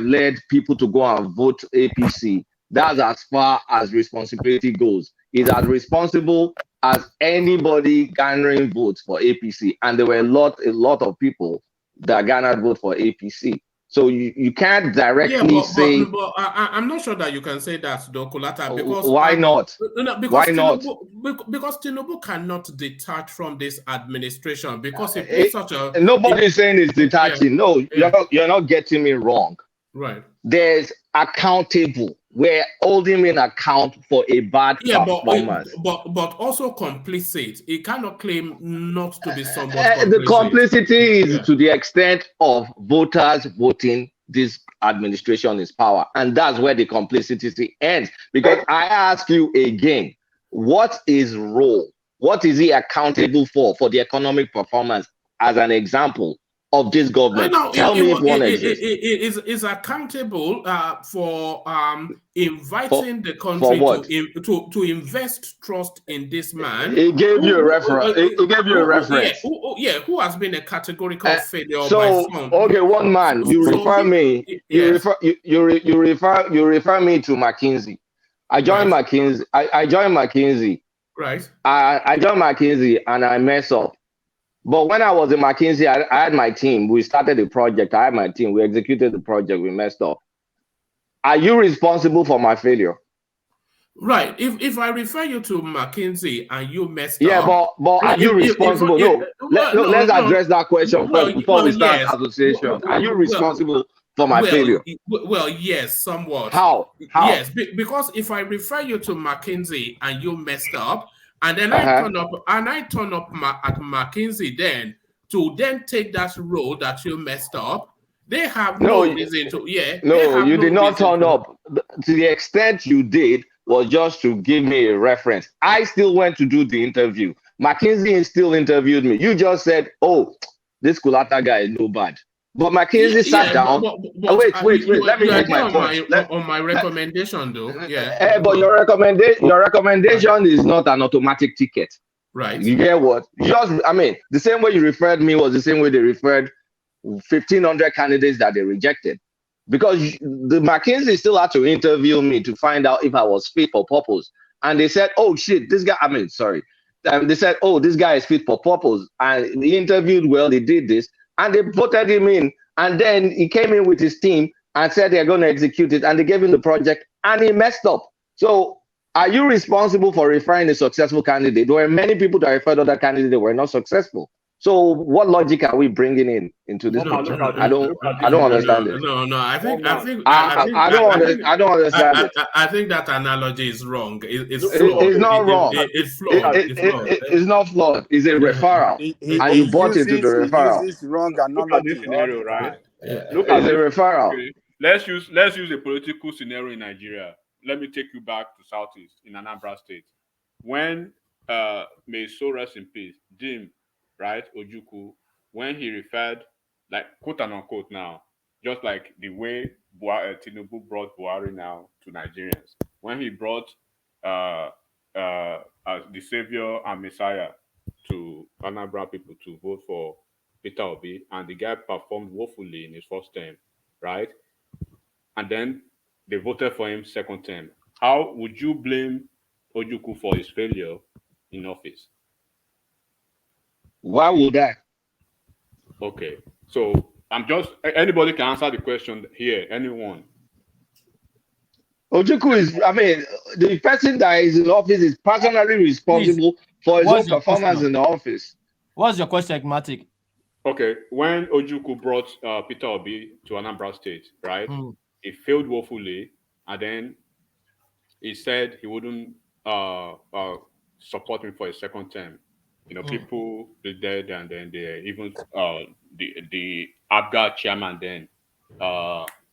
led people to go and vote APC, that's as far as responsibility goes. He's as responsible as anybody garnering votes for APC, and there were a lot of people that garnered vote for APC. So you can't directly say. But I'm not sure that you can say that, though, Kulata, because why not? Because why not? Because Tinubu cannot detach from this administration, because he plays such a. Nobody's saying it's detaching. Yeah, No, you're not getting me wrong. Right. There's accountable. We're holding in account for a bad performance. But also complicit. He cannot claim not to be somewhat complicit. The complicity is to the extent of voters voting this administration is power. And that's where the complicity ends. Because I ask you again, what is role? What is he accountable for the economic performance, as an example of this government? Tell me if one exists. Is accountable for inviting the country to invest trust in this man. He gave you a reference. He gave you a reference. Who has been a categorical failure so, by some. Okay, one man. You refer me. Yes. You refer me to McKinsey. I joined McKinsey. I joined McKinsey. Right. I joined McKinsey and I messed up. But when I was in McKinsey, I had my team. We started the project. I had my team. We executed the project. We messed up. Are you responsible for my failure? Right. If I refer you to McKinsey and you messed up. Yeah, but are you responsible? Let's address that question first before we start association. Are you responsible for my failure? Well, yes, somewhat. How? Yes, because if I refer you to McKinsey and you messed up, and then I turn up at McKinsey then to then take that role that you messed up, they have no reason to. No, you did not turn up. To the extent you did was just to give me a reference. I still went to do the interview. McKinsey still interviewed me. You just said, "Oh, this Kulata guy is no bad." But McKinsey sat down. Wait. Let me make my point. On my recommendation, though. But your recommendation is not an automatic ticket. Right. You get what? The same way you referred me was the same way they referred 1,500 candidates that they rejected. Because the McKinsey still had to interview me to find out if I was fit for purpose. And they said, "Oh, shit, this guy," they said, "Oh, this guy is fit for purpose." And he interviewed well, they did this. And they voted him in. And then he came in with his team and said they're going to execute it. And they gave him the project and he messed up. So are you responsible for referring a successful candidate? There were many people that referred other candidates that were not successful. So what logic are we bringing into this picture? I don't understand it. No. I don't understand it. I think that analogy is wrong. It's not wrong. It's flawed. It's not flawed. It's a referral, and you bought into the referral. He uses wrong analogy. Scenario, right? Look at the referral. Okay. Let's use a political scenario in Nigeria. Let me take you back to Southeast in Anambra State. When may so rest in peace, Jim, right, Ojukwu, when he referred, like, quote and unquote now, just like the way Tinubu brought Buhari now to Nigerians, when he brought as the savior and messiah to Anambra people to vote for Peter Obi, and the guy performed woefully in his first term, right? And then they voted for him second term. How would you blame Ojukwu for his failure in office? Why would I? Okay, so anybody can answer the question here, anyone. Ojukwu is, the person that is in office is personally responsible for his own performance in the office. What's your question, Matic? Okay, when Ojukwu brought Peter Obi to Anambra State, right? He failed woefully, and then he said he wouldn't support me for a second term. You know, people did that, and then they even the ABGA chairman then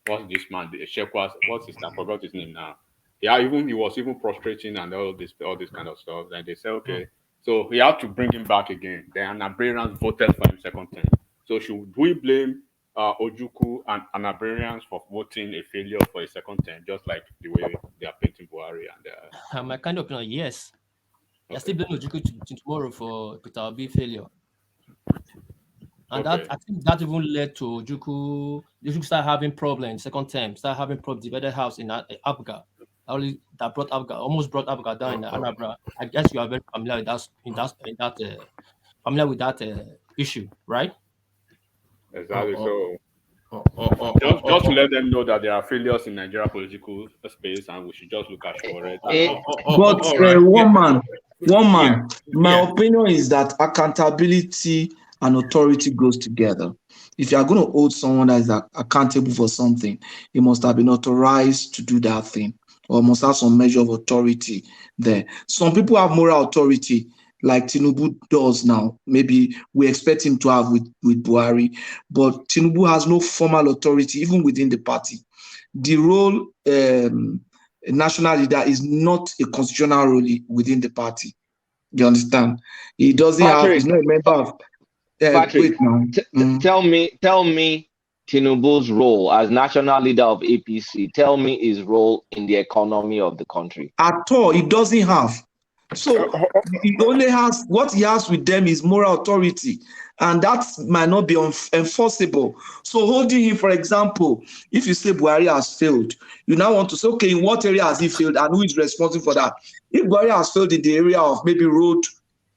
what's this man? The Shekwas, what's his name? I forgot his name now. Yeah, he was even prostrating and all this kind of stuff. And they said, okay, so he had to bring him back again. Then Anambarians voted for him second term. So should we blame Ojukwu and Anambarians for voting a failure for a second term, just like the way they are painting Buhari and my kind of opinion, yes. I still blame Ojukwu tomorrow for Peter Obi failure. And that, I think that even led to Ojukwu start having problems second term, start having problems, divided house in ABGA. That brought ABGA, almost brought ABGA down in Anambra. I guess you are very familiar with that issue, right? Exactly. Just to let them know that there are failures in Nigeria political space, and we should just look at it. But one man. My opinion is that accountability and authority goes together. If you are going to hold someone that is accountable for something, he must have been authorized to do that thing, or must have some measure of authority there. Some people have moral authority, like Tinubu does now. Maybe we expect him to have with Buhari, but Tinubu has no formal authority even within the party. The role national leader is not a constitutional role within the party. You understand? He doesn't have. He's not a member of. Patrick, tell me Tinubu's role as national leader of APC. Tell me his role in the economy of the country. At all, he doesn't have. So he only has, what he has with them is moral authority, and that might not be enforceable. So holding him, for example, if you say Buhari has failed, you now want to say, okay, in what area has he failed and who is responsible for that? If Buhari has failed in the area of maybe road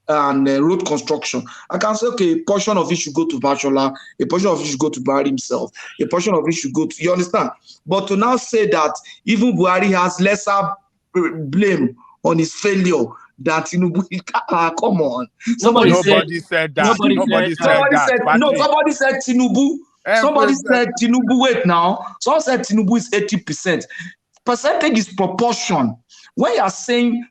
and road construction, I can say, okay, a portion of it should go to Fashola, a portion of it should go to Buhari himself, a portion of it should go to, you understand? But to now say that even Buhari has lesser blame on his failure than Tinubu, come on. Nobody said that. Nobody said Tinubu. Somebody said Tinubu, wait now. Someone said Tinubu is 80%. Percentage is proportion. When you are saying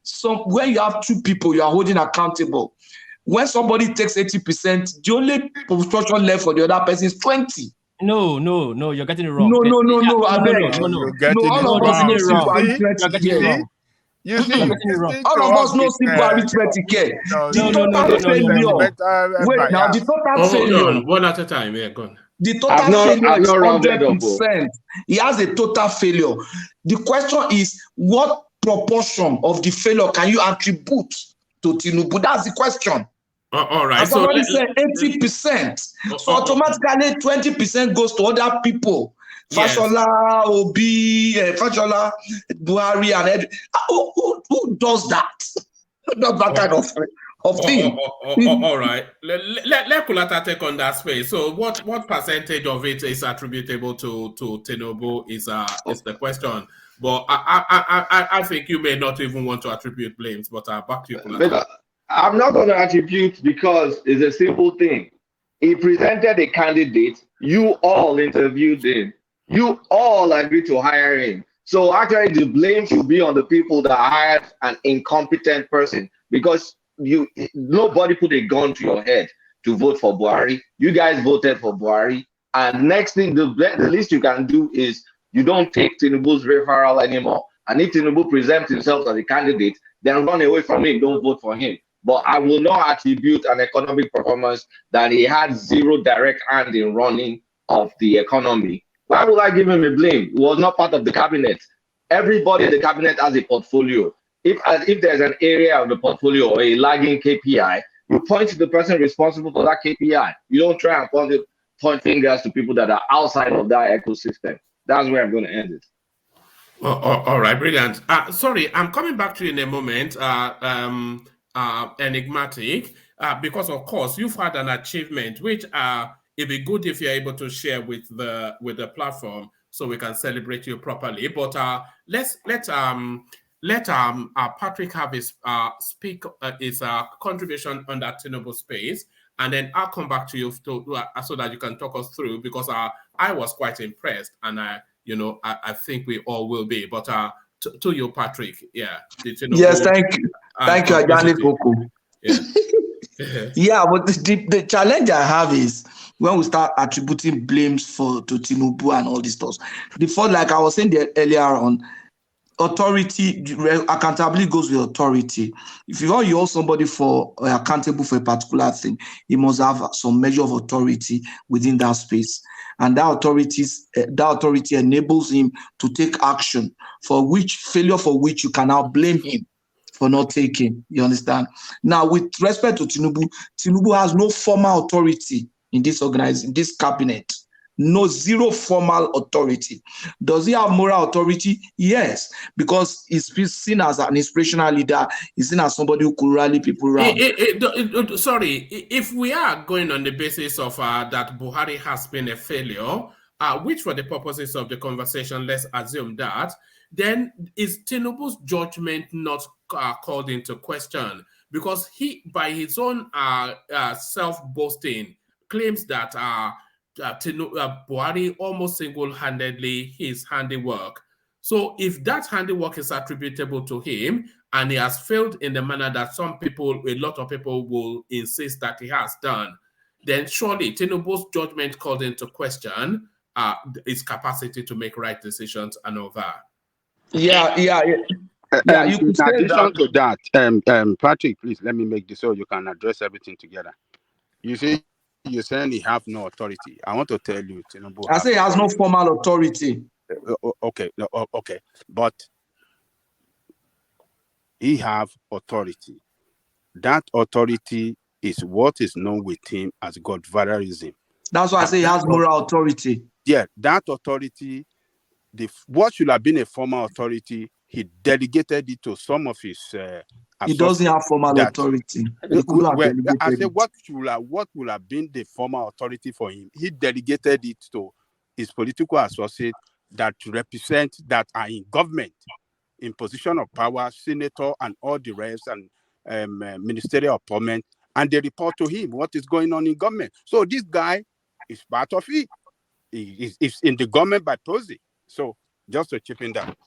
when you have two people you are holding accountable, when somebody takes 80%, the only proportion left for the other person is 20. No, you're getting it wrong. No. You're getting it wrong. You see, all of us know simple arithmetic here. The total failure. Wait now, the total failure. One at a time. Yeah, go on. The total failure is 100%. He has a total failure. The question is, what proportion of the failure can you attribute to Tinubu? That's the question. All right. Somebody said 80%. So automatically 20% goes to other people. Fashola, Obi, Fashola, Buhari, and who does that? Who does that kind of thing? All right. Let Kulata take on that space. So what percentage of it is attributable to Tinubu is the question. But I think you may not even want to attribute blames, but back to you, Kulata. I'm not going to attribute because it's a simple thing. He presented a candidate. You all interviewed him. You all agreed to hire him. So actually, the blame should be on the people that hired an incompetent person, because nobody put a gun to your head to vote for Buhari. You guys voted for Buhari, and next thing, the least you can do is you don't take Tinubu's referral anymore. And if Tinubu presents himself as a candidate, then run away from him. Don't vote for him. But I will not attribute an economic performance that he had zero direct hand in running of the economy. Why would I give him a blame? He was not part of the cabinet. Everybody in the cabinet has a portfolio. If there's an area of the portfolio or a lagging KPI, you point to the person responsible for that KPI. You don't try and point fingers to people that are outside of that ecosystem. That's where I'm going to end it. All right, brilliant. Sorry, I'm coming back to you in a moment, Enigmatic, because of course you've had an achievement which it'd be good if you're able to share with the platform so we can celebrate you properly. But let's let Patrick have his contribution on that Tinubu space, and then I'll come back to you so that you can talk us through, because I was quite impressed, and I think we all will be. But to you, Patrick, yeah. Yes, thank you, Ajani Koko. Yeah. Yeah, but the challenge I have is when we start attributing blames to Tinubu and all this stuff. The fault, like I was saying earlier on, authority, accountability goes with authority. If you want to hold somebody for accountable for a particular thing, he must have some measure of authority within that space, and that authority enables him to take action for which you can now blame him for not taking. You understand? Now, with respect to Tinubu has no formal authority in this this cabinet. No, zero formal authority. Does he have moral authority? Yes, because he's seen as an inspirational leader. He's seen as somebody who could rally people around. Sorry, if we are going on the basis of that Buhari has been a failure, which for the purposes of the conversation, let's assume that, then is Tinubu's judgment not called into question? Because he, by his own self-boasting, claims that Buhari almost single-handedly his handiwork. So if that handiwork is attributable to him, and he has failed in the manner that a lot of people will insist that he has done, then surely Tinubu's judgment called into question his capacity to make right decisions and all that. Yeah. You could in addition to that, Patrick, please let me make this so you can address everything together. You're saying he have no authority. I want to tell you, Tinubu. I say he has no formal authority. Okay, but he have authority. That authority is what is known with him as Godfatherism. That's why I say he has moral authority. Yeah, that authority, what should have been a formal authority, he delegated it to some of his he doesn't have formal authority. I said, what would have been the formal authority for him? He delegated it to his political associates that represent, that are in government, in position of power, senator and all the rest, and ministerial appointment, and they report to him what is going on in government. So this guy is part of it. He's in the government by proxy. So just to chip in that.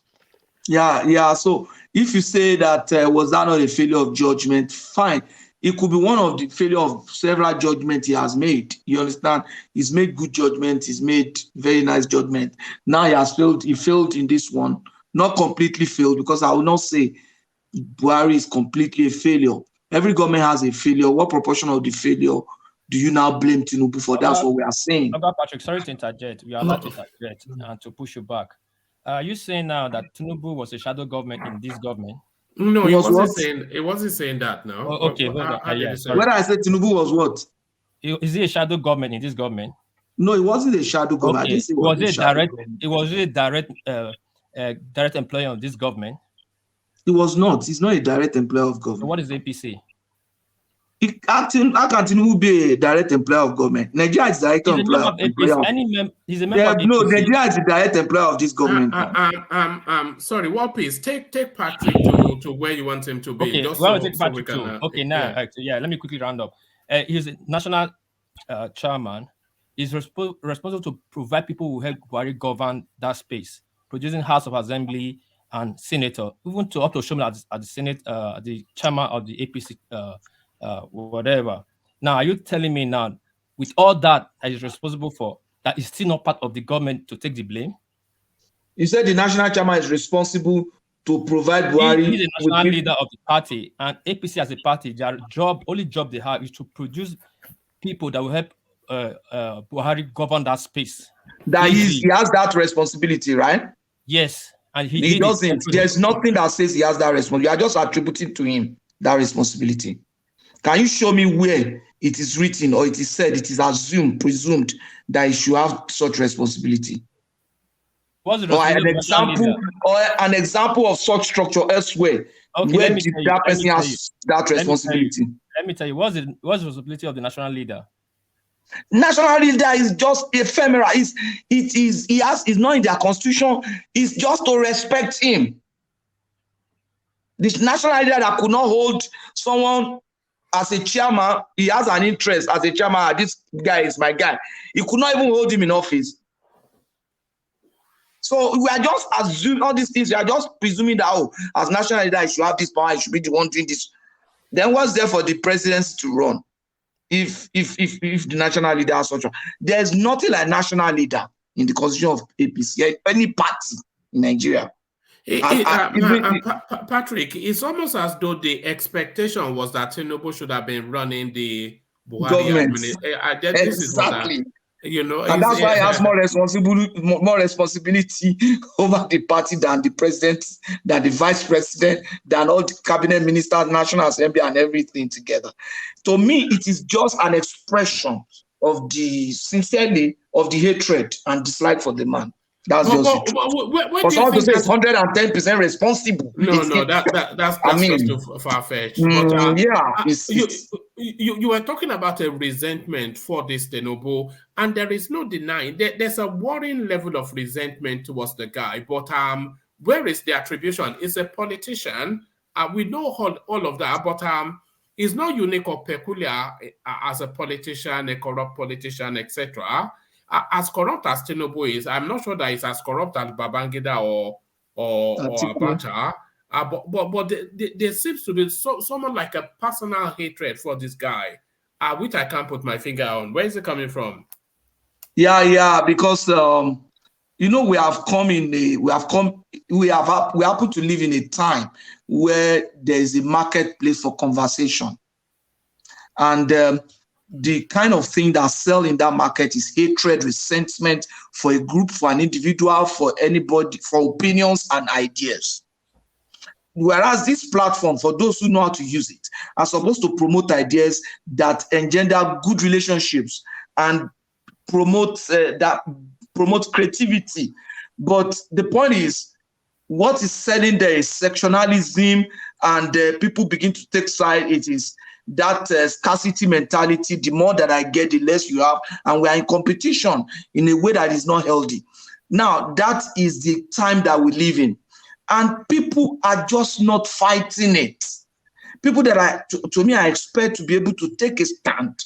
Yeah. So if you say that was that not a failure of judgment, fine. It could be one of the failure of several judgments he has made. You understand? He's made good judgment. He's made very nice judgment. Now he has failed. He failed in this one. Not completely failed, because I will not say Buhari is completely a failure. Every government has a failure. What proportion of the failure do you now blame Tinubu for? That's what we are saying. Patrick, sorry to interject. We are not to interject and to push you back. Are you saying now that Tinubu was a shadow government in this government? No, he wasn't saying that. No. Oh, okay. When I said Tinubu was what? Is he a shadow government in this government? No, it wasn't a shadow government. Okay. It was a direct employee of this government. It was not. He's not a direct employee of government. So what is APC? How can Tinubu be a direct employer of government? Nigeria is direct employer. He's a member of APC. No, Nigeria is the direct employer of this government. Sorry, Walpis, take Patrick to where you want him to be. Okay, take Patrick too. Okay, now, let me quickly round up. He's a national chairman. He's responsible to provide people who help Buhari govern that space, producing House of Assembly and Senator, even to up to Shomla at the Senate, the chairman of the APC. Whatever. Now, are you telling me now, with all that is responsible for, that is still not part of the government to take the blame? You said the national chairman is responsible to provide Buhari. He's the national leader of the party, and APC as a party, their only job they have is to produce people that will help Buhari govern that space. He has that responsibility, right? Yes, and he doesn't. There's nothing that says he has that responsibility. You are just attributing to him that responsibility. Can you show me where it is written or it is said, it is presumed that he should have such responsibility? Or an example of such structure elsewhere? Okay, where that person has that responsibility? Let me tell you, what's the responsibility of the national leader? National leader is just ephemeral. It's not in their constitution. It's just to respect him. The national leader that could not hold someone as a chairman, he has an interest as a chairman. This guy is my guy. He could not even hold him in office. So we are just assuming all these things. We are just presuming that, oh, as national leader, I should have this power. I should be the one doing this. Then what's there for the presidency to run? If the national leader has such a, there's nothing like national leader in the constitution of APC, any party in Nigeria. Patrick, it's almost as though the expectation was that Tinubu should have been running the Buhari administration. Exactly. You know, and that's why he has more responsibility over the party than the president, than the vice president, than all the cabinet ministers, National Assembly, and everything together. To me, it is just an expression of the sincerely of the hatred and dislike for the man. That's just it. For someone to say it's 110% responsible. No, that's just too far-fetched. You were talking about a resentment for this Tinubu, and there is no denying there's a worrying level of resentment towards the guy. But where is the attribution? He's a politician. We know all of that, but he's not unique or peculiar as a politician, a corrupt politician, etc. As corrupt as Tinubu is, I'm not sure that he's as corrupt as Babangida or Abacha. But there seems to be someone like a personal hatred for this guy, which I can't put my finger on. Where is it coming from? Because we happen to live in a time where there is a marketplace for conversation, and the kind of thing that sell in that market is hatred, resentment for a group, for an individual, for anybody, for opinions and ideas. Whereas this platform, for those who know how to use it, are supposed to promote ideas that engender good relationships and promote creativity. But the point is, what is selling there is sectionalism, and people begin to take side. It is that scarcity mentality. The more that I get, the less you have, and we are in competition in a way that is not healthy. Now, that is the time that we live in, and people are just not fighting it. People that to me, I expect to be able to take a stand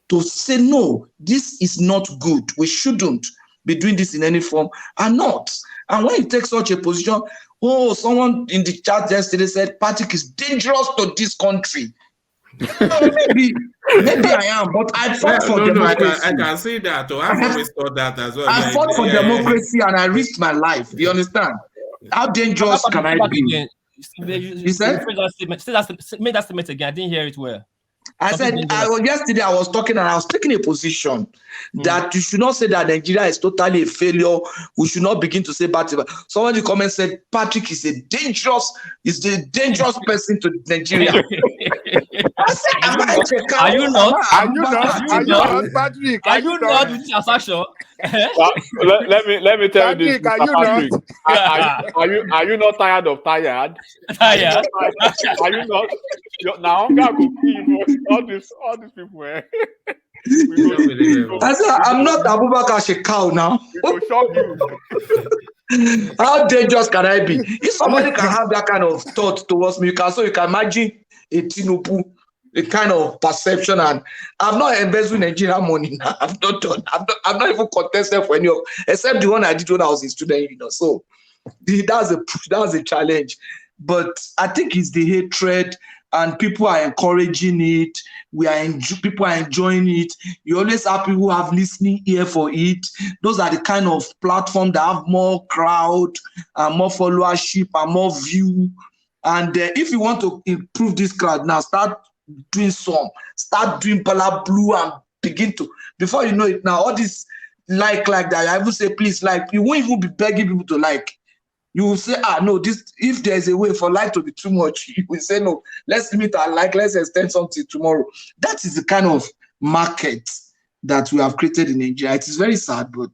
to say, no, this is not good. We shouldn't be doing this in any form, are not. And when you take such a position, someone in the chat yesterday said Patrick is dangerous to this country. Maybe I am, but I fought for democracy. I can see that. I've always thought that as well. I fought for democracy and I risked my life. Do you understand? How dangerous can I be? You said? Made that statement again. I didn't hear it well. I said, yesterday I was talking and I was taking a position that you should not say that Nigeria is totally a failure. We should not begin to say bad. Someone in the comments said Patrick is the dangerous person to Nigeria. I said, are you not, Patrick? Are you not with this assertion? Let me tell you this, Patrick. Are you not tired of tired? Tired? Are you not? Now I'm gonna go all these people. I said, I'm not Abubakar Shekau now. How dangerous can I be? If somebody can have that kind of thought towards me, you can imagine a Tinubu, a kind of perception. And I've not embezzled Nigerian money now. I've not even contested for any of, except the one I did when I was a student. So that's a challenge. But I think it's the hatred. And people are encouraging it. People are enjoying it. You always have people who have listening ear for it. Those are the kind of platform that have more crowd, more followership, and more view. And if you want to improve this crowd now, start doing Pala Blue and begin to. Before you know it, now all this like that. I will say please like. You won't even be begging people to like. You will say, no, this, if there's a way for life to be too much, you will say, no, let's limit our like, let's extend something tomorrow. That is the kind of market that we have created in Nigeria. It is very sad, but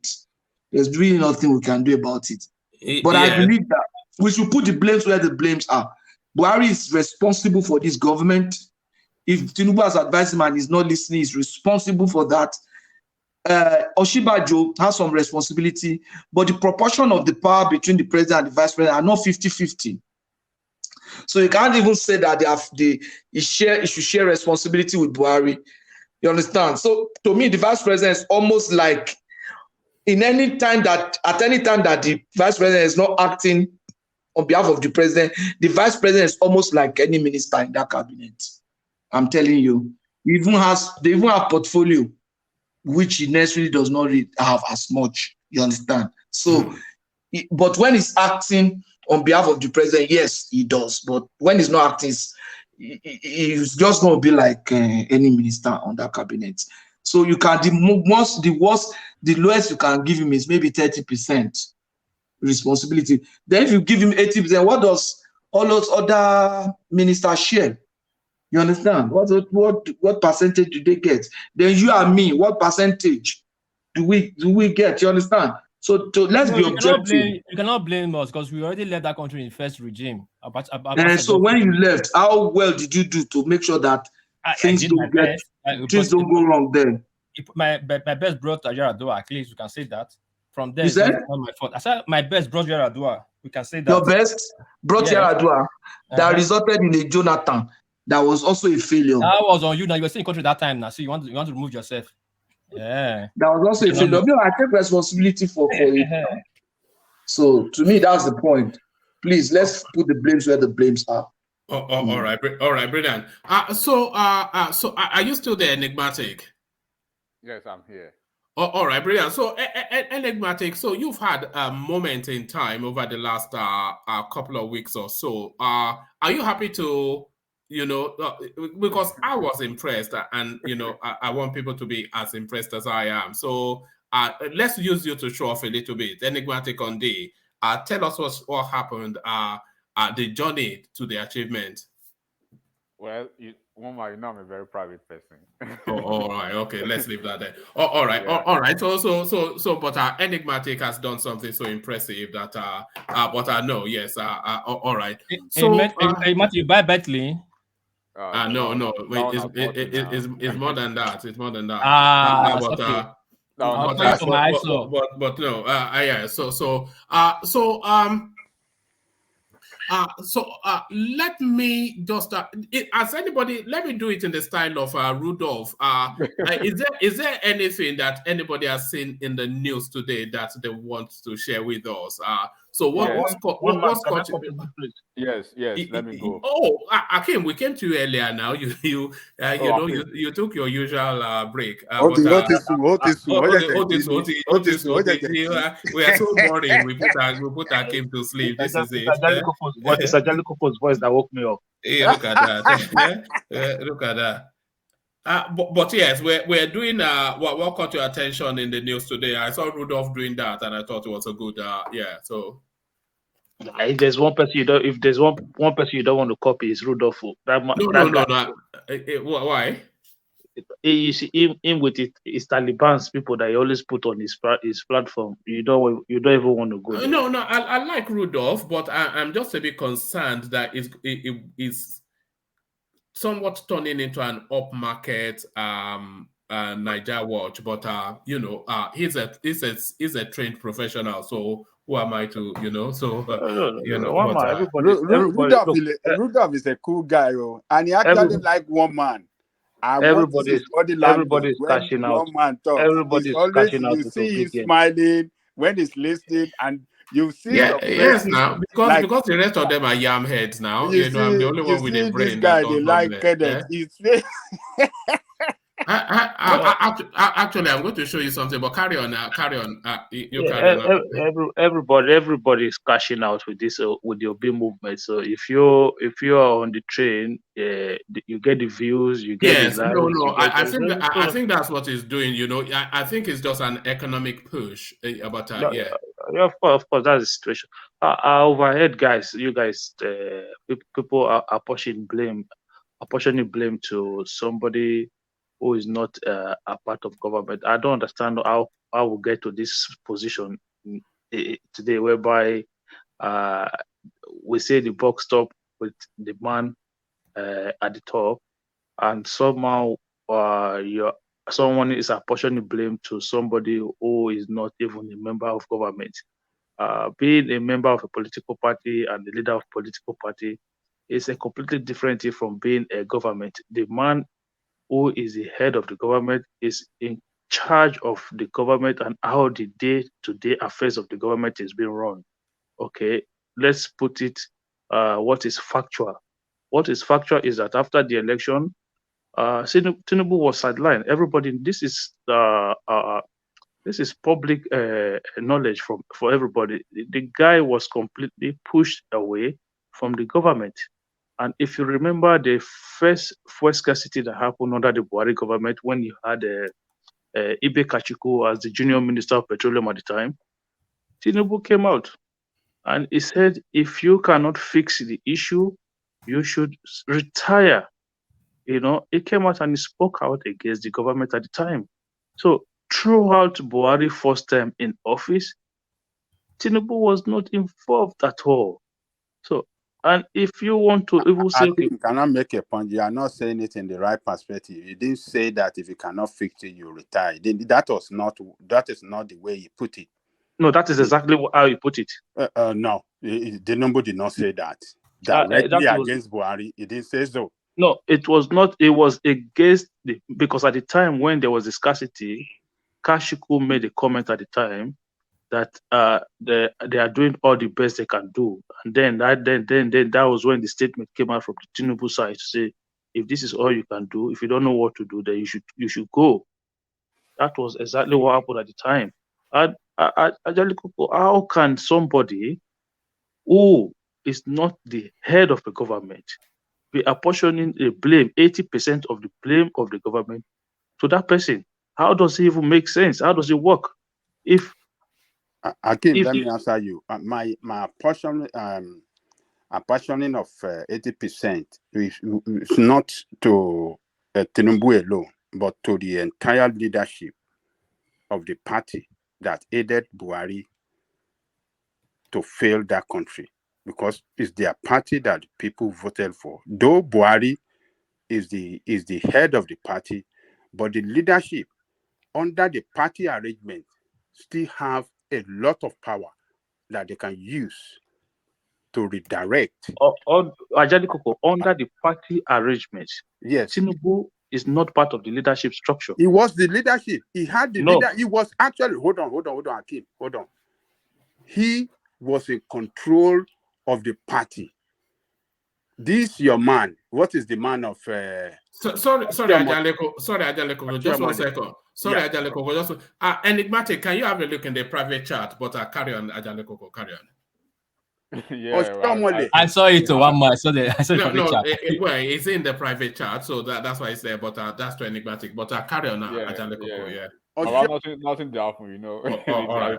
there's really nothing we can do about it. But I believe that we should put the blames where the blames are. Buhari is responsible for this government. If Tinubu has advised him and he's not listening, he's responsible for that. Oshibajo has some responsibility, but the proportion of the power between the president and the vice president are not 50-50. So you can't even say that he should share responsibility with Buhari. You understand? So to me, the vice president is almost like at any time that the vice president is not acting on behalf of the president, the vice president is almost like any minister in that cabinet. I'm telling you. They even have portfolio, which he necessarily does not really have as much. You understand? So, but when he's acting on behalf of the president, yes, he does. But when he's not acting, he's just going to be like any minister on that cabinet. So you can the lowest you can give him is maybe 30% responsibility. Then if you give him 80%, what does all those other ministers share? You understand? What percentage do they get? Then you and me, what percentage do we get? You understand? So let's be objective. You cannot blame us because we already left that country in first regime. So when you left, how well did you do to make sure that things don't go wrong then? My best brought Yaradua, at least we can say that. From there, it's not my fault. I said my best brought Yaradua. We can say that. Your best brought Yaradua that resulted in a Jonathan that was also a failure. That was on you now. You were still in country that time now. So you want to remove yourself. Yeah. That was also a failure. I take responsibility for it. So to me, that's the point. Please, let's put the blames where the blames are. All right, brilliant. So are you still there, Enigmatic? Yes, I'm here. All right, brilliant. So, Enigmatic, so you've had a moment in time over the last couple of weeks or so. Are you happy to, because I was impressed, and, I want people to be as impressed as I am. So, let's use you to show off a little bit. Enigmatic on D. Tell us what happened, the journey to the achievement. Well, Mama, you know I'm a very private person. All right. Okay, let's leave that there. All right. Yeah. All right. So, but Enigmatic has done something so impressive that but I know, yes. All right. So, you buy Bentley? No. It's more than that. It's more than that. But no. Yeah. So let me just let me do it in the style of Rudolph. Is there anything that anybody has seen in the news today that they want to share with us? So what's Yes, let me go. Oh, Akim, we came to you earlier now. You took your usual break. We are so boring. We put Akim to sleep. This is it. It's a Jalico's voice that woke me up. Hey, look at that. Look at that. But yes, we're doing what caught your attention in the news today. I saw Rudolph doing that, and I thought it was a good So if there's one person you don't want to copy, it's Rudolph. No. Why? You see him with his Taliban's people that he always put on his platform. You don't even want to go there. No. I like Rudolph, but I'm just a bit concerned that it's somewhat turning into an upmarket Niger watch. But he's a trained professional, so who am I to Rudolph is a cool guy, and he actually like one man. Everybody's cashing out. Everybody's cashing out. You see him smiling when he's listening, and you see now because the rest of them are yam heads now. I'm the only one with a brain. This guy, they like Kenneth. Actually, I'm going to show you something, but carry on. Carry on. Everybody is cashing out with this with the OB movement. So if you are on the train, you get the views. You get I think that's what it's doing. I think it's just an economic push. Of course, that's the situation. Overhead, guys. You guys, people are apportioning blame to somebody who is not a part of government. I don't understand how we get to this position today, whereby we say the buck stop with the man at the top, and somehow someone is apportioning blame to somebody who is not even a member of government. Being a member of a political party and the leader of a political party, is a completely different thing from being a government. The man who is the head of the government is in charge of the government and how the day-to-day affairs of the government is being run. Okay, let's put it what is factual. What is factual is that after the election, Tinubu was sidelined. Everybody, this is public knowledge for everybody. The guy was completely pushed away from the government. And if you remember the first scarcity that happened under the Buhari government, when you had Ibe Kachiku as the junior minister of petroleum at the time, Tinubu came out and he said, if you cannot fix the issue, you should retire. You know, he came out and he spoke out against the government at the time. So throughout Buhari's first term in office, Tinubu was not involved at all. So, and if you want to even say, think you cannot make a point. You are not saying it in the right perspective. You didn't say that if you cannot fix it, you retire. That is not the way you put it. No, that is exactly how you put it. No, Tinubu did not say that. Directly against Buhari, he didn't say so. No, it was not. It was against because at the time when there was a scarcity, Kashiku made a comment at the time that they are doing all the best they can do, and then that was when the statement came out from the Tinubu side to say, if this is all you can do, if you don't know what to do, then you should go. That was exactly what happened at the time. And how can somebody who is not the head of the government be apportioning the blame, 80% of the blame of the government, to that person? How does it even make sense? How does it work? Akim, let me answer you. My apportioning of 80% is not to Tinubu alone, but to the entire leadership of the party that aided Buhari to fail that country, because it's their party that people voted for. Though Buhari is the head of the party, but the leadership under the party arrangement still have a lot of power that they can use to redirect. Under the party arrangement, yes, Tinubu is not part of the leadership structure. He was the leadership. He had the leader. He was actually hold on, Akim, hold on. He was in control of the party. This your man. What is the man of? Sorry, Ajaleko. Just 1 second. Sorry, yeah. Ajaleko. Just enigmatic. Can you have a look in the private chat? But carry on, Ajaleko. Carry on. Yeah, I saw it one more. I saw the chat. Well, it's in the private chat, so that's why it's there. But that's too enigmatic. But carry on, Ajaleko. Yeah. Nothing to happen, you know. All right.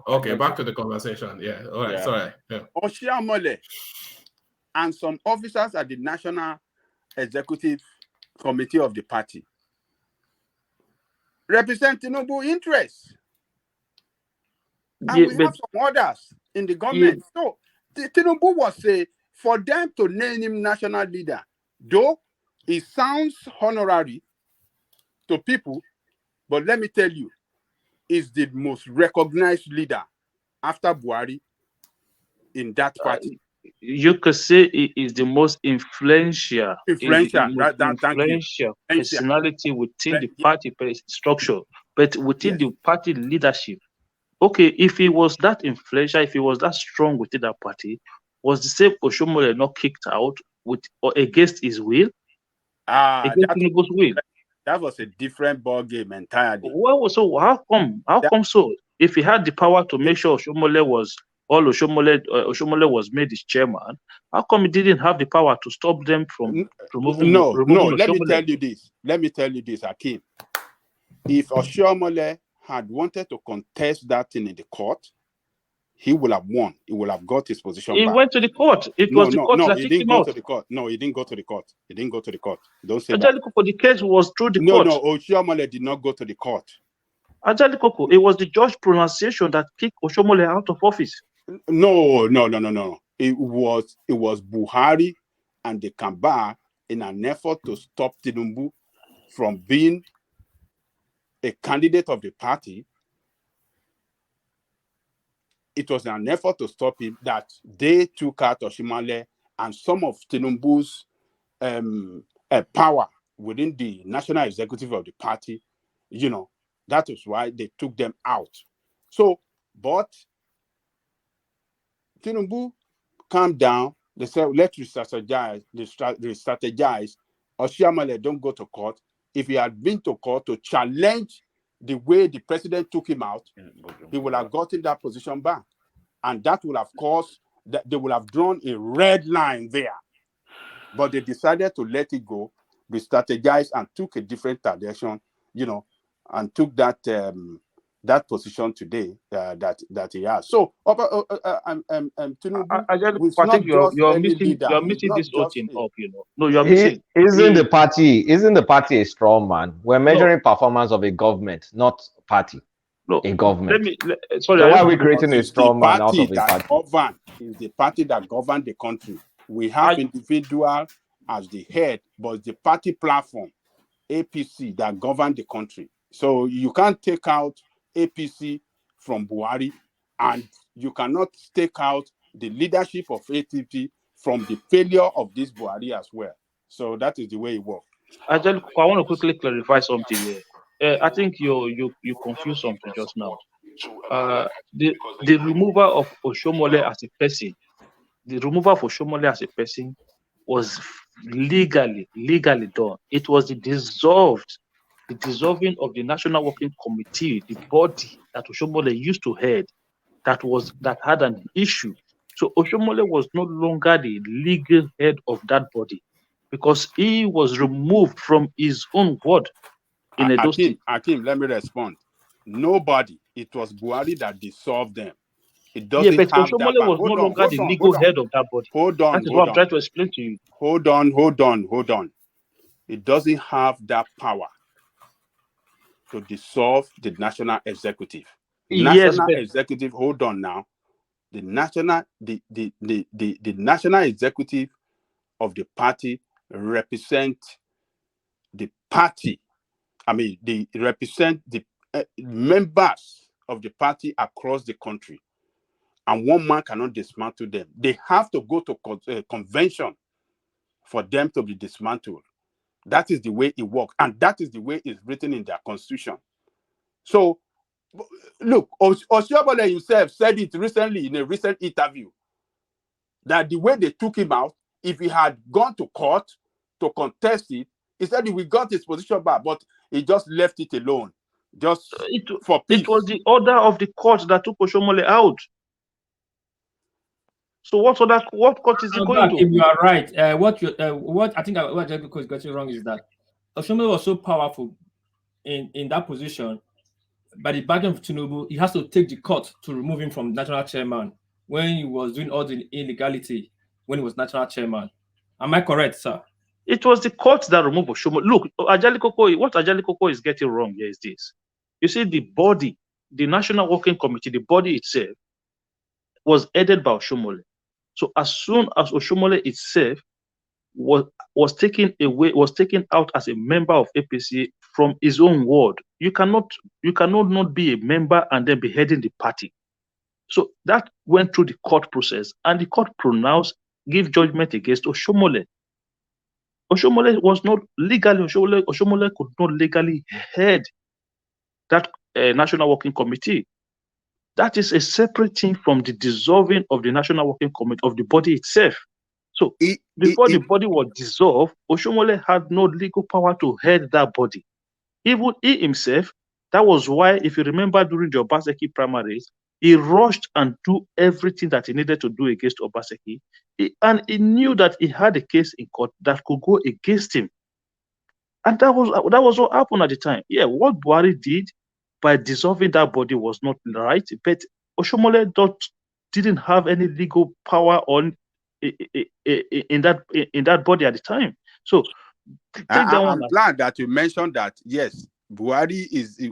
Okay, back to the conversation. Yeah. All right. Yeah. Sorry. Yeah. Oshiamole and some officers at the National Executive Committee of the party represent Tinubu interests. And we have some others in the government. Yeah. So Tinubu was for them to name him national leader, though it sounds honorary to people, but let me tell you, is the most recognized leader after Buhari in that party. You could say he is the most influential personality within the party structure, but within the party leadership. Okay, if he was that influential, if he was that strong within that party, was the same Oshomole not kicked out or against his will? Against Tinubu's will? That was a different ball game entirely. Well, so how come so? If he had the power to make sure Oshomole was made his chairman, how come he didn't have the power to stop them from removing Oshomole? Let me tell you this, Akim. If Oshomole had wanted to contest that thing in the court, he would have won. He would have got his position back. He went to the court. It was the court that kicked him out. No, he didn't go to the court. He didn't go to the court. Don't say Ajalikoko, the case was through the court. No, Oshomole did not go to the court. Ajalikoko, it was the judge pronunciation that kicked Oshomole out of office. No. It was Buhari and the Kamba in an effort to stop Tinubu from being a candidate of the party. It was an effort to stop him that they took out Oshomole and some of Tinubu's power within the national executive of the party, that is why they took them out. So, but Tinubu calmed down. They said, let's re-strategize. Oshiamale don't go to court. If he had been to court to challenge the way the president took him out, he would have gotten that position back. And that would have caused that they would have drawn a red line there. But they decided to let it go, re-strategize, and took a different direction, and took that that position today that he has. So, Tinubu, I think you're missing this whole thing up. No, you're missing. Isn't the party a strong man? We're measuring performance of a government, not party. No, a government. Sorry, so why are we creating a strong man out of a party? Is the party that governs the country. We have individual as the head, but it's the party platform, APC, that govern the country. So you can't take out APC from Buhari, and you cannot take out the leadership of APC from the failure of this Buhari as well. So that is the way it works. I want to quickly clarify something here. I think you confused something just now. The removal of Oshomole as a person, was legally done. It was the dissolving of the National Working Committee, the body that Oshomole used to head, that had an issue. So Oshomole was no longer the legal head of that body because he was removed from his own ward in Edo State. Akim, let me respond. Nobody. It was Buhari that dissolved them. It doesn't but have Oshomole that. was no longer the legal head of that body. That is what I'm trying to explain to you. Hold on. It doesn't have that power to dissolve the national executive. Executive, hold on now. The national executive of the party represent the party. They represent the members of the party across the country. And one man cannot dismantle them. They have to go to convention for them to be dismantled. That is the way it works. And that is the way it's written in their constitution. So, look, Oshiomhole himself said it recently in a recent interview that the way they took him out, if he had gone to court to contest it, he said he got his position back, but he just left it alone, just for peace. It was the order of the court that took Oshomhole out. So what court is he going to? If you are right, what I think what Jericho is getting wrong is that Oshomhole was so powerful in that position. By the bargain of Tinubu, he has to take the court to remove him from national chairman when he was doing all the illegality when he was national chairman. Am I correct, sir? It was the court that removed Oshomhole. Look, what Ajali Koko is getting wrong here is this. You see, the body, the National Working Committee, the body itself, was headed by Oshomhole. So as soon as Oshomhole itself was taken out as a member of APC from his own ward, you cannot not be a member and then be heading the party. So that went through the court process, and the court pronounced, give judgment against Oshomhole. Oshomhole was not legally. Oshomhole could not legally head that National Working Committee. That is a separate thing from the dissolving of the National Working Committee of the body itself. So before the body was dissolved, Oshomhole had no legal power to head that body. Even he himself, that was why, if you remember during the Obaseki primaries, he rushed and do everything that he needed to do against Obaseki. And he knew that he had a case in court that could go against him. And that was what happened at the time. Yeah, what Buhari did by dissolving that body was not right, but Oshomhole didn't have any legal power in that body at the time. So I'm glad that you mentioned that. Yes, Buhari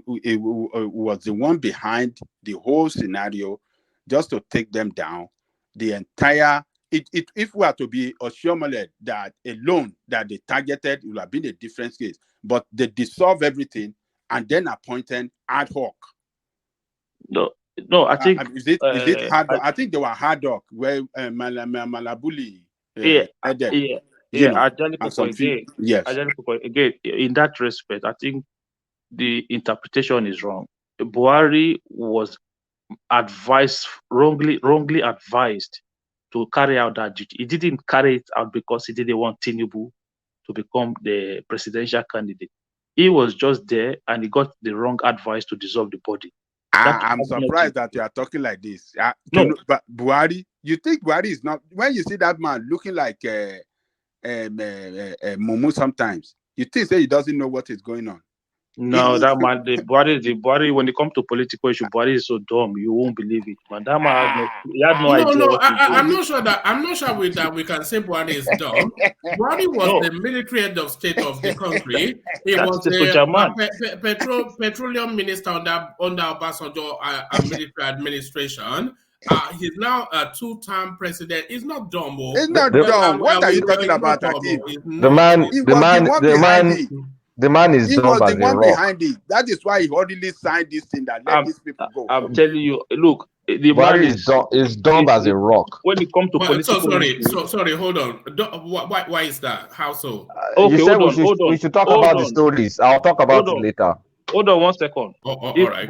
was the one behind the whole scenario, just to take them down. The entire if we are to be Oshomhole that alone that they targeted, it would have been a different case. But they dissolved everything and then appointed ad hoc. No, I think is it hard hoc? I think they were hard hoc where Malabuli headed. Ajali and Koko some few, again. yes. Ajali Koko again. In that respect, I think the interpretation is wrong. Buhari was wrongly advised to carry out that duty. He didn't carry it out because he didn't want Tinubu to become the presidential candidate. He was just there and he got the wrong advice to dissolve the body. I'm surprised that you are talking like this. No. But Buhari, you think Buhari is not, when you see that man looking like Mumu sometimes, you think that he doesn't know what is going on. No, that man, the Buhari, when it comes to political issue, Buhari is so dumb, you won't believe it. Man, that man had no idea what he's doing. I'm not sure that we can say Buhari is dumb. Buhari was the military head of state of the country. He was the petroleum minister under Obasanjo military administration. He's now a two-term president. He's not dumb. He's not dumb. What are you talking about, Akeem? The man is he dumb was as the a one rock. behind it. That is why he orderly signed this thing that let these people go. I'm telling you, look, the Buhari man is dumb as a rock. When it comes to political issues. Sorry, hold on. Why is that? How so? Okay, you said we should talk about the stories. I'll talk about it later. Hold on 1 second. All right.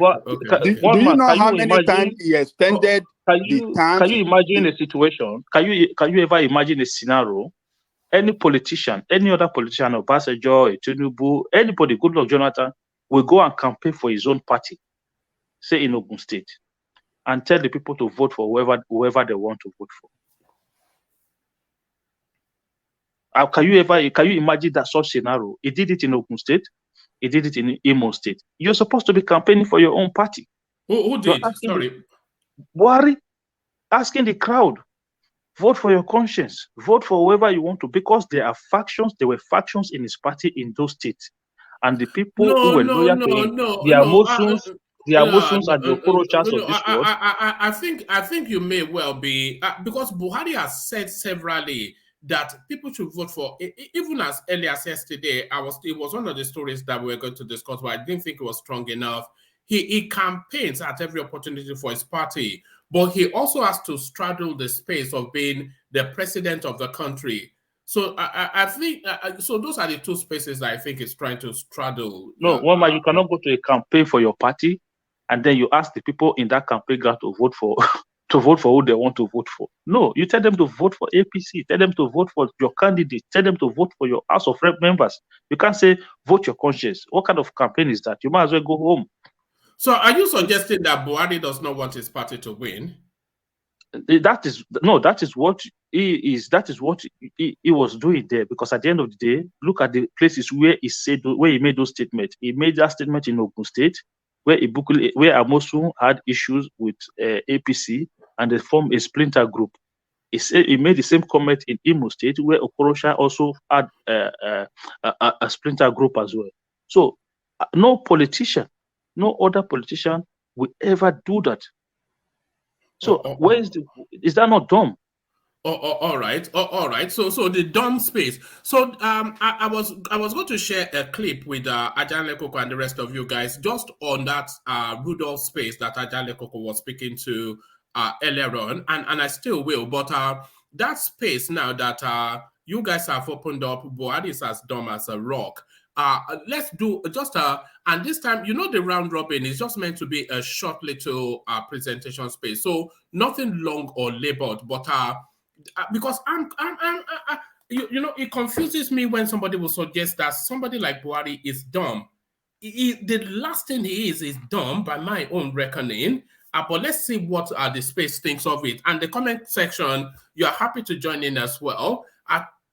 Do you know how many times he extended the time? Can you imagine a situation? Can you ever imagine a scenario? Any politician, any other politician, Obasanjo, Tinubu, anybody, Goodluck Jonathan, will go and campaign for his own party, say in Ogun State, and tell the people to vote for whoever they want to vote for. Can you imagine that such scenario? He did it in Ogun State. He did it in Imo State. You're supposed to be campaigning for your own party. Who did? Sorry. Buhari, asking the crowd, vote for your conscience. Vote for whoever you want to, because there were factions in his party in those states. And the people who were loyal to him, the emotions and the Okorochas of this world. I think you may well be, because Buhari has said severally that people should vote for, even as early as yesterday, it was one of the stories that we were going to discuss, but I didn't think it was strong enough. He campaigns at every opportunity for his party, but he also has to straddle the space of being the president of the country. So I think, so those are the two spaces that I think he's trying to straddle. No, one man, you cannot go to a campaign for your party and then you ask the people in that campaign ground to vote for who they want to vote for. No, you tell them to vote for APC, tell them to vote for your candidate, tell them to vote for your House of Rep members. You can't say vote your conscience. What kind of campaign is that? You might as well go home. So are you suggesting that Buhari does not want his party to win? That is what he was doing there, because at the end of the day, look at the places where he made those statements. He made that statement in Ogun State, where Amosun had issues with APC and they formed a splinter group. He made the same comment in Imo State, where Okorocha also had a splinter group as well. So no other politician will ever do that. So is that not dumb? All right. So the dumb space. So I was going to share a clip with Ajale Koko and the rest of you guys just on that Rudolph space that Ajale Koko was speaking to earlier on, and I still will. But that space now that you guys have opened up, Buhari is as dumb as a rock. Let's do just and this time, the round robin is just meant to be a short little presentation space, so nothing long or labored. But because it confuses me when somebody will suggest that somebody like Buhari is dumb. The last thing he is dumb by my own reckoning. But let's see what the space thinks of it. And the comment section, you are happy to join in as well.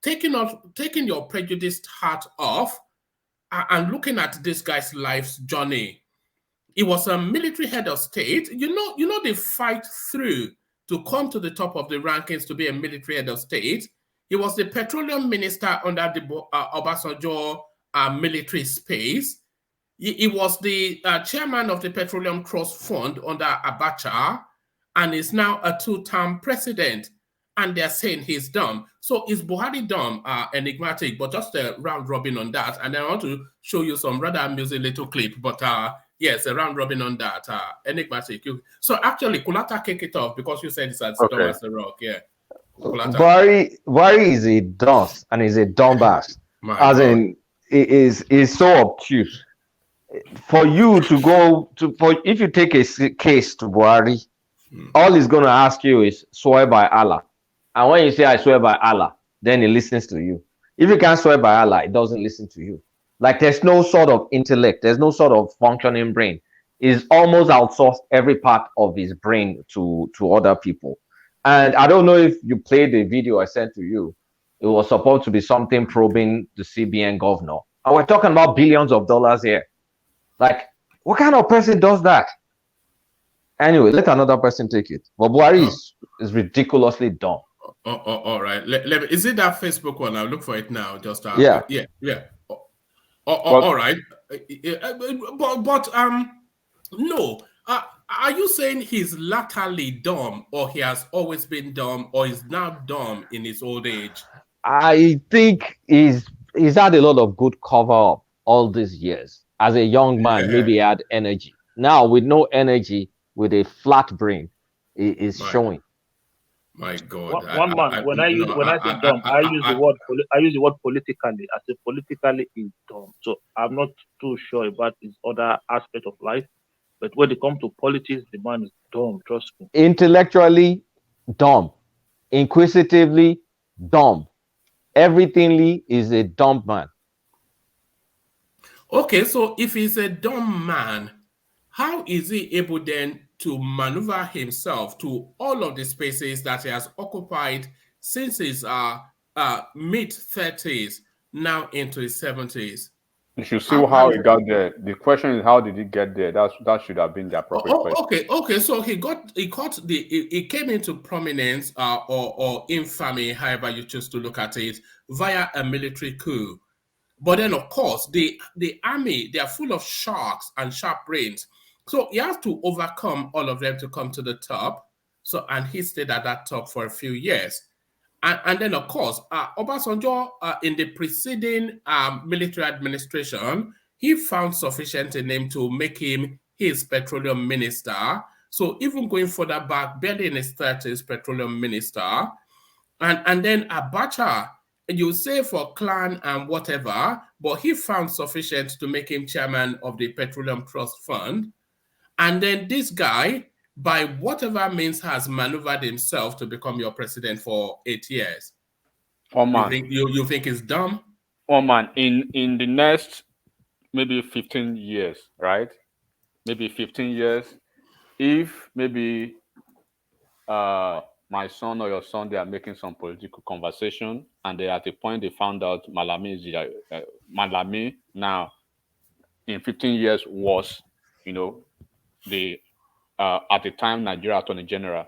Taking your prejudiced hat off. And looking at this guy's life's journey, he was a military head of state. They fight through to come to the top of the rankings to be a military head of state. He was the petroleum minister under the Obasanjo military space. He was the chairman of the Petroleum Trust Fund under Abacha, and is now a two-term president. And they're saying he's dumb. So is Buhari dumb? Enigmatic, but just a round robin on that. And I want to show you some rather amusing little clip. But yes, a round robin on that. Enigmatic. So actually, Kunata kick it off because you said it's as dumb as a rock. Yeah. Buhari is a dunce and is a dumbass. My As God. in, is so obtuse. For you to go to for if you take a case to Buhari, all he's going to ask you is swear by Allah. And when you say I swear by Allah, then he listens to you. If you can't swear by Allah, it doesn't listen to you. Like there's no sort of intellect, there's no sort of functioning brain. He's almost outsourced every part of his brain to other people. And I don't know if you played the video I sent to you. It was supposed to be something probing the CBN governor. And we're talking about billions of dollars here. Like, what kind of person does that? Anyway, let another person take it. But Buhari is ridiculously dumb. All right. Let me, is it that Facebook one? I'll look for it now. Just Yeah. All right. But no. Are you saying he's latterly dumb, or he has always been dumb, or is now dumb in his old age? I think he's had a lot of good cover up all these years. As a young man, maybe he had energy. Now with no energy, with a flat brain, it is showing. My God. One man. When I say dumb, I use the word politically. I say politically is dumb. So I'm not too sure about his other aspect of life. But when it comes to politics, the man is dumb. Trust me. Intellectually dumb, inquisitively dumb, everythingly is a dumb man. Okay, so if he's a dumb man, how is he able then to maneuver himself to all of the spaces that he has occupied since his mid-30s, now into his 70s? You should see how he got there. The question is, how did he get there? That should have been the appropriate question. Okay. So he came into prominence or infamy, however you choose to look at it, via a military coup. But then, of course, the army, they are full of sharks and sharp brains. So he has to overcome all of them to come to the top. So, and he stayed at that top for a few years. And then, of course, Obasanjo, in the preceding military administration, he found sufficient in him to make him his petroleum minister. So even going further back, barely in his 30s, petroleum minister. And then Abacha, you say for clan and whatever, but he found sufficient to make him chairman of the Petroleum Trust Fund. And then this guy, by whatever means, has maneuvered himself to become your president for 8 years. Oh man, you think it's dumb? Oh man, in the next maybe 15 years, right? Maybe 15 years, if maybe my son or your son, they are making some political conversation, and they at a point they found out Malami is Malami now in 15 years was, the at the time Nigeria Attorney General.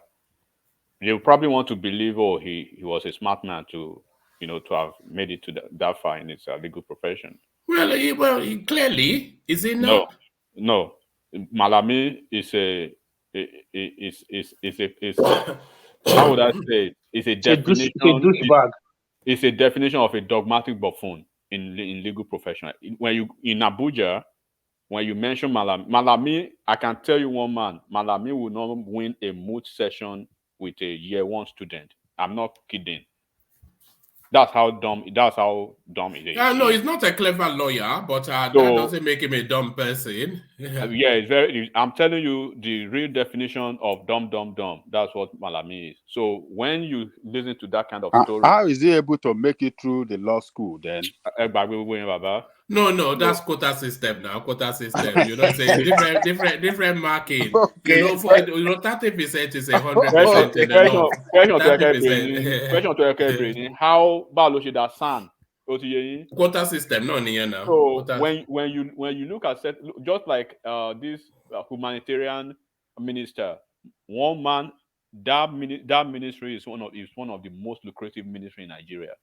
They probably want to believe, oh, he was a smart man to have made it to that far in his legal profession. Well, clearly, is he not? No. Malami is how would I say it? It's a definition. It's a definition of a dogmatic buffoon in legal profession. When you in Abuja, when you mention Malami, I can tell you one man, Malami will not win a moot session with a year one student. I'm not kidding. That's how dumb it is. No, he's not a clever lawyer, but that doesn't make him a dumb person. It's very. I'm telling you the real definition of dumb. That's what Malami is. So when you listen to that kind of story, how is he able to make it through the law school then? No, that's quota system now. Quota system. It's different marking. Okay. 30% is 100%. Question to Ekebrini. How Baloshi that san? Quota system, no near now. So when you look at just like this humanitarian minister, one man, that ministry is one of the most lucrative ministry in Nigeria.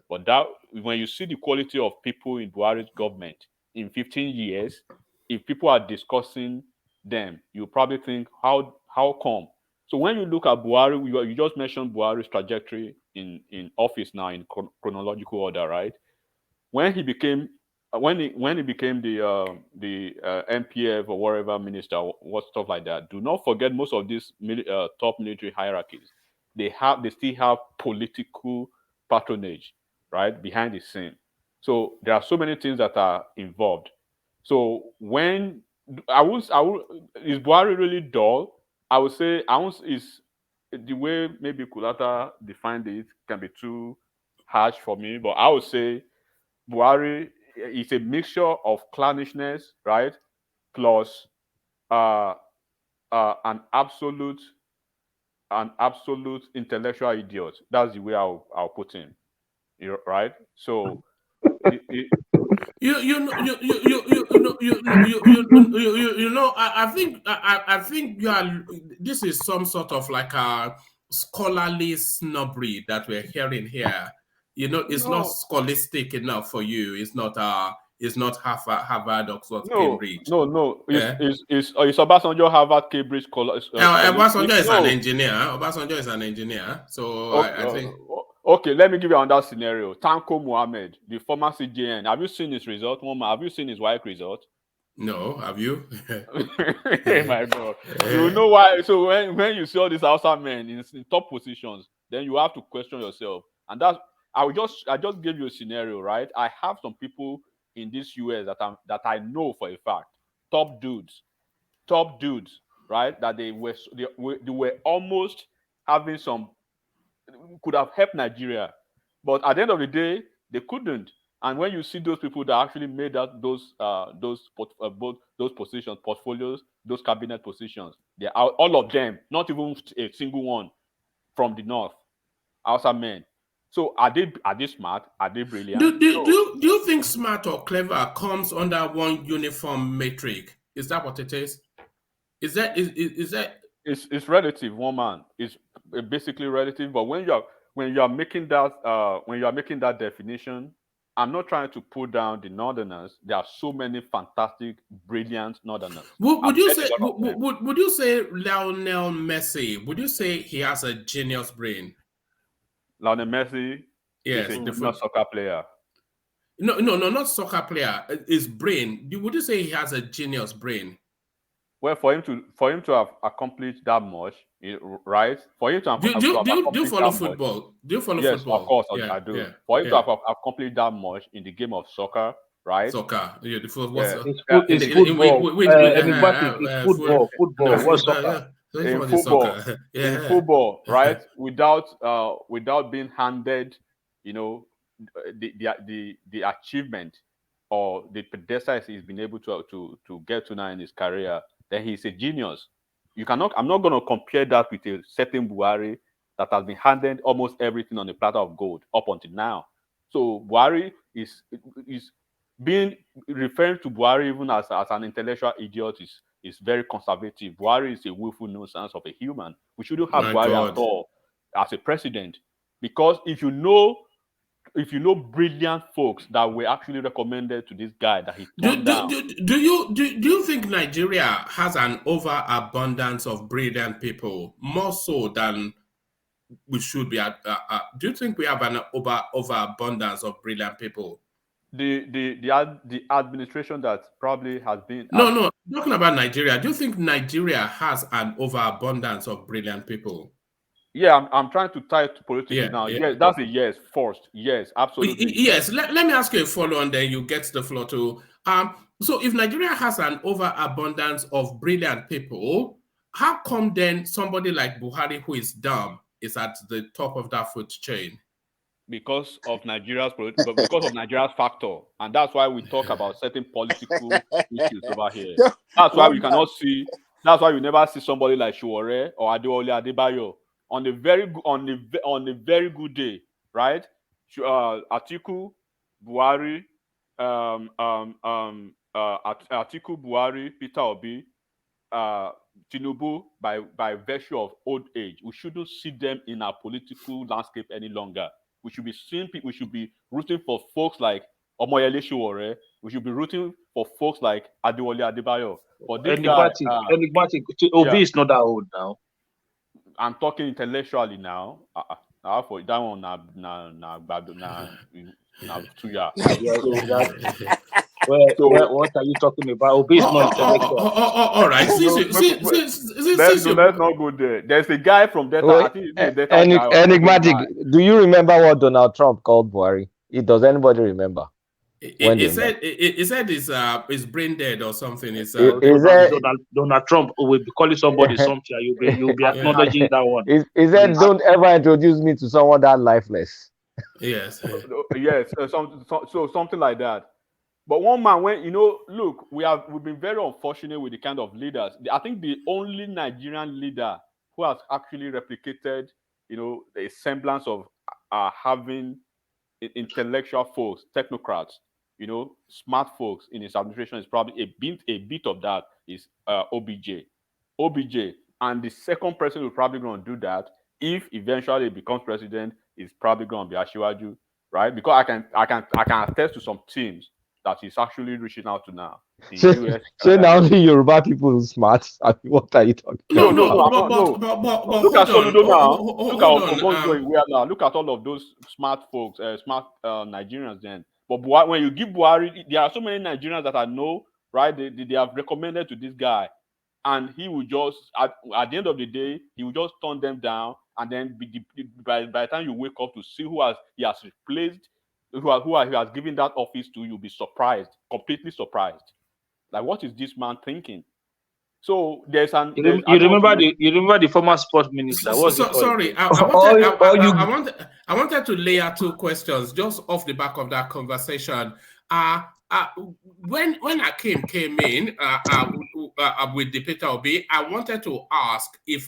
But that when you see the quality of people in Buhari's government in 15 years, if people are discussing them, you probably think how come? So when you look at Buhari, you just mentioned Buhari's trajectory in office now in chronological order, right? When he became the MPF or whatever minister, what stuff like that. Do not forget most of these top military hierarchies. they still have political patronage, right, behind the scene. So there are so many things that are involved. So when I would is Buhari really dull? I would say is the way maybe Kulata defined it can be too harsh for me, but I would say Buhari is a mixture of clannishness, right, plus uh, an absolute intellectual idiot. That's the way I'll put him. Right? So I think you are. This is some sort of like a scholarly snobbery that we're hearing here. It's not No. scholastic enough for you. It's not Harvard, Oxford, No, Cambridge. no, no. Yeah. Is Obasanjo Harvard, Cambridge scholarship? Obasanjo is an No. engineer. Obasanjo is an engineer. So Okay, I think. Okay, let me give you another scenario. Tanko Muhammad, the former CJN. Have you seen his result? Have you seen his WAEC result? No, have you? Oh my God. You know why? So when you see all these Hausa men in top positions, then you have to question yourself. And that's I just gave you a scenario, right? I have some people in this US that I know for a fact, top dudes, right? That they were almost having some, could have helped Nigeria, but at the end of the day, they couldn't. And when you see those people that actually made out those positions, portfolios, those cabinet positions, they are all of them, not even a single one from the north, Hausa men. So are they smart? Are they brilliant? Do you think smart or clever comes under one uniform metric? Is that what it is? Is that? It's relative, woman. It's basically relative. But when you are making that definition, I'm not trying to put down the Northerners. There are so many fantastic, brilliant Northerners. Would you say Lionel Messi? Would you say he has a genius brain? Lionel Messi is a genius soccer player. No, not soccer player. His brain. Would you say he has a genius brain? Well, for him to have accomplished that much, right? For him to have do you follow football? Do you follow yes, football? Of course, I do. Yeah, for him to have accomplished that much in the game of soccer, right? Soccer. Yeah, the football. Yeah. It's football. What's soccer? In football, right? Without being handed, the achievement or the pedestal he's been able to get to now in his career, then he's a genius. I'm not going to compare that with a certain Buhari that has been handed almost everything on a platter of gold up until now. So Buhari is being referring to Buhari even as an intellectual idiot is very conservative. Buhari is a willful nuisance of a human. We shouldn't have Buhari at all as a president, because if you know brilliant folks that were actually recommended to this guy that he turned down. Do you think Nigeria has an overabundance of brilliant people, more so than we should be? Do you think we have an overabundance of brilliant people? The administration that probably has been no talking about Nigeria. Do you think Nigeria has an overabundance of brilliant people? Yeah, I'm trying to tie it to politics now. Yeah. Yes, that's a yes first. Yes, absolutely. Yes. Let me ask you a follow-on, then you get the floor too. So if Nigeria has an overabundance of brilliant people, how come then somebody like Buhari, who is dumb, is at the top of that food chain? Because of Nigeria's factor, and that's why we talk about certain political issues over here. That's why we cannot see. That's why you never see somebody like Shuore or Adewale Adebayo on a very good day, right? Atiku, Buhari, Atiku, Buhari, Peter Obi, Tinubu, by virtue of old age, we shouldn't see them in our political landscape any longer. We should be rooting for folks like Omoyele Shuore. We should be rooting for folks like Adewale Adebayo. But this enigmatic. Obi is not that old now. I'm talking intellectually now. For that one, 2 years. What are you talking about? Obi is not intellectual. All right. Let's not go there. There's a guy from Delta. I think he's a Delta guy. Enigmatic. Do you remember what Donald Trump called Buhari? Does anybody remember? He said it's brain dead or something. It's Donald Trump will be calling somebody something. You'll be acknowledging that one. He said, "Don't ever introduce me to someone that lifeless." Yes. Yes. Something like that. But one man, when look, we've been very unfortunate with the kind of leaders. I think the only Nigerian leader who has actually replicated, a semblance of having intellectual folks, technocrats, smart folks in his administration is probably a bit of that is OBJ. And the second person who's probably going to do that, if eventually he becomes president, is probably going to be Asiwaju, right? Because I can attest to some teams that he's actually reaching out to now. So now only Yoruba people smart. I mean, what are you talking about? No. Look at Soludo now. Look at Ogonjo Iweala now. Look at all of those smart folks, smart Nigerians then. But when you give Buhari, there are so many Nigerians that I know, right? They have recommended to this guy. And he will just, at the end of the day, he will just turn them down. And then by the time you wake up to see he has replaced, who he has given that office to, you'll be surprised, completely surprised. Like, what is this man thinking? So there's an. You remember the former sports minister? Sorry, I wanted to lay out two questions just off the back of that conversation. When Akim came in with the Peter Obi, I wanted to ask if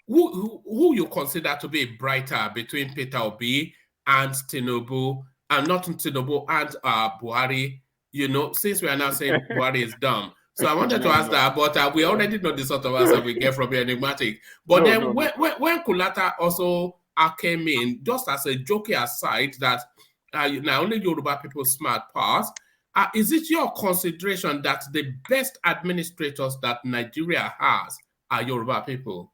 who you consider to be brighter between Peter Obi and Tinubu, and not Tinubu and Buhari. Since we are now saying Buhari is dumb. So I wanted to ask that, but we already know the sort of answer we get from the Enigmatic. But when Kulata also came in, just as a jokey aside, that now only Yoruba people smart pass, is it your consideration that the best administrators that Nigeria has are Yoruba people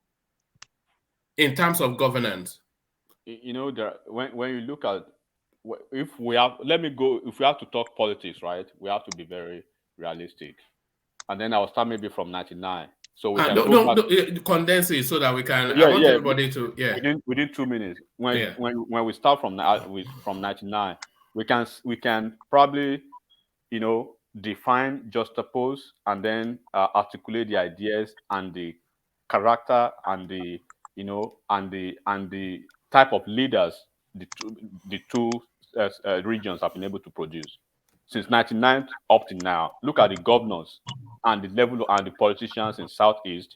in terms of governance? When you look at, if we have to talk politics, right, we have to be very realistic. And then I'll start maybe from 99. So we can condense it so that we can. I want everybody to within 2 minutes. When we start from 99, we can probably define, juxtapose, and then articulate the ideas and the character and the type of leaders the two regions have been able to produce since 99 up to now. Look at the governors and the level and the politicians in Southeast.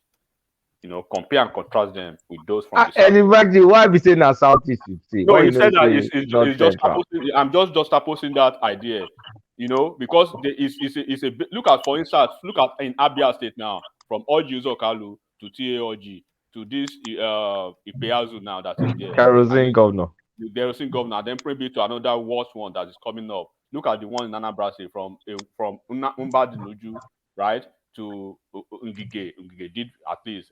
Compare and contrast them with those from the South. And in fact, why be saying that Southeast? No, you said that it's just opposing. I'm just opposing that idea. Because it's a look at, for instance, in Abia State now, from Oji Uzokalu to TAOG to this Ipeazu now that is there. Kerosene governor. The kerosene governor, then maybe to another worse one that is coming up. Look at the one in Anambra State from Mbadinuju, right, to Ngige. Ngige did at least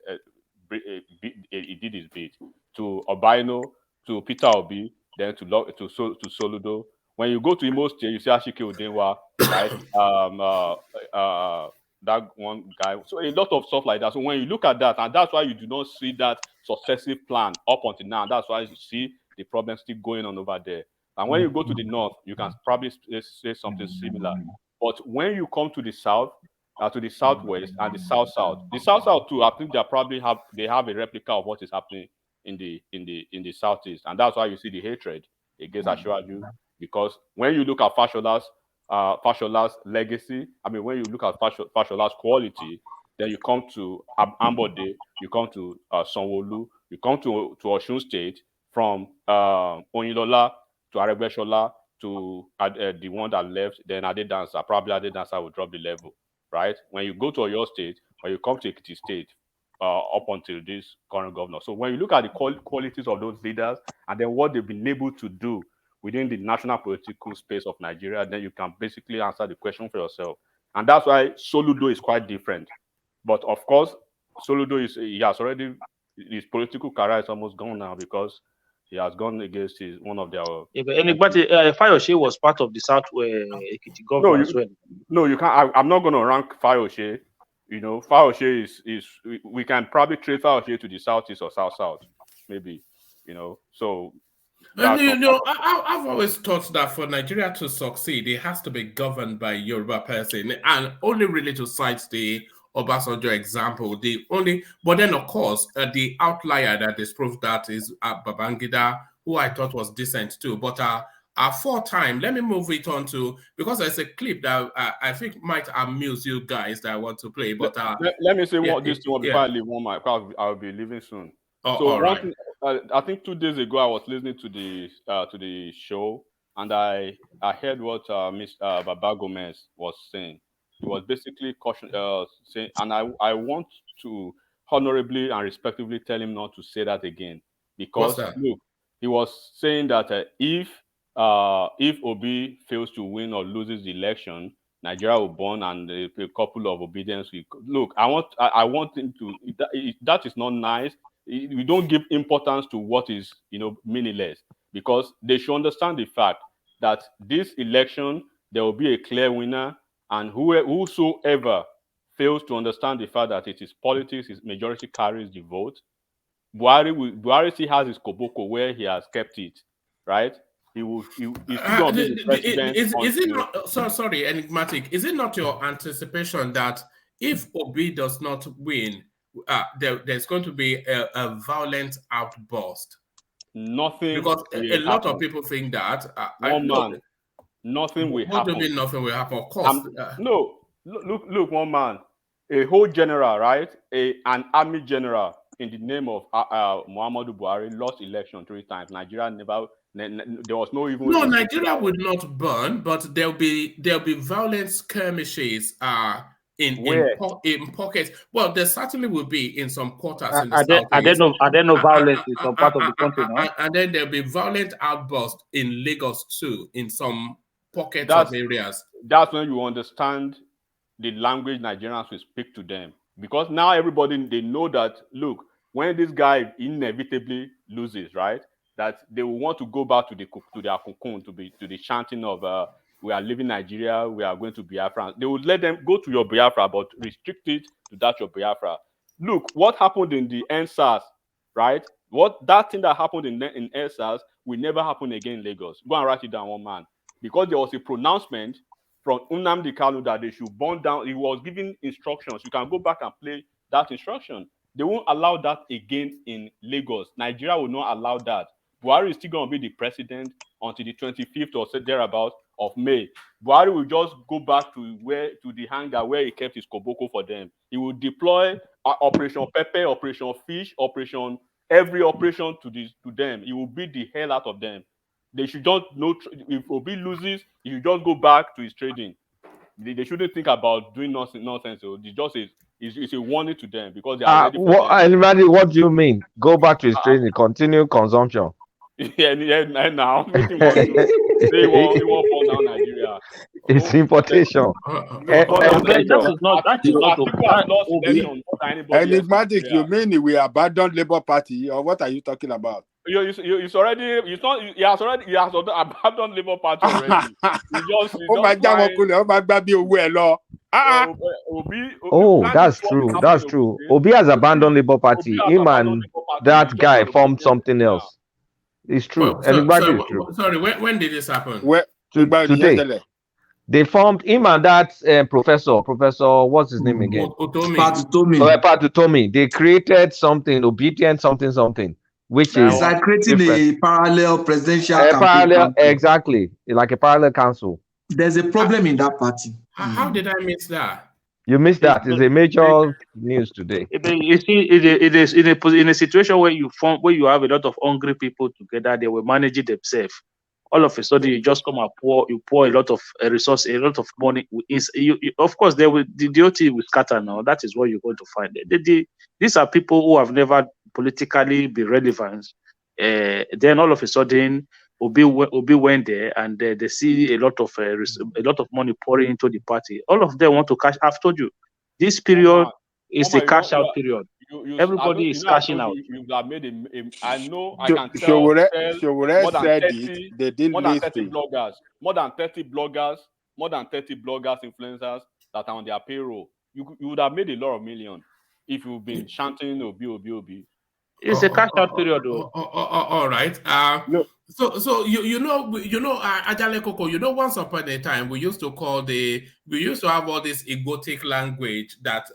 he did his bit. To Obaino, to Peter Obi, then to Soludo. When you go to Imo State, you see Ashike Odenwa, right? That one guy. So a lot of stuff like that. So when you look at that, and that's why you do not see that successive plan up until now. That's why you see the problem still going on over there. And when you go to the north, you can probably say something similar. But when you come to the south, to the southwest and the south too, I think they have a replica of what is happening in the southeast, and that's why you see the hatred against Asiwaju. Because when you look at Fashola's legacy, I mean, when you look at Fashola's quality, then you come to Ambode, you come to Sanwo-Olu, you come to Osun State, from Oyinlola to Aregbesola to the one that left, then Adedansa. Probably Adedansa will drop the level, right? When you go to Oyo State, when you come to Ekiti State, up until this current governor. So when you look at the qualities of those leaders and then what they've been able to do within the national political space of Nigeria, then you can basically answer the question for yourself. And that's why Soludo is quite different. But of course, Soludo his political career is almost gone now because he has gone against one of their. Yeah, but anybody, Fayoshe was part of the South Ekiti government as well. No, you can't. I'm not going to rank Fayoshe. You know, Fayoshe is we can probably trade Fayoshe to the southeast or south, maybe. You know, so. And you know, I've always thought that for Nigeria to succeed, it has to be governed by a Yoruba person, and only really to cite the Obasanjo example. But then of course, the outlier that disproved that is Babangida, who I thought was decent too. But for time, let me move it on to, because there's a clip that I think might amuse you guys that I want to play. But let me say this thing before I leave one mic. I'll be leaving soon. Oh, so all right. thing, I think 2 days ago I was listening to the show, and I heard what Mr. Baba Gomez was saying. He was basically saying, and I want to honorably and respectively tell him not to say that again, because look, he was saying that if Obi fails to win or loses the election, Nigeria will burn, and a couple of obedience will look. I want him to. That is not nice. We don't give importance to what is, meaningless, because they should understand the fact that this election there will be a clear winner, and whosoever fails to understand the fact that it is politics, his majority carries the vote. Buhari still has his koboko where he has kept it, right? He's still going to be the president. Is it not? Sorry, enigmatic. Is it not your anticipation that if Obi does not win, there's going to be a violent outburst? Nothing. Because a lot of people think that. Nothing will happen. What do you mean nothing will happen? Of course. No. Look, one man, a whole general, right? An army general in the name of Muhammadu Buhari lost election 3 times. Nigeria never. There was no even. No, Nigeria would not burn, but there'll be violent skirmishes. In pockets. Well, there certainly will be in some quarters in the south. Are there no violence in some part of the country now? And then there'll be violent outbursts in Lagos too, in some pockets of areas. That's when you understand the language Nigerians will speak to them, because now everybody, they know that, look, when this guy inevitably loses, right, that they will want to go back to their cocoon, to the chanting of we are leaving Nigeria, we are going to Biafra. They would let them go to your Biafra, but restrict it to that your Biafra. Look, what happened in the NSAS, right? That thing that happened in NSAS will never happen again in Lagos. Go and write it down, one man. Because there was a pronouncement from Nnamdi Kanu that they should burn down. He was giving instructions. You can go back and play that instruction. They won't allow that again in Lagos. Nigeria will not allow that. Buhari is still going to be the president until the 25th or thereabouts of May. Buhari will just go back to the hangar where he kept his koboko for them. He will deploy Operation Pepe, Operation Fish, every operation to them. He will beat the hell out of them. They should just know if Obi loses, he should just go back to his trading. They shouldn't think about doing nonsense. So it's a warning to them, because they are ready for them. What do you mean? Go back to his trading, continue consumption. Yeah, now they won't fall down Nigeria. It's importation. Enigmatic, you mean we abandoned Labour Party, or what are you talking about? He has already abandoned Labour Party already. That's true. That's true. Obi has abandoned Labour Party. Him and that guy formed something else. It's true. Everybody is true. Sorry, when did this happen? Today. They formed him and that professor, what's his name again? Patutomi. They created something, obedient something, which is like creating a parallel presidential campaign. Exactly, like a parallel council. There's a problem in that party. How did I miss that? You missed that. It's a major news today. You see, it is in a situation where you have a lot of hungry people together. They will manage it themselves. All of a sudden, you just come and pour a lot of resource, a lot of money. Of course, the DOT will scatter now. That is what you're going to find. These are people who have never politically been relevant. Then all of a sudden, Obi went there, and they see a lot of money pouring into the party. All of them want to cash. I've told you, this period is a cash out period. Everybody is cashing out. You have made I know I can tell Showore more than said 30, it. They didn't more than 30 listen. bloggers, influencers that are on their payroll. You would have made a lot of millions if you've been chanting Obi, Obi, Obi. It's a cash out period, though. All right. So you know, Ajale Koko, you know, once upon a time we used to have all this egotic language that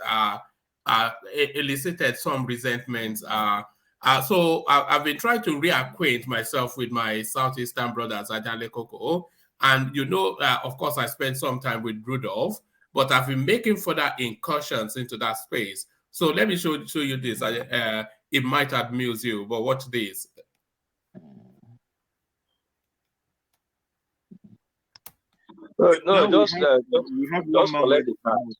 elicited some resentments. So I've been trying to reacquaint myself with my Southeastern brothers, Ajale Koko, and you know, of course, I spent some time with Rudolph, but I've been making further incursions into that space. So let me show you this. It might amuse you, but watch this. No, just collect the cash.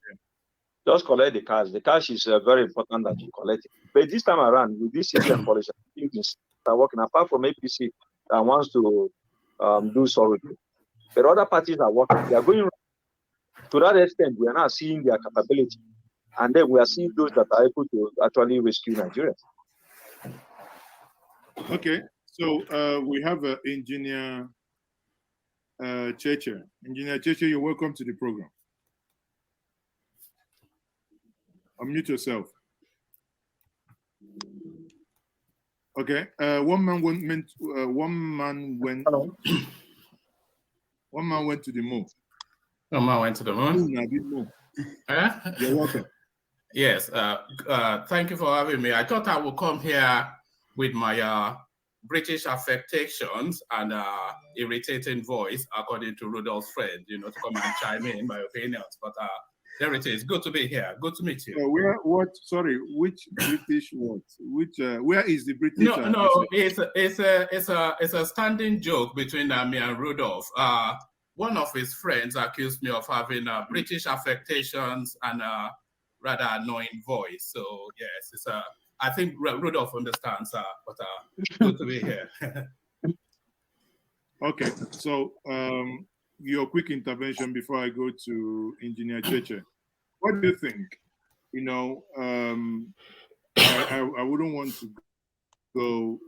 Just collect the cash. The cash is very important that you collect it. But this time around, with this CBN policy, things are working. Apart from APC that wants to do surrogate, but other parties are working. They are going to that extent. We are now seeing their capability, and then we are seeing those that are able to actually rescue Nigeria. Okay, so we have Engineer Cheche. Engineer Cheche, you're welcome to the program. Unmute yourself. Okay, one man went to the moon. One man went to the moon. You're welcome. Yes, thank you for having me. I thought I would come here with my British affectations and irritating voice, according to Rudolph's friend, you know, to come and chime in my opinions. But there it is. Good to be here. Good to meet you. Which British what? Where is the British? No, it's a standing joke between me and Rudolph. One of his friends accused me of having British affectations and rather annoying voice. So yes, I think Rudolph understands, but good to be here. Okay, so your quick intervention before I go to Engineer Cheche. What do you think? You know, I wouldn't want to go.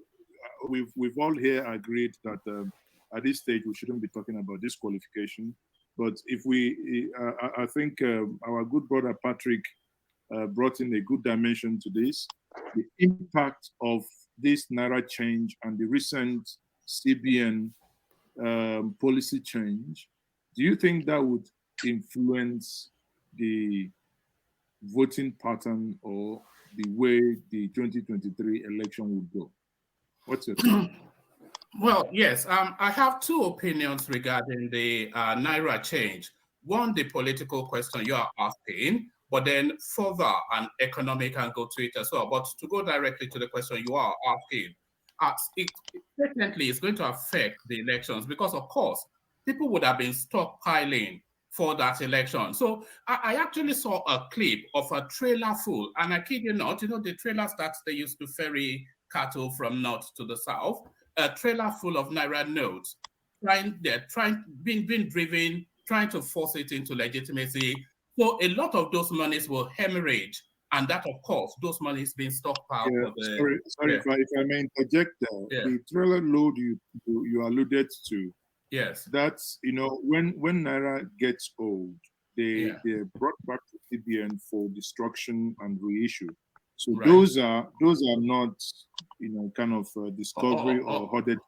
We've all here agreed that at this stage we shouldn't be talking about disqualification. But if I think our good brother Patrick brought in a good dimension to this. The impact of this Naira change and the recent CBN policy change, do you think that would influence the voting pattern or the way the 2023 election would go? What's your thought? Well, yes, I have two opinions regarding the Naira change. One, the political question you are asking, but then further an economic angle to it as well. But to go directly to the question you are asking, it definitely is going to affect the elections because, of course, people would have been stockpiling for that election. So I actually saw a clip of a trailer full, and I kid you not, you know, the trailers that they used to ferry cattle from north to the south, a trailer full of Naira notes, being driven, trying to force it into legitimacy. So a lot of those monies will hemorrhage, and that, of course, those monies being stockpiled. Sorry, if I may interject there. The trailer load you alluded to. Yes. That's, you know, when Naira gets old, they're brought back to CBN for destruction and reissue. So those are not, you know, kind of discovery or hoarded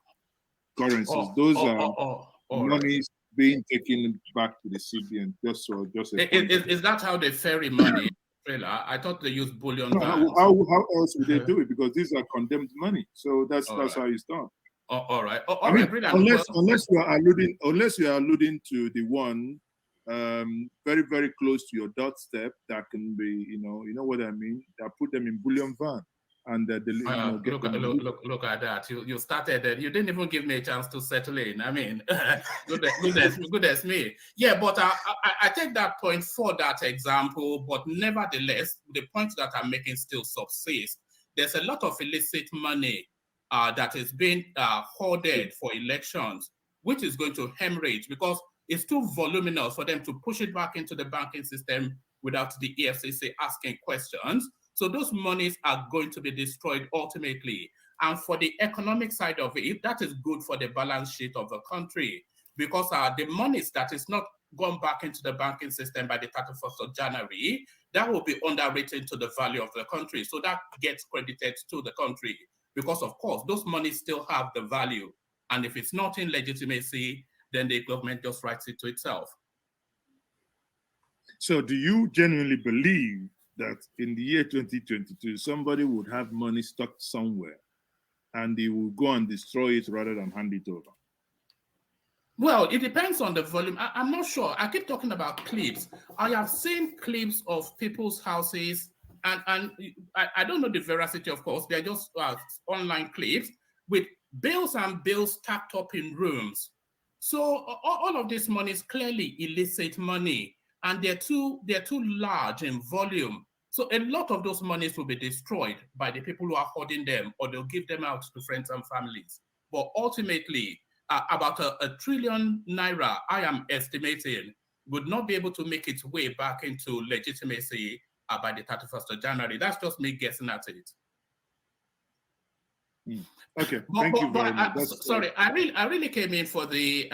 currencies. Those are monies being taken back to the CBN. Is that how they ferry money? I thought they use bullion. No, how else would they do it? Because these are condemned money. So that's how you start. All right. Unless you are alluding to the one very, very close to your doorstep that can be, you know what I mean? That put them in bullion van. And look at that. You started that. You didn't even give me a chance to settle in. I mean, goodness me. Yeah, but I take that point for that example, but nevertheless, the point that I'm making still subsists. There's a lot of illicit money that is being hoarded for elections, which is going to hemorrhage because it's too voluminous for them to push it back into the banking system without the EFCC asking questions. So those monies are going to be destroyed ultimately. And for the economic side of it, that is good for the balance sheet of the country, because the monies that is not gone back into the banking system by the 31st of January, that will be underwritten to the value of the country. So that gets credited to the country because, of course, those monies still have the value. And if it's not in legitimacy, then the government just writes it to itself. So do you genuinely believe that in the year 2022, somebody would have money stuck somewhere and they will go and destroy it rather than hand it over? Well, it depends on the volume. I'm not sure. I keep talking about clips. I have seen clips of people's houses, and I don't know the veracity, of course. They're just online clips with bills and bills stacked up in rooms. So all of this money is clearly illicit money, and they're too large in volume. So a lot of those monies will be destroyed by the people who are hoarding them, or they'll give them out to friends and families. But ultimately, about a trillion naira, I am estimating, would not be able to make its way back into legitimacy by the 31st of January. That's just me guessing at it. Okay, thank you very much. Sorry, I really came in for the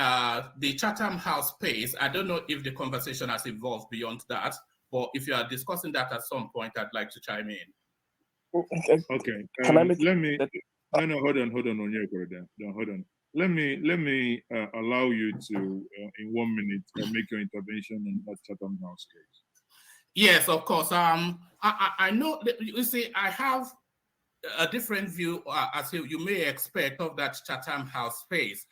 Chatham House space. I don't know if the conversation has evolved beyond that, but if you are discussing that at some point, I'd like to chime in. Okay. Hold on, hold on. Let me allow you to, in 1 minute, make your intervention on that Chatham House case. Yes, of course. I know. You see, I have a different view, as you may expect, of that Chatham House space,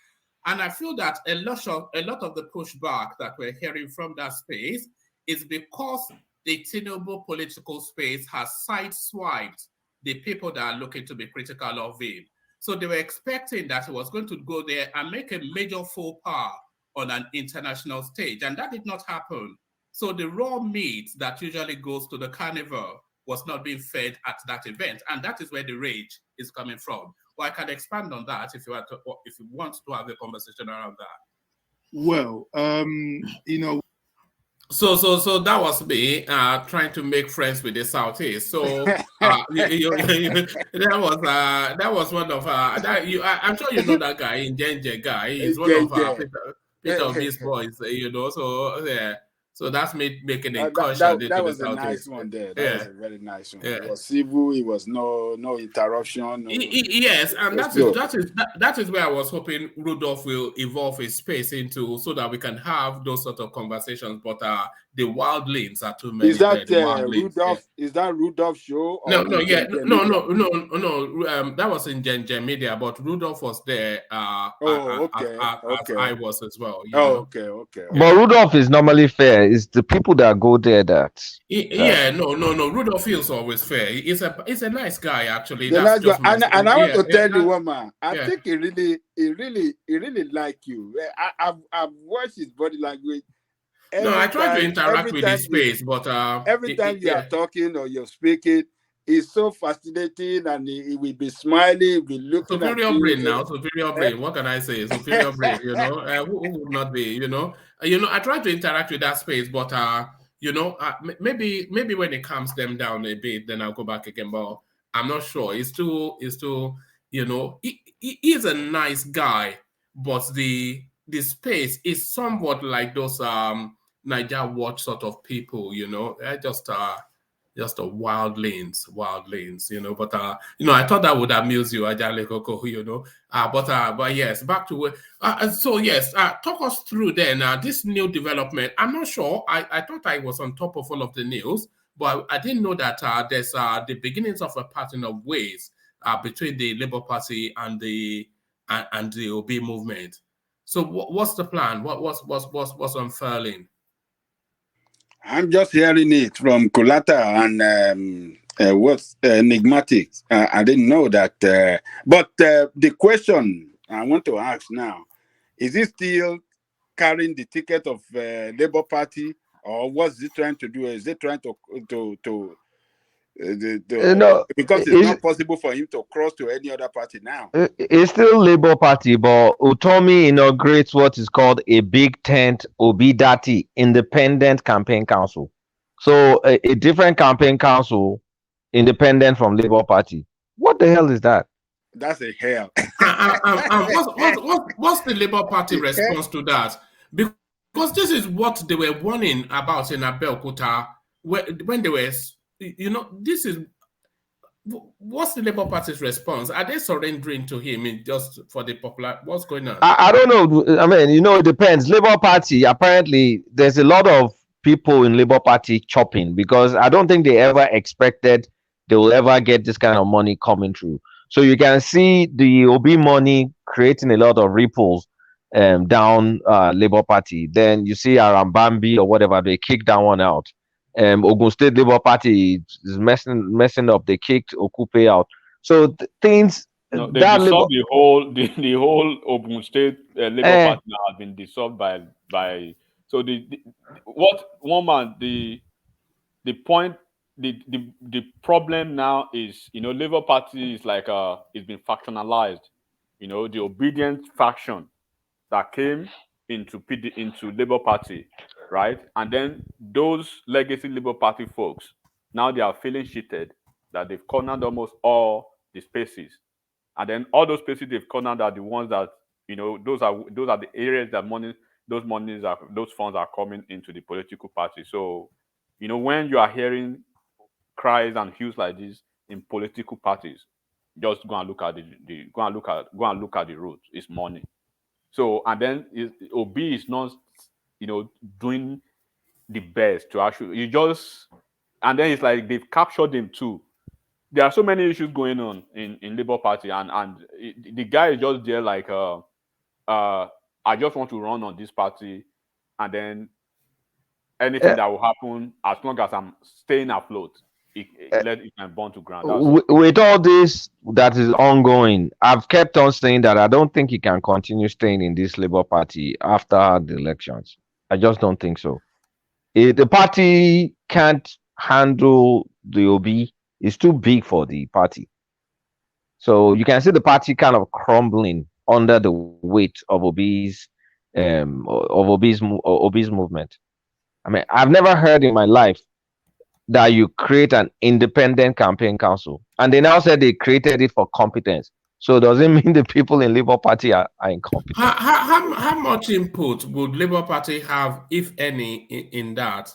and I feel that a lot of the pushback that we're hearing from that space is because the Tinubu political space has sideswiped the people that are looking to be critical of him. So they were expecting that he was going to go there and make a major faux pas on an international stage, and that did not happen. So the raw meat that usually goes to the carnival was not being fed at that event, and that is where the rage is coming from. Well, I can expand on that if you want to have a conversation around that. Well, So that was me trying to make friends with the Southeast. So that was one of I'm sure you know that guy, Njenje guy. He's one of Peter Ob's boys, So yeah. So that's me making a incursion. That was a nice one there. That was a very nice one. It was civil. It was no interruption. Yes, and that is where I was hoping Rudolph will evolve his space into, so that we can have those sort of conversations. But the wild lanes are too many. Is that Rudolph? Is that Rudolph's show? No. That was in Gen Media, but Rudolph was there. As I was as well. Okay. But Rudolph is normally fair. It's the people that go there that. No. Rudolph feels always fair. He's a nice guy, actually. And I want to tell you, woman, I think he really like you. I've watched his body language. I try to interact with his space, but every time you are talking or you're speaking, it's so fascinating, and he will be smiling, he'll be looking at you. Superior brain. What can I say? Superior brain. Who would not be? I try to interact with that space, but maybe when it calms them down a bit, then I'll go back again. But I'm not sure. He's too. He is a nice guy, but the space is somewhat like those Niger Watch sort of people. Just a wild lanes. But I thought that would amuse you, Ajale Koko. But yes, back to talk us through then this new development. I'm not sure. I thought I was on top of all of the news, but I didn't know that there's the beginnings of a pattern of ways between the Labour Party and the OB movement. So what's the plan? What's unfurling? I'm just hearing it from Kolata and what's enigmatic. I didn't know that. But the question I want to ask now, is he still carrying the ticket of Labour Party, or what's he trying to do? Is he trying to because it's not possible for him to cross to any other party now? It's still Labour Party, but Utomi inaugurates what is called a big tent Obidati Independent Campaign Council. So a different campaign council independent from Labour Party. What the hell is that? That's a hell. What's the Labour Party response to that? Because this is what they were warning about in Abeokuta when they were, this is, what's the Labour Party's response? Are they surrendering to him just for the popular? What's going on? I don't know. I mean, it depends. Labour Party, apparently, there's a lot of people in Labour Party chopping because I don't think they ever expected they will ever get this kind of money coming through. So you can see the OB money creating a lot of ripples down Labour Party. Then you see Arambambi or whatever, they kicked that one out. Ogun State Labour Party is messing up. They kicked Okupe out. So things. No, they dissolved the whole Ogun State Labour Party now has been dissolved by. So what one man the point the problem now is Labour Party is like it's been factionalized. The obedient faction that came into Labour Party, right? And then those legacy Labour Party folks now they are feeling cheated that they've cornered almost all the spaces. And then all those spaces they've cornered are the ones that those are the areas that those funds are coming into the political party. So when you are hearing cries and hues like this in political parties, just go and look at the root. It's money. So and then OB is not doing the best to actually and then it's like they've captured him too. There are so many issues going on in Labour Party, and the guy is just there like, I just want to run on this party, and then anything that will happen, as long as I'm staying afloat, it can burn to ground. With all this that is ongoing, I've kept on saying that I don't think he can continue staying in this Labour Party after the elections. I just don't think so. The party can't handle the OB. It's too big for the party. So you can see the party kind of crumbling under the weight of OB's movement. I mean, I've never heard in my life that you create an independent campaign council, and they now said they created it for competence. So does it mean the people in Labour Party are incompetent? How much input would Labour Party have, if any, in that?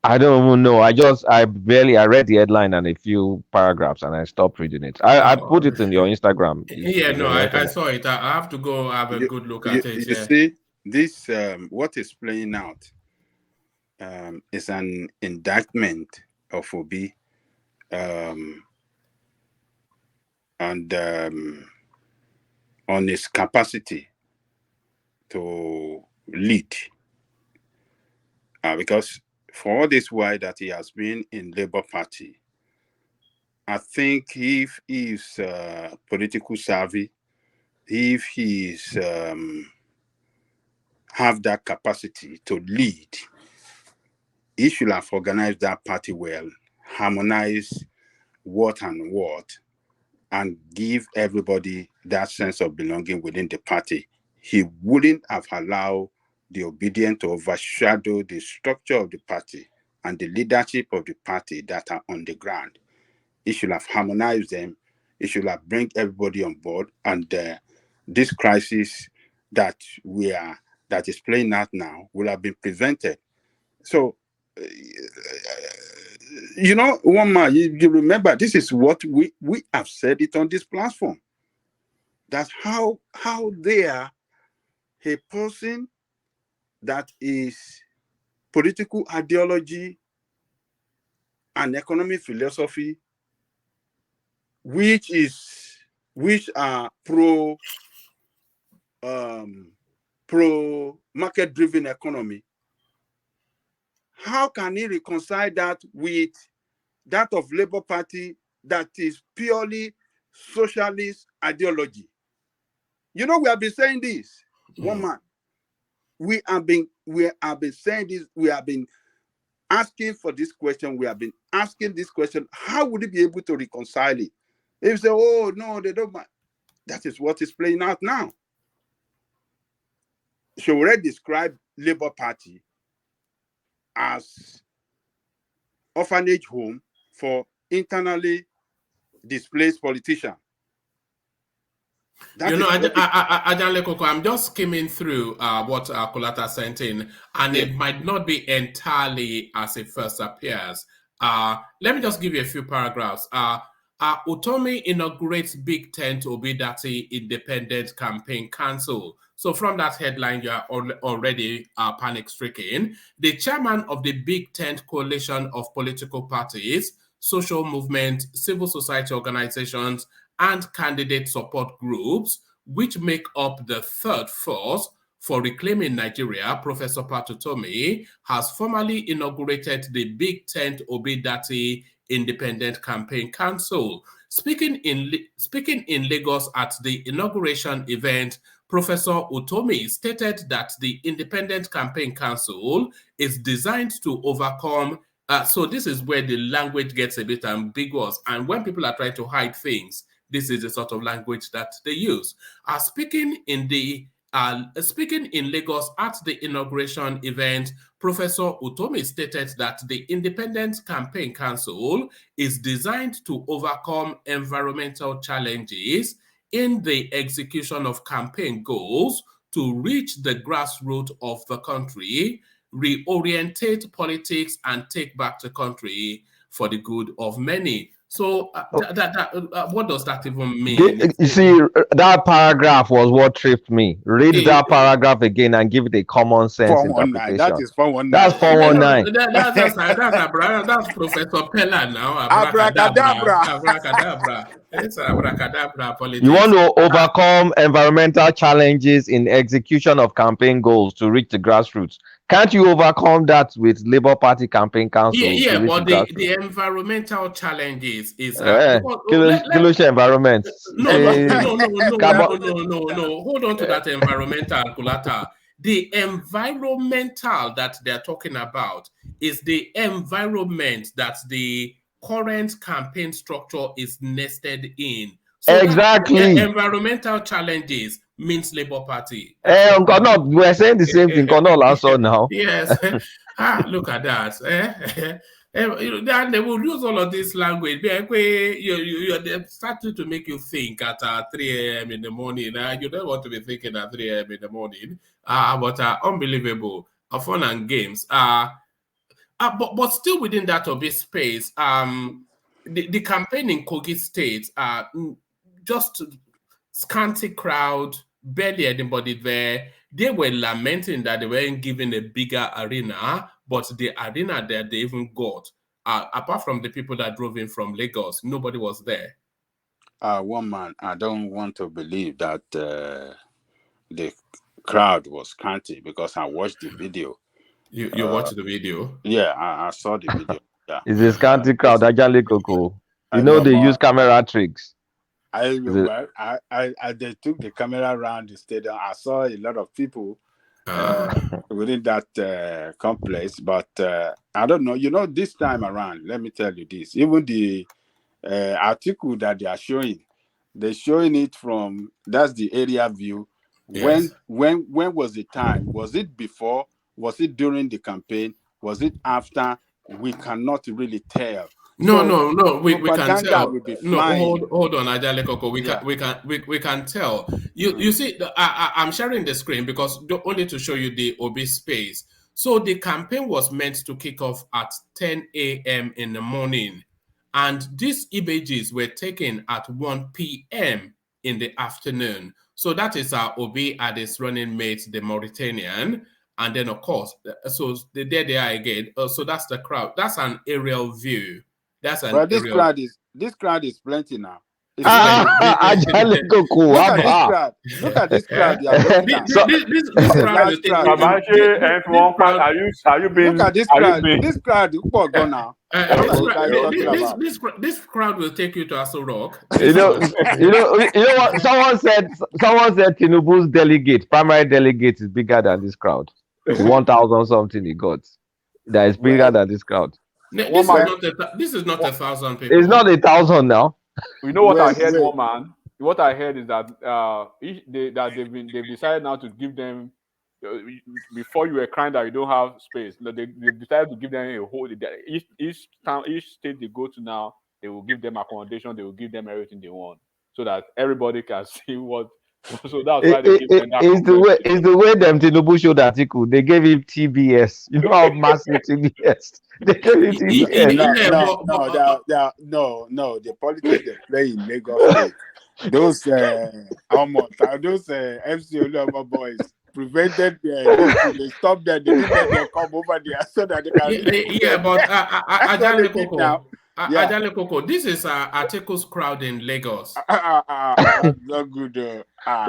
I don't even know. I read the headline and a few paragraphs and I stopped reading it. I put it in your Instagram. I saw it. I have to go have a good look at it. You see, this what is playing out is an indictment of Obi and on his capacity to lead, because for all this while that he has been in Labour Party, I think if he's political savvy, if he's have that capacity to lead, he should have organized that party well, harmonize what and what, and give everybody that sense of belonging within the party. He wouldn't have allowed the obedient to overshadow the structure of the party and the leadership of the party that are on the ground. He should have harmonized them. He should have bring everybody on board. And this crisis that is playing out now will have been prevented. So, one man, you remember, this is what we have said it on this platform. That's how they are a person that is political ideology and economic philosophy, which are pro market driven economy. How can he reconcile that with that of Labour Party that is purely socialist ideology? We have been saying this, one man. We have been saying this. We have been asking for this question. We have been asking this question. How would he be able to reconcile it? If you say, oh no, they don't mind. That is what is playing out now. She already described Labour Party as orphanage home for internally displaced politician. You know, Ajan Lekoko, I'm just skimming through what Kolata sent in, and it might not be entirely as it first appears. Let me just give you a few paragraphs. Utomi inaugurates Big Tent Obidati Independent Campaign Council. So from that headline, you are already panic-stricken. The chairman of the Big Tent Coalition of Political Parties, social movements, civil society organizations, and candidate support groups, which make up the third force for reclaiming Nigeria, Professor Patutomi, has formally inaugurated the Big Tent Obidati Independent Campaign Council. Speaking in Lagos at the inauguration event, Professor Utomi stated that the Independent Campaign Council is designed to overcome. So this is where the language gets a bit ambiguous, and when people are trying to hide things, this is the sort of language that they use. Speaking in Lagos at the inauguration event, Professor Utomi stated that the Independent Campaign Council is designed to overcome environmental challenges in the execution of campaign goals to reach the grassroots of the country, reorientate politics, and take back the country for the good of many. So what does that even mean? You see, that paragraph was what tripped me. Read that paragraph again and give it a common sense 419. interpretation. That is 419. That's 419. That's Professor Pella now. Abracadabra. Abracadabra. It's abracadabra politics. You want to overcome environmental challenges in execution of campaign goals to reach the grassroots. Can't you overcome that with Labour Party campaign council? Yeah, but the environmental challenges is environment. No. Hold on to that environmental, Kulata. The environmental that they're talking about is the environment that the current campaign structure is nested in. So exactly. Environmental challenges means Labour Party. We're saying the same thing. Also now. Yes. Look at that. Then they will use all of this language. You're starting to make you think at 3 a.m. in the morning. You don't want to be thinking at 3 a.m. in the morning. But unbelievable. Fun and games. But still within that of this space, the campaign in Kogi State, just scanty crowd, barely anybody there. They were lamenting that they weren't given a bigger arena, but the arena that they even got, apart from the people that drove in from Lagos, nobody was there. One man, I don't want to believe that the crowd was scanty because I watched the video. You watched the video? Yeah, I saw the video. Yeah, it's a scanty crowd. Ajale Koko. You know they use camera tricks. They took the camera around the stadium. I saw a lot of people within that complex, but I don't know. You know, this time around, let me tell you this. Even the article that they are showing, they're showing it from that's the area view. Yes. When was the time? Was it before? Was it during the campaign? Was it after? We cannot really tell. No. We can tell. Will be no, flying. hold on, Ajale Koko. We can tell. You see, I'm sharing the screen because only to show you the OB space. So the campaign was meant to kick off at 10 a.m. in the morning, and these images were taken at 1 p.m. in the afternoon. So that is our OB and his running mate, the Mauritanian. And then, of course, so there they are again. So that's the crowd. That's an aerial view. That's an this crowd is plenty now. Look at this crowd. Look at this crowd. This crowd will take Are you being? Look at this crowd. This crowd. Go now. This crowd will take you to Aso Rock. You know what? Someone said Tinubu's primary delegate is bigger than this crowd. 1,000 something he got. That is bigger than this crowd. This is not 1,000 people. It's not 1,000 now. You know what I heard, one man? What I heard is that they've decided now to give them. Before you were crying that you don't have space, they decided to give them a whole. Each state they go to now, they will give them accommodation, they will give them everything they want, so that everybody can see what. So that's why they give them that. It's the way them Tinubu showed article. They gave him TBS. You know how massive TBS. They gave him TBS. No. The politics they play in Lagos State. Those MC Oluomo boys prevented they stopped them. They didn't let them come over there so that they can. But Ajale Koko, this is Atiku's crowd in Lagos. That's not good.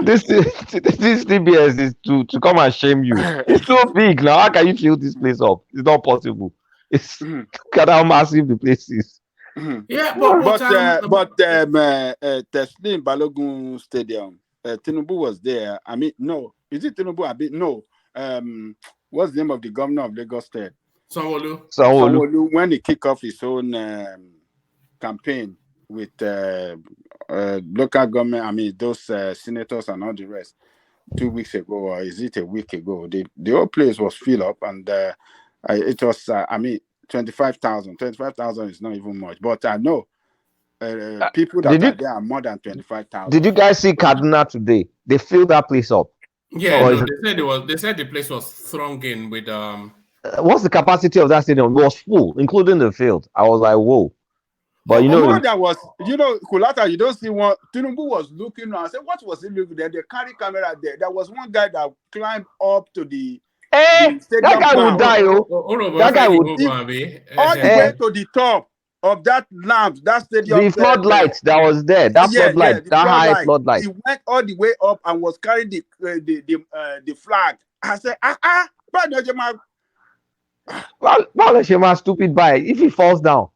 This TBS is to come and shame you. It's so big now. How can you fill this place up? It's not possible. It's look at how massive the place is. Yeah, but Teslim Balogun Stadium, Tinubu was there. I mean, no, is it Tinubu? No. What's the name of the governor of Lagos State? Sanwo-Olu. When he kicked off his own campaign with local government, I mean those senators and all the rest, 2 weeks ago, or is it a week ago? The whole place was filled up, and it was 25,000. 25,000 is not even much, but I know people that are there are more than 25,000. Did you guys see Kaduna today? They filled that place up. Yeah, they said the place was thronging with what's the capacity of that stadium? It was full, including the field. I was like, whoa. But that was, Kulata, you don't see one. Tinubu was looking and I said, what was he looking there? They carry camera there. There was one guy that climbed up to the stadium. That guy would die, that guy would all the way to the top of that lamp, that stadium. The floodlight that was there, that floodlight, that high floodlight. He went all the way up and was carrying the flag. I said, stupid by if he falls down.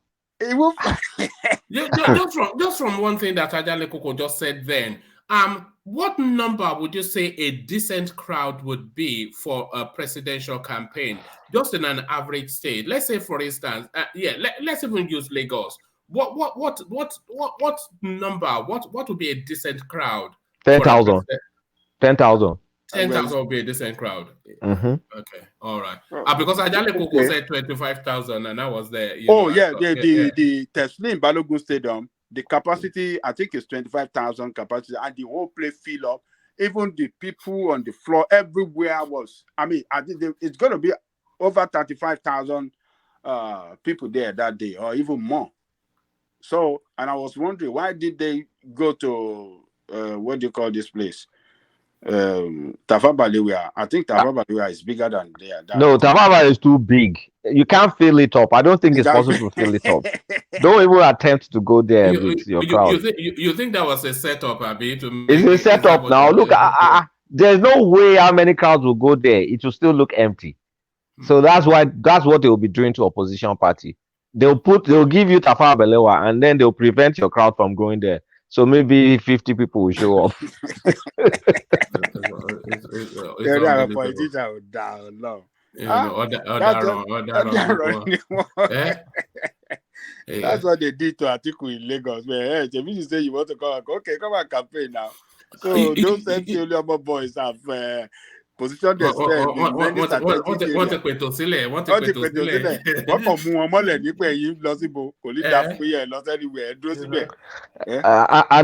just from one thing that Ajale Koko just said then, what number would you say a decent crowd would be for a presidential campaign, just in an average state? Let's say, for instance, let's even use Lagos. What number? What would be a decent crowd? 10,000. 10,000. 10,000 would be a decent crowd. Mm-hmm. Okay, all right. Because Ajale Koko said 25,000, and I was there. The Teslim Balogun Stadium, the capacity I think is 25,000 capacity, and the whole place fill up. Even the people on the floor everywhere was. I think it's going to be over 35,000 people there that day, or even more. So, and I was wondering, why did they go to what do you call this place? Tafa Balewa. I think Tafa Balewa is bigger than there. No, Tafa Balewa is too big. You can't fill it up. I don't think it's possible to fill it up. Don't even attempt to go there with your crowd. You think that was a setup, Abi? It's a setup now. Look, there's no way how many crowds will go there. It will still look empty. So that's what they will be doing to opposition party. They'll give you Tafa Balewa, and then they'll prevent your crowd from going there. So maybe 50 people will show up. That's what they did to Atiku in Lagos. Hey, you say you want to come, okay, come and campaign now. So those MC boys have positioned themselves. And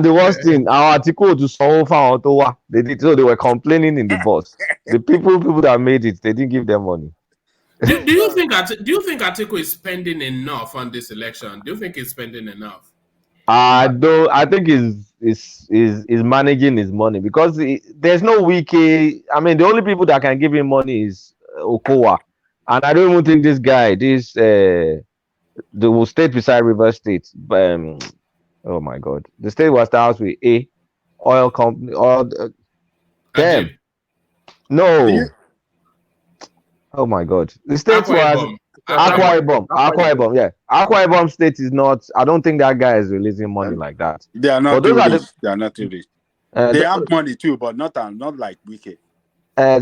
the worst thing, our Atiku to solve our they did, so they were complaining in the bus. The people that made it, they didn't give them money. Do you think Atiku is spending enough on this election? Do you think he's spending enough? I think he's managing his money, because there's no wiki. I mean, the only people that can give him money is Okowa, and I don't even think this guy, the state beside River State, oh my God, the state was starts with A, oil company, damn, no. Oh my God, the state was Akwa Ibom. Yeah, Akwa Ibom State is not. I don't think that guy is releasing money like that. They are not. They are not too rich. They have money too, but not like Wike.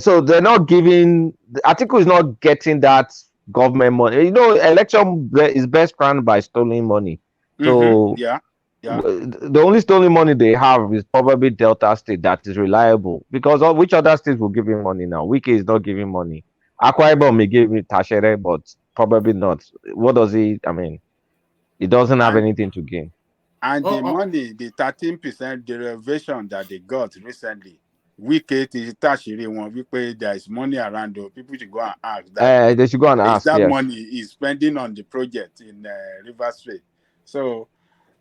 So they're not giving. The article is not getting that government money. Election is best run by stolen money. So yeah. The only stolen money they have is probably Delta State that is reliable, because which other states will give him money now? Wike is not giving money. Akwa Ibom may give it Tashere, but probably not. What does he? I mean, He doesn't have And anything to gain. And the money, the 13% derivation that they got recently, we there is money around. People should go and ask that. They should go and Is ask. that Yes. money is spending on the project in River State? So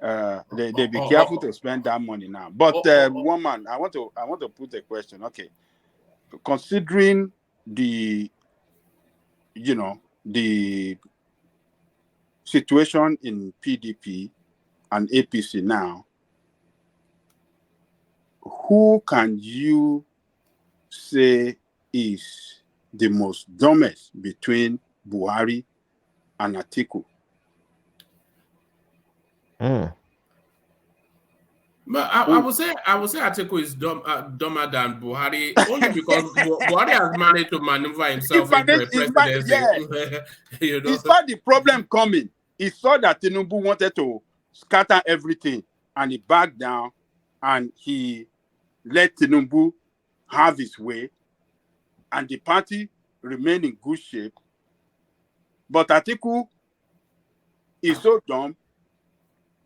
they be careful to spend that money now. But woman, I want to put a question. Okay, considering the the situation in PDP and APC now, who can you say is the most dumbest between Buhari and Atiku? But I would say Atiku is dumber than Buhari only because Buhari has managed to maneuver himself into a presidency. He saw the problem coming. He saw that Tinubu wanted to scatter everything, and he backed down, and he let Tinubu have his way, and the party remained in good shape. But Atiku is so dumb.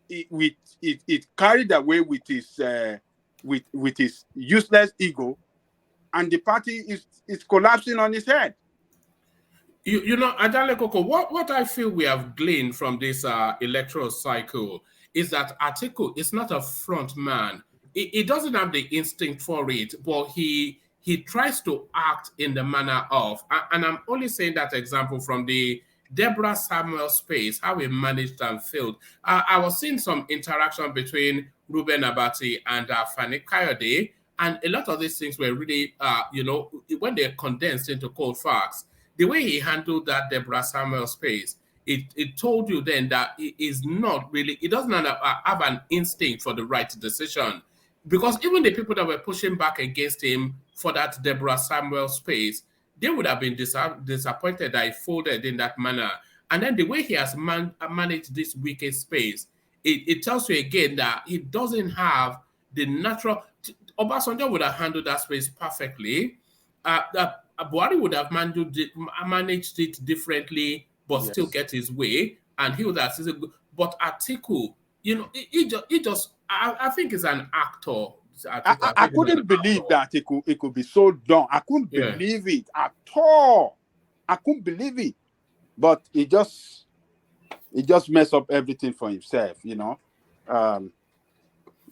It carried away with his with his useless ego, and the party is collapsing on his head. You know, Ajale Koko, what I feel we have gleaned from this electoral cycle is that Atiku is not a front man. He doesn't have the instinct for it, but he tries to act in the manner of, and I'm only saying that example from the Deborah Samuel space, how he managed and failed. I was seeing some interaction between Ruben Abati and Fani Kayode, and a lot of these things were really, when they're condensed into cold facts, the way he handled that Deborah Samuel space, it told you then that he is not really, he doesn't have an instinct for the right decision. Because even the people that were pushing back against him for that Deborah Samuel space, they would have been disappointed that he folded in that manner. And then the way he has managed this wicked space, it tells you again that he doesn't have the natural... Obasanjo would have handled that space perfectly. Buhari would have managed it differently, but still get his way. And he would have... But Atiku, I think he's an actor. I couldn't believe that it could be so dumb. I couldn't believe it at all. I couldn't believe it. But he just messed up everything for himself, And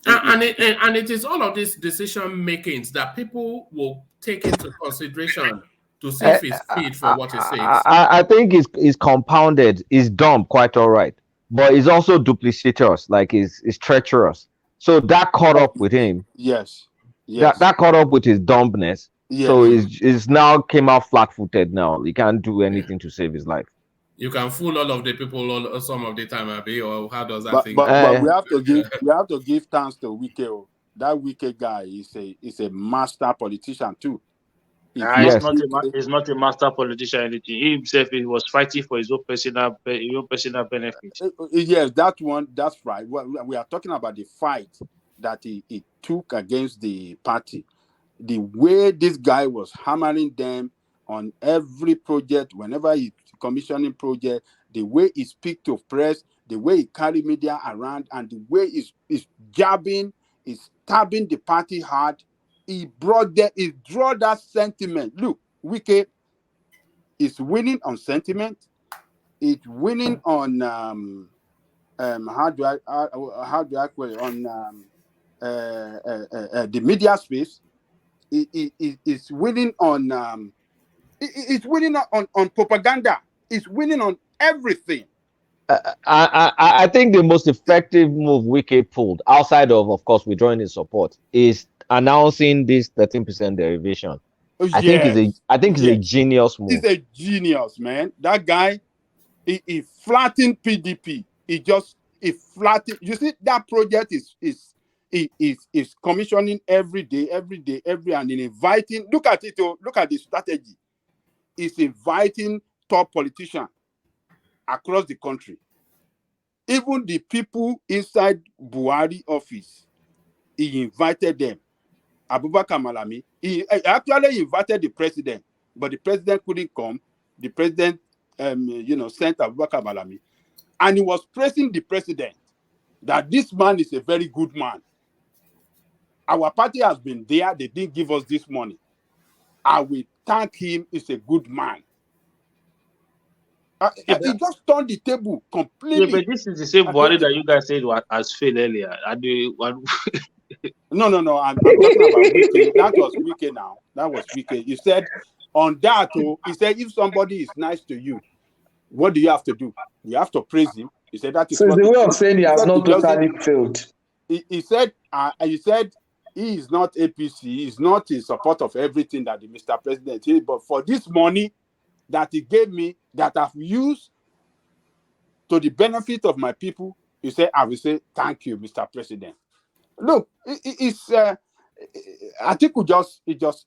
it is all of these decision makings that people will take into consideration to see if it's fit for what he says. I think it's compounded. It's dumb, quite all right, but it's also duplicitous, like it's treacherous. So that caught up with him. Yes. That caught up with his dumbness. Yes. So it's now came out flat-footed. Now he can't do anything to save his life. You can fool all of the people some of the time, Abi, or how does that thing? But we have to give thanks to Wike. That Wike guy is a master politician too. He's not a master politician. Anything. He himself, he was fighting for his own personal benefit. Yes, that one. That's right. We are talking about the fight that he took against the party. The way this guy was hammering them on every project, whenever he's commissioning project, the way he speak to press, the way he carry media around, and the way he's jabbing, he's stabbing the party hard. He draw that sentiment. Look, Wike is winning on sentiment. It's winning on how do I call it, on the media space. It's winning on it's winning on propaganda. It's winning on everything. I think the most effective move Wike pulled, outside of course, withdrawing his support, is announcing this 13% derivation. I think it's a genius move. He's a genius, man. That guy, he flattened PDP. He flattened. You see, that project is commissioning every day, and inviting. Look at it. Look at the strategy. It's inviting top politicians across the country. Even the people inside Buhari office, he invited them. Abubakar Malami, he actually invited the president, but the president couldn't come. The president, sent Abubakar Malami. and he was praising the president that this man is a very good man. Our party has been there. They didn't give us this money. I will thank him. He's a good man. He just turned the table completely. Yeah, but this is the same Buhari that you guys said has failed earlier. No. I'm talking about Wike. That was Wike now. That was Wike. He said on that, he said, if somebody is nice to you, what do you have to do? You have to praise him. He said that is so what the way of saying he has not totally failed. He said he is not APC, he is not in support of everything that the Mr. President did, but for this money that he gave me that I've used to the benefit of my people, he said, I will say thank you, Mr. President. Look, I think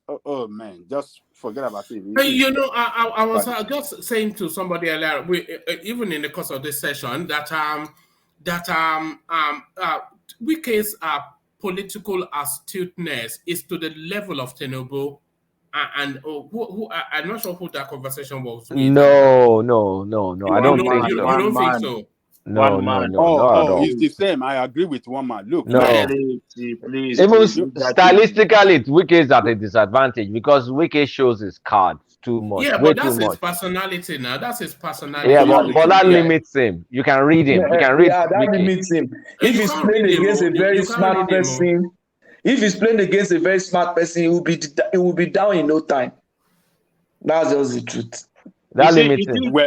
oh man, just forget about it. You know, I was just saying to somebody earlier, even in the course of this session, that Wike's political astuteness is to the level of Tinubu, and who I'm not sure who that conversation was with. No. I don't think so. You don't think so? No, not at all. It's the same. I agree with one man. Look, no. Please, even stylistically, Wike is at a disadvantage because Wike shows his cards too much. Yeah, way but that's too his much. personality now. That's his personality. Yeah, but that limits him. You can read him. You can read. Yeah, that Wike. limits him. If he's playing against a very smart person, he will be down in no time. That's just the truth. That limits him. For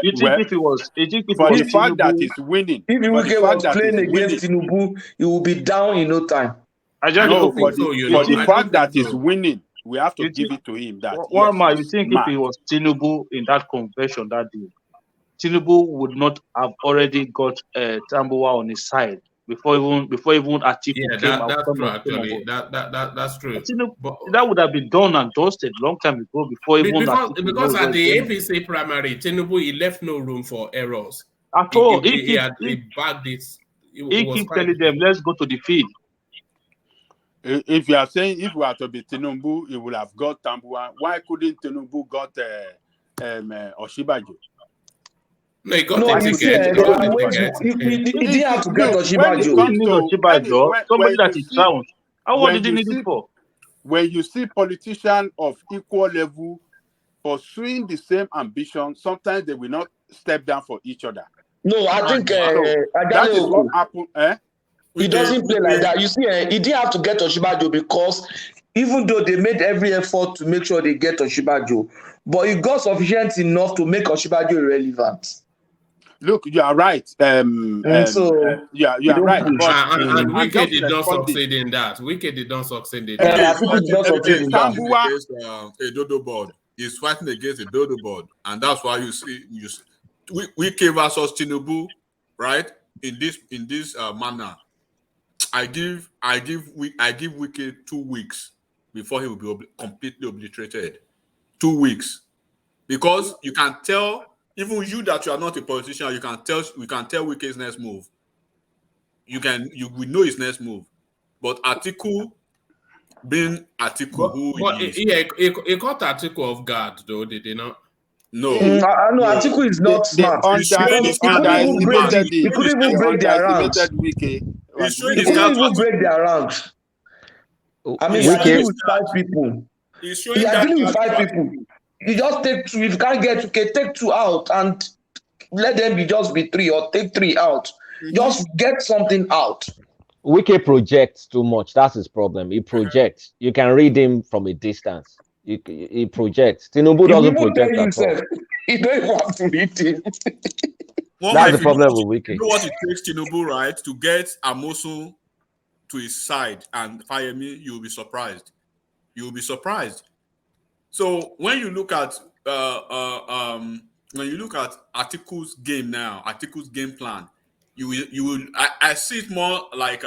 the fact that he's winning. If Wike was playing against Tinubu, he will be down in no time. For the fact that he's winning, we have to give it to him. That you think if it was Tinubu in that convention that day, Tinubu would not have already got Tambuwa on his side before even Atiku came out. That's true. Actually, that's true. But that would have been done and dusted long time ago before even because at the APC primary, Tinubu he left no room for errors at all. He bagged it. He keep telling them, "Let's go to the field." If you are saying if we are to be Tinubu, he would have got Tambuwa. Why couldn't Tinubu got Oshibajo? No, he got the ticket. He didn't have to get Oshibajo. Somebody that is sound. What did he need it for? When you see politicians of equal level pursuing the same ambition, sometimes they will not step down for each other. No, I think that is what happened. He doesn't play like that. You see, he didn't have to get Oshibajo because even though they made every effort to make sure they get Oshibajo, but he got sufficient enough to make Oshibajo irrelevant. Look, you are right. You are right. And Wike did not succeed in that. Wike did not succeed in that. Against a dodo board. He's fighting against a dodo board, and that's why you see Wike versus Tinubu, right? In this manner. I give Wike 2 weeks before he will be completely obliterated. 2 weeks, because you can tell, even you that you are not a politician, we can tell Wike's next move. We know his next move, but Atiku being Atiku, he caught Atiku off guard though, did he not? No, Atiku is not smart. He couldn't even break their ranks. He couldn't even break their ranks. I mean, he's dealing with 5 people. He's dealing with 5 people. You just take 2. If you can't get 2, take 2 out and let them just be 3 or take 3 out. Just get something out. Wike projects too much. That's his problem. He projects. You can read him from a distance. He projects. Tinubu doesn't project at all. You don't even have to read him. That's the problem with Wike. You know what it takes Tinubu, right, to get Amosu to his side and fire me? You'll be surprised. You'll be surprised. So when you look at Atiku's game now, Atiku's game plan, you will. I see it more like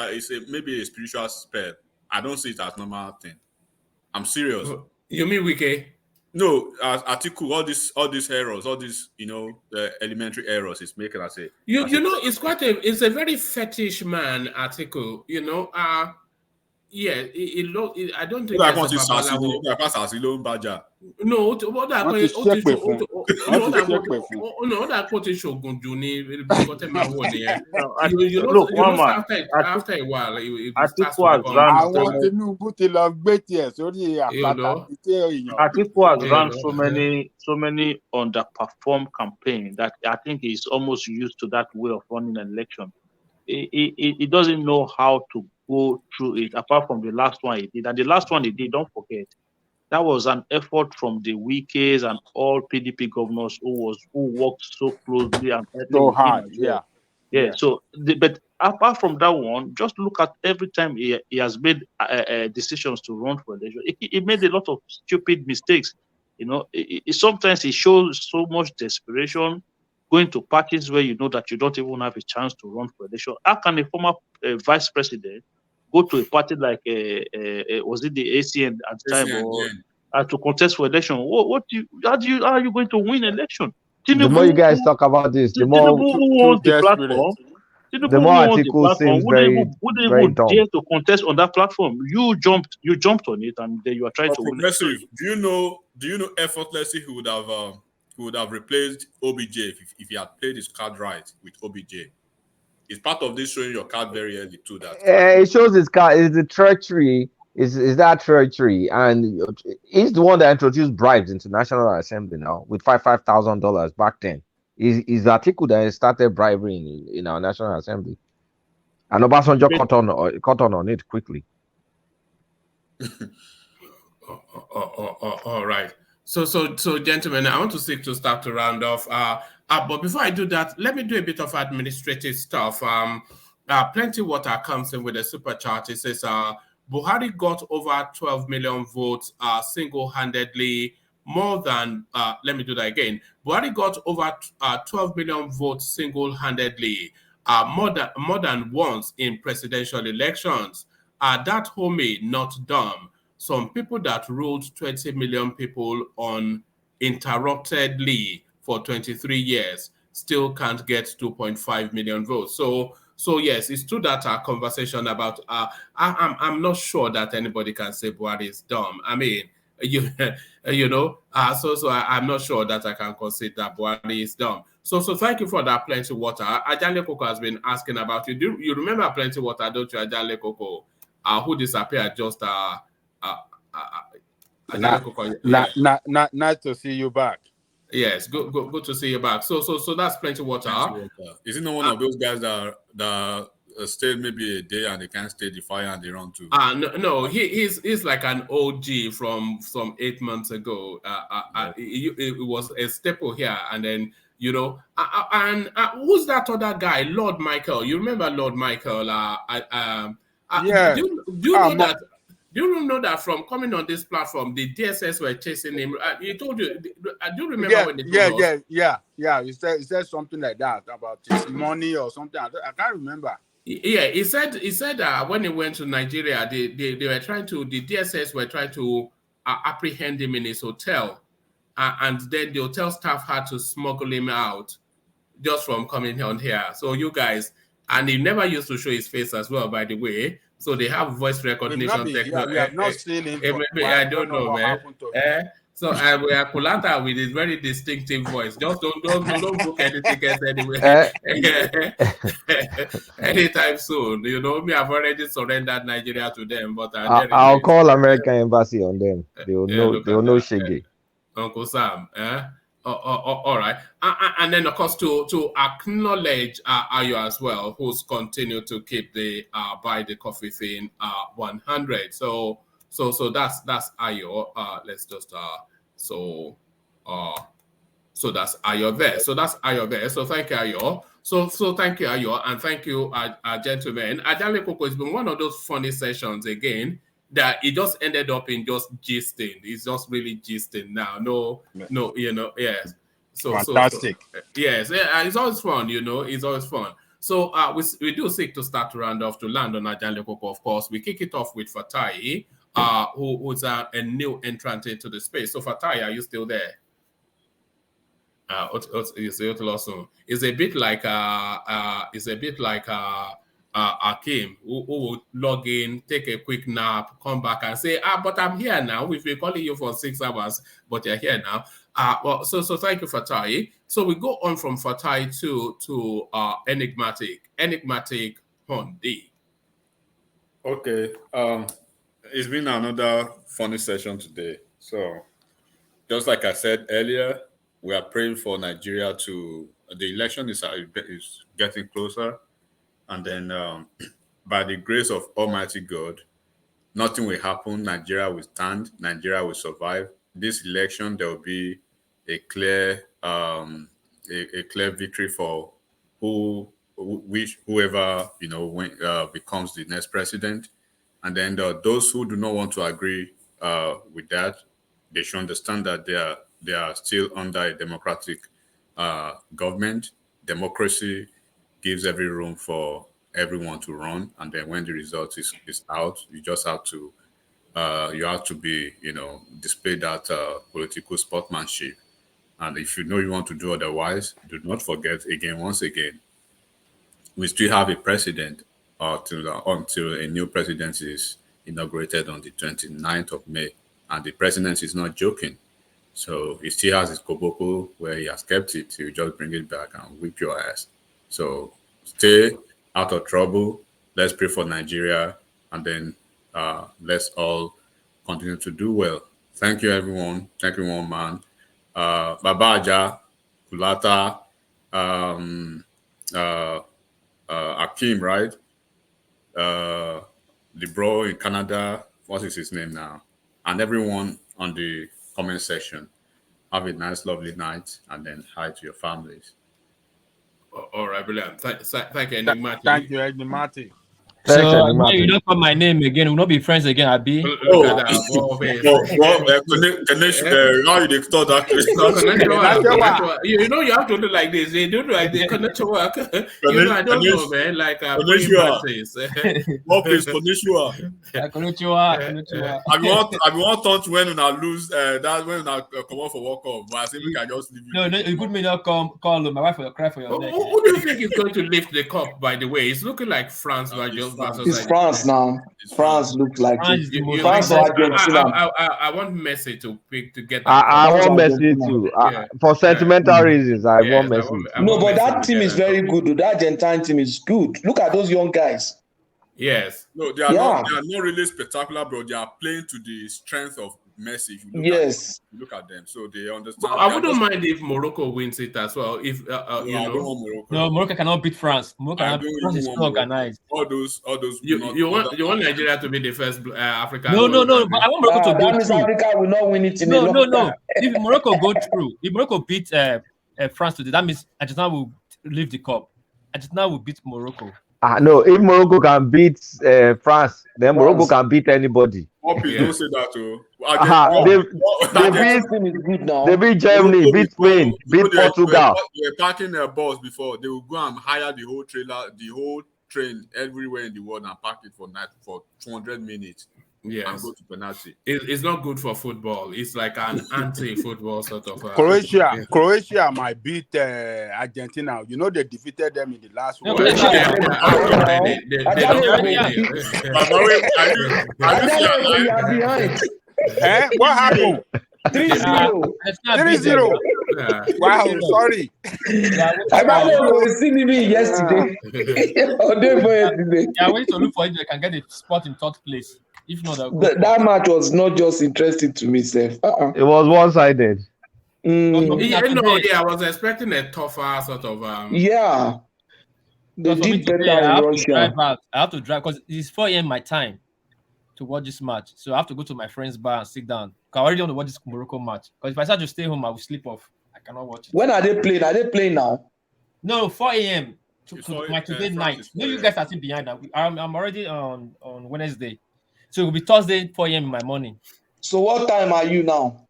maybe a spiritual spell. I don't see it as normal thing. I'm serious. You mean Wike? No, Atiku, all these errors, all these the elementary errors is making us say. It's a very fetish man, Atiku. I don't think there's a babalawo. No, what that Wọ́n ti ṣépè fún. Wọ́n ti ṣépè fún. no, that quote is Shogun Juni. You know, look, you know, man, after a while, it starts to Atiku has become. run. Àwọn Tinubu ti lọ gbé tiẹ̀ sórí àpáta tí èèyàn. Atiku has run so many underperformed campaigns that I think he's almost used to that way of running an election. He doesn't know how to go through it, apart from the last one he did. And the last one he did, don't forget, that was an effort from the Wikis and all PDP governors who worked so closely and so hard. Yeah. So, but apart from that one, just look at every time he has made decisions to run for election. He made a lot of stupid mistakes. You know, sometimes he shows so much desperation, going to parties where you know that you don't even have a chance to run for election. How can a former vice president go to a party like was it the ACN at the time, or to contest for election? How are you going to win election? Tinubu, the more you guys talk about this, the more Tinubu the platform. The more article seems wouldn't even dare to contest on that platform. You jumped on it, and then you are trying to win. Progressive, do you know effortlessly who would have replaced OBJ if he had played his card right with OBJ? It's part of this showing your card very early too. That it shows his card is the treachery. Is that treachery? And he's the one that introduced bribes into National Assembly now with $5,000 back then. Is the article that started bribery in our National Assembly, and Obasanjo caught on it quickly. All right. So, gentlemen, I want to seek to start to round off. But before I do that, let me do a bit of administrative stuff. Plenty Water comes in with a super chart. It says Buhari got over 12 million votes single-handedly. More than, let me do that again. Buhari got over 12 million votes single-handedly, more than once in presidential elections. That homie, not dumb. Some people that ruled 20 million people uninterruptedly for 23 years still can't get 2.5 million votes. So yes, it's true that our conversation about, I'm not sure that anybody can say Buhari is dumb. I mean, I'm not sure that I can consider that Buhari is dumb. So thank you for that, Plenty Water. Ajale Koko has been asking about you. Do you remember Plenty Water, don't you, Ajale Koko? Who disappeared just Ajale Koko. Nice to see you back. Yes, good to see you back. So that's Plenty Water. Is it not one of those guys that stayed maybe a day and they can't stay the fire and they run too? No, he's like an OG from some 8 months ago. It was a staple here, and then who's that other guy, Lord Michael? You remember Lord Michael? Yeah. Do you know that? Do you know that from coming on this platform, the DSS were chasing him? He told you. Do you remember when they told us? Yeah. He said something like that about his money or something. I can't remember. Yeah, he said when he went to Nigeria, the DSS were trying to apprehend him in his hotel, and then the hotel staff had to smuggle him out just from coming on here. So you guys, and he never used to show his face as well, by the way. So they have voice recognition technology. We have not seen him. I don't know, man. So we are Kulata with his very distinctive voice. Just don't book any tickets anywhere. Anytime soon. You know, me, I've already surrendered Nigeria to them, but I'll call American Embassy on them. They will know Shiggy. Uncle Sam. All right. And then, of course, to acknowledge Ayo as well, who's continued to keep the buy the coffee thing 100. So that's Ayo. Let's just so that's Ayo there. So that's Ayo there. So thank you, Ayo. So thank you, Ayo, and thank you, gentlemen. Ajale Koko, it's been one of those funny sessions again that it just ended up in just gisting. It's just really gisting now. No, yes. So fantastic. Yes, it's always fun. It's always fun. So we do seek to start to round off to land on Ajale Koko. Of course, we kick it off with Fatai, who's a new entrant into the space. So Fatai, are you still there? It's a bit like Akim, who will log in, take a quick nap, come back and say, but I'm here now. We've been calling you for 6 hours, but you're here now. So thank you, Fatai. So we go on from Fatai to Enigmatic Hondi. Okay. It's been another funny session today. So just like I said earlier, we are praying for Nigeria to the election is getting closer, and then by the grace of Almighty God, nothing will happen. Nigeria will stand. Nigeria will survive. This election, there will be a clear victory for whoever becomes the next president. And then those who do not want to agree with that, they should understand that they are still under a democratic government. Democracy gives every room for everyone to run, and then when the result is out, you just have to be display that political sportsmanship. And if you know you want to do otherwise, do not forget once again, we still have a president until a new president is inaugurated on the 29th of May, and the president is not joking. So he still has his koboko where he has kept it. He'll just bring it back and whip your ass. So stay out of trouble. Let's pray for Nigeria, and then let's all continue to do well. Thank you, everyone. Thank you, one man. Babaja, Kulata, Akim, right? The bro in Canada, what is his name now? And everyone on the comment section. Have a nice, lovely night, and then hi to your families. All right, brilliant. Thank you, Enigmatic. Thank you, Enigmatic. So now you don't call my name again. We'll not be friends again, Abi. Look at that. How you thought that? You know, you have to do like this. They do like the connection work. I don't know, man. Like Konnichiwa. What is Konnichiwa? Konnichiwa. I want to when I lose. That's when I come out for walk off. But I think we can just leave you. No, you could me not call my wife will cry for your neck. Who do you think is going to lift the cup? By the way, it's looking like France. It's France now. France looks like it. France or Argentina. I want Messi to pick to get. I want Messi too. For sentimental reasons, I want Messi. No, but that team is very good. The Argentine team is good. Look at those young guys. Yes. No, they are not really spectacular, bro. They are playing to the strength of Messi. If you look at them, so they understand. I wouldn't mind if Morocco wins it as well. If Morocco cannot beat France. France is so organized. All those. You want Nigeria to be the first African? No. But I want Morocco to go through. Africa will not win it in No. If Morocco go through, if Morocco beat France today, that means Argentina will leave the cup. Argentina will beat Morocco. No, if Morocco can beat France, then Morocco can beat anybody. Don't say that too. They beat Germany, beat Spain, beat Portugal. They were parking their bus before. They will go and hire the whole trailer, the whole train everywhere in the world and park it for 200 minutes. Yes. And go to penalty. It's not good for football. It's like an anti-football sort of. Croatia might beat Argentina. You know they defeated them in the last one. What happened? 3-0. Wow, sorry. I remember seeing me yesterday. I went to look for it. They can get a spot in third place. If not, that match was not just interesting to me, Seth. It was one-sided. I was expecting a tougher sort of. They did better in Russia. I have to drive because it's 4 a.m. my time to watch this match. So I have to go to my friend's bar and sit down. I already want to watch this Morocco match. Because if I start to stay home, I will sleep off. I cannot watch it. When are they playing? Are they playing now? No, 4 a.m. My today night. No, you guys are still behind that. I'm already on Wednesday. So it will be Thursday, 4 a.m. in my morning. So what time are you now?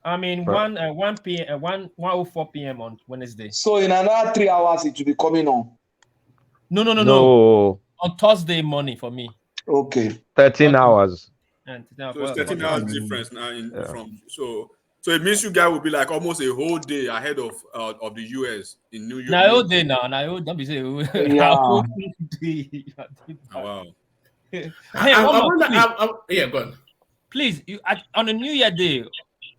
I mean, 1:04 p.m. on Wednesday. So in another 3 hours, it will be coming on. No. On Thursday morning for me. Okay. 13 hours. So it's 13 hours difference now. So it means you guys will be like almost a whole day ahead of the US in New York. Now whole day now. Don't be saying Yeah. whole day. Oh, wow. Hey, I wonder. Yeah, go on. Please, on a New Year day,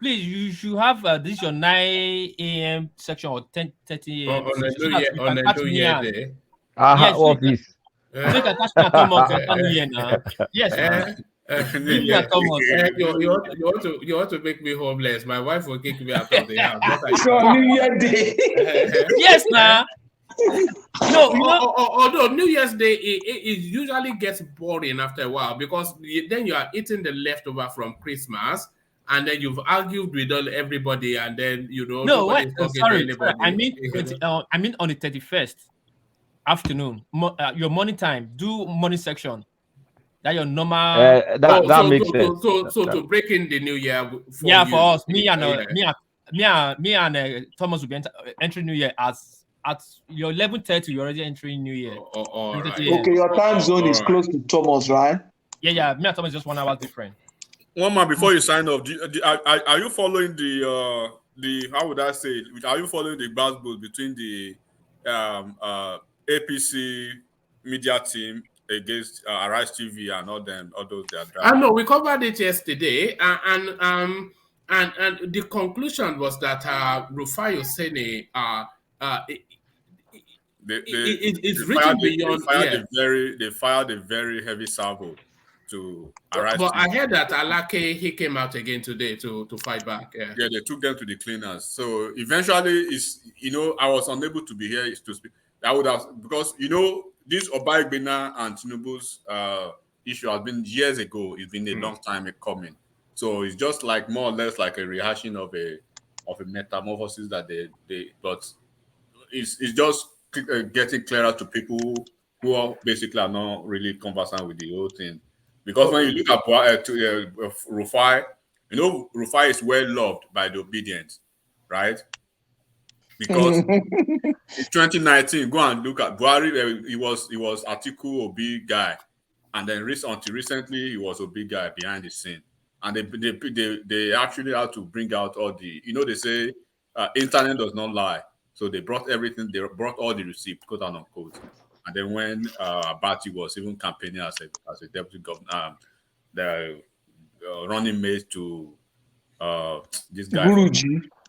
please, you should have this your 9 a.m. section or 10:30 a.m. On a section. New Year day. Yes, office. so you can catch me and Thomas on New Year now. Yes, you want to make me homeless. My wife will kick me out of the house. What are you So New Year Day. Yes, now. No, although New Year's Day it usually gets boring after a while because then you are eating the leftover from Christmas and then you've argued with everybody and then nobody's talking to anybody. I mean on the 31st afternoon, your morning time, do morning section. That your normal. That makes sense. So to break in the new year. For us, me and Thomas will be entering New Year at your 11:30. You're already entering New Year. Okay, your time zone is close to Thomas, right? Yeah. Me and Thomas just 1 hour different. One man before you sign off, are you following the how would I say it? Are you following the basketball between the APC media team against Arise TV and all those that are I know we covered it yesterday, and the conclusion was that Rufai Oseni it's written beyond. They fired a very heavy salvo to Arise. But I heard that Alake he came out again today to fight back. Yeah, they took them to the cleaners. So eventually, I was unable to be here to speak. I would have because this Obagbena and Tinubu's issue has been years ago. It's been a long time coming. So it's just like more or less like a rehashing of a metamorphosis that but it's just getting clearer to people who are basically are not really conversant with the whole thing. Because when you look at Rufai, Rufai is well loved by the obedient, right? Because in 2019, go and look at Buhari. He was Atiku Obi guy, and then until recently he was Obi guy behind the scene. And they actually had to bring out all the they say internet does not lie, so they brought everything. They brought all the receipts, quote unquote. And then when Abati was even campaigning as a deputy governor, the running mate to this guy.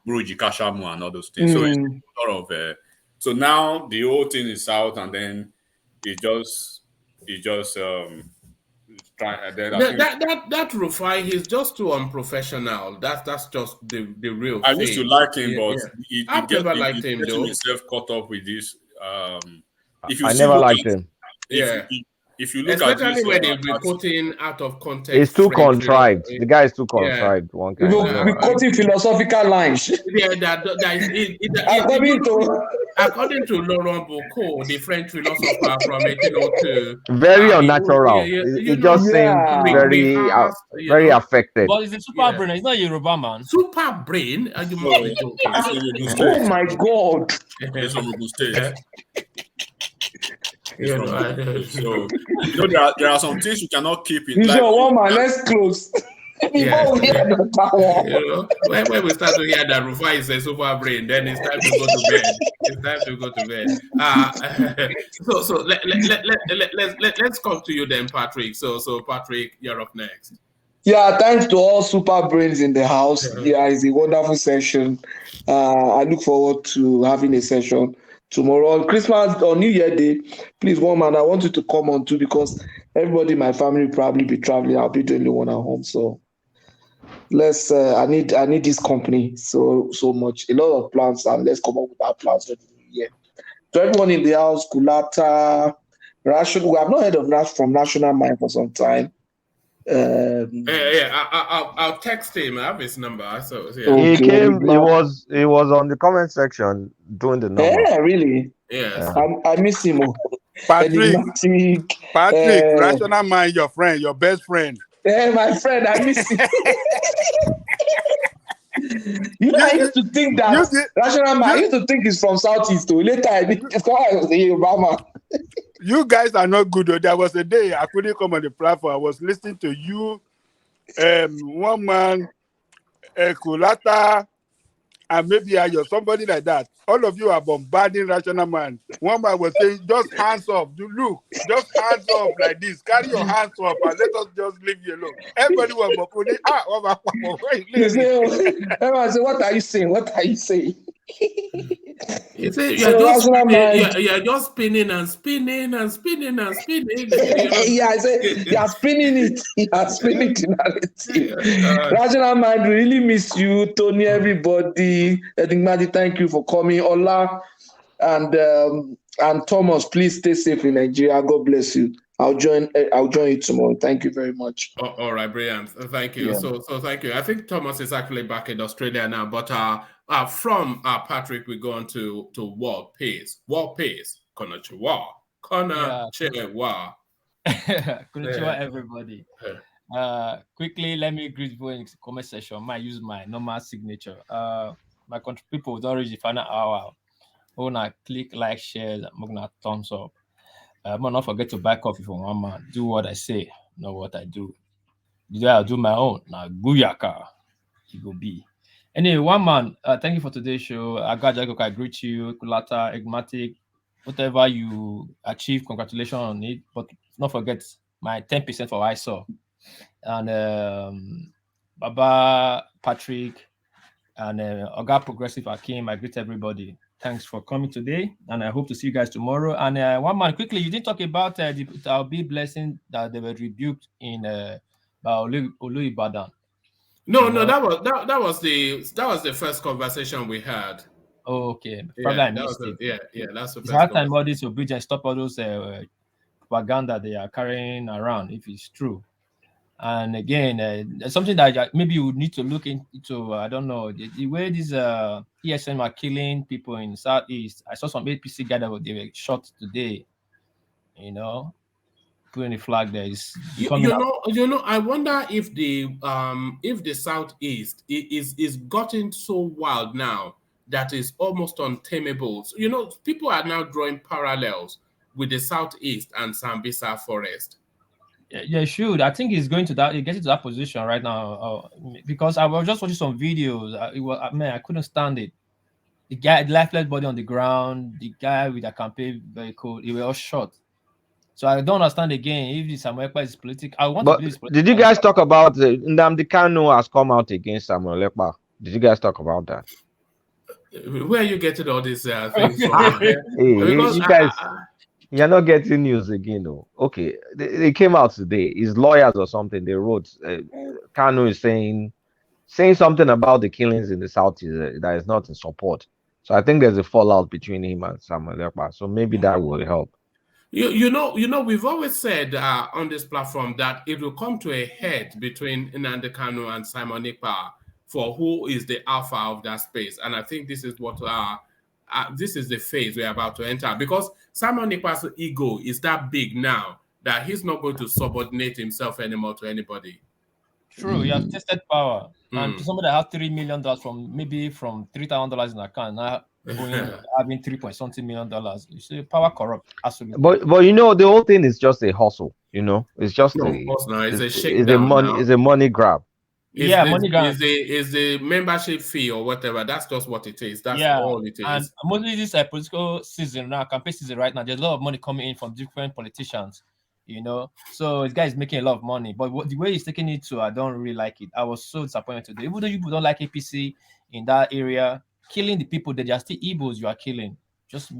Buruji Kashamu and all those things. So it's sort of so now the whole thing is out, and then it just trying. That Rufai, he's just too unprofessional. That's just the real. I used to like him, but I've never liked him though. Himself caught up with this. If I never liked him. If you look especially at this, when they'll be quoting out of context. It's too contrived. The guy is too contrived. One kind. We're quoting philosophical lines. Yeah, according to Laurent Bocaux, the French philosopher from 1802. Very unnatural. It just seems very affected. But it's a super brain. It's not a Yoruba man. Super brain? Oh my God. It's from Ogun State. So there are some things you cannot keep in. One man, let's close. When we start to hear that Rufai is a super brain, then it's time to go to bed. So let's come to you then, Patrick. So Patrick, you're up next. Yeah, thanks to all super brains in the house. Yeah, it's a wonderful session. I look forward to having a session tomorrow on Christmas or New Year Day. Please, one man, I want you to come on too because everybody in my family will probably be traveling. I'll be the only one at home. So let's I need this company so much. A lot of plans, and let's come up with our plans for the New Year. To everyone in the house, Kulata, Ration. We have not heard of Nash from National Mind for some time. I'll text him. I have his number. So yeah. He came. He was on the comment section doing the number. Yeah, really. Yes. I miss him. Patrick, Rational Mind, your friend, your best friend. Yeah, my friend, I miss him. I used to think that Rational Mind. I used to think he's from Southeast. Later, I was a Obama. You guys are not good. There was a day I couldn't come on the platform. I was listening to you. One man, Kulata, and maybe Ayo, somebody like that. All of you are bombarding Rational Man. One man was saying, just hands off. Look, just hands off like this. Carry your hands off and let us just leave you alone. Everybody was bombarding. You say, everyone say, what are you saying? What are you saying? You say So Rational Mind. you're just spinning and spinning and spinning and spinning. Yeah, I say you are spinning it. You are spinning the narrative. Rational Mind really miss you, Tony. Everybody, Enigmatic, thank you for coming. Ola and Thomas, please stay safe in Nigeria. God bless you. I'll join you tomorrow. Thank you very much. All right, brilliant. Thank you. Yeah. So thank you. I think Thomas is actually back in Australia now, but from Patrick, we go on to World Peace. World Peace. Konnichiwa. Konnichiwa. Konnichiwa, everybody. Quickly, let me greet people in the comment section. I might use my normal signature. My country people don't reach the final hour. I'm gonna click like, share, I'm gonna thumbs up. I'm gonna not forget to buy coffee from one man. Do what I say, not what I do. I'll do my own. Now, Guyaka, it will be. Anyway, one man, thank you for today's show. Agajako, I greet you. Kulata, Egmatic, whatever you achieve, congratulations on it. But not forget my 10% for I saw. And Baba, Patrick, and Oga Progressive Akim, I greet everybody. Thanks for coming today, and I hope to see you guys tomorrow. And one man, quickly, you didn't talk about the I'll be blessing that they were rebuked in by Olu Ibadan. No, that was the first conversation we had. Oh, okay, probably I missed it. That's the it's first. Hard time all this obedience and stop all those propaganda they are carrying around if it's true. And again, something that maybe you would need to look into. I don't know the way these ESM are killing people in Southeast. I saw some APC guy that they were shot today. You know, putting the flag there is. I wonder if the Southeast is gotten so wild now that is almost untamable. So, people are now drawing parallels with the Southeast and Sambisa Forest. Yeah, should. I think he's going to that. He gets to that position right now because I was just watching some videos. I couldn't stand it. The guy, the lifeless body on the ground. The guy with a campaign vehicle. He was all shot. So I don't understand again if this Samuel Ekpa is political. I want to believe it's political. Did you guys talk about Nnamdi Kanu has come out against Samuel Ekpa? Did you guys talk about that? Where are you getting all these things from? You guys. You're not getting news again, though. Okay, they came out today. His lawyers or something, they wrote, Kanu is saying something about the killings in the Southeast that is not in support. So I think there's a fallout between him and Samuel Ekpa. So maybe that will help. You know, we've always said on this platform that it will come to a head between Nnamdi Kanu and Simon Ekpa for who is the alpha of that space. And I think this is what this is the phase we're about to enter, because Simon Ekpa's ego is that big now that he's not going to subordinate himself anymore to anybody. True, you have tested power, and somebody that has $3 million from $3,000 in account now having $3.something million. You see, power corrupt, absolutely. But the whole thing is just a hustle. It's just it's a money grab. Money grab is the membership fee or whatever. That's just what it is. That's all it is. And mostly this political season now, campaign season right now, there's a lot of money coming in from different politicians. So this guy is making a lot of money, but the way he's taking it to, I don't really like it. I was so disappointed today. Even though you people don't like APC in that area, killing the people that are still Igbos you are killing, just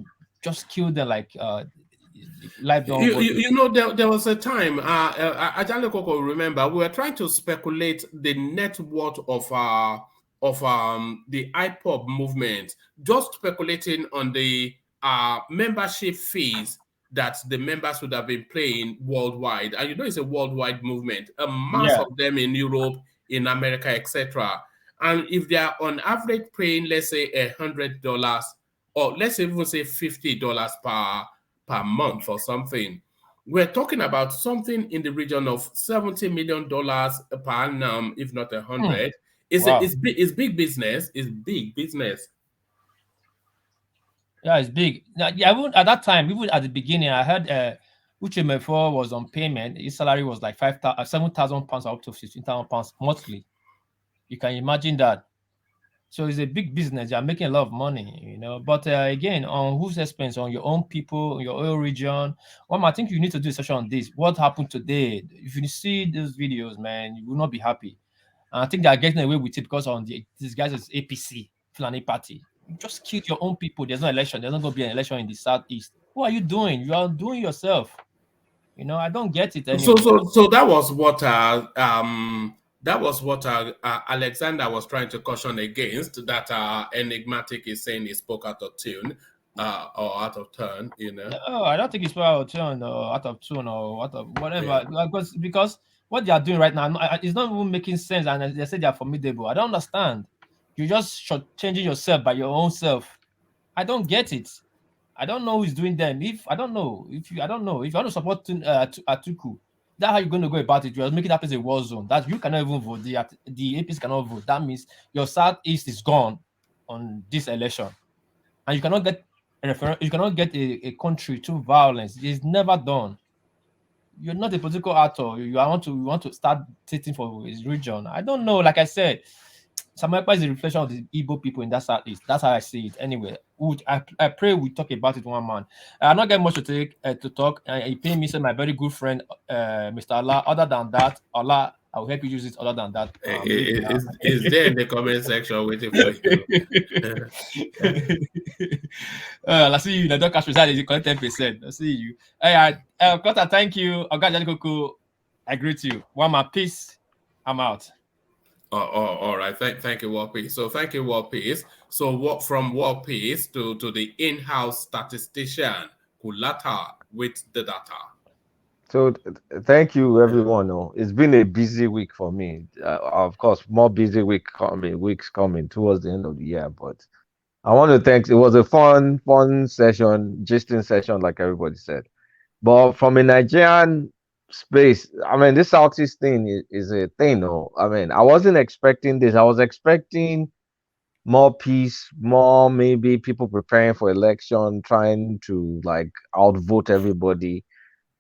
kill them like life don't. There was a time Ajale Koko, remember, we were trying to speculate the net worth of the IPOB movement, just speculating on the membership fees that the members would have been paying worldwide. And it's a worldwide movement, a mass of them in Europe, in America, etc. And if they are on average paying, let's say $100, or let's even say $50 per month or something, we're talking about something in the region of $70 million per annum, if not 100. It's big business. It's big business. Yeah, it's big. Now, at that time, even at the beginning, I heard Uche Mefo was on payment. His salary was like £7,000 up to £15,000 monthly. You can imagine that. So it's a big business. You're making a lot of money, you know. But again, on whose expense? On your own people, your own region. Well, I think you need to do a session on this. What happened today? If you see those videos, man, you will not be happy. And I think they are getting away with it because these guys is APC, Fulani Party. You just killed your own people. There's no election. There's not going to be an election in the southeast. What are you doing? You are doing yourself. You know, I don't get it anyway. So that was what Alexander was trying to caution against. That Enigmatic is saying he spoke out of tune or out of turn. You know. No, I don't think he spoke out of turn or out of tune or out of whatever. Yeah. Because what they are doing right now, it's not even making sense. And they say they are formidable. I don't understand. You're just changing yourself by your own self. I don't get it. I don't know who's doing them. If you want to support Atiku, that's how you're going to go about it. You're making that place a war zone. That you cannot even vote. The APC cannot vote. That means your southeast is gone on this election, and you cannot get a referendum. You cannot get a country through violence. It's never done. You're not a political actor. You want to start sitting for his region. I don't know. Like I said, Samuel is a reflection of the Igbo people in that southeast. That's how I see it. Anyway, I pray we talk about it one man. I'm not getting much to talk. He paid me, say my very good friend, Mr. Allah. Other than that, Allah, I will help you use it. Other than that, it's there in the comment section waiting for you. I see you. The don't cash result is 10%. I see you. Hey, Kota, thank you. I greet you. One man, peace. I'm out. All right. Thank you, War Peace. So thank you, War Peace. So from War Peace to the in-house statistician, Kulata with the data. So thank you, everyone. It's been a busy week for me. Of course, more busy weeks coming towards the end of the year. But I want to thank. It was a fun session, gisting session, like everybody said. But from a Nigerian space, I mean, this Southeast thing is a thing. I mean, I wasn't expecting this. I was expecting more peace, more maybe people preparing for election, trying to like outvote everybody.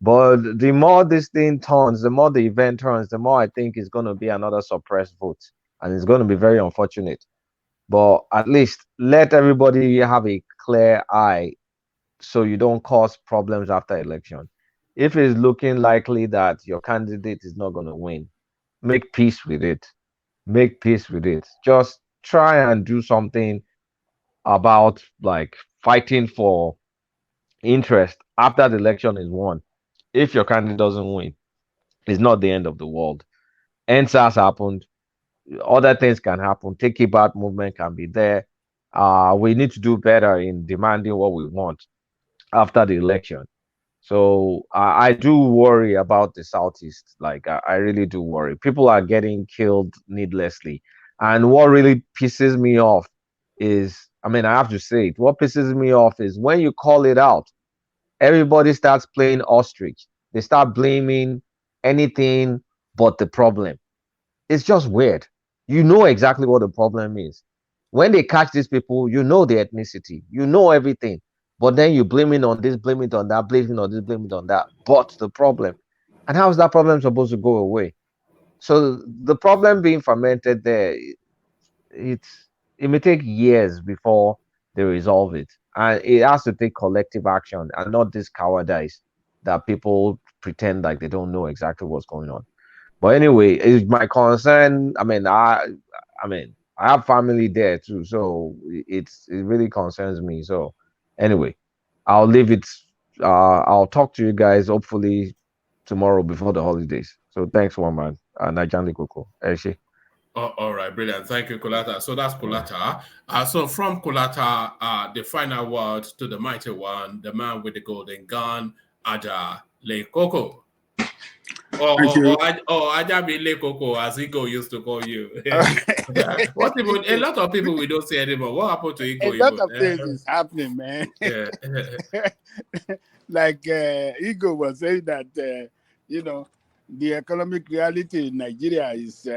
But the more this thing turns, the more the event turns, the more I think it's going to be another suppressed vote, and it's going to be very unfortunate. But at least let everybody have a clear eye, so you don't cause problems after election. If it's looking likely that your candidate is not going to win, make peace with it. Make peace with it. Just try and do something about like fighting for interest after the election is won. If your candidate doesn't win, it's not the end of the world. NSAS happened. Other things can happen. Take it back movement can be there. We need to do better in demanding what we want after the election. So I do worry about the Southeast. Like I really do worry. People are getting killed needlessly. And what really pisses me off is, I mean, I have to say it. What pisses me off is when you call it out, everybody starts playing ostrich. They start blaming anything but the problem. It's just weird. You know exactly what the problem is. When they catch these people, you know the ethnicity, you know everything. But then you blame it on this, blame it on that, blame it on this, blame it on that. But the problem. And how is that problem supposed to go away? So the problem being fermented there, it may take years before they resolve it. And it has to take collective action and not this cowardice that people pretend like they don't know exactly what's going on. But anyway, it's my concern. I mean, I have family there too, so it really concerns me. So anyway, I'll leave it. I'll talk to you guys hopefully tomorrow before the holidays. So thanks, one man. Najanli Koko. All right, brilliant. Thank you, Kulata. So that's Kulata. So from Kulata, the final word to the mighty one, the man with the golden gun, Aja Le Koko. Or Ajabi Le Koko, as Igo used to call you. What people? A lot of people we don't see anymore. What happened to Igo? A lot of things is happening, man. Yeah. Like Igo was saying that the economic reality in Nigeria is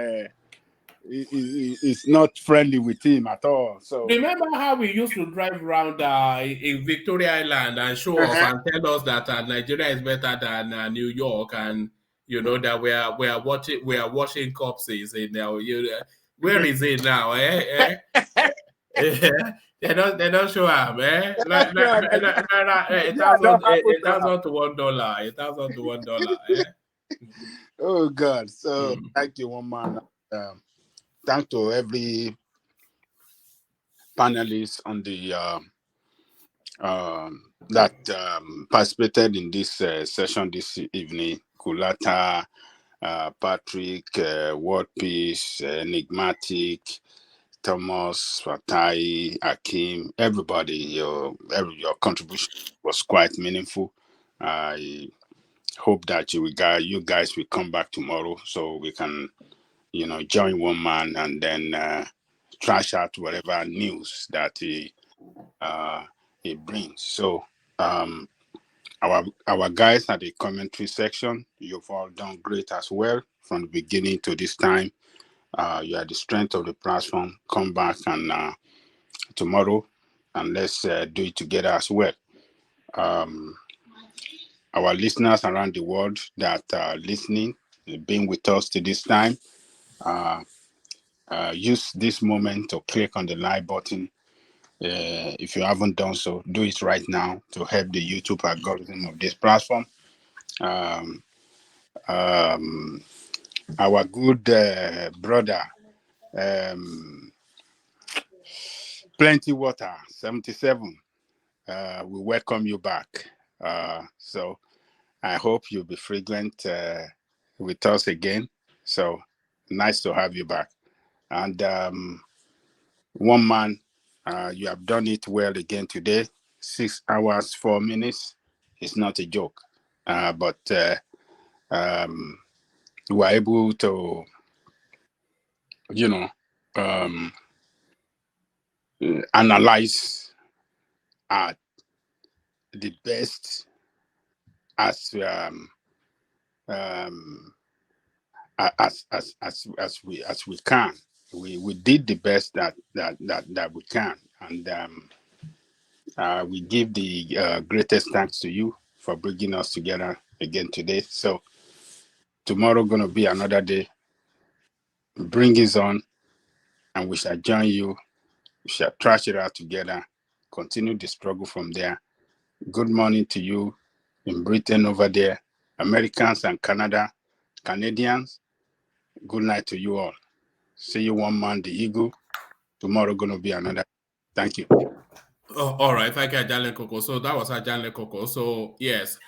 not friendly with him at all. So remember how we used to drive around in Victoria Island and show off and tell us that Nigeria is better than New York, and that we are washing corpses in Where is it now? They don't show up, eh? $1,000 to $1. $1,000 to $1, eh? Oh God! So thank you, one man. Thank to every panelist on the that participated in this session this evening. Kulata, Patrick, World Peace, Enigmatic, Thomas, Fatai, Akim, everybody. Your contribution was quite meaningful. I hope that you guys will come back tomorrow so we can, join one man and then trash out whatever news that he brings. So our guys at the commentary section, you've all done great as well from the beginning to this time. You are the strength of the platform. Come back and tomorrow, and let's do it together as well. Our listeners around the world that are listening, being with us to this time, use this moment to click on the like button. If you haven't done so, do it right now to help the YouTube algorithm of this platform. Our good brother, Plenty Water 77, we welcome you back. So I hope you'll be frequent with us again. So nice to have you back. And one man, you have done it well again today. 6 hours, 4 minutes. It's not a joke. But we were able to, analyze the best as we can. We did the best that we can, and we give the greatest thanks to you for bringing us together again today. So tomorrow gonna be another day. Bring it on, and we shall join you. We shall trash it out together. Continue the struggle from there. Good morning to you in Britain over there, Americans and Canadians. Good night to you all. See you one man, the Eagle. Tomorrow gonna be another. Thank you. Oh, all right. Thank you, Ajanle Koko. So that was Ajanle Koko. So yes.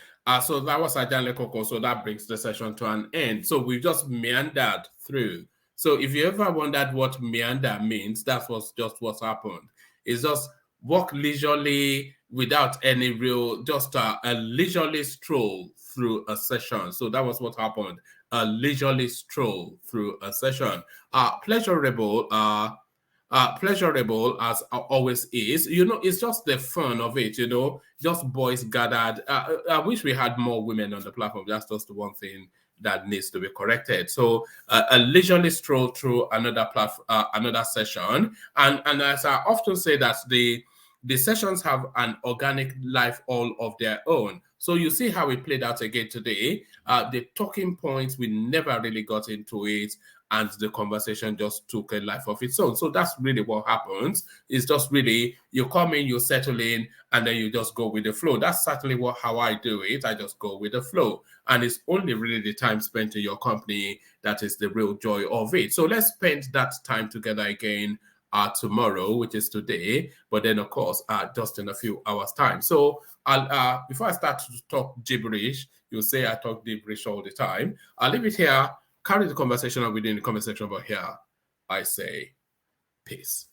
So that was Ajanle Koko. So that brings the session to an end. So we just meandered through. So if you ever wondered what meander means, that was just what's happened. It's just walk leisurely without any real, just a leisurely stroll through a session. So that was what happened. A leisurely stroll through a session. Pleasurable as always is. It's just the fun of it, just boys gathered. I wish we had more women on the platform. That's just the one thing that needs to be corrected. So a leisurely stroll through another session. And as I often say, that the sessions have an organic life all of their own. So you see how we played out again today. The talking points, we never really got into it, and the conversation just took a life of its own. So that's really what happens. It's just really, you come in, you settle in, and then you just go with the flow. That's certainly how I do it. I just go with the flow. And it's only really the time spent in your company that is the real joy of it. So let's spend that time together again tomorrow, which is today, but then of course just in a few hours time. So I'll before I start to talk gibberish, you'll say I talk gibberish all the time. I'll leave it here, carry the converson on within the comment section, but here I say peace.